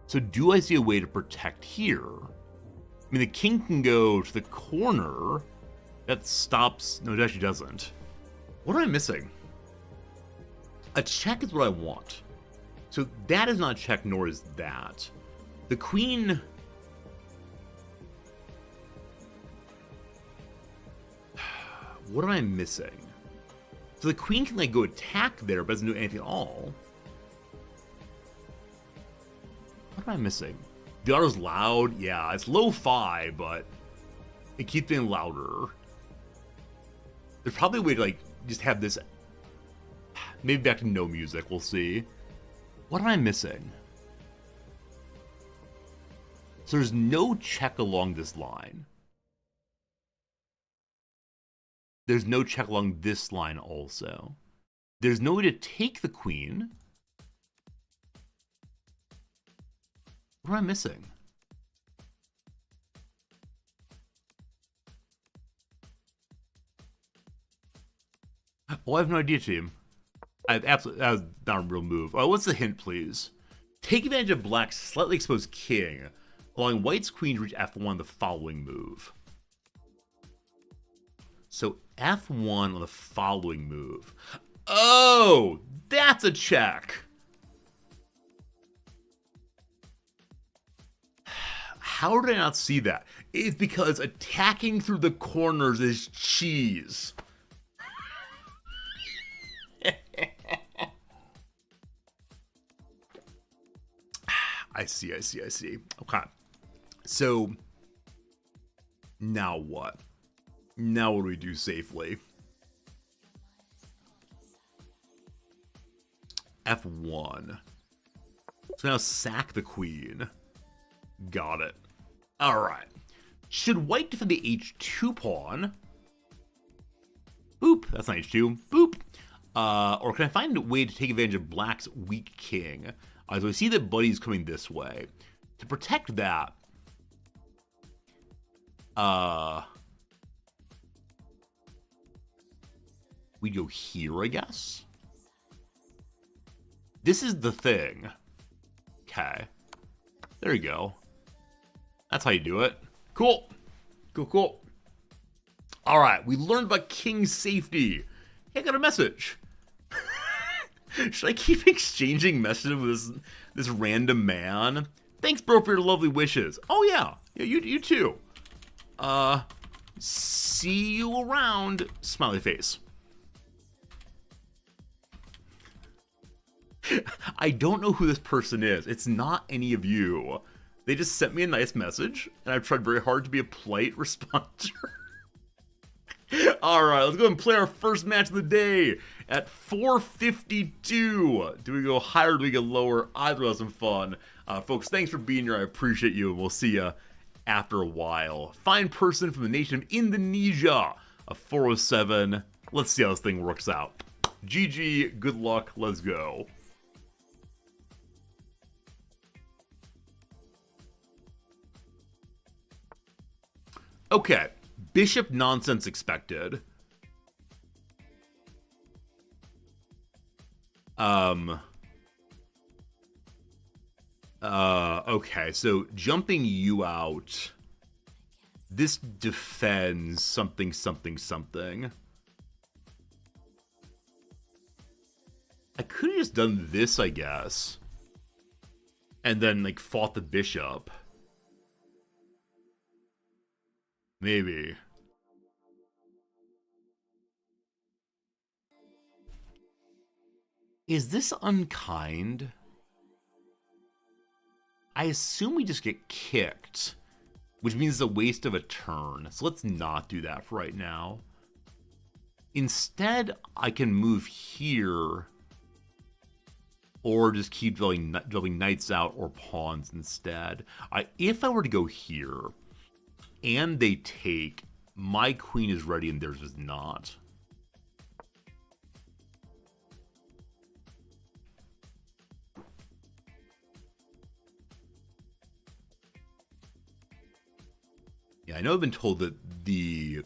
So do I see a way to protect here? I mean, the king can go to the corner. That stops... No, it actually doesn't. What am I missing? A check is what I want. So that is not a check, nor is that. The queen... What am I missing? So the queen can, like, go attack there, but doesn't do anything at all. What am I missing? The auto's loud. Yeah, it's lo-fi, but it keeps getting louder. There's probably a way to, like, just have this... Maybe back to no music. We'll see. What am I missing? So there's no check along this line. There's no check along this line also. There's no way to take the queen. What am I missing? Oh, I have no idea, team. I have absolutely... That was not a real move. Oh, what's the hint, please? Take advantage of black's slightly exposed king, allowing white's queen to reach f1 the following move. So f1 on the following move. Oh, that's a check. How did I not see that? It's because attacking through the corners is cheese. I see. Okay. So, now what? Now what do we do safely? F1. So now sack the queen. Got it. Alright. Should white defend the h2 pawn? Boop. That's not h2. Boop. Or can I find a way to take advantage of black's weak king? So we see that buddy's coming this way. To protect that, we go here, I guess. This is the thing. Okay. There you go. That's how you do it. Cool. Cool. All right. We learned about king safety. Hey, I got a message. Should I keep exchanging messages with this random man? Thanks, bro, for your lovely wishes. Oh yeah, you too. See you around. Smiley face. I don't know who this person is. It's not any of you. They just sent me a nice message, and I've tried very hard to be a polite responder. Alright, let's go and play our first match of the day at 452. Do we go higher or do we go lower? Either has some fun. Folks, thanks for being here. I appreciate you, and we'll see you after a while. Fine person from the nation of Indonesia, a 407. Let's see how this thing works out. GG, good luck, let's go. Okay, bishop nonsense expected. Okay, so jumping you out. This defends something, something, something. I could have just done this, I guess. And then, like, fought the bishop. Maybe. Is this unkind? I assume we just get kicked, which means it's a waste of a turn. So let's not do that for right now. Instead, I can move here, or just keep drawing knights out or pawns instead. If I were to go here, and they take, my queen is ready and theirs is not. Yeah, I know I've been told that the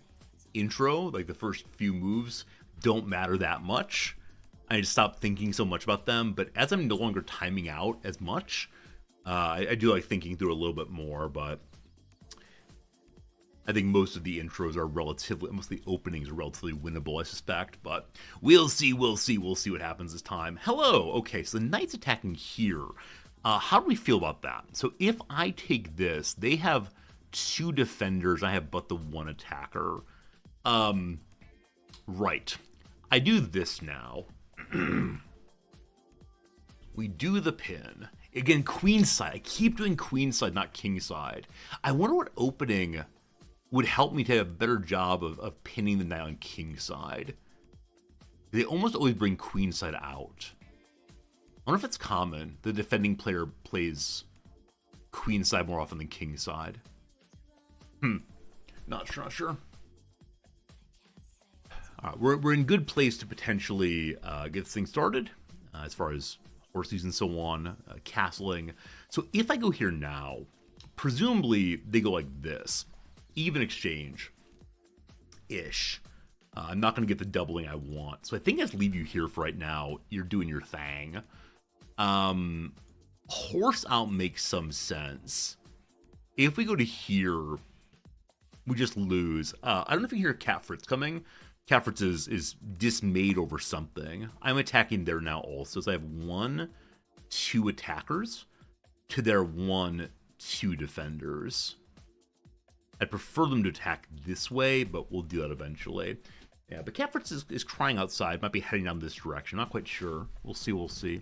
intro, like the first few moves, don't matter that much. I just stopped thinking so much about them, but as I'm no longer timing out as much, I do like thinking through a little bit more, but I think most of the intros are most of the openings are relatively winnable, I suspect, but we'll see what happens this time. Hello! Okay, so the knight's attacking here. How do we feel about that? So if I take this, they have 2 defenders, I have but the 1 attacker. Right. I do this now. We do the pin. Again, queenside. I keep doing queenside, not kingside. I wonder what opening would help me to have a better job of pinning the knight on kingside. They almost always bring queenside out. I wonder if it's common. The defending player plays queenside more often than kingside. Not sure. We're in good place to potentially get this thing started as far as horses and so on, castling. So if I go here now, presumably they go like this. Even exchange-ish. I'm not going to get the doubling I want. So I think I just leave you here for right now. You're doing your thing. Horse out makes some sense. If we go to here, we just lose. I don't know if you hear Cat Fritz coming. Cat Fritz is dismayed over something. I'm attacking there now also. So I have 1, 2 attackers to their 1, 2 defenders. I'd prefer them to attack this way, but we'll do that eventually. Yeah, but Cat Fritz is crying outside. Might be heading down this direction. Not quite sure. We'll see. We'll see.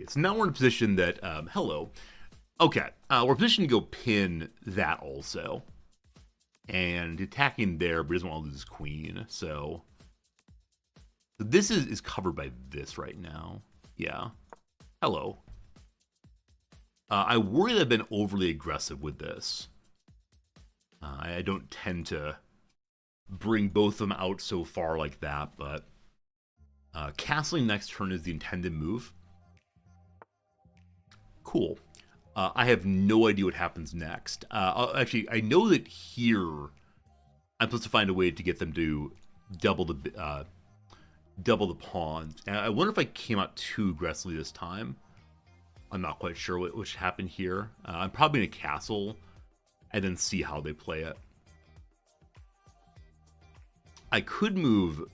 So now we're in a position that, hello. Okay, we're positioned to go pin that also. And attacking there, but he doesn't want to lose his queen. So this is covered by this right now. Yeah. Hello. I worry that I've been overly aggressive with this. I don't tend to bring both of them out so far like that, but castling next turn is the intended move. Cool. I have no idea what happens next. Actually, I know that here I'm supposed to find a way to get them to double the pawns. And I wonder if I came out too aggressively this time. I'm not quite sure what should happen here. I'm probably in a castle and then see how they play it. I could move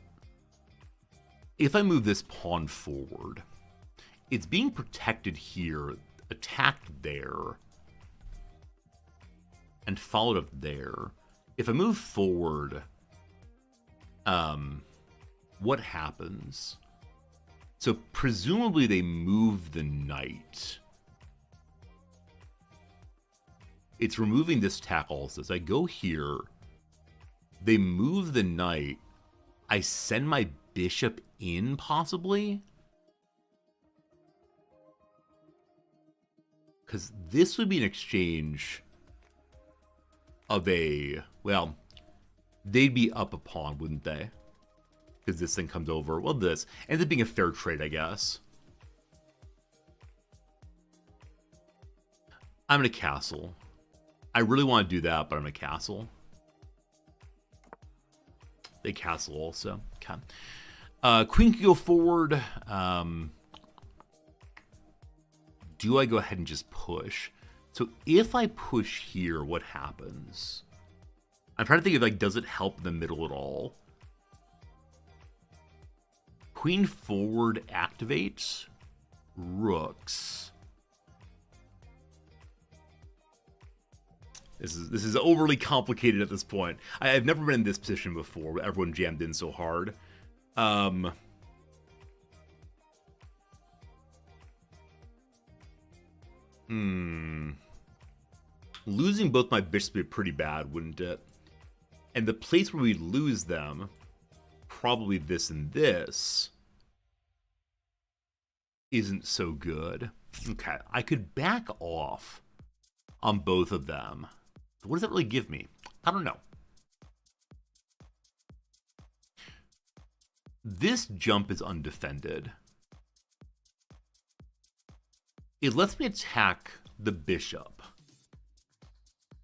if I move this pawn forward, it's being protected here, attacked there, and followed up there. If I move forward, what happens? So presumably they move the knight. It's removing this attack also. So I go here, they move the knight, I send my bishop in, possibly? Because this would be an exchange of a... Well, they'd be up a pawn, wouldn't they? Because this thing comes over. Well, this ends up being a fair trade, I guess. I'm in a castle. I really want to do that, but I'm in a castle. They castle also. Okay. Queen can go forward. Do I go ahead and just push? So if I push here, what happens? I'm trying to think of, like, does it help in the middle at all? Queen forward activates. Rooks. This is overly complicated at this point. I've never been in this position before, where everyone jammed in so hard. Losing both my bishops would be pretty bad, wouldn't it? And the place where we lose them, probably this and this, isn't so good. Okay, I could back off on both of them. What does that really give me? I don't know. This jump is undefended. It lets me attack the bishop.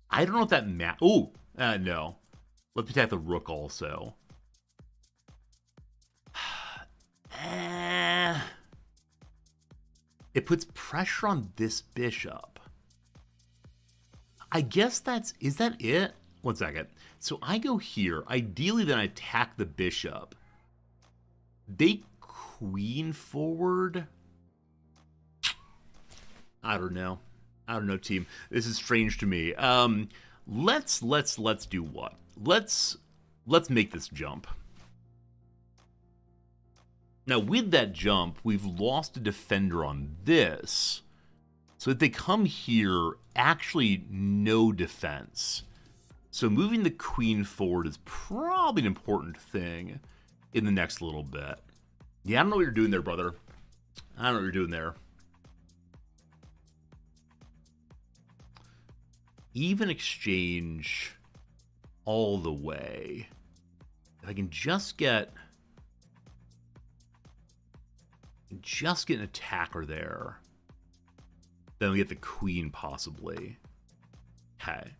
I don't know if that no. Let me attack the rook also. It puts pressure on this bishop. I guess is that it? 1 second. So I go here. Ideally, then I attack the bishop. They queen forward. I don't know. I don't know, team. This is strange to me. Let's do what? Let's make this jump. Now, with that jump, we've lost a defender on this. So if they come here, actually no defense. So moving the queen forward is probably an important thing in the next little bit. Yeah, I don't know what you're doing there, brother. I don't know what you're doing there. Even exchange all the way. If I can just get an attacker there, then we get the queen possibly. Okay.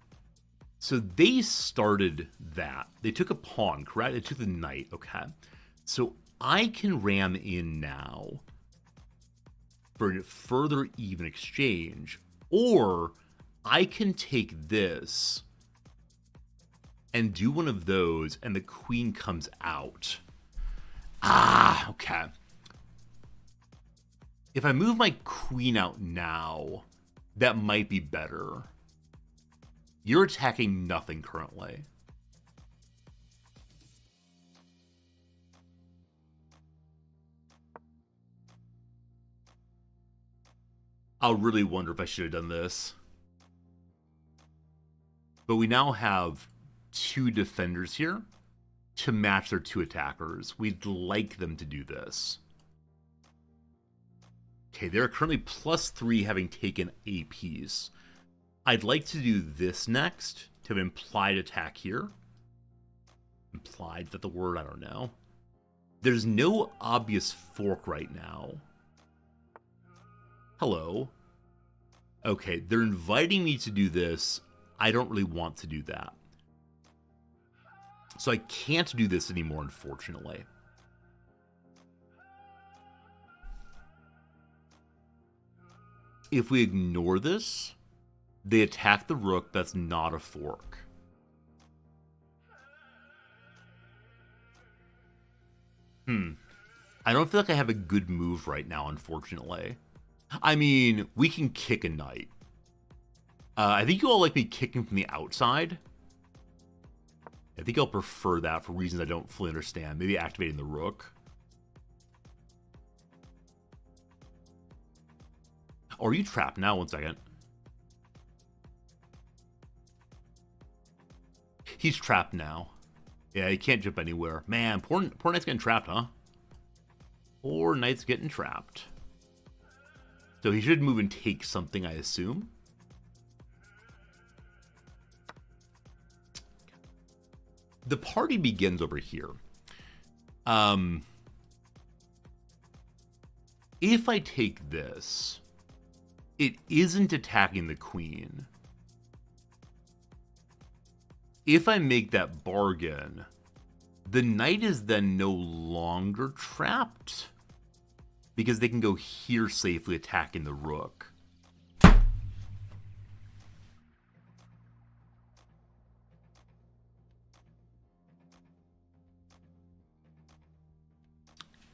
So they started that. They took a pawn, correct? They took the knight. Okay. So I can ram in now for a further even exchange, or I can take this and do one of those, and the queen comes out. Ah, okay. If I move my queen out now, that might be better. You're attacking nothing currently. I'll really wonder if I should have done this. But we now have 2 defenders here to match their 2 attackers. We'd like them to do this. Okay, they're currently +3 having taken a piece. I'd like to do this next to have an implied attack here. Implied, is that the word? I don't know. There's no obvious fork right now. Hello. Okay, they're inviting me to do this. I don't really want to do that. So I can't do this anymore, unfortunately. If we ignore this, they attack the rook. That's not a fork. I don't feel like I have a good move right now, unfortunately. I mean, we can kick a knight. I think you all like me kicking from the outside. I think I'll prefer that for reasons I don't fully understand. Maybe activating the rook. Oh, are you trapped now? 1 second. He's trapped now. Yeah, he can't jump anywhere. Man, poor knight's getting trapped, huh? Poor knight's getting trapped. So he should move and take something, I assume. The party begins over here. If I take this, it isn't attacking the queen. If I make that bargain, the knight is then no longer trapped because they can go here safely attacking the rook.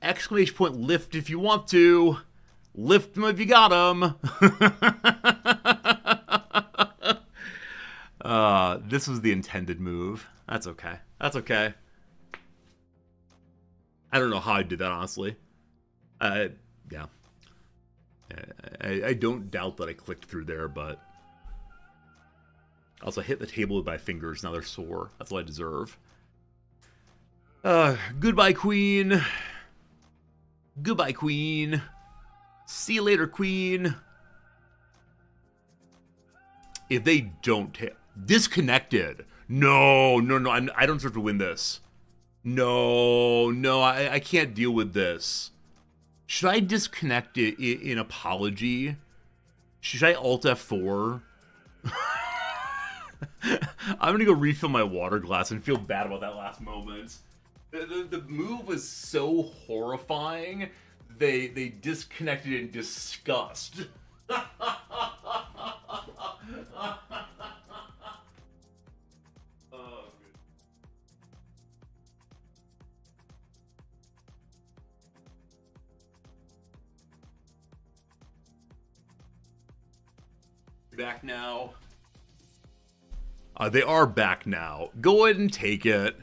Exclamation point lift if you want to. Lift them if you got them. This was the intended move. That's okay. That's okay. I don't know how I did that, honestly. Yeah. I don't doubt that I clicked through there, but... Also, I hit the table with my fingers. Now they're sore. That's what I deserve. Goodbye, queen. Goodbye, queen. See you later, queen. If they don't hit... Disconnected. No. I don't deserve to win this. No, I can't deal with this. Should I disconnect it in apology? Should I Alt F4? I'm gonna go refill my water glass and feel bad about that last moment. The move was so horrifying, they disconnected in disgust. Back now. They are back now. Go ahead and take it.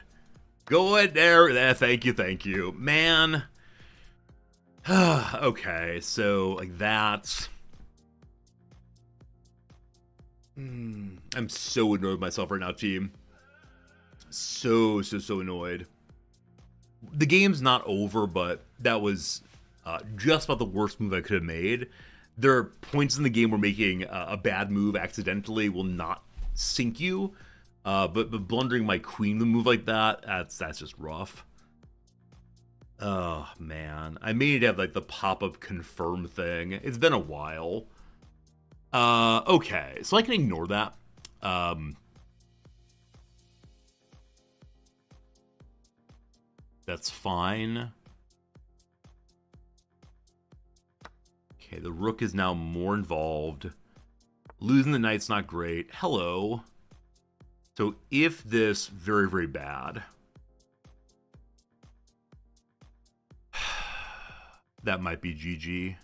Go ahead there. Thank you. Man. Okay, so like that. I'm so annoyed with myself right now, team. So annoyed. The game's not over, but that was just about the worst move I could have made. There are points in the game where making a bad move accidentally will not sink you, but blundering my queen with a move like that, that's just rough. Oh man, I may need to have like the pop-up confirm thing. It's been a while. Okay, so I can ignore that. That's fine. Okay, the rook is now more involved. Losing the knight's not great. Hello. So if this very bad, that might be GG.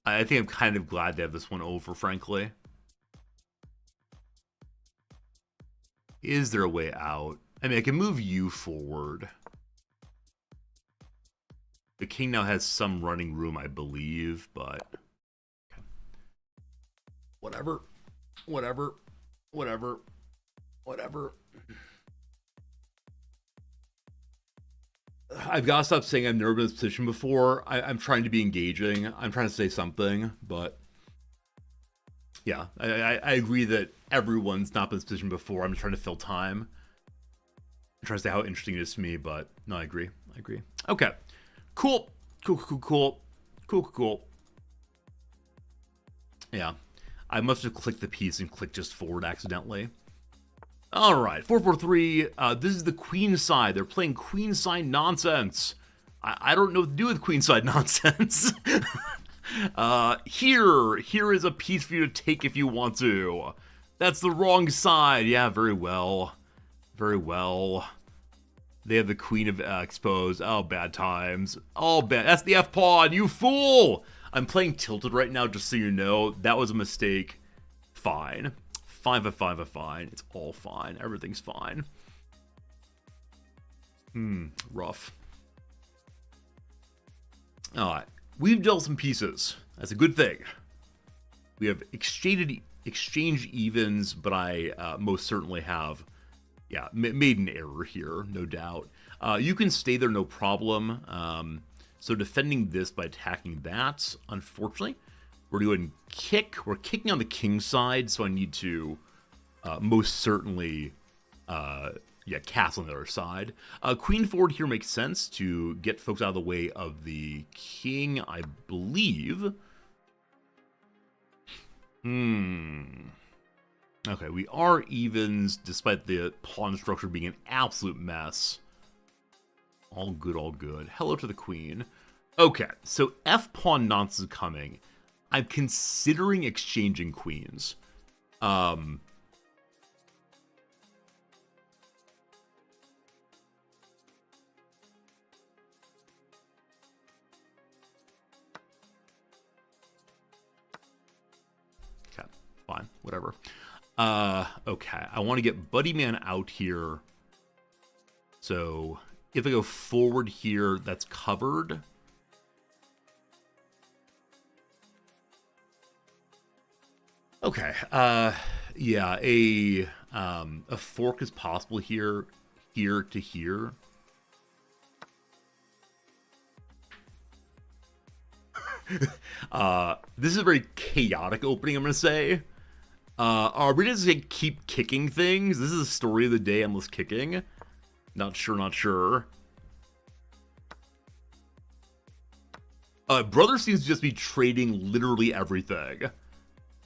I think I'm kind of glad to have this one over, frankly. Is there a way out? I mean, I can move you forward. The king now has some running room, I believe, but... Okay. Whatever. I've got to stop saying I've never been in this position before. I'm trying to be engaging. I'm trying to say something, but... Yeah, I agree that everyone's not been in this position before. I'm just trying to fill time. I'm trying to say how interesting it is to me, but no, I agree. Okay. Cool. Yeah. I must have clicked the piece and clicked just forward accidentally. All right, 4-4-3. This is the queen side. They're playing queen side nonsense. I don't know what to do with queen side nonsense. Here is a piece for you to take if you want to. That's the wrong side. Yeah, very well. Very well. They have the queen of exposed. Oh, bad times. Oh, bad. That's the F-pawn, you fool! I'm playing tilted right now, just so you know. That was a mistake. Fine. Fine. It's all fine. Everything's fine. Rough. Alright. We've dealt some pieces. That's a good thing. We have exchanged evens, but I most certainly have, yeah, made an error here, no doubt. You can stay there, no problem. So defending this by attacking that, unfortunately, we're doing kick. We're kicking on the king side, so I need to most certainly, yeah, castle on the other side. Queen forward here makes sense to get folks out of the way of the king, I believe. Okay, we are evens, despite the pawn structure being an absolute mess. All good, all good. Hello to the queen. Okay, so F-pawn nonsense is coming. I'm considering exchanging queens. Okay, fine, whatever. Okay, I want to get Buddy Man out here. So if I go forward here, that's covered. Okay, yeah, a fork is possible here to here. This is a very chaotic opening, I'm gonna say. Are we just gonna keep kicking things? This is the story of the day, endless kicking. Not sure. Brother seems to just be trading literally everything.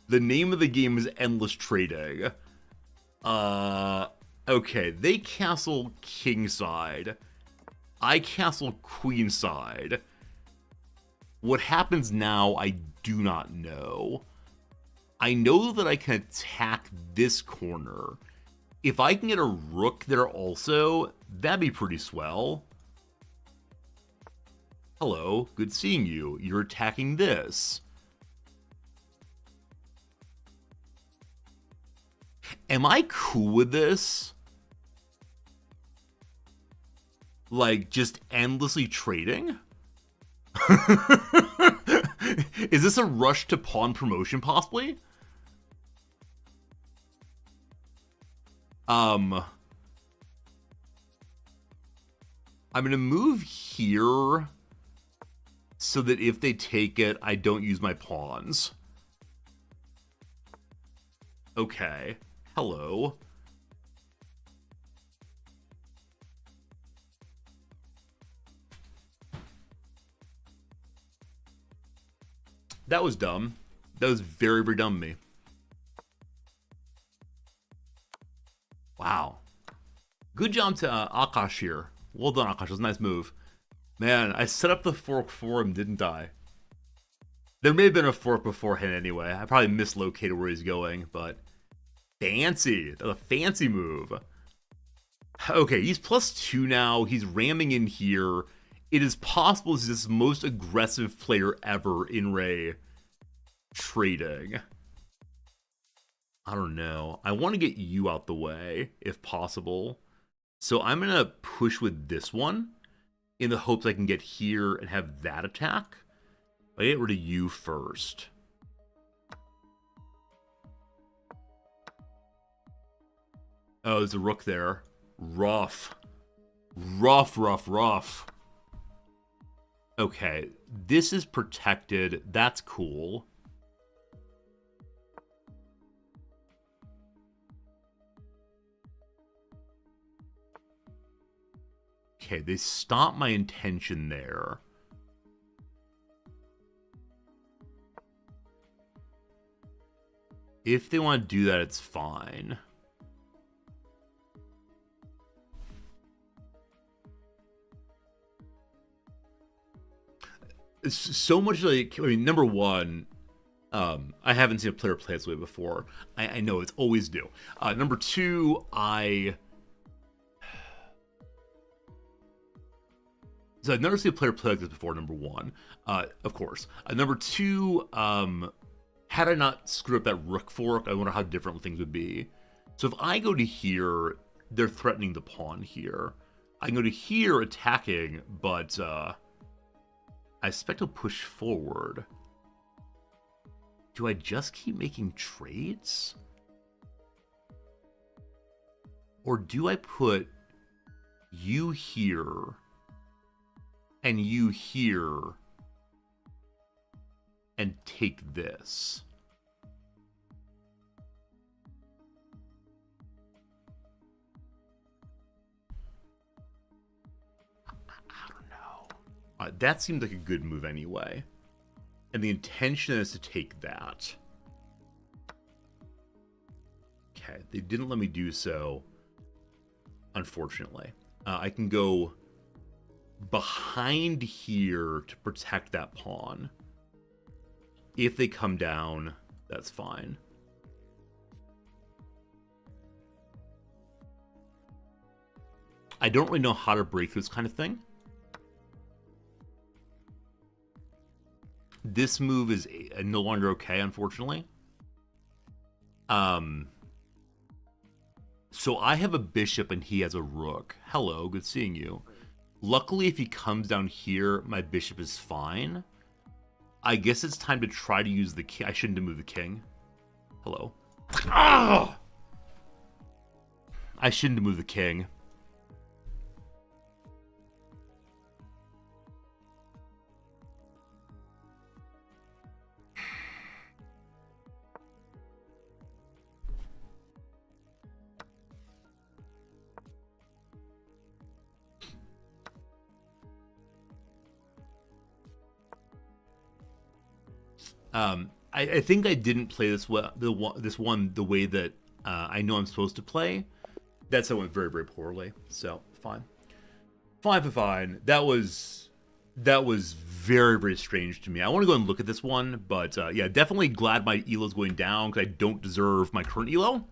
The name of the game is Endless Trading. Okay, they castle kingside. I castle queenside. What happens now, I do not know. I know that I can attack this corner. If I can get a rook there also, that'd be pretty swell. Hello, good seeing you. You're attacking this. Am I cool with this? Like, just endlessly trading? Is this a rush to pawn promotion, possibly? I'm gonna move here so that if they take it, I don't use my pawns. Okay. Hello. That was dumb. That was very, very dumb of me. Wow. Good job to Akash here. Well done, Akash. It was a nice move. Man, I set up the fork for him, didn't I? There may have been a fork beforehand anyway. I probably mislocated where he's going, but fancy. That's a fancy move. Okay, he's +2 now. He's ramming in here. It is possible he's this most aggressive player ever in Ray trading. I don't know. I want to get you out the way, if possible. So I'm going to push with this one in the hopes I can get here and have that attack. I get rid of you first. Oh, there's a rook there. Rough. Rough. Okay, this is protected. That's cool. Okay, they stopped my intention there. If they want to do that, it's fine. so much like, I mean, number one, I haven't seen a player play this way before. I know it's always new. Number two, so I've never seen a player play like this before, number one, of course. Number two, had I not screwed up that rook fork, I wonder how different things would be. So if I go to here, they're threatening the pawn here. I can go to here attacking, but I expect to push forward. Do I just keep making trades? Or do I put you here and you here and take this? I don't know. That seems like a good move anyway. And the intention is to take that. Okay, they didn't let me do so, unfortunately. I can go behind here to protect that pawn. If they come down, that's fine. I don't really know how to break this kind of thing. This move is no longer okay, unfortunately. So I have a bishop and he has a rook. Hello, good seeing you. Luckily, if he comes down here, my bishop is fine. I guess it's time to try to use the king. I shouldn't have moved the king. Hello. Ah! I shouldn't have moved the king. I think I didn't play this the way that I know I'm supposed to play. That's how it went very, very poorly. So fine. Fine. That was very, very strange to me. I want to go and look at this one, but yeah, definitely glad my ELO's going down because I don't deserve my current ELO.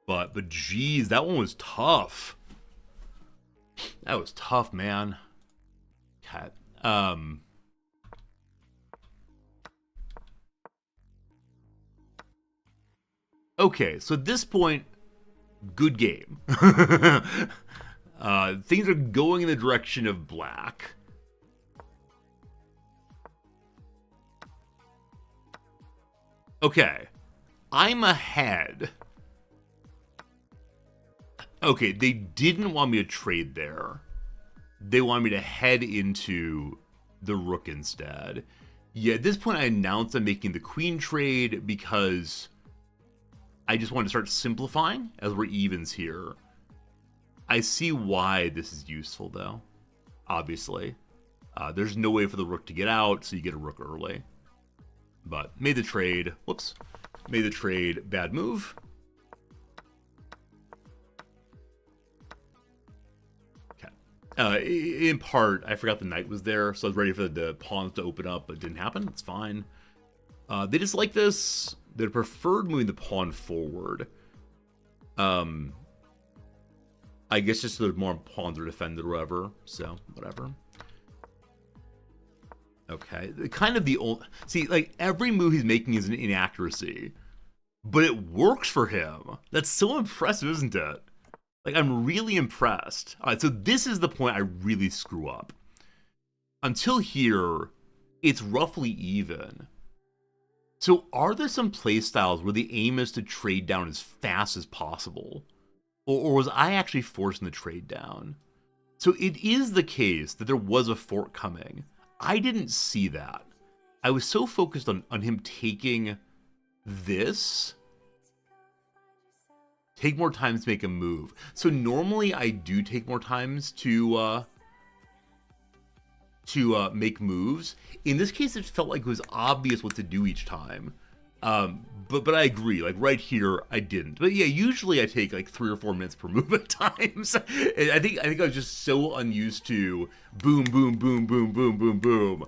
But geez, that one was tough. That was tough, man. Okay. Okay, so at this point, good game. Things are going in the direction of black. Okay, I'm ahead. Okay, they didn't want me to trade there. They wanted me to head into the rook instead. Yeah, at this point I announced I'm making the queen trade because I just wanted to start simplifying as we're evens here. I see why this is useful, though. Obviously. There's no way for the rook to get out, so you get a rook early. But made the trade. Whoops. Made the trade. Bad move. Okay. In part, I forgot the knight was there, so I was ready for the pawns to open up, but it didn't happen. It's fine. They just like this. They preferred moving the pawn forward. I guess just so there's more pawns are defended or whatever. So, whatever. Okay. Kind of the old... See, like, every move he's making is an inaccuracy. But it works for him. That's so impressive, isn't it? Like, I'm really impressed. All right, so this is the point I really screw up. Until here, it's roughly even. So are there some playstyles where the aim is to trade down as fast as possible? Or was I actually forcing the trade down? So it is the case that there was a fork coming. I didn't see that. I was so focused on him taking this. Take more time to make a move. So normally I do take more times to make moves. In this case, it felt like it was obvious what to do each time. But I agree. Like right here, I didn't. But yeah, usually I take like 3 or 4 minutes per move at times. I think I was just so unused to boom, boom, boom, boom, boom, boom, boom.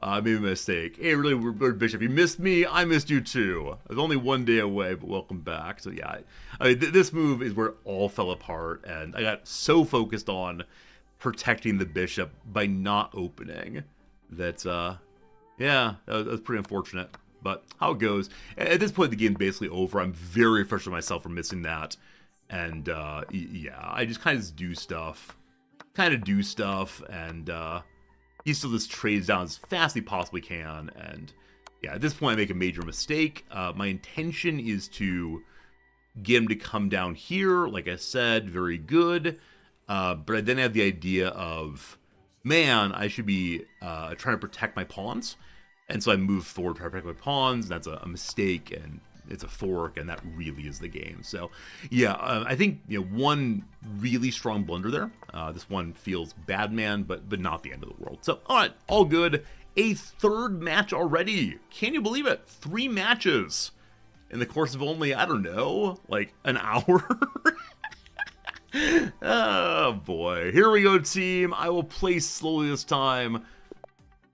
I made a mistake. Hey, really, Bird Bishop, you missed me. I missed you too. I was only one day away, but welcome back. So yeah, I mean, this move is where it all fell apart, and I got so focused on protecting the bishop by not opening that, yeah, that was pretty unfortunate. But how it goes. At this point, the game's basically over. I'm very frustrated with myself for missing that. And, yeah, I just kind of do stuff. And, he still just trades down as fast as he possibly can. And, yeah, at this point, I make a major mistake. My intention is to get him to come down here. Like I said, very good. But I then have the idea of, man, I should be trying to protect my pawns. And so I move forward to protect my pawns. That's a mistake, and it's a fork, and that really is the game. So, yeah, I think one really strong blunder there. This one feels bad, man, but not the end of the world. So, all right, all good. A third match already. Can you believe it? 3 matches in the course of only, I don't know, like an hour. Oh boy, here we go, team. I will play slowly this time.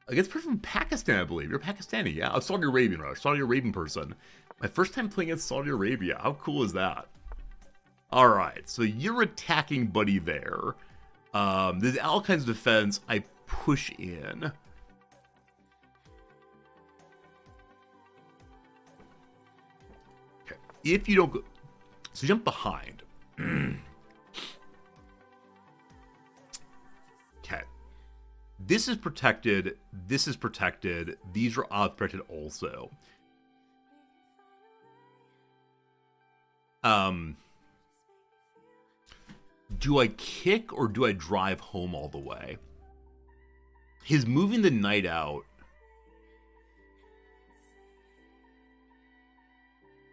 Against a person from Pakistan, I believe. You're Pakistani, yeah? A Saudi Arabian, rather. Saudi Arabian person. My first time playing against Saudi Arabia. How cool is that? Alright, so you're attacking buddy there. There's all kinds of defense. I push in. Okay. If you don't go... So jump behind. Okay. This is protected. This is protected. These are odds protected also. Do I kick or do I drive home all the way? His moving the knight out.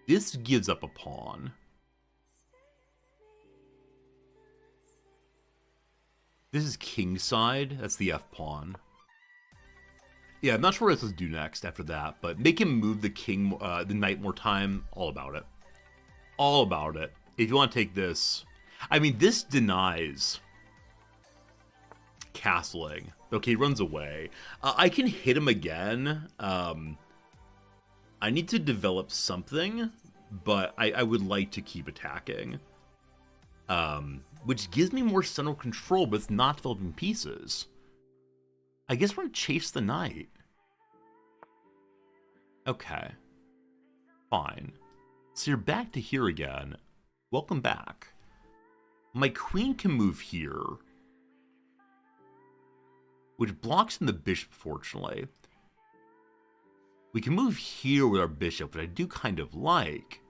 This gives up a pawn. This is kingside. That's the F pawn. Yeah, I'm not sure what I'm supposed to do next after that, but make him move the king, the knight more time. All about it. All about it. If you want to take this, I mean, this denies castling. Okay, he runs away. I can hit him again. I need to develop something, but I would like to keep attacking. Which gives me more central control, but it's not developing pieces. I guess we're going to chase the knight. Okay. Fine. So you're back to here again. Welcome back. My queen can move here, which blocks in the bishop, fortunately. We can move here with our bishop, which I do kind of like.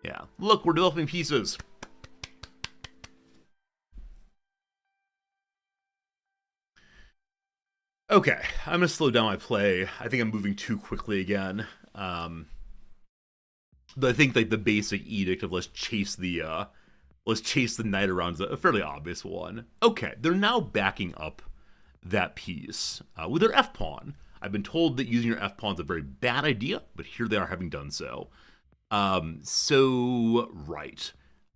Yeah, look, we're developing pieces. Okay, I'm gonna slow down my play. I think I'm moving too quickly again. But I think like the basic edict of let's chase the knight around is a fairly obvious one. Okay, they're now backing up that piece with their F pawn. I've been told that using your F pawn is a very bad idea, but here they are having done so. So right,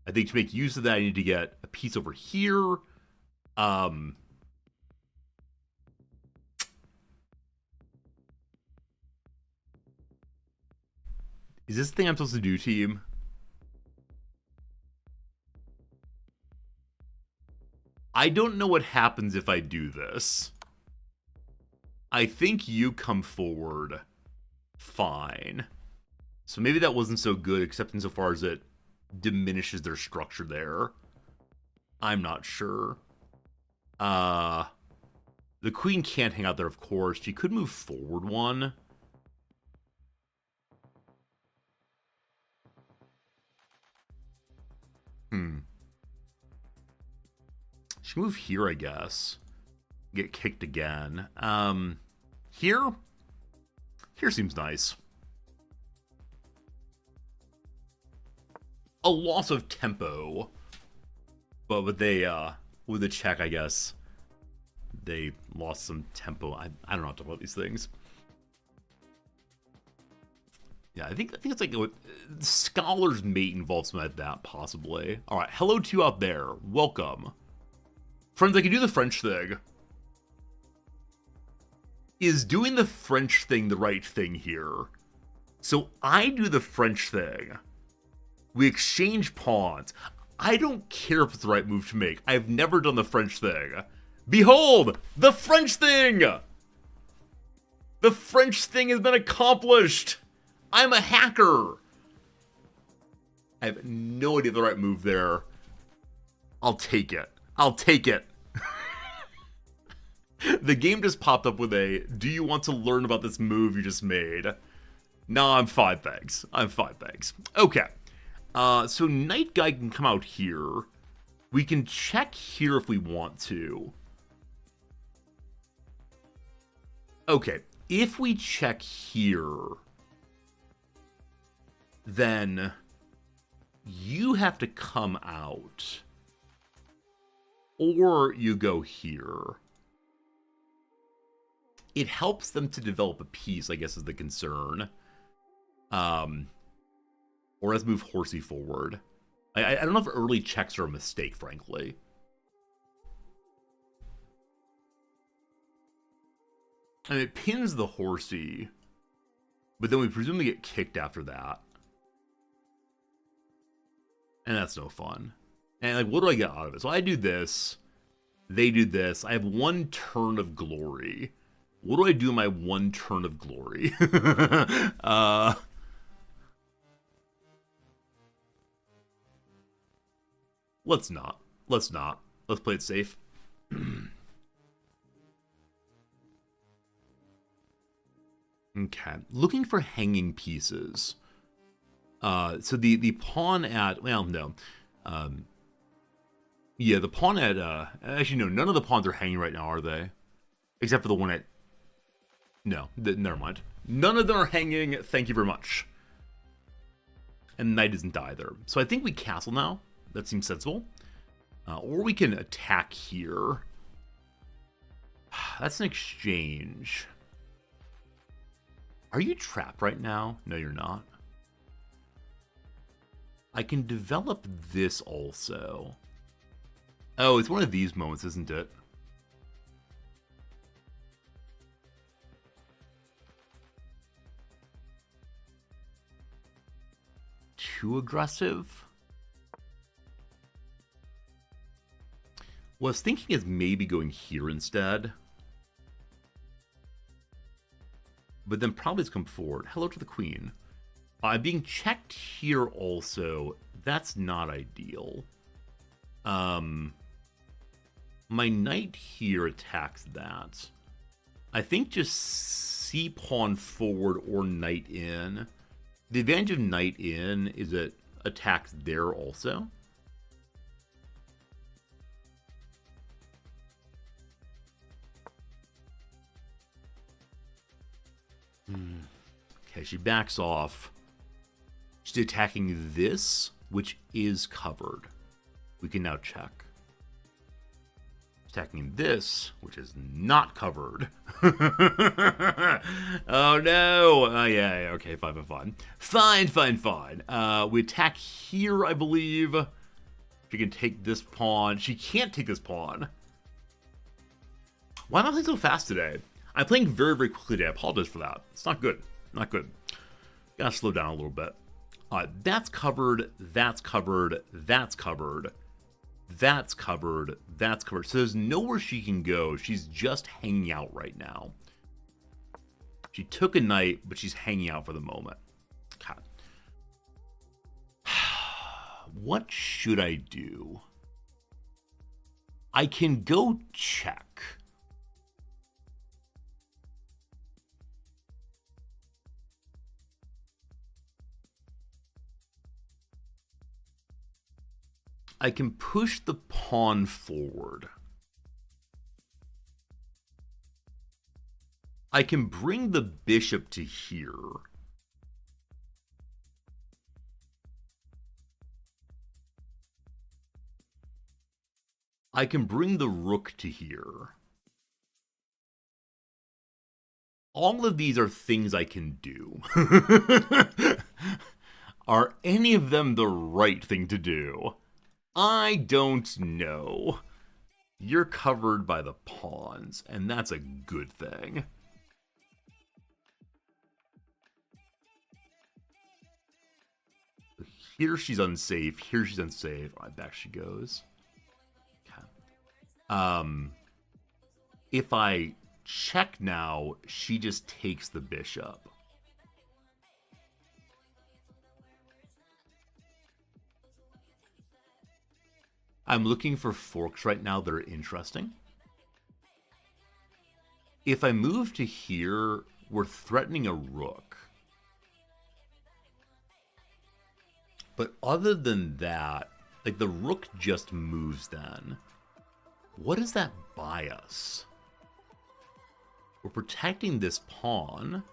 I think to make use of that, I need to get a piece over here. Is this the thing I'm supposed to do, team? I don't know what happens if I do this. I think you come forward. Fine. So maybe that wasn't so good, except insofar as it diminishes their structure there. I'm not sure. The queen can't hang out there, of course. She could move forward one. She can move here, I guess. Get kicked again. Here? Here seems nice. A loss of tempo. But with the check, I guess, they lost some tempo. I don't know how to talk about these things. Yeah, I think it's like Scholar's Mate involves some of that, possibly. All right, hello to you out there. Welcome. Friends, I can do the French thing. Is doing the French thing the right thing here? So I do the French thing. We exchange pawns. I don't care if it's the right move to make. I've never done the French thing. Behold, the French thing! The French thing has been accomplished! I'm a hacker! I have no idea the right move there. I'll take it. I'll take it. The game just popped up with a, do you want to learn about this move you just made? No, I'm fine, thanks. I'm fine, thanks. Okay. So Knight Guy can come out here. We can check here if we want to. Okay. If we check here, then you have to come out. Or you go here. It helps them to develop a piece, I guess, is the concern. Or let's move horsey forward. I don't know if early checks are a mistake, frankly. And it pins the horsey, but then we presumably get kicked after that. And that's no fun. And like, what do I get out of it? So I do this. They do this. I have one turn of glory. What do I do in my one turn of glory? Let's not. Let's not. Let's play it safe. Okay. Looking for hanging pieces. So the pawn at, well, no. Yeah, the pawn at, actually, no, none of the pawns are hanging right now, are they? Except for the one at, no, never mind. None of them are hanging, thank you very much. And knight isn't either. So I think we castle now. That seems sensible. Or we can attack here. That's an exchange. Are you trapped right now? No, you're not. I can develop this also. Oh, it's one of these moments, isn't it? Too aggressive? What I was thinking is maybe going here instead. But then probably come forward. Hello to the queen. I'm being checked here also. That's not ideal. My knight here attacks that. I think just c pawn forward or knight in. The advantage of knight in is it attacks there also. Okay, she backs off. She's attacking this, which is covered. We can now check. Attacking this, which is not covered. Oh no! Yeah, okay, fine. Fine. We attack here, I believe. She can take this pawn. She can't take this pawn. Why am I playing so fast today? I'm playing very, very quickly today. I apologize for that. It's not good. Not good. Gotta slow down a little bit. That's covered. That's covered. That's covered. That's covered. That's covered. So there's nowhere she can go. She's just hanging out right now. She took a knight, but she's hanging out for the moment. Okay. What should I do? I can go check. I can push the pawn forward. I can bring the bishop to here. I can bring the rook to here. All of these are things I can do. Are any of them the right thing to do? I don't know. You're covered by the pawns, and that's a good thing. Here she's unsafe. Here she's unsafe. All right, back she goes. Okay. If I check now, she just takes the bishop. I'm looking for forks right now that are interesting. If I move to here, we're threatening a rook. But other than that, like the rook just moves then. What does that buy us? We're protecting this pawn.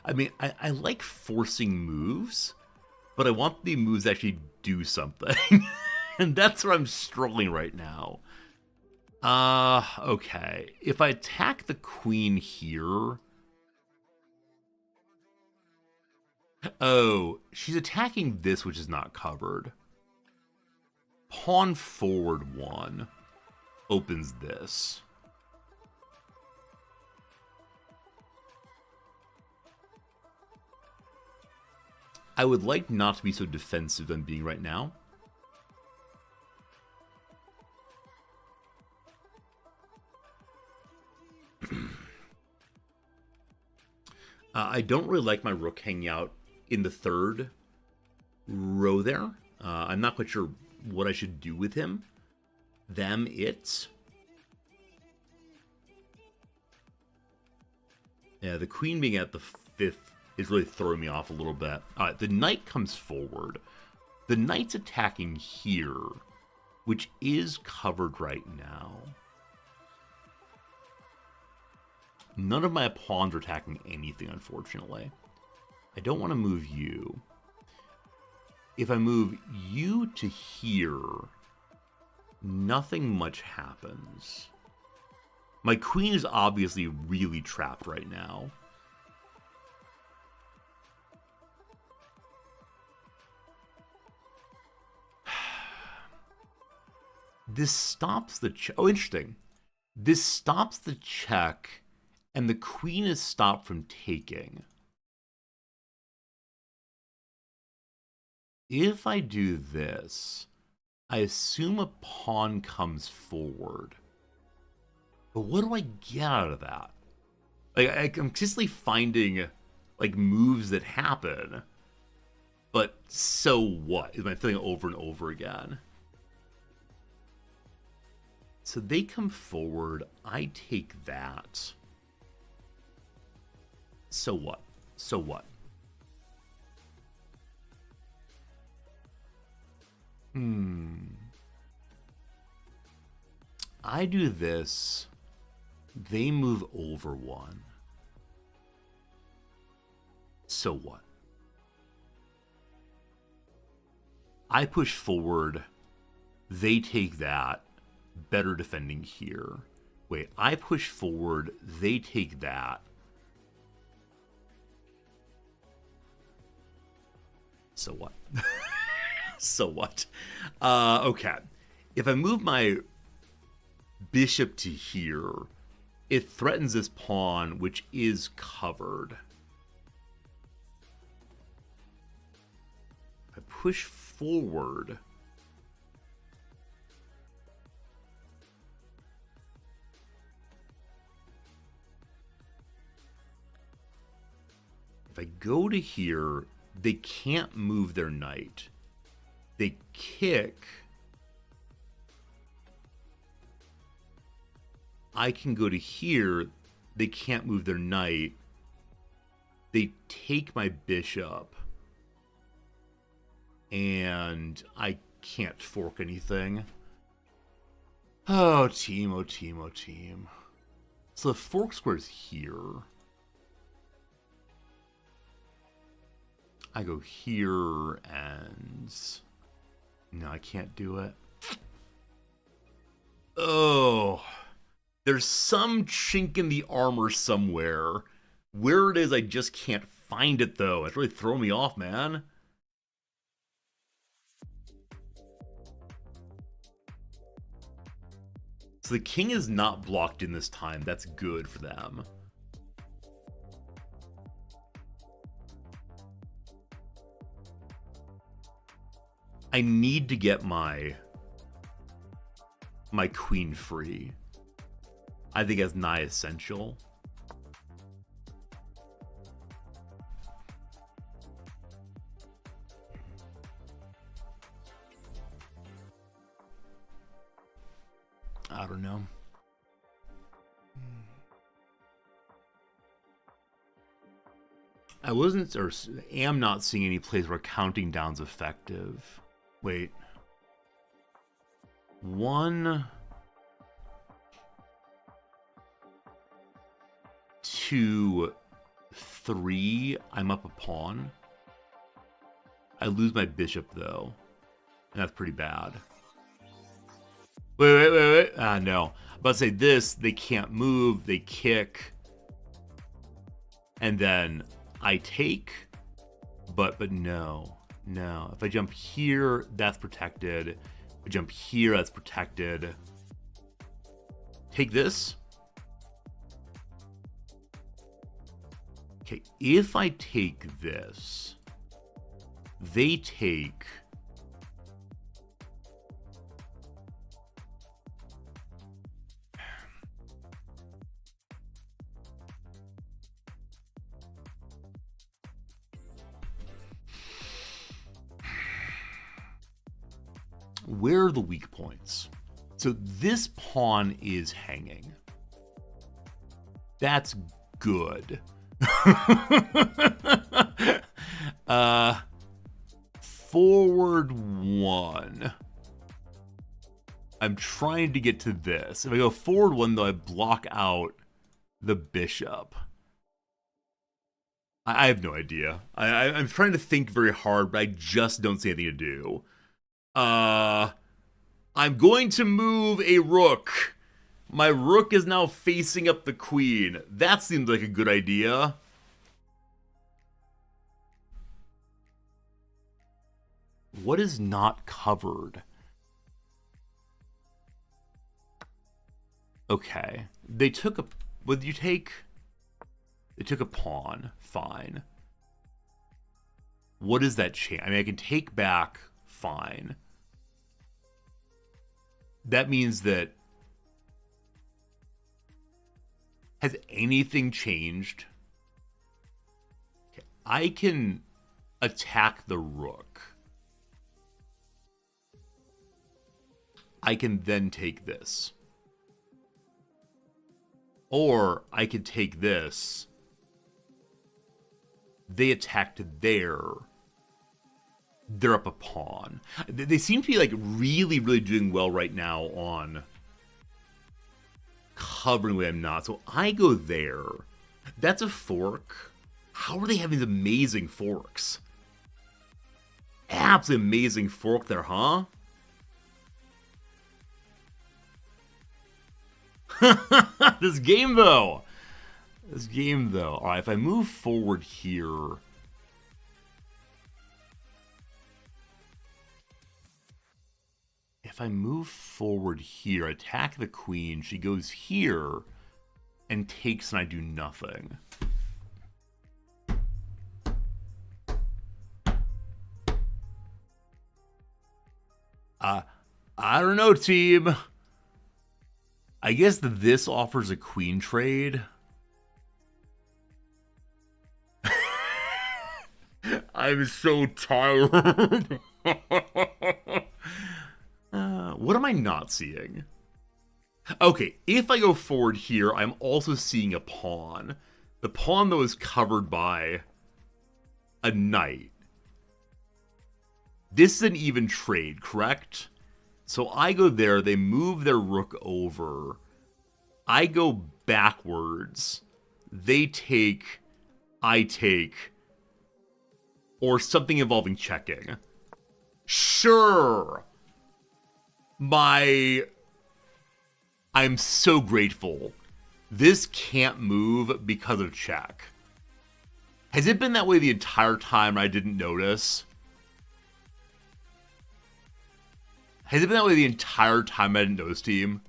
I mean, I like forcing moves, but I want the moves to actually do something. And that's where I'm struggling right now. Okay. If I attack the queen here... Oh, she's attacking this, which is not covered. Pawn forward 1 opens this. I would like not to be so defensive than being right now. I don't really like my rook hanging out in the third row there. I'm not quite sure what I should do with him. Them, it. Yeah, the queen being at the 5th is really throwing me off a little bit. All right, the knight comes forward. The knight's attacking here, which is covered right now. None of my pawns are attacking anything, unfortunately. I don't want to move you. If I move you to here, nothing much happens. My queen is obviously really trapped right now. This stops the check. Oh, interesting. This stops the check, and the queen is stopped from taking. If I do this, I assume a pawn comes forward. But what do I get out of that? Like, I'm consistently finding, like, moves that happen. But so what? Am I feeling over and over again? So they come forward. I take that. So what? So what? I do this. They move over 1. So what? I push forward. They take that. Better defending here. Wait, I push forward. They take that. So what? So what? Okay. If I move my bishop to here, it threatens this pawn, which is covered. I push forward. If I go to here, they can't move their knight. They kick. I can go to here. They can't move their knight. They take my bishop. And I can't fork anything. Oh, team, oh, team, oh, team. So the fork square's here. I go here and... No, I can't do it. Oh. There's some chink in the armor somewhere. Where it is, I just can't find it, though. It's really throwing me off, man. So the king is not blocked in this time. That's good for them. I need to get my queen free. I think that's nigh essential. I don't know. I wasn't, or am not seeing any place where counting down's effective. Wait. 1, 2, 3. I'm up a pawn. I lose my bishop though, and that's pretty bad. Wait. No. I'm about to say this. They can't move. They kick, and then I take. But no. If I jump here, that's protected. If I jump here, that's protected. Take this. Okay, if I take this, they take. Where are the weak points? So this pawn is hanging. That's good. Forward 1. I'm trying to get to this. If I go forward 1, though, I block out the bishop. I have no idea. I'm trying to think very hard, but I just don't see anything to do. I'm going to move a rook. My rook is now facing up the queen. That seems like a good idea. What is not covered? Okay. They took a... What did you take? They took a pawn. Fine. What is that change? I mean, I can take back. Fine. That means that... Has anything changed? Okay. I can attack the rook. I can then take this. Or I could take this. They attacked there. They're up a pawn. They seem to be like really doing well right now on covering what I'm not. So I go there. That's a fork. How are they having these amazing forks? Absolutely amazing fork there, huh? This game though. All right, if I move forward here, attack the queen. She goes here and takes, and I do nothing. I don't know, team. I guess this offers a queen trade. I'm so tired. What am I not seeing? Okay, if I go forward here, I'm also seeing a pawn. The pawn, though, is covered by a knight. This is an even trade, correct? So I go there, they move their rook over. I go backwards. They take, I take, or something involving checking. Sure. I'm so grateful. This can't move because of check. Has it been that way the entire time I didn't notice? Has it been that way the entire time I didn't notice, team?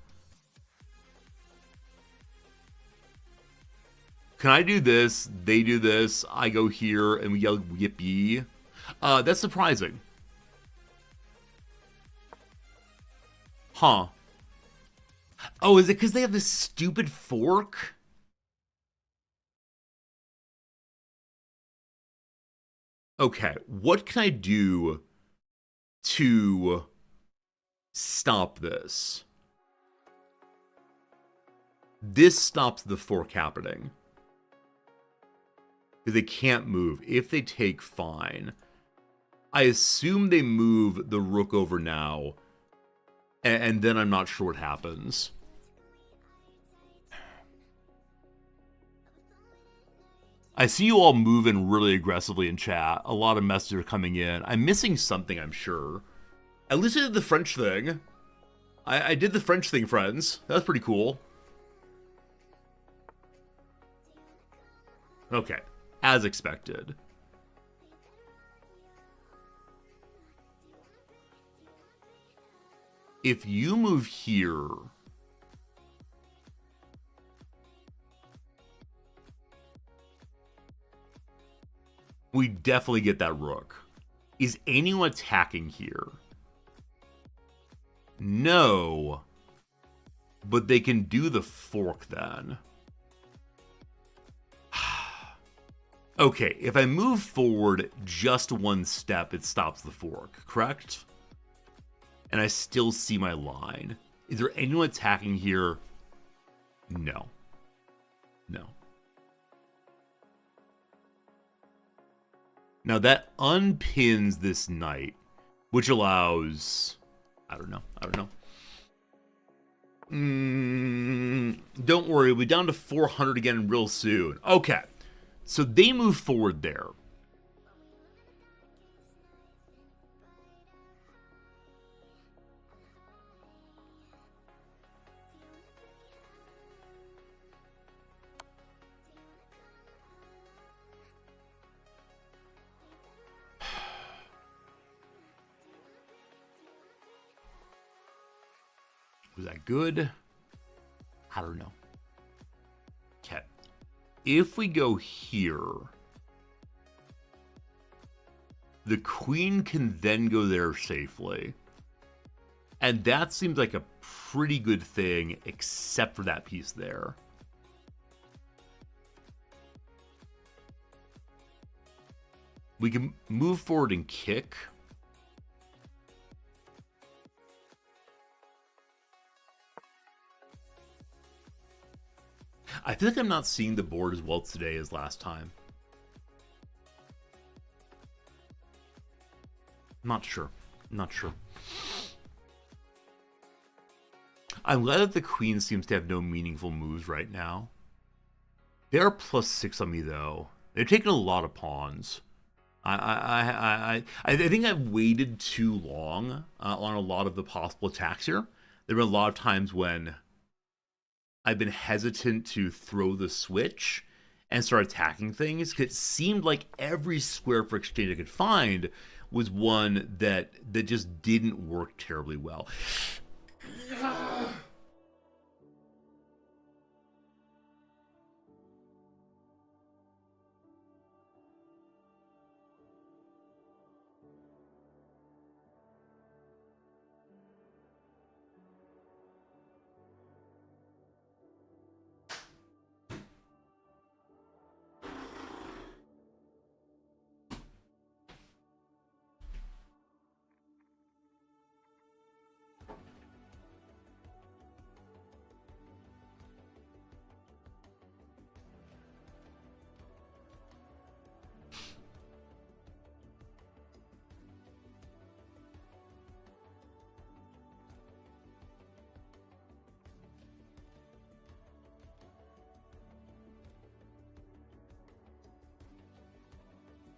Can I do this? They do this. I go here and we yell yippee. That's surprising. Huh. Oh, is it because they have this stupid fork? Okay, what can I do to stop this? This stops the fork happening. Because they can't move. If they take, fine. I assume they move the rook over now. And then I'm not sure what happens. I see you all moving really aggressively in chat. A lot of messages are coming in. I'm missing something, I'm sure. At least I did the French thing. I did the French thing, friends. That was pretty cool. Okay. As expected. If you move here... we definitely get that rook. Is anyone attacking here? No. But they can do the fork then. Okay, if I move forward just one step, it stops the fork, correct? And I still see my line. Is there anyone attacking here? No. No. Now that unpins this knight, which allows... I don't know. Don't worry, we'll be down to 400 again real soon. Okay, so they move forward there. Was that good? I don't know. Okay. If we go here, the queen can then go there safely. And that seems like a pretty good thing, except for that piece there. We can move forward and kick. I feel like I'm not seeing the board as well today as last time. Not sure. I'm glad that the queen seems to have no meaningful moves right now. They're +6 on me though. They're taking a lot of pawns. I think I've waited too long on a lot of the possible attacks here. There were a lot of times when I've been hesitant to throw the switch and start attacking things because it seemed like every square for exchange I could find was one that just didn't work terribly well.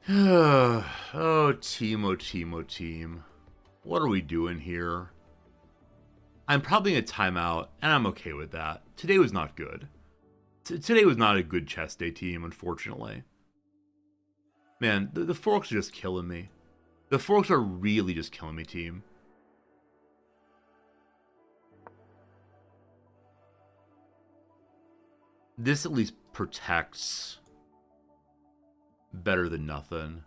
Oh, team. What are we doing here? I'm probably in a timeout, and I'm okay with that. Today was not good. Today was not a good chess day, team, unfortunately. Man, the forks are just killing me. The forks are really just killing me, team. This at least protects better than nothing.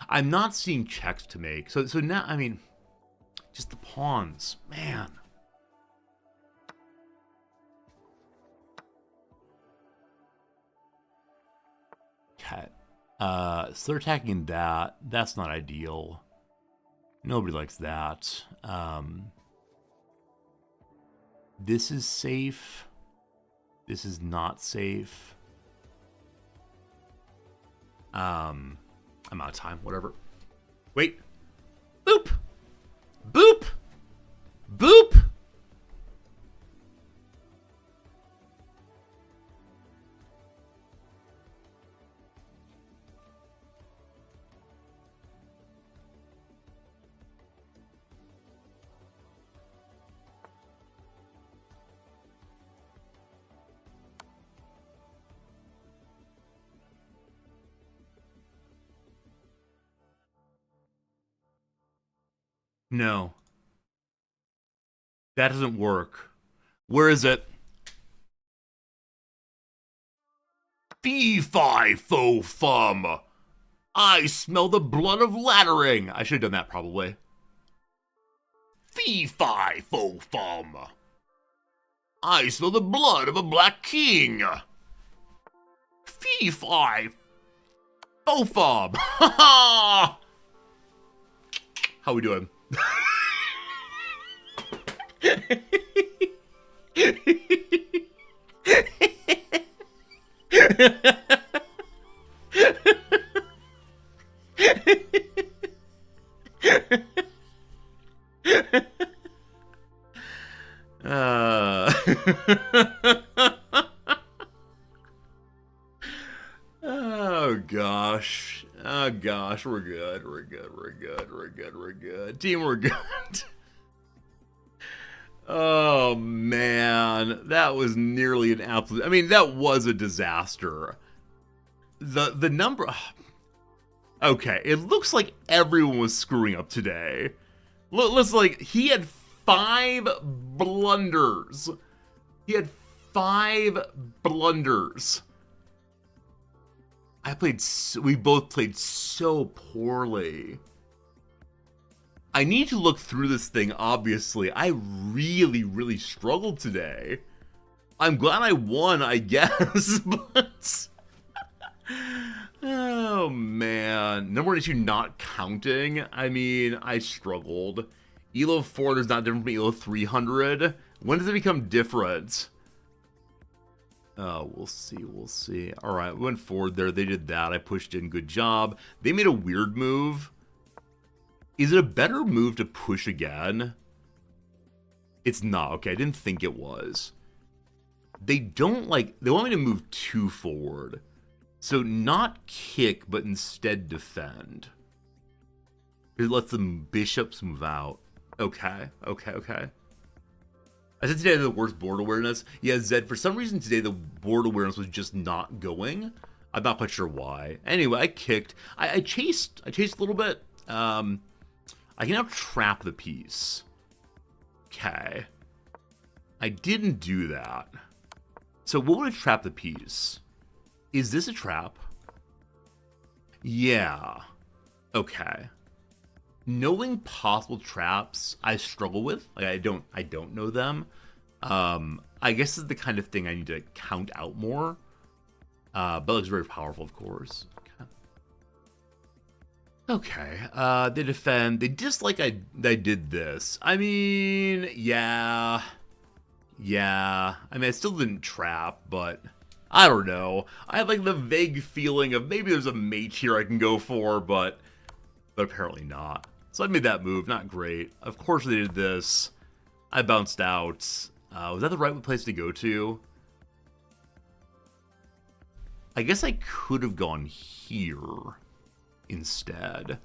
I'm not seeing checks to make. So now, I mean, just the pawns. Man. Okay. So they're attacking that. That's not ideal. Nobody likes that. This is safe. This is not safe. I'm out of time. Whatever. Wait. Boop. Boop. Boop. No. That doesn't work. Where is it? Fee fi fo fum. I smell the blood of laddering. I should have done that probably. Fee fi fo fum. I smell the blood of a black king. Fee fi fo fum. How we doing? Oh gosh. Oh gosh, we're good. We're good. We're good. We're good. We're good. Team, we're good. Oh man, that was nearly an absolute. I mean, that was a disaster. The number. Okay, it looks like everyone was screwing up today. Let's like he had 5 blunders. He had 5 blunders. We both played so poorly. I need to look through this thing, obviously. I really, really struggled today. I'm glad I won, I guess, but... Oh, man. Number 1 issue not counting. I mean, I struggled. ELO 400 is not different from ELO 300. When does it become different? Oh, we'll see, we'll see. All right, we went forward there. They did that. I pushed in. Good job. They made a weird move. Is it a better move to push again? It's not. Okay, I didn't think it was. They don't like... They want me to move too forward. So not kick, but instead defend. It lets the bishops move out. Okay, okay, okay. I said today I had the worst board awareness. Yeah, Zed, for some reason today the board awareness was just not going. I'm not quite sure why. Anyway, I kicked. I chased a little bit. I can now trap the piece. Okay. I didn't do that. So what would I trap the piece? Is this a trap? Yeah. Okay. Knowing possible traps, I struggle with. Like I don't know them. I guess this is the kind of thing I need to count out more. But it looks very powerful, of course. Okay. They defend. They dislike I did this. I mean, yeah. Yeah. I mean, I still didn't trap, but I don't know. I have like the vague feeling of maybe there's a mate here I can go for, but apparently not. So I made that move. Not great. Of course they did this. I bounced out. Was that the right place to go to? I guess I could have gone here instead.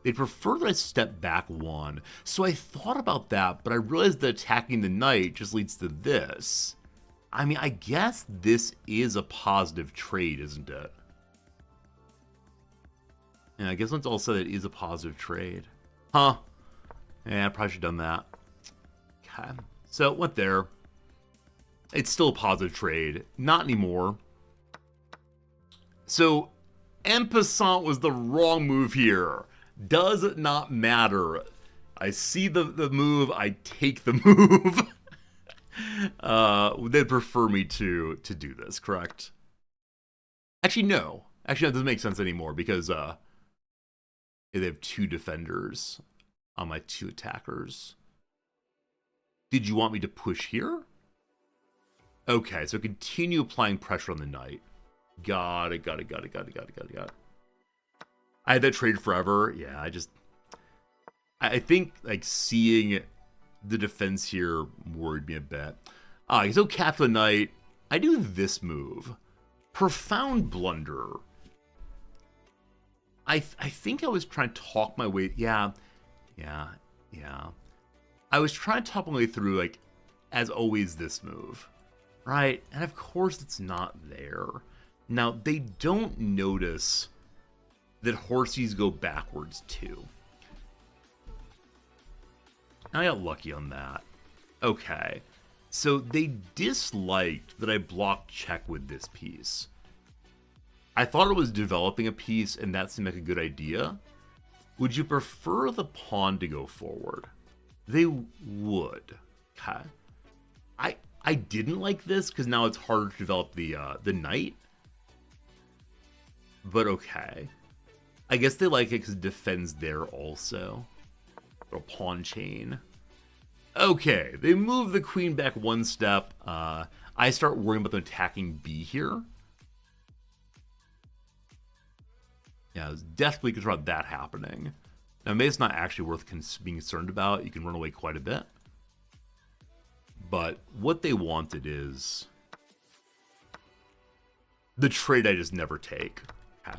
They'd prefer that I step back 1. So I thought about that, but I realized that attacking the knight just leads to this. I mean, I guess this is a positive trade, isn't it? Yeah, I guess once all said, it is a positive trade. Huh. Yeah, I probably should have done that. Okay. So it went there. It's still a positive trade. Not anymore. So, en passant was the wrong move here. Does it not matter? I see the move, I take the move. They'd prefer me to do this, correct? Actually, no. Actually, that doesn't make sense anymore because they have 2 defenders on my 2 attackers. Did you want me to push here? Okay, so continue applying pressure on the knight. Got it. I had that trade forever. Yeah, I think like seeing the defense here worried me a bit. So capture the knight. I do this move. Profound blunder. I think I was trying to talk my way. Yeah. I was trying to talk my way through, like, as always, this move. Right? And of course it's not there. Now, they don't notice that horsies go backwards too. I got lucky on that. Okay. So they disliked that I blocked check with this piece. I thought it was developing a piece, and that seemed like a good idea. Would you prefer the pawn to go forward? They would. Okay. I didn't like this because now it's harder to develop the knight. But okay. I guess they like it because it defends there also. Little pawn chain. Okay, they move the queen back 1 step. I start worrying about them attacking B here. Yeah, I was definitely concerned about that happening. Now, maybe it's not actually worth being concerned about. You can run away quite a bit. But what they wanted is the trade I just never take. Okay.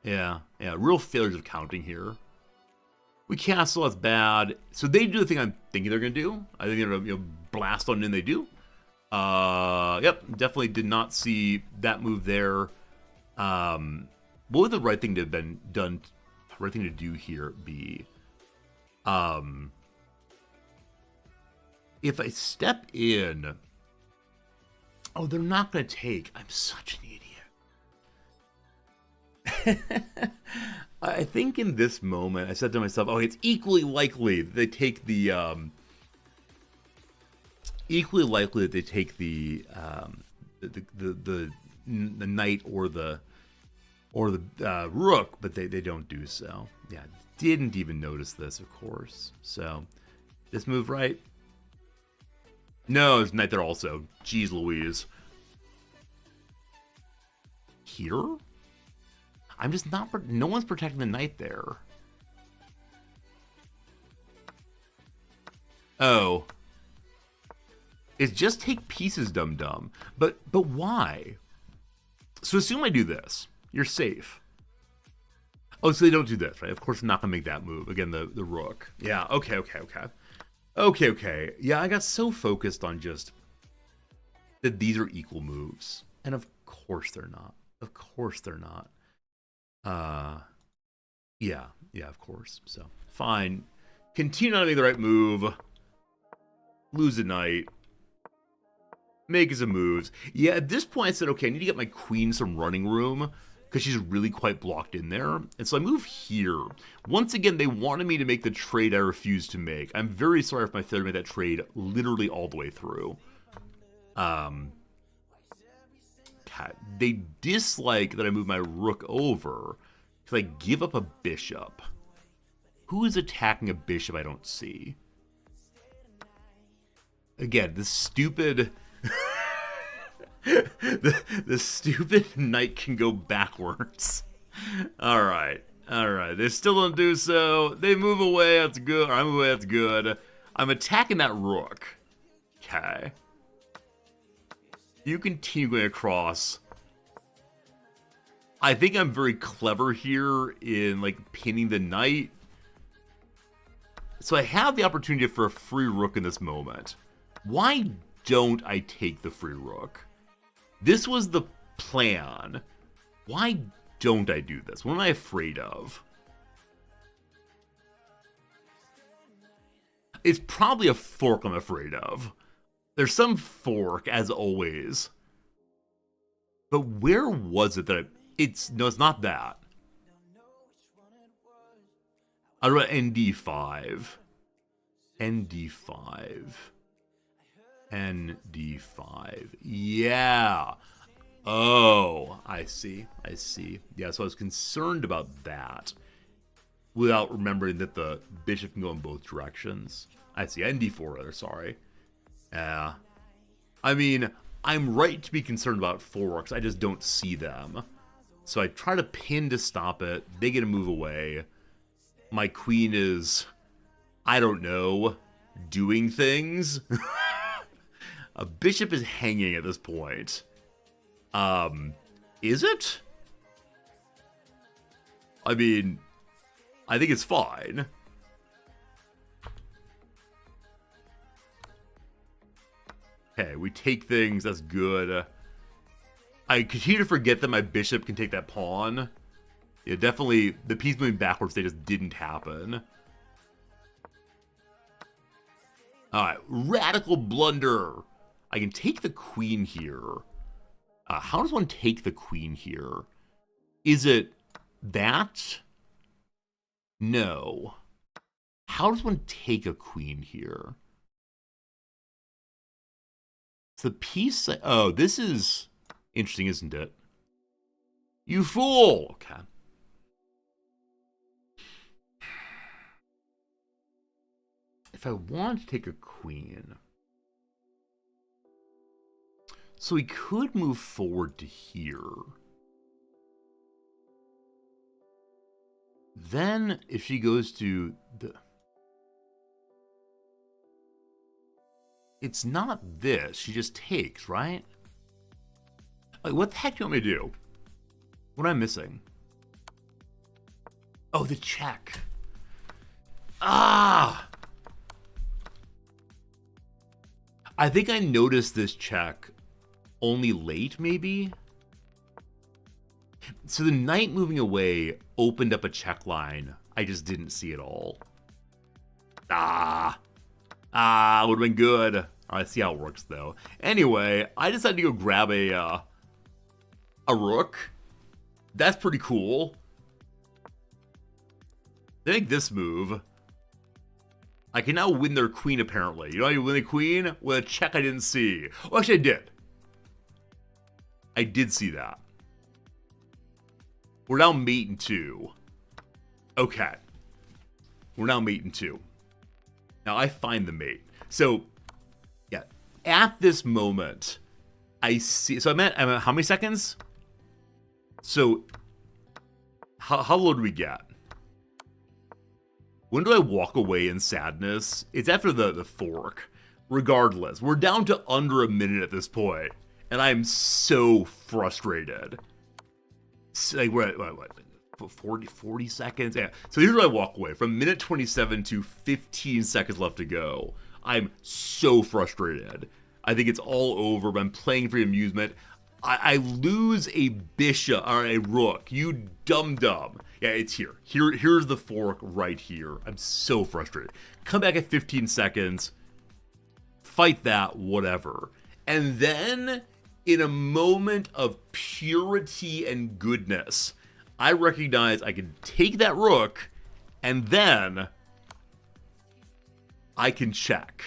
Yeah, real failures of counting here. We castle, that's bad. So they do the thing I'm thinking they're going to do. I think they're going to blast on in, they do. Yep, definitely did not see that move there. What would the right thing to have been done, right thing to do here be? If I step in... Oh, they're not going to take. I'm such an idiot. I think in this moment, I said to myself, oh, it's equally likely that they take the... the knight or the rook, but they don't do so. Yeah, didn't even notice this, of course. So, this move right? No, there's knight there also. Jeez Louise. Here? I'm just not... No one's protecting the knight there. Oh. It's just take pieces, dum-dum. But why? So assume I do this. You're safe. Oh, so they don't do this, right? Of course I'm not going to make that move. Again, the rook. Yeah, okay. Okay. Yeah, I got so focused on just that these are equal moves. And of course they're not. Of course they're not. Yeah, of course. So, fine. Continue not to make the right move. Lose a knight. Make some moves. Yeah, at this point I said, okay, I need to get my queen some running room because she's really quite blocked in there. And so I move here. Once again, they wanted me to make the trade I refused to make. I'm very sorry if my failure to make that trade literally all the way through. They dislike that I move my rook over because I give up a bishop. Who is attacking a bishop I don't see? Again, this stupid... the stupid knight can go backwards. Alright. They still don't do so. They move away, that's good. Or I move away, that's good. I'm attacking that rook. Okay. You continue going across. I think I'm very clever here in, like, pinning the knight. So I have the opportunity for a free rook in this moment. Why don't I take the free rook? This was the plan. Why don't I do this? What am I afraid of? It's probably a fork I'm afraid of. There's some fork, as always. But where was it that no, it's not that. I wrote ND5. ND5. Yeah. Oh, I see. Yeah, so I was concerned about that without remembering that the bishop can go in both directions. I see. ND4 there, sorry. I mean, I'm right to be concerned about forks. I just don't see them. So I try to pin to stop it. They get to move away. My queen is, I don't know, doing things. A bishop is hanging at this point. Is it? I mean, I think it's fine. Okay, we take things. That's good. I continue to forget that my bishop can take that pawn. Yeah, definitely, the piece moving backwards, they just didn't happen. Alright, radical blunder. I can take the queen here. How does one take the queen here? Is it that? No. How does one take a queen here? It's the piece. Oh, this is interesting, isn't it? You fool! Okay. If I want to take a queen, so we could move forward to here. Then, if she goes to the... It's not this. She just takes, right? Like, what the heck do you want me to do? What am I missing? Oh, the check. Ah! I think I noticed this check only late, maybe? So the knight moving away opened up a check line. I just didn't see it all. Would have been good. All right, see how it works, though. Anyway, I decided to go grab a rook. That's pretty cool. They make this move. I can now win their queen, apparently. You know how you win the queen? With a check I didn't see. Oh, actually, I did. I did see that. We're now mate in 2. Okay. We're now mate in 2. Now, I find the mate. So, yeah. At this moment, I see... So, I'm at how many seconds? So, how low do we get? When do I walk away in sadness? It's after the fork. Regardless, we're down to under a minute at this point, and I'm so frustrated. Like, we're at, what 40 seconds? Yeah. So here's where I walk away. From minute 27 to 15 seconds left to go. I'm so frustrated. I think it's all over, but I'm playing for amusement. I lose a bishop, or a rook. You dum-dum. Yeah, it's here. Here's the fork right here. I'm so frustrated. Come back at 15 seconds. Fight that, whatever. And then, in a moment of purity and goodness, I recognize I can take that rook, and then I can check.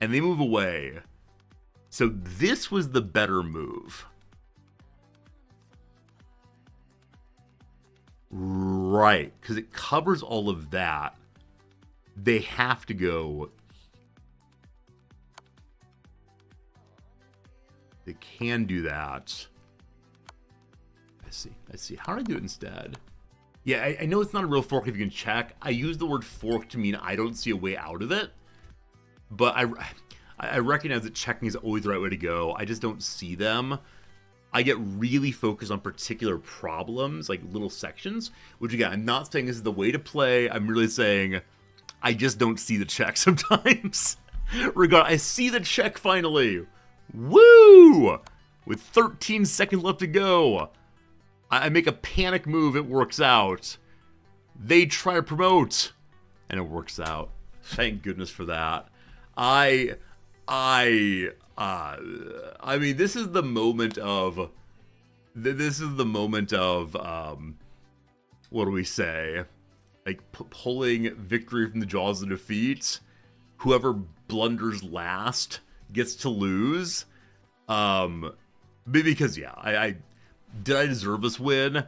And they move away. So this was the better move. Right, because it covers all of that. They have to go. They can do that. I see. How do I do it instead? Yeah, I know it's not a real fork if you can check. I use the word fork to mean I don't see a way out of it. But I recognize that checking is always the right way to go. I just don't see them. I get really focused on particular problems, like little sections, which again, I'm not saying this is the way to play. I'm really saying I just don't see the check sometimes. I see the check finally. Woo! With 13 seconds left to go. I make a panic move, it works out. They try to promote, and it works out. Thank goodness for that. I mean, this is the moment of, what do we say? Like, pulling victory from the jaws of defeat. Whoever blunders last gets to lose. Because, yeah, did I deserve this win?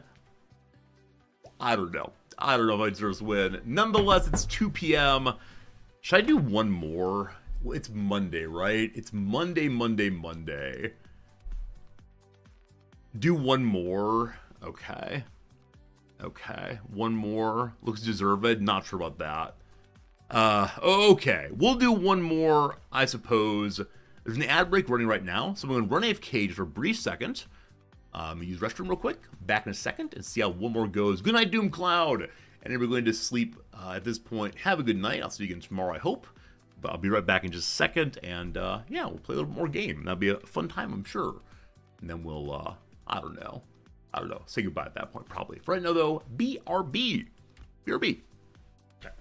I don't know. I don't know if I deserve this win. Nonetheless, it's 2 p.m. Should I do one more? Well, it's Monday, right? It's Monday. Do one more. Okay. Okay. One more. Looks deserved. Not sure about that. Okay. We'll do one more, I suppose. There's an ad break running right now, so I'm going to run AFK just for a brief second. Use restroom real quick. Back in a second and see how one more goes. Good night, Doom Cloud. And then we're going to sleep at this point. Have a good night. I'll see you again tomorrow, I hope. But I'll be right back in just a second. And yeah, we'll play a little more game. That'll be a fun time, I'm sure. And then we'll, I don't know. Say goodbye at that point, probably. For right now, though, BRB. BRB. Okay.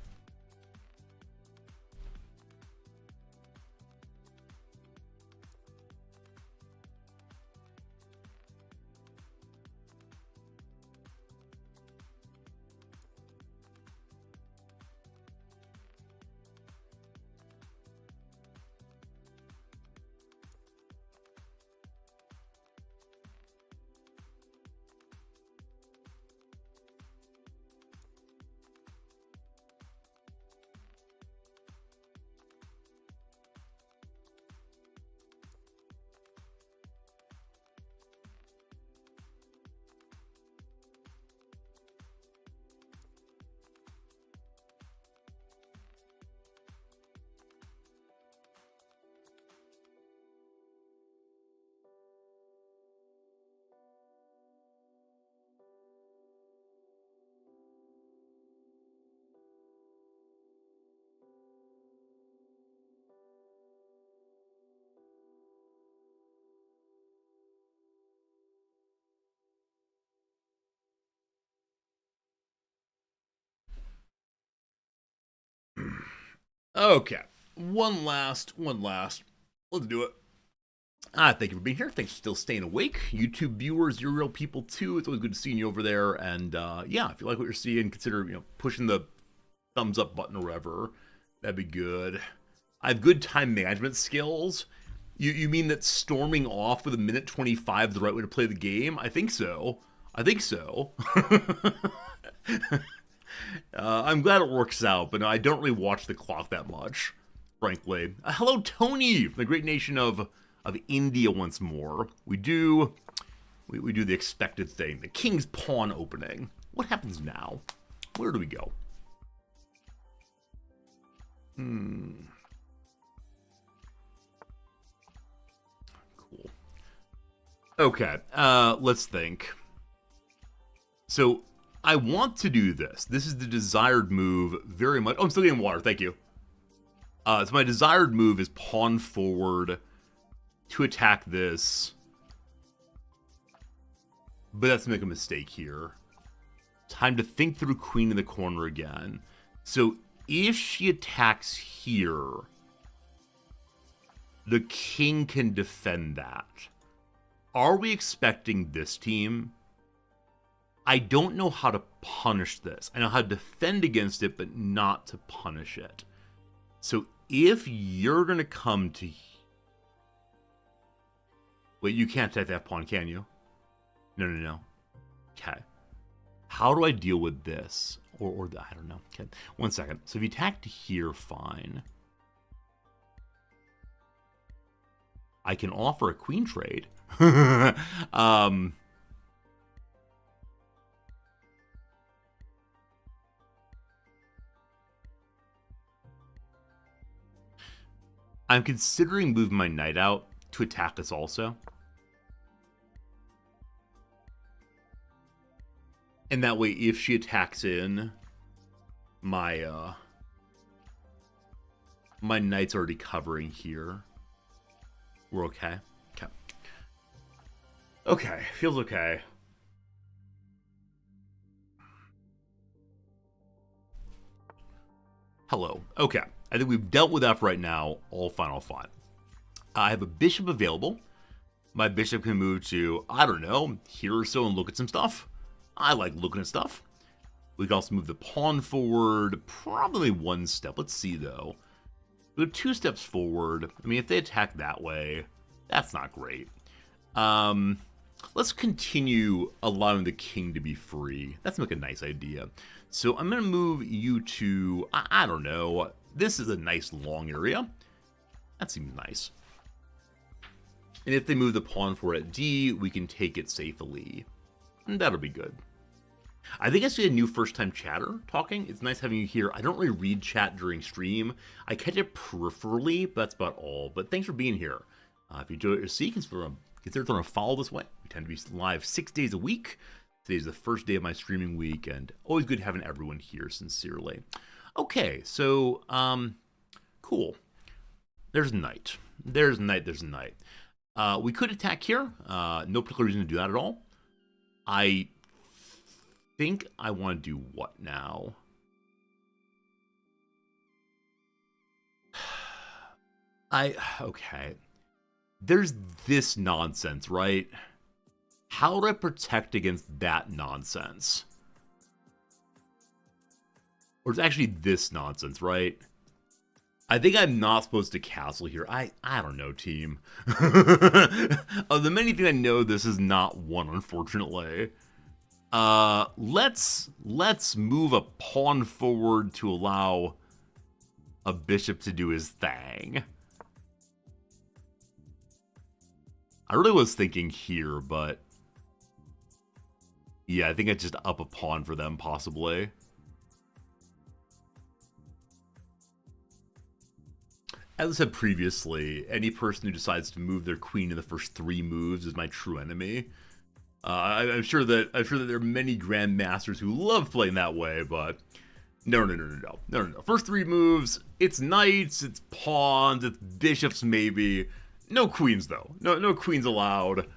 Okay. One last. Let's do it. Thank you for being here. Thanks for still staying awake. YouTube viewers, you're real people too. It's always good seeing you over there. And yeah, if you like what you're seeing, consider pushing the thumbs up button or whatever. That'd be good. I have good time management skills. You mean that storming off with a minute 25 is the right way to play the game? I think so. I'm glad it works out, but no, I don't really watch the clock that much, frankly. Hello, Tony, from the great nation of India once more. We do the expected thing, the King's Pawn opening. What happens now? Where do we go? Cool. Okay, let's think. So, I want to do this. This is the desired move very much. Oh, I'm still getting water. Thank you. So my desired move is pawn forward to attack this. But that's to make a mistake here. Time to think through queen in the corner again. So if she attacks here, the king can defend that. Are we expecting this team? I don't know how to punish this. I know how to defend against it, but not to punish it. So if you're going to come to... Wait, you can't attack that pawn, can you? No. Okay. How do I deal with this? Or I don't know. Okay, 1 second. So if you attack to here, fine. I can offer a queen trade. I'm considering moving my knight out to attack this also. And that way, if she attacks in, my knight's already covering here. We're okay. Okay, feels okay. Hello. Okay. I think we've dealt with that for right now. All fine. I have a bishop available. My bishop can move to, I don't know, here or so and look at some stuff. I like looking at stuff. We can also move the pawn forward, probably 1 step. Let's see, though. We have 2 steps forward. I mean, if they attack that way, that's not great. Let's continue allowing the king to be free. That's like a nice idea. So I'm going to move you to, I don't know, this is a nice long area. That seems nice. And if they move the pawn forward at D, we can take it safely. And that'll be good. I think I see a new first-time chatter talking. It's nice having you here. I don't really read chat during stream. I catch it peripherally, but that's about all. But thanks for being here. If you enjoy what you see, consider throwing a follow this way. We tend to be live 6 days a week. Today's the first day of my streaming week, and always good having everyone here, sincerely. Okay, so, cool. There's knight. There's knight, there's a knight. We could attack here. No particular reason to do that at all. I think I want to do what now? Okay. There's this nonsense, right? How do I protect against that nonsense? Or it's actually this nonsense, right? I think I'm not supposed to castle here. I don't know, team. Of the many things I know, this is not one, unfortunately. Let's move a pawn forward to allow a bishop to do his thing. I really was thinking here, but yeah, I think I just up a pawn for them, possibly. As I said previously, any person who decides to move their queen in the first 3 moves is my true enemy. I'm sure that there are many grandmasters who love playing that way, but no. First 3 moves, it's knights, it's pawns, it's bishops maybe. No queens though. No queens allowed.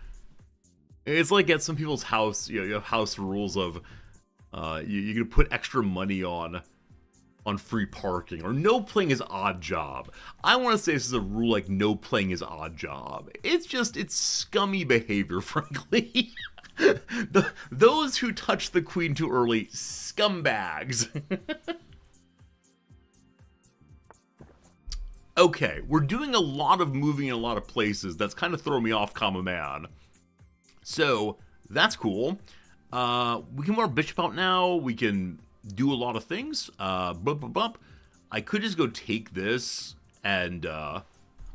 It's like at some people's house, you have house rules of you can put extra money on free parking, or no playing is odd job. I want to say this is a rule like no playing is odd job. It's scummy behavior, frankly. Those who touch the queen too early, scumbags. Okay, we're doing a lot of moving in a lot of places. That's kind of throwing me off, comma man. So, that's cool. We can move our bishop out now. We can do a lot of things. I could just go take this and,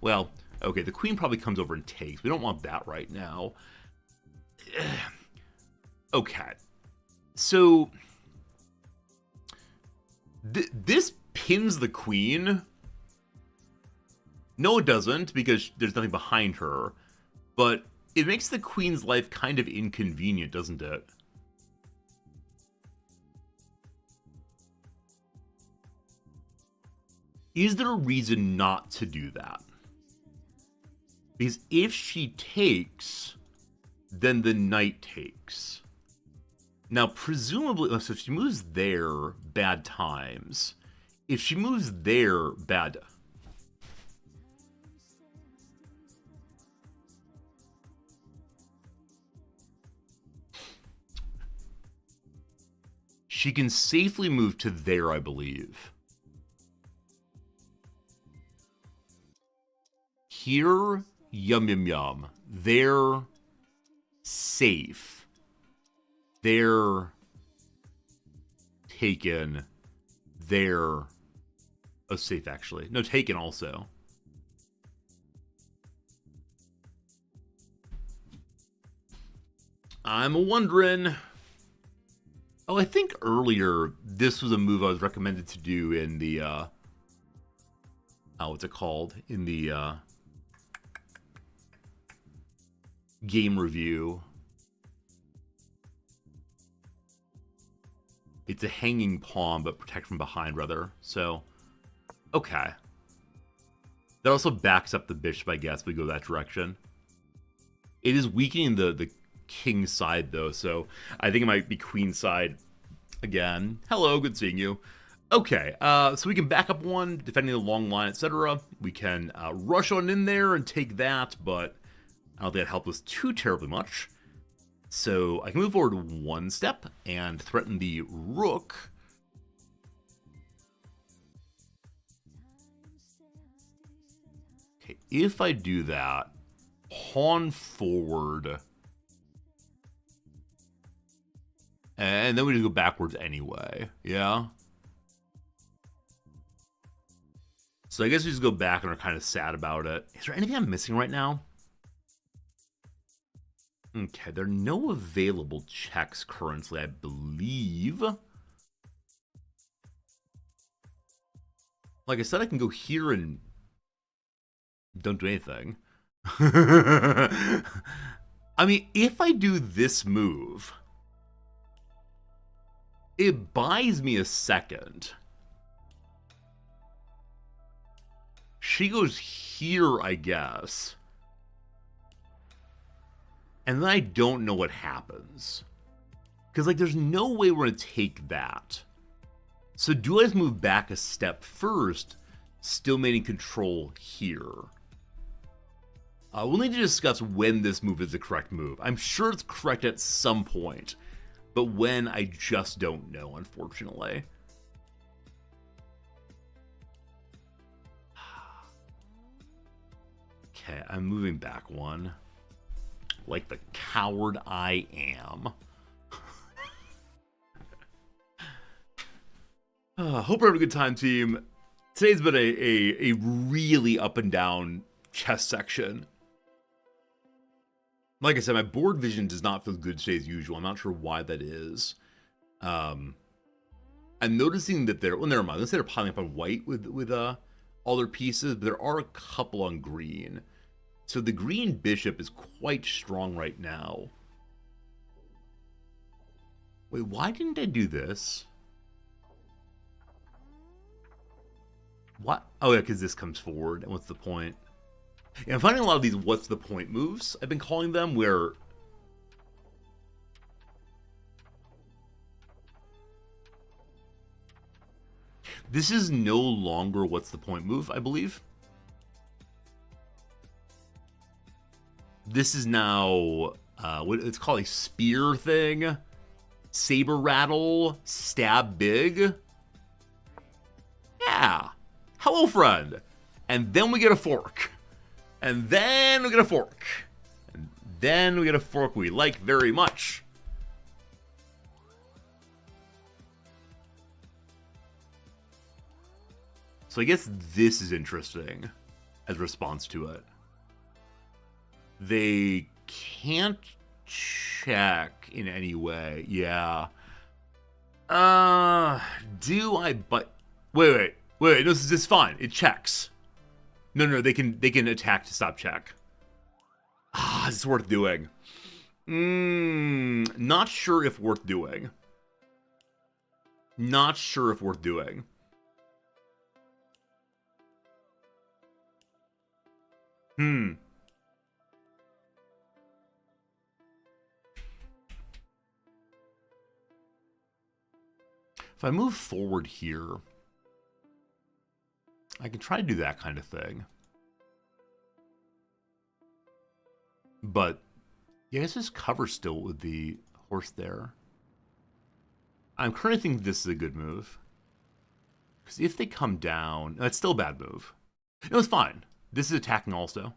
well, okay, the queen probably comes over and takes. We don't want that right now. Okay. So, this pins the queen. No, it doesn't, because there's nothing behind her. But it makes the queen's life kind of inconvenient, doesn't it? Is there a reason not to do that? Because if she takes, then the knight takes. Now, presumably, so if she moves there, bad times. If she moves there, bad... She can safely move to there, I believe. Here, yum. There, safe. There, taken. There, oh, safe actually. No, taken also. I'm wondering... Oh, I think earlier this was a move I was recommended to do in the, oh, what's it called? In the, game review. It's a hanging pawn, but protect from behind, rather. So, okay. That also backs up the bishop, I guess, if we go that direction. It is weakening the king side, though, so I think it might be queen side again. Hello, good seeing you. Okay, so we can back up one, defending the long line, etc. We can rush on in there and take that, but I don't think that helped us too terribly much. So I can move forward 1 step and threaten the rook. Okay, if I do that, pawn forward. And then we just go backwards anyway. Yeah. So I guess we just go back and are kind of sad about it. Is there anything I'm missing right now? Okay, there are no available checks currently, I believe. Like I said, I can go here and don't do anything. I mean, if I do this move, it buys me a second. She goes here, I guess. And then I don't know what happens. Because, like, there's no way we're going to take that. So do I just move back a step first, still maintaining control here? We'll need to discuss when this move is the correct move. I'm sure it's correct at some point. But when, I just don't know, unfortunately. Okay, I'm moving back one. Like the coward I am. Hope we're having a good time, team. Today's been a really up and down chess section. Like I said, my board vision does not feel good today as usual. I'm not sure why that is. I'm noticing that they're... Well, never mind. Let's say they're piling up on white with all their pieces, but there are a couple on green. So the green bishop is quite strong right now. Wait, why didn't I do this? What? Oh, yeah, because this comes forward. And what's the point? Yeah, I'm finding a lot of these what's the point moves, I've been calling them, where... This is no longer what's the point move, I believe. This is now, what it's called, a spear thing. Saber rattle, stab big. Yeah. Hello, friend. And then we get a fork. And then we get a fork. And then we get a fork we like very much. So I guess this is interesting as a response to it. They can't check in any way. Yeah. Do I but wait, no, this is fine. It checks. No, they can attack to stop check. This is worth doing. Not sure if worth doing. Not sure if worth doing. If I move forward here, I can try to do that kind of thing. But, yeah, I guess this covers still with the horse there. I'm currently thinking this is a good move. Because if they come down... No, it's still a bad move. No, it's fine. This is attacking also.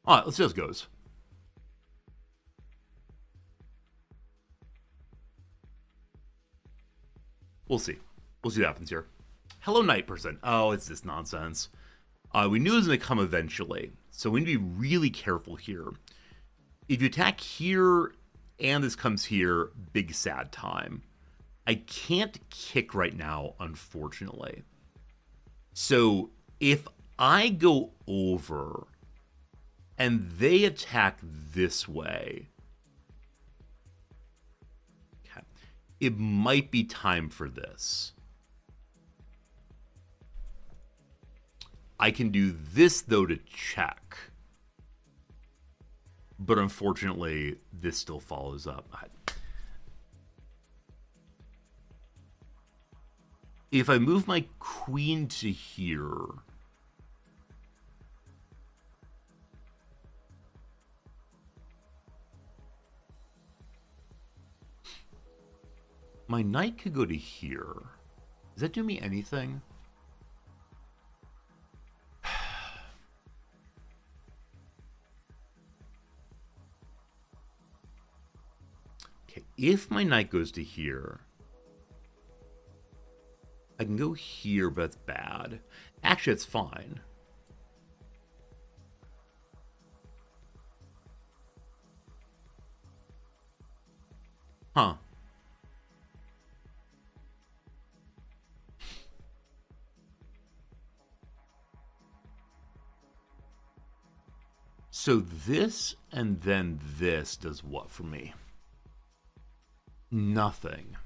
Alright, let's see how this goes. We'll see. We'll see what happens here. Hello, night person. Oh, it's this nonsense. We knew it was going to come eventually, so we need to be really careful here. If you attack here and this comes here, big sad time. I can't kick right now, unfortunately. So if I go over and they attack this way, okay, it might be time for this. I can do this, though, to check. But unfortunately, this still follows up. If I move my queen to here... my knight could go to here. Does that do me anything? Okay, if my knight goes to here, I can go here, but that's bad. Actually, it's fine. Huh. So this and then this does what for me? Nothing.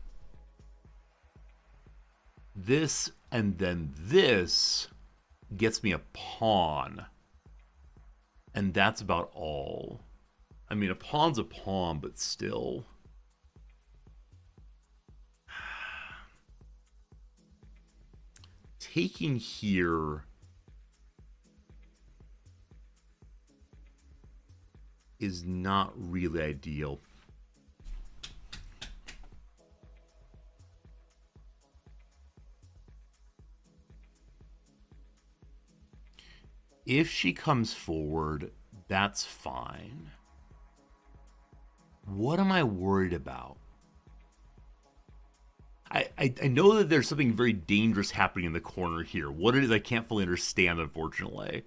This and then this gets me a pawn. And that's about all. I mean, a pawn's a pawn, but still. Taking here is not really ideal. If she comes forward, that's fine. What am I worried about? I know that there's something very dangerous happening in the corner here. What it is, I can't fully understand, unfortunately.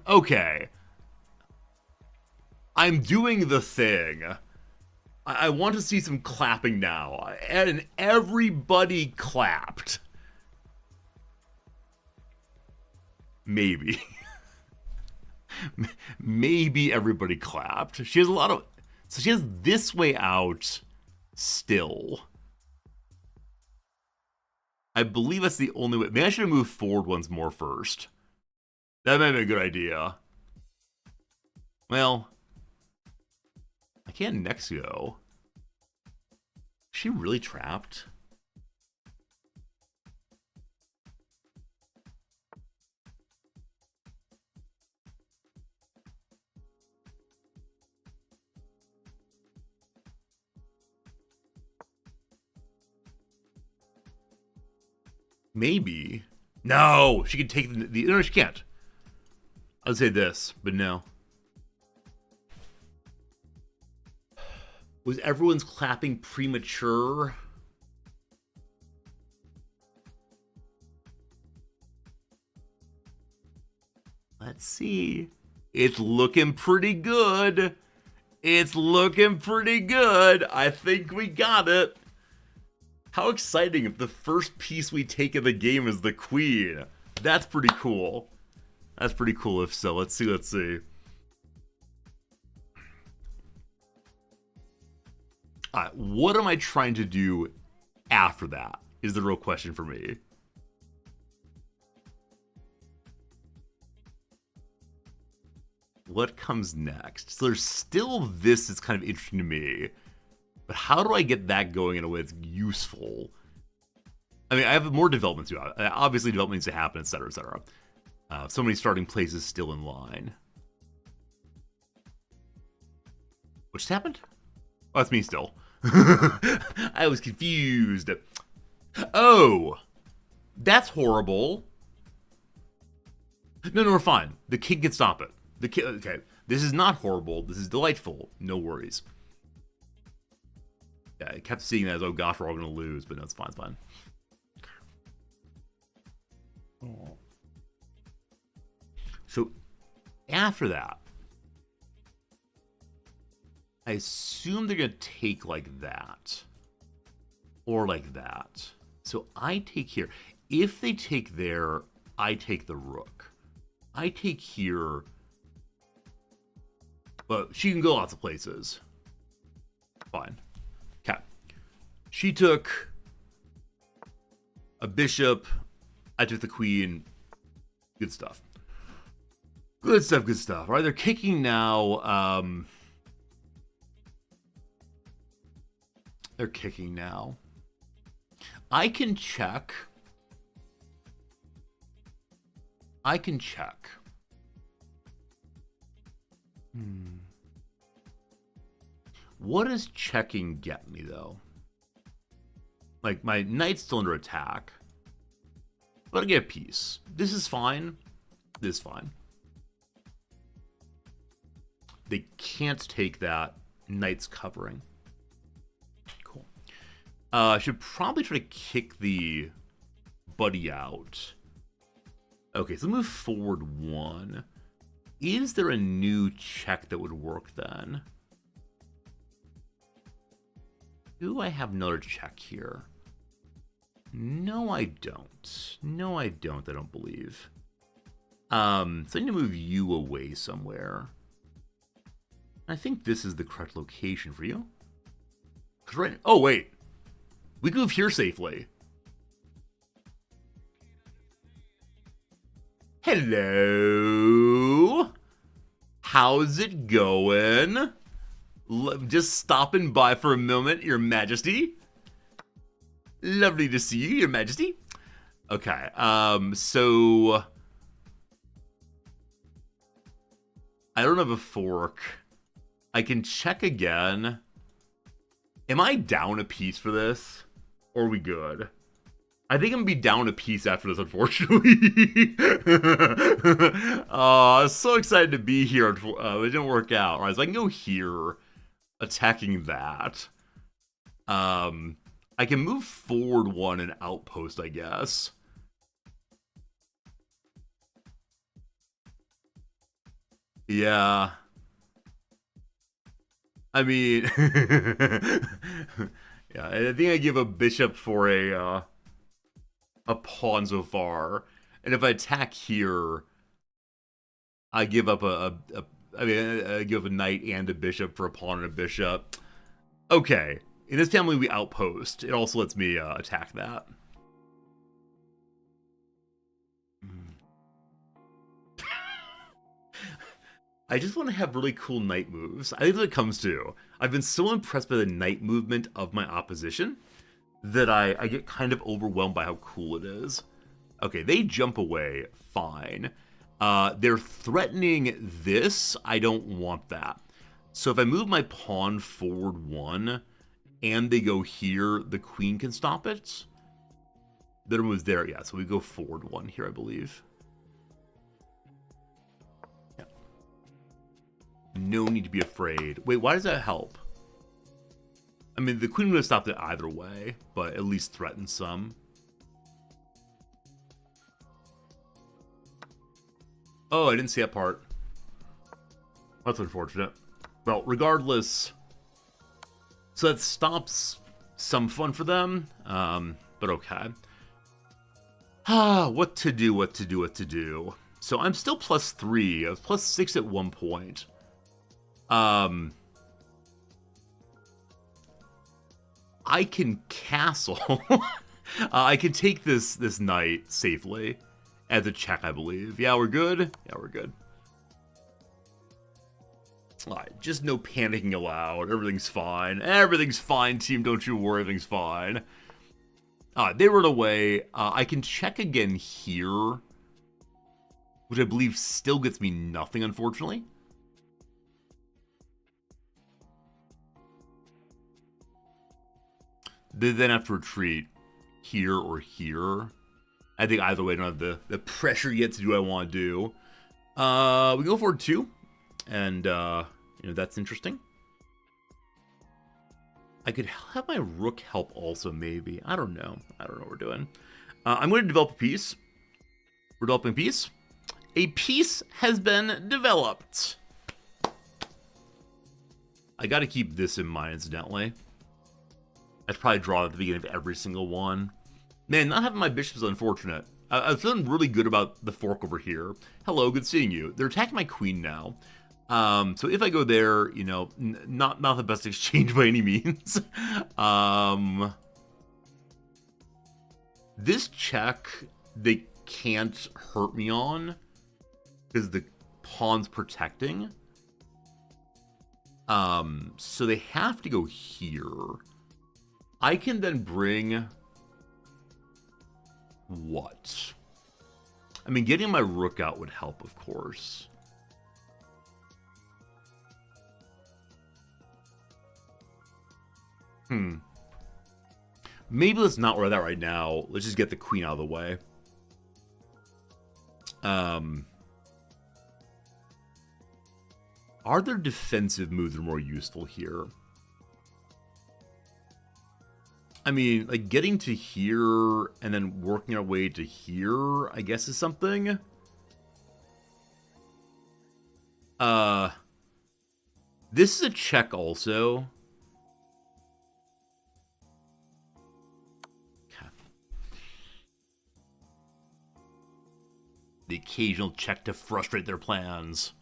Okay. I'm doing the thing. I want to see some clapping now. And everybody clapped. Maybe. Maybe everybody clapped. She has a lot of... So she has this way out still. I believe that's the only way. Maybe I should have moved forward once more first. That might be a good idea. Well, I can't next go. Is she really trapped? Maybe. No, she can take the no, she can't. I'd say this, but no. Was everyone's clapping premature? Let's see. It's looking pretty good. It's looking pretty good. I think we got it. How exciting if the first piece we take in the game is the queen. That's pretty cool. That's pretty cool if so. Let's see. Alright, what am I trying to do after that is the real question for me. What comes next? So there's still this that's kind of interesting to me. But how do I get that going in a way that's useful? I mean, I have more development to do. Obviously, development needs to happen, etc., etc. So many starting places still in line. What just happened? Oh, that's me still. I was confused. Oh, that's horrible. No, we're fine. The king can stop it. Okay, this is not horrible. This is delightful. No worries. Yeah, I kept seeing that as, oh gosh, we're all gonna lose, but no, it's fine, it's fine. Oh. So, after that, I assume they're gonna take like that. Or like that. So I take here. If they take there, I take the rook. I take here. But she can go lots of places. Fine. Okay. She took a bishop. I took the queen. Good stuff. Good stuff, good stuff. All right, they're kicking now. They're kicking now. I can check. What does checking get me, though? Like, my knight's still under attack. But I get a piece. This is fine. This is fine. they can't take that. Knight's covering. Cool. I should probably try to kick the buddy out. Okay, so let's move forward 1. Is there a new check that would work then? Do I have another check here? No, I don't. No, I don't, I don't believe. So I need to move you away somewhere. I think this is the correct location for you. Right. Oh, wait. We can move here safely. Hello. How's it going? Just stopping by for a moment, Your Majesty. Lovely to see you, Your Majesty. Okay, so I don't have a fork. I can check again. Am I down a piece for this? Or are we good? I think I'm gonna be down a piece after this, unfortunately. I was so excited to be here. It didn't work out. All right, so I can go here, attacking that. I can move forward 1 and outpost, I guess. Yeah. I mean, yeah, I think I give a bishop for a pawn so far, and if I attack here, I give up I give a knight and a bishop for a pawn and a bishop. Okay, in this family we outpost. It also lets me attack that. I just want to have really cool knight moves. I think that's what it comes to. I've been so impressed by the knight movement of my opposition that I get kind of overwhelmed by how cool it is. Okay, they jump away. Fine. They're threatening this. I don't want that. So if I move my pawn forward 1 and they go here, the queen can stop it. Their move's there. Yeah, so we go forward 1 here, I believe. Yeah. No need to be afraid. Wait, why does that help? I mean, the queen would have stopped it either way, but at least threatened some. Oh, I didn't see that part. That's unfortunate. Well, regardless, so that stops some fun for them, but okay. What to do. So I'm still +3. I was +6 at one point. I can castle. I can take this knight safely as a check, I believe. Yeah, we're good. Yeah, we're good. Alright, just no panicking allowed. Everything's fine. Everything's fine, team. Don't you worry. Everything's fine. They run away. I can check again here, which I believe still gets me nothing, unfortunately. They then have to retreat here or here. I think either way, I don't have the pressure yet to do what I want to do. We go forward 2, and that's interesting. I could have my rook help also, maybe. I don't know. I don't know what we're doing. I'm going to develop a piece. We're developing a piece. A piece has been developed. I got to keep this in mind, incidentally. I'd probably draw at the beginning of every single one. Man, not having my bishop is unfortunate. I'm feeling really good about the fork over here. Hello, good seeing you. They're attacking my queen now. So if I go there, not the best exchange by any means. This check, they can't hurt me on because the pawn's protecting. So they have to go here. I can then bring what? I mean, getting my rook out would help, of course. Maybe let's not wear that right now. Let's just get the queen out of the way. Are there defensive moves that are more useful here? I mean, like, getting to here and then working our way to here, I guess, is something. This is a check also. Okay. The occasional check to frustrate their plans.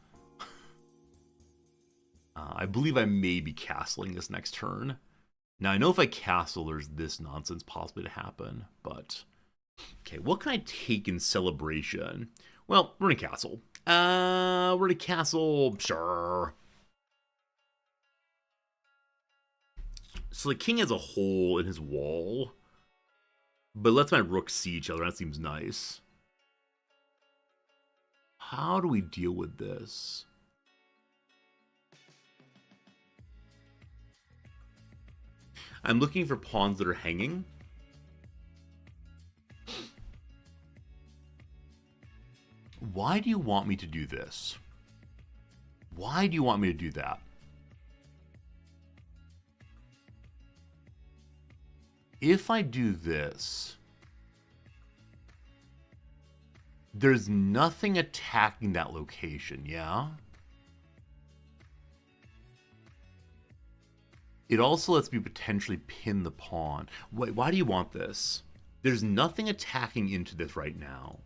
I believe I may be castling this next turn. Now, I know if I castle, there's this nonsense possibly to happen, but... Okay, what can I take in celebration? Well, we're gonna castle. We're gonna castle, sure. So the king has a hole in his wall, but lets my rooks see each other. That seems nice. How do we deal with this? I'm looking for pawns that are hanging. Why do you want me to do this? Why do you want me to do that? If I do this, there's nothing attacking that location, yeah? It also lets me potentially pin the pawn. Wait, why do you want this? There's nothing attacking into this right now.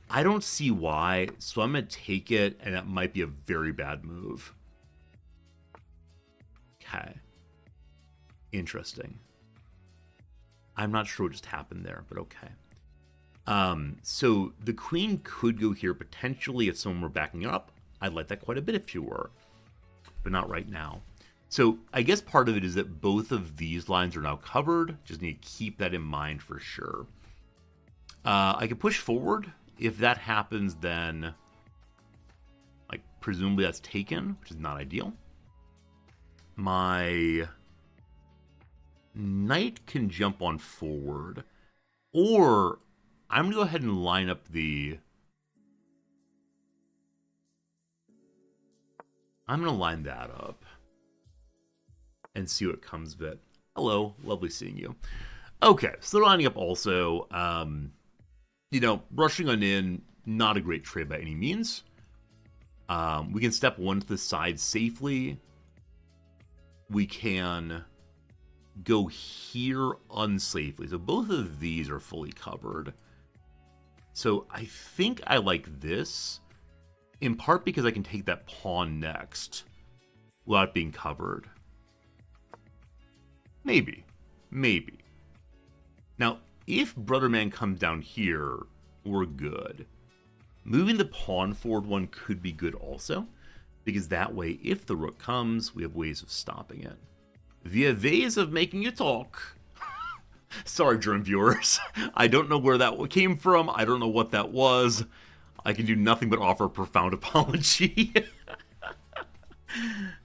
I don't see why, so I'm going to take it, and that might be a very bad move. Okay. Interesting. I'm not sure what just happened there, but okay. So the queen could go here potentially if someone were backing up. I'd like that quite a bit if you were, but not right now. So I guess part of it is that both of these lines are now covered. Just need to keep that in mind for sure. I can push forward. If that happens, then like presumably that's taken, which is not ideal. My knight can jump on forward, or I'm gonna go ahead and line up the... I'm gonna line that up and see what comes of it. Hello, lovely seeing you. Okay, so they're lining up also. You know, rushing on in, not a great trade by any means. We can step one to the side safely. We can go here unsafely. So both of these are fully covered. So I think I like this, in part because I can take that pawn next without being covered. Maybe. Maybe. Now, if Brother Man comes down here, we're good. Moving the pawn forward one could be good also, because that way, if the rook comes, we have ways of stopping it. We have ways of making you talk. Sorry, German viewers. I don't know where that came from. I don't know what that was. I can do nothing but offer a profound apology.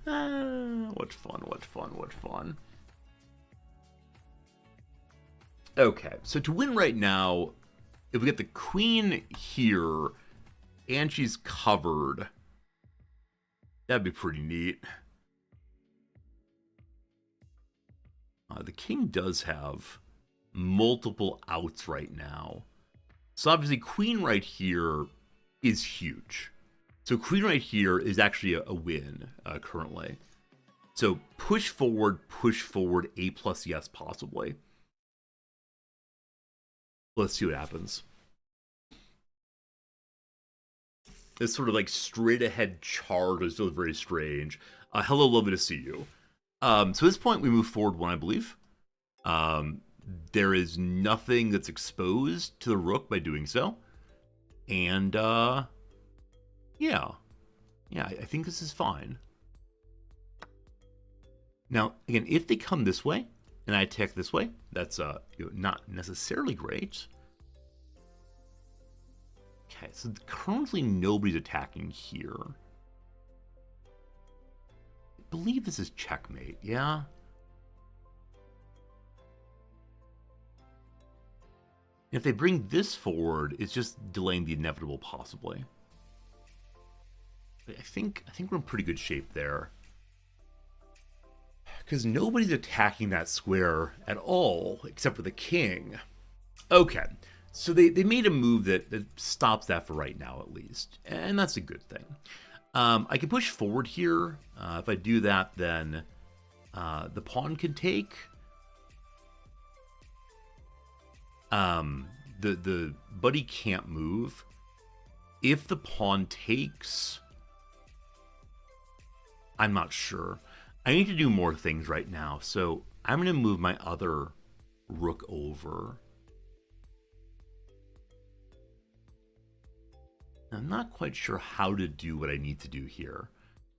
What fun, what fun, what fun. Okay, so to win right now, if we get the queen here and she's covered, that'd be pretty neat. The king does have multiple outs right now. So obviously queen right here is huge. So queen right here is actually a win currently. So push forward, A plus yes possibly. Let's see what happens. This sort of like straight ahead charge is still very strange. Hello, lovely to see you. So at this point we move forward one, I believe. There is nothing that's exposed to the rook by doing so. And yeah, I think this is fine. Now, again, if they come this way, and I attack this way, that's not necessarily great. Okay, so currently nobody's attacking here. I believe this is checkmate, yeah? If they bring this forward, it's just delaying the inevitable, possibly. I think we're in pretty good shape there. Because nobody's attacking that square at all, except for the king. Okay, so they made a move that stops that for right now, at least. And that's a good thing. I can push forward here. If I do that, then the pawn can take. The buddy can't move. If the pawn takes, I'm not sure. I need to do more things right now, so I'm going to move my other rook over. I'm not quite sure how to do what I need to do here.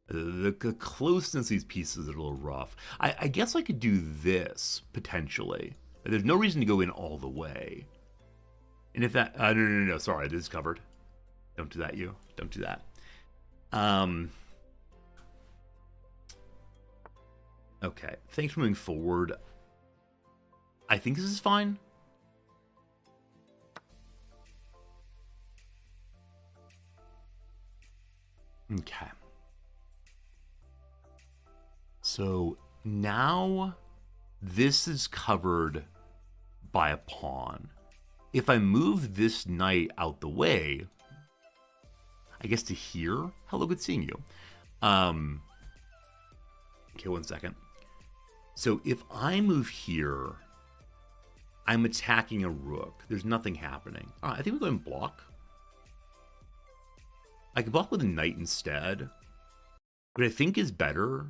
The closeness of these pieces are a little rough. I guess I could do this, potentially. There's no reason to go in all the way. And if that... no, sorry, this is covered. Don't do that, you. Don't do that. Okay, thanks for moving forward. I think this is fine. Okay. So now this is covered by a pawn. If I move this knight out the way, I guess to here. Hello, good seeing you. Okay, 1 second. So if I move here, I'm attacking a rook. There's nothing happening. All right, I think we go and block. I can block with a knight instead, but I think is better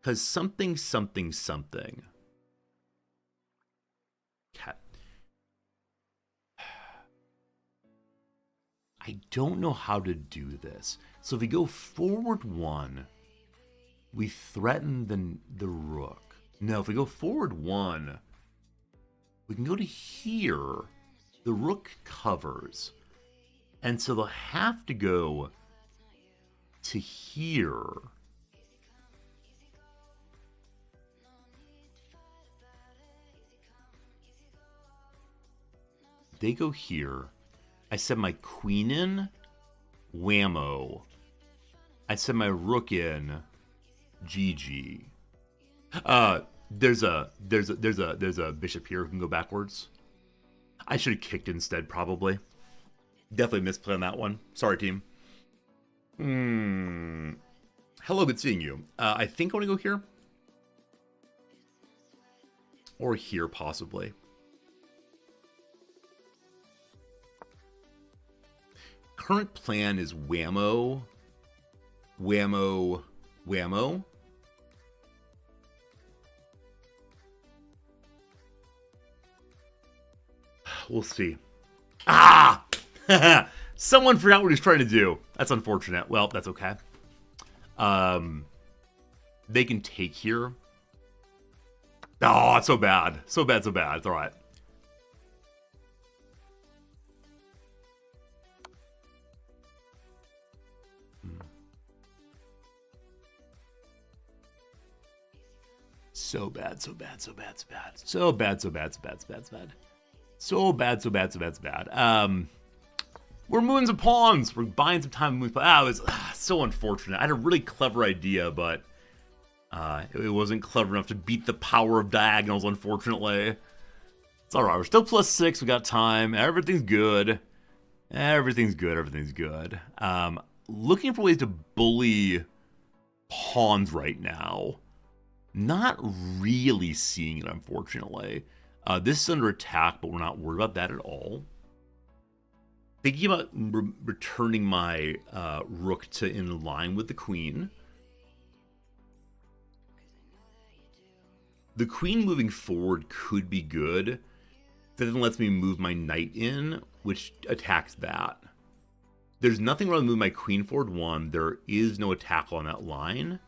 because something. Okay. I don't know how to do this. So if we go forward 1, we threaten the rook. No, if we go forward 1, we can go to here. The rook covers. And so they'll have to go to here. They go here. I send my queen in. Whammo. I send my rook in. GG. There's a bishop here who can go backwards. I should have kicked instead, probably. Definitely misplay on that one. Sorry, team. Hello, good seeing you. I think I want to go here. Or here, possibly. Current plan is whammo. Whammo. Whammo. We'll see. Ah! Someone forgot what he was trying to do. That's unfortunate. Well, that's okay. They can take here. Oh, it's so bad. So bad, so bad. It's all right. So bad, so bad, so bad, so bad. So bad, so bad, so bad, so bad, so bad. So bad, so bad, so bad, so bad. We're moving some pawns. We're buying some time to move. It was so unfortunate. I had a really clever idea, but it wasn't clever enough to beat the power of diagonals, unfortunately. It's all right. We're still +6. We got time. Everything's good. Everything's good. Everything's good. Looking for ways to bully pawns right now. Not really seeing it, unfortunately. This is under attack, but we're not worried about that at all. Thinking about returning my rook to in line with the queen. The queen moving forward could be good. That then lets me move my knight in, which attacks that. There's nothing wrong with moving my queen forward 1. There is no attack on that line.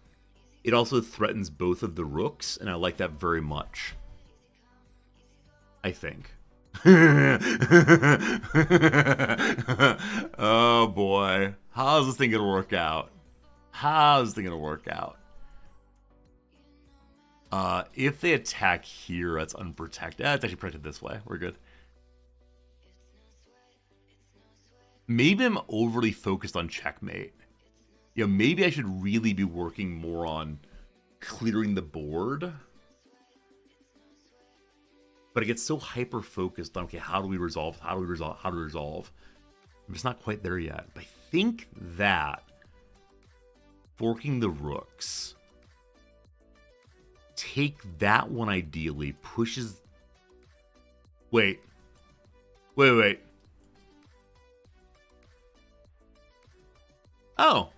It also threatens both of the rooks, and I like that very much. I think. Oh boy. How's this thing gonna work out? How's this thing gonna work out? If they attack here, that's unprotected. It's actually protected this way. We're good. Maybe I'm overly focused on checkmate. You know, maybe I should really be working more on clearing the board. But I get so hyper-focused on, okay, how do we resolve? How do we resolve? How do we resolve? I'm just not quite there yet. But I think that forking the rooks, take that one ideally, pushes... Wait. Oh.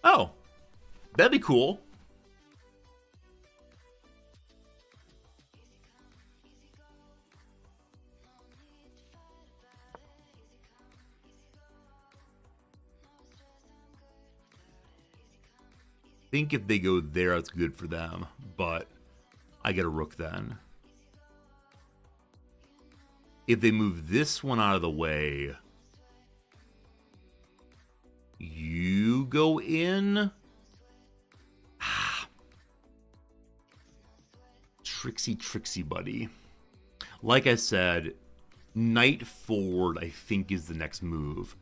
Oh. That'd be cool. I think if they go there, that's good for them. But I get a rook then. If they move this one out of the way, you go in. Tricksy, buddy. Like I said, knight forward, I think, is the next move.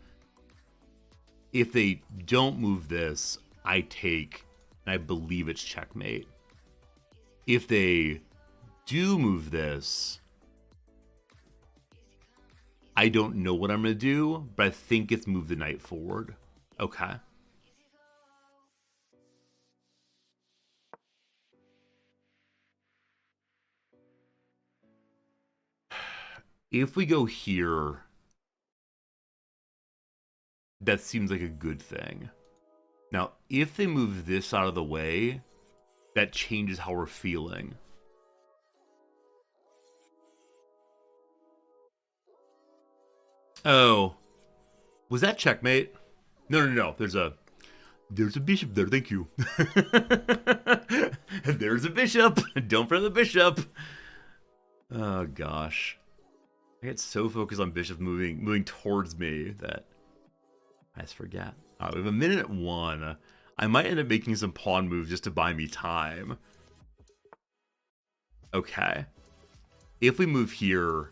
If they don't move this, I take, and I believe it's checkmate. If they do move this, I don't know what I'm going to do, but I think it's move the knight forward. Okay. If we go here, that seems like a good thing. Now, if they move this out of the way, that changes how we're feeling. Oh. Was that checkmate? No. There's a bishop there, thank you. There's a bishop. Don't forget the bishop. Oh, gosh. I get so focused on bishops moving towards me that I just forget. All right, we have a minute 1. I might end up making some pawn moves just to buy me time. Okay. If we move here,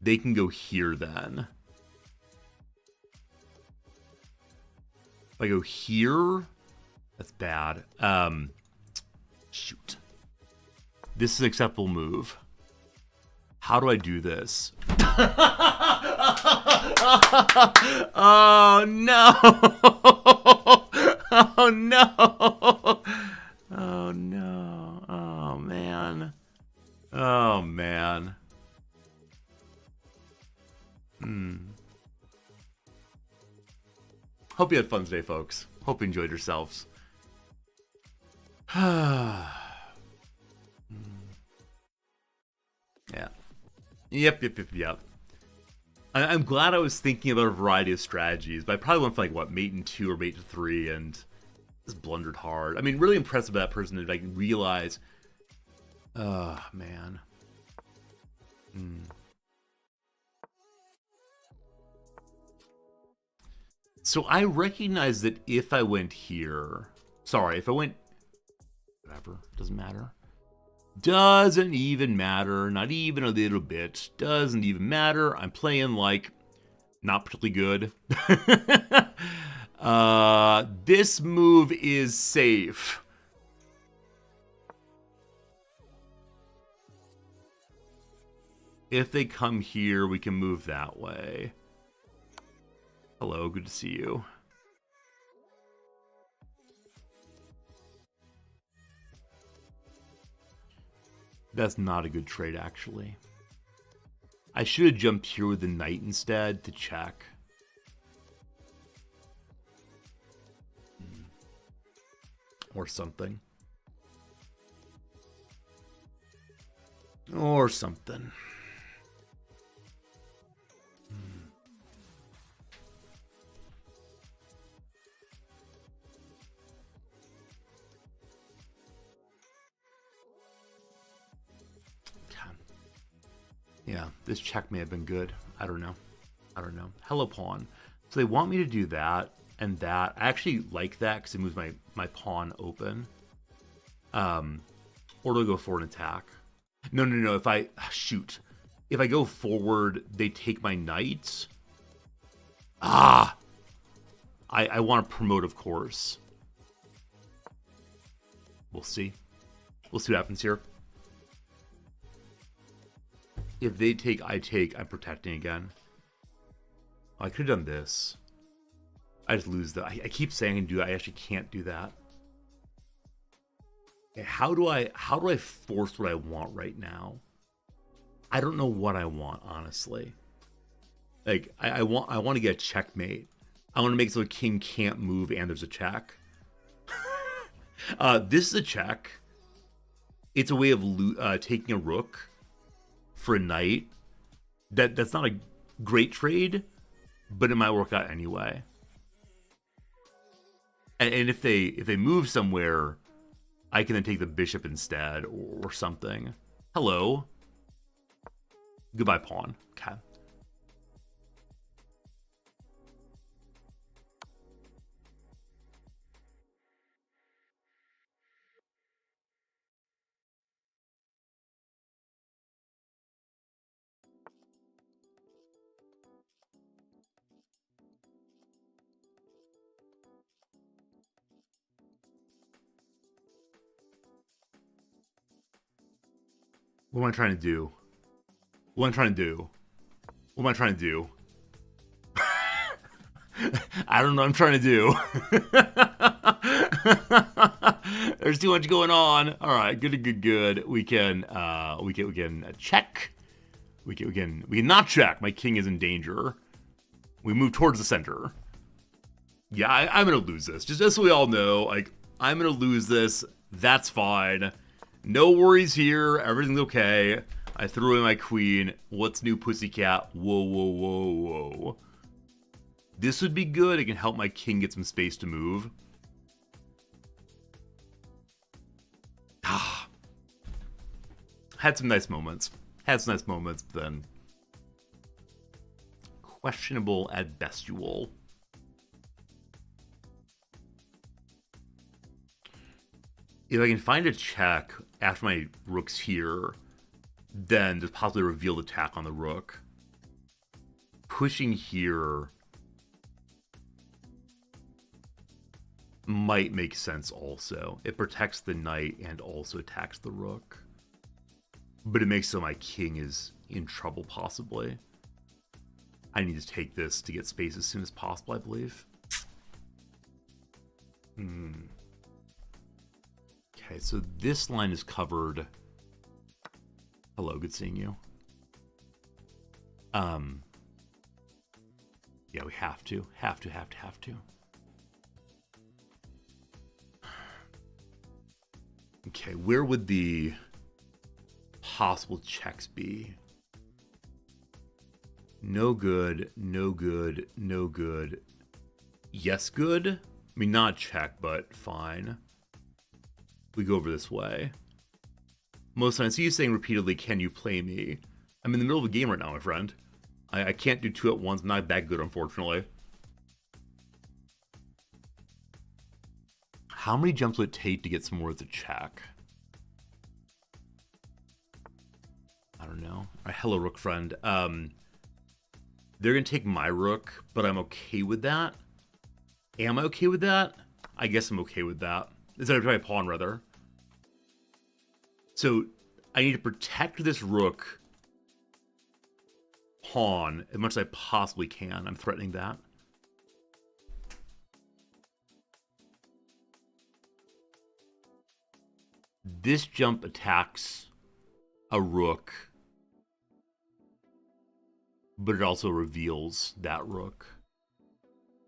they can go here then. If I go here, that's bad. Shoot. This is an acceptable move. How do I do this? Oh no! Oh no! Oh no! Oh man! Oh man! Hope you had fun today, folks. Hope you enjoyed yourselves. Yeah. Yep. I'm glad I was thinking about a variety of strategies, but I probably went for like, what, mate in 2 or mate in 3, and just blundered hard. I mean, really impressive that person to like realize, oh, man. So I recognize that if I went here, if I went, whatever, doesn't matter. Doesn't even matter, not even a little bit. Doesn't even matter. I'm playing like not particularly good. This move is safe. If they come here, we can move that way. Hello, good to see you. That's not a good trade, actually. I should have jumped here with the knight instead to check. Or something. Or something. Yeah, this check may have been good. I don't know. Hello, pawn. So they want me to do that and that. I actually like that because it moves my pawn open. Or do I go for an attack? No. If I shoot, If I go forward, they take my knight. Ah! I want to promote, of course. We'll see. We'll see what happens here. If they take, I take, I'm protecting again. Oh, I could have done this. I just lose that. I keep saying I can do that. I actually can't do that. Okay, how do I force what I want right now? I don't know what I want, honestly. Like, I want to get a checkmate. I want to make it so the king can't move and there's a check. This is a check. It's a way of taking a rook for a knight. That's not a great trade, but it might work out anyway. And if they move somewhere, I can then take the bishop instead or something. Hello. Goodbye, pawn. Okay. What am I trying to do? What am I trying to do? What am I trying to do? I don't know what I'm trying to do. There's too much going on. All right, good. We can check. We can not check. My king is in danger. We move towards the center. Yeah, I'm gonna lose this. Just so we all know, like, I'm gonna lose this. That's fine. No worries here. Everything's okay. I threw in my queen. What's new, pussycat? Whoa. This would be good. It can help my king get some space to move. Had some nice moments. But then questionable at bestual. If I can find a check after my rook's here, then just possibly reveal the attack on the rook. Pushing here might make sense also. It protects the knight and also attacks the rook. But it makes so my king is in trouble, possibly. I need to take this to get space as soon as possible, I believe. Okay, so this line is covered. Hello, good seeing you. Yeah, we have to. Have to. Okay, where would the possible checks be? No good. Yes, good? I mean, not check, but fine. We go over this way. Most times, I see you saying repeatedly, can you play me? I'm in the middle of a game right now, my friend. I can't do two at once. I'm not that good, unfortunately. How many jumps would it take to get some more as a check? I don't know. All right, hello, rook friend. They're going to take my rook, but I'm okay with that. Am I okay with that? I guess I'm okay with that. Is that my pawn, rather? So, I need to protect this rook pawn as much as I possibly can. I'm threatening that. This jump attacks a rook, but it also reveals that rook.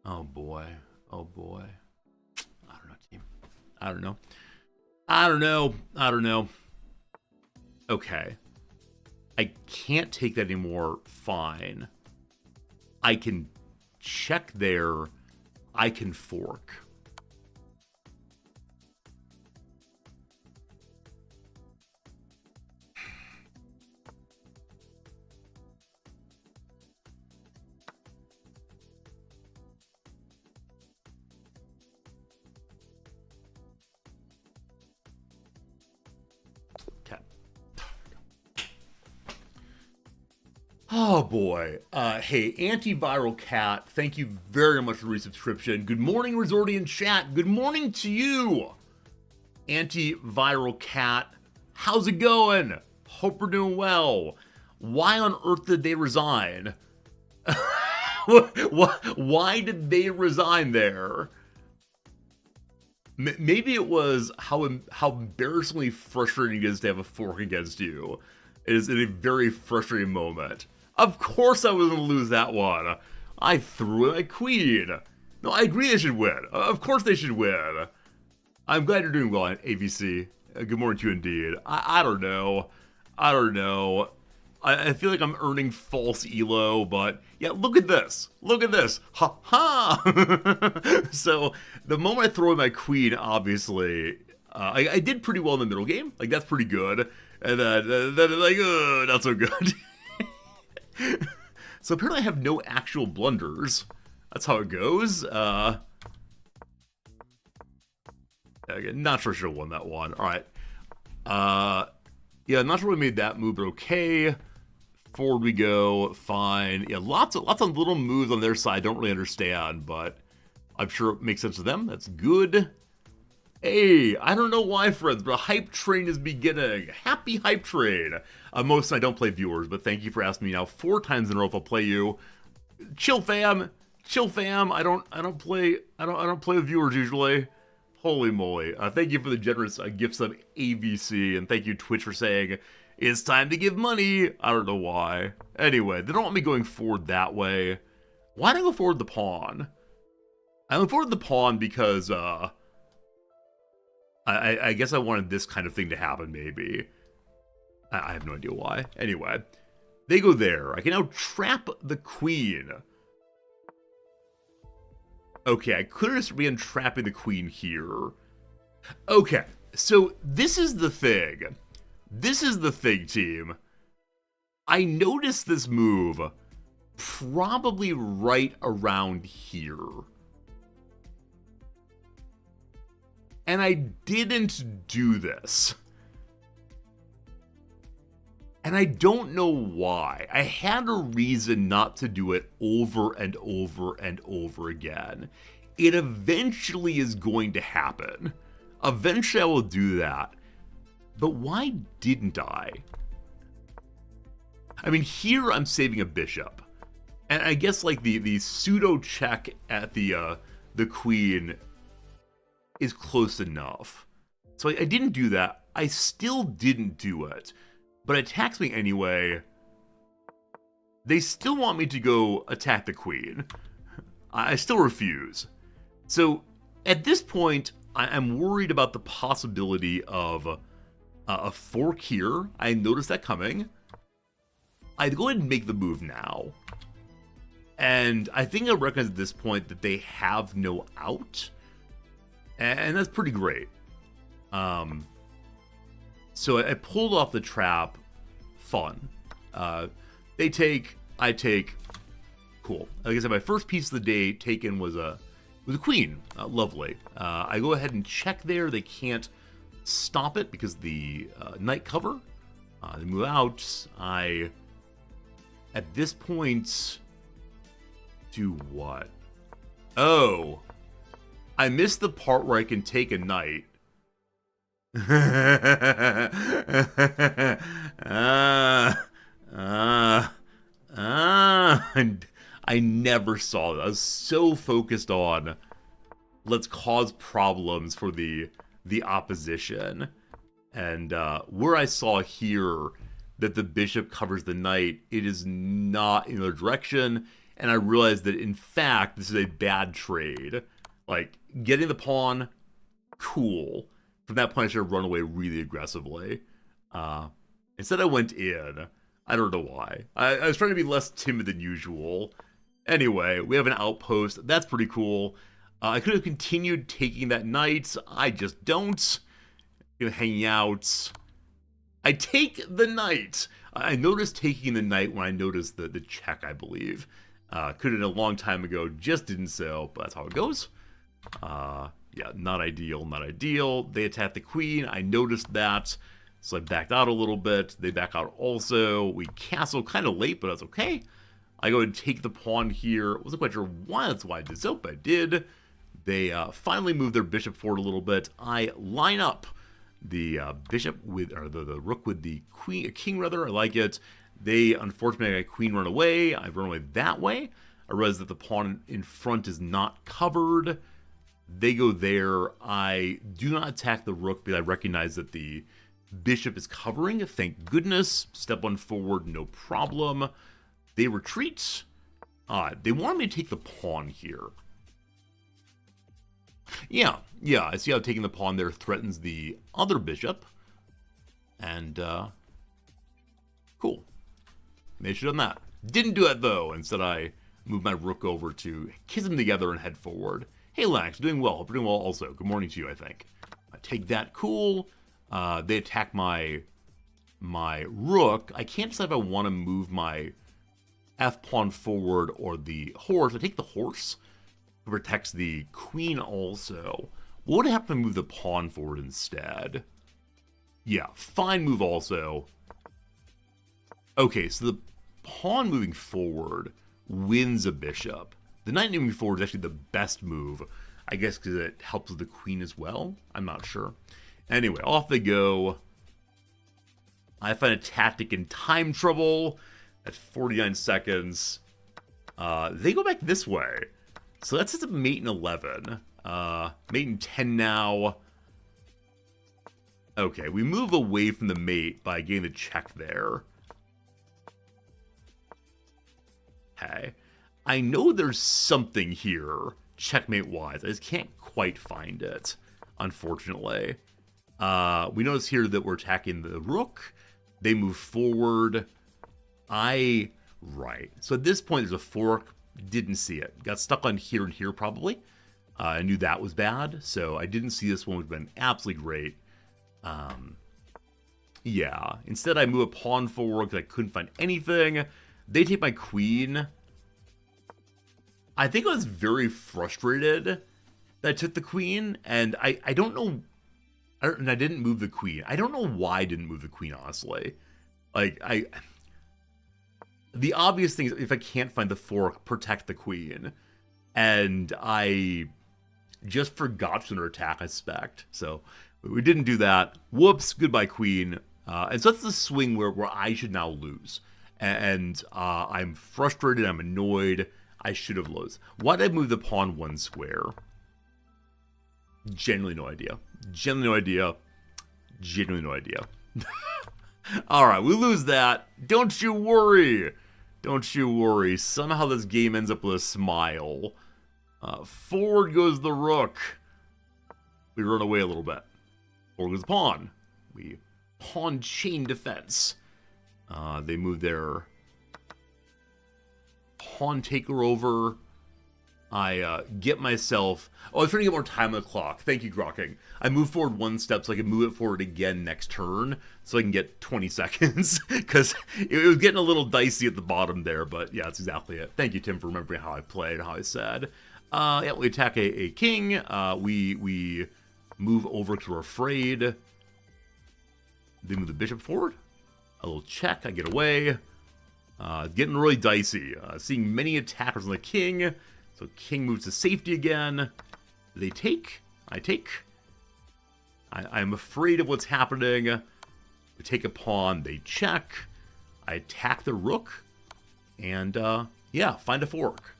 Oh boy. I don't know, team. I don't know. Okay. I can't take that anymore. Fine. I can check there. I can fork. Oh boy. Hey, Antiviral Cat, thank you very much for the resubscription. Good morning, Resortian chat. Good morning to you. Antiviral Cat, how's it going? Hope we're doing well. Why on earth did they resign? Why did they resign there? Maybe it was how embarrassingly frustrating it is to have a fork against you. It is a very frustrating moment. Of course I was going to lose that one. I threw in my queen. No, I agree they should win. Of course they should win. I'm glad you're doing well, AVC. Good morning to you indeed. I don't know. I feel like I'm earning false elo, but yeah, look at this. Look at this. Ha ha! So, the moment I throw in my queen, obviously, I did pretty well in the middle game. Like, that's pretty good. And then like, not so good. So apparently I have no actual blunders. That's how it goes. Again, not sure I should have won that one. Alright. Yeah, not sure we made that move, but okay. Forward we go, fine. Yeah, lots of little moves on their side, don't really understand, but I'm sure it makes sense to them. That's good. Hey, I don't know why, friends, but a hype train is beginning. Happy hype train. Most I don't play viewers, but thank you for asking me now 4 times in a row if I'll play you. Chill fam. I don't play with viewers usually. Holy moly. Thank you for the generous gift sub AVC, and thank you Twitch for saying it's time to give money. I don't know why. Anyway, they don't want me going forward that way. Why did I go forward the pawn? I went forward the pawn because I guess I wanted this kind of thing to happen, maybe. I have no idea why. Anyway, they go there. I can now trap the queen. Okay, I could have just been trapping the queen here. Okay, so this is the thing. This is the thing, team. I noticed this move probably right around here. And I didn't do this. And I don't know why. I had a reason not to do it over and over and over again. It eventually is going to happen. Eventually I will do that. But why didn't I? I mean, here I'm saving a bishop. And I guess like the pseudo check at the queen is close enough. So I didn't do that. I still didn't do it. But it attacks me anyway. They still want me to go attack the queen. I still refuse. So at this point, I'm worried about the possibility of a fork here. I noticed that coming. I'd go ahead and make the move now. And I think I recognize at this point that they have no out. And that's pretty great. So I pulled off the trap. Fun. They take, I take. Cool. Like I said, my first piece of the day taken was a queen. Lovely. I go ahead and check there. They can't stop it because the knight cover. They move out. At this point, do what? Oh. I missed the part where I can take a knight. I never saw that. I was so focused on let's cause problems for the opposition. And where I saw here that the bishop covers the knight, it is not in the other direction. And I realized that, in fact, this is a bad trade. Like, getting the pawn, cool. From that point, I should have run away really aggressively. Instead, I went in. I don't know why. I was trying to be less timid than usual. Anyway, we have an outpost. That's pretty cool. I could have continued taking that knight. I just don't. Hanging out. I take the knight. I noticed taking the knight when I noticed the check, I believe. Could have done a long time ago. Just didn't so, but that's how it goes. Yeah, not ideal, not ideal. They attack the queen. I noticed that. So I backed out a little bit. They back out also. We castle kind of late, but that's okay. I go ahead and take the pawn here. Wasn't quite sure why that's why I did so, but I did. They finally move their bishop forward a little bit. I line up the bishop with, or the rook with the queen, king rather. I like it. They unfortunately had a queen run away. I run away that way. I realize that the pawn in front is not covered. They go there. I do not attack the rook because I recognize that the bishop is covering. Thank goodness. Step one forward, no problem. They retreat. They want me to take the pawn here. Yeah, I see how taking the pawn there threatens the other bishop. And, cool. They should have done that. Didn't do it, though. Instead, I moved my rook over to kiss them together and head forward. Hey, Lax, doing well. Hope you're doing well also. Good morning to you, I think. I take that, cool. They attack my rook. I can't decide if I want to move my f-pawn forward or the horse. I take the horse. It protects the queen also. What would happen to move the pawn forward instead? Yeah, fine move also. Okay, so the pawn moving forward wins a bishop. The knight moving forward is actually the best move. I guess because it helps with the queen as well. I'm not sure. Anyway, off they go. I find a tactic in time trouble. At 49 seconds. They go back this way. So that's just a mate in 11. Mate in 10 now. Okay, we move away from the mate by getting the check there. Okay. I know there's something here, checkmate-wise. I just can't quite find it, unfortunately. We notice here that we're attacking the rook. They move forward. Right. So at this point, there's a fork. Didn't see it. Got stuck on here and here, probably. I knew that was bad, so I didn't see this one, which would have been absolutely great. Yeah. Instead, I move a pawn forward because I couldn't find anything. They take my queen. I think I was very frustrated that I took the queen, and I don't know... and I didn't move the queen. I don't know why I didn't move the queen, honestly. Like, the obvious thing is, if I can't find the fork, protect the queen. And I just forgot to attack, I suspect. So, we didn't do that. Whoops, goodbye, queen. And so that's the swing where I should now lose. And I'm frustrated, I'm annoyed. I should have lost. Why did I move the pawn one square? Genuinely no idea. Genuinely no idea. Genuinely no idea. Alright, we lose that. Don't you worry. Don't you worry. Somehow this game ends up with a smile. Forward goes the rook. We run away a little bit. Forward goes the pawn. We pawn chain defense. They move their pawn taker over. I get myself... Oh, I was trying to get more time on the clock. Thank you, Grokking. I move forward one step so I can move it forward again next turn so I can get 20 seconds. Because it was getting a little dicey at the bottom there, but yeah, that's exactly it. Thank you, Tim, for remembering how I played and how I said. Yeah, we attack a king. We move over because we're afraid. They move the bishop forward. A little check. I get away. Getting really dicey. Seeing many attackers on the king. So king moves to safety again. They take. I take. I'm afraid of what's happening. We take a pawn. They check. I attack the rook. And, yeah, find a fork.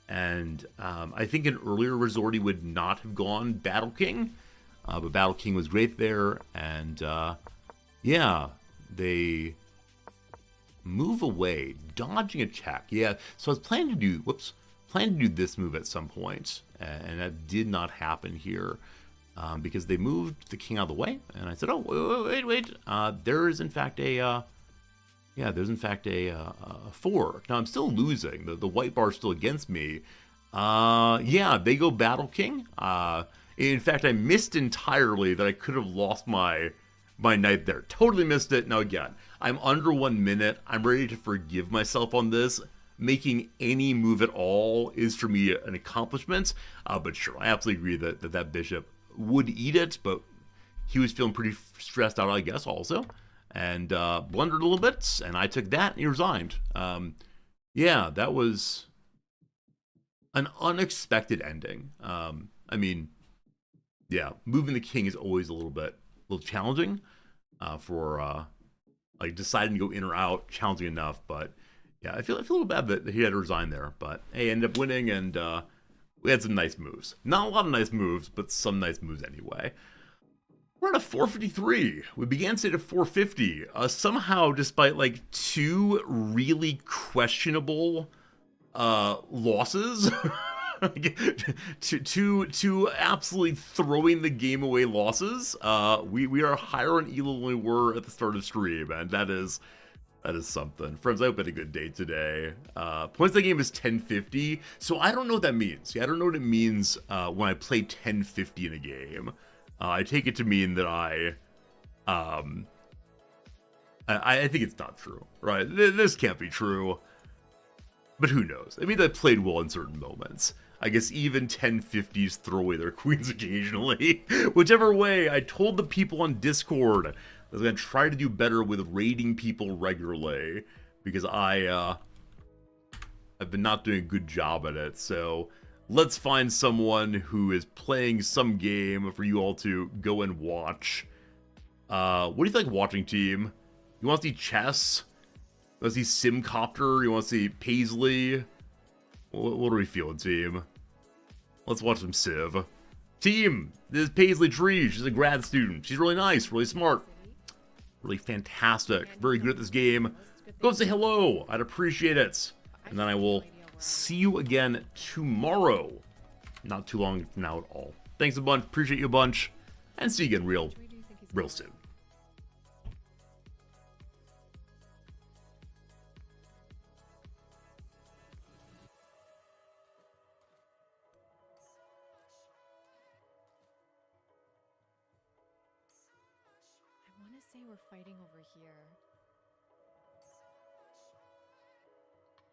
And I think an earlier resort he would not have gone Battle King. But Battle King was great there. And, yeah, they move away. Dodging a check. Yeah, so I was planning to do... Whoops. Planned to do this move at some point, and that did not happen here because they moved the king out of the way, and I said, "Oh, wait! There is in fact a, there's in fact a fork." Now I'm still losing. The white bar is still against me. Yeah, they go Battle King. In fact, I missed entirely that I could have lost my knight there. Totally missed it. Now again, I'm under 1 minute. I'm ready to forgive myself on this. Making any move at all is for me an accomplishment, but sure, I absolutely agree that bishop would eat it, but he was feeling pretty stressed out, I guess, also, and blundered a little bit, and I took that and he resigned. Yeah, that was an unexpected ending. I mean, yeah, moving the king is always a little challenging for like deciding to go in or out, challenging enough. But yeah, I feel a little bad that he had to resign there. But hey, ended up winning, and we had some nice moves. Not a lot of nice moves, but some nice moves anyway. We're at a 453. We began state at 450. Somehow, despite like 2 really questionable losses, two absolutely throwing the game away losses, we are higher on elo than we were at the start of stream, and that is something. Friends, I hope you had a good day today. Points of the game is 1050, so I don't know what that means. Yeah, I don't know what it means when I play 1050 in a game. I take it to mean that I think it's not true, right? This can't be true. But who knows? I mean, I played well in certain moments. I guess even 1050s throw away their queens occasionally. Whichever way, I told the people on Discord I was going to try to do better with raiding people regularly, because I've been not doing a good job at it. So let's find someone who is playing some game for you all to go and watch. What do you think, watching team? You want to see chess? You want to see Simcopter? You want to see Paisley? What are we feeling, team? Let's watch some Civ. Team, this is Paisley Tree. She's a grad student. She's really nice, really smart, really fantastic, very good at this game. Go say hello. I'd appreciate it. And then I will see you again tomorrow. Not too long from now at all. Thanks a bunch. Appreciate you a bunch. And see you again real soon. I want to say we're fighting over here.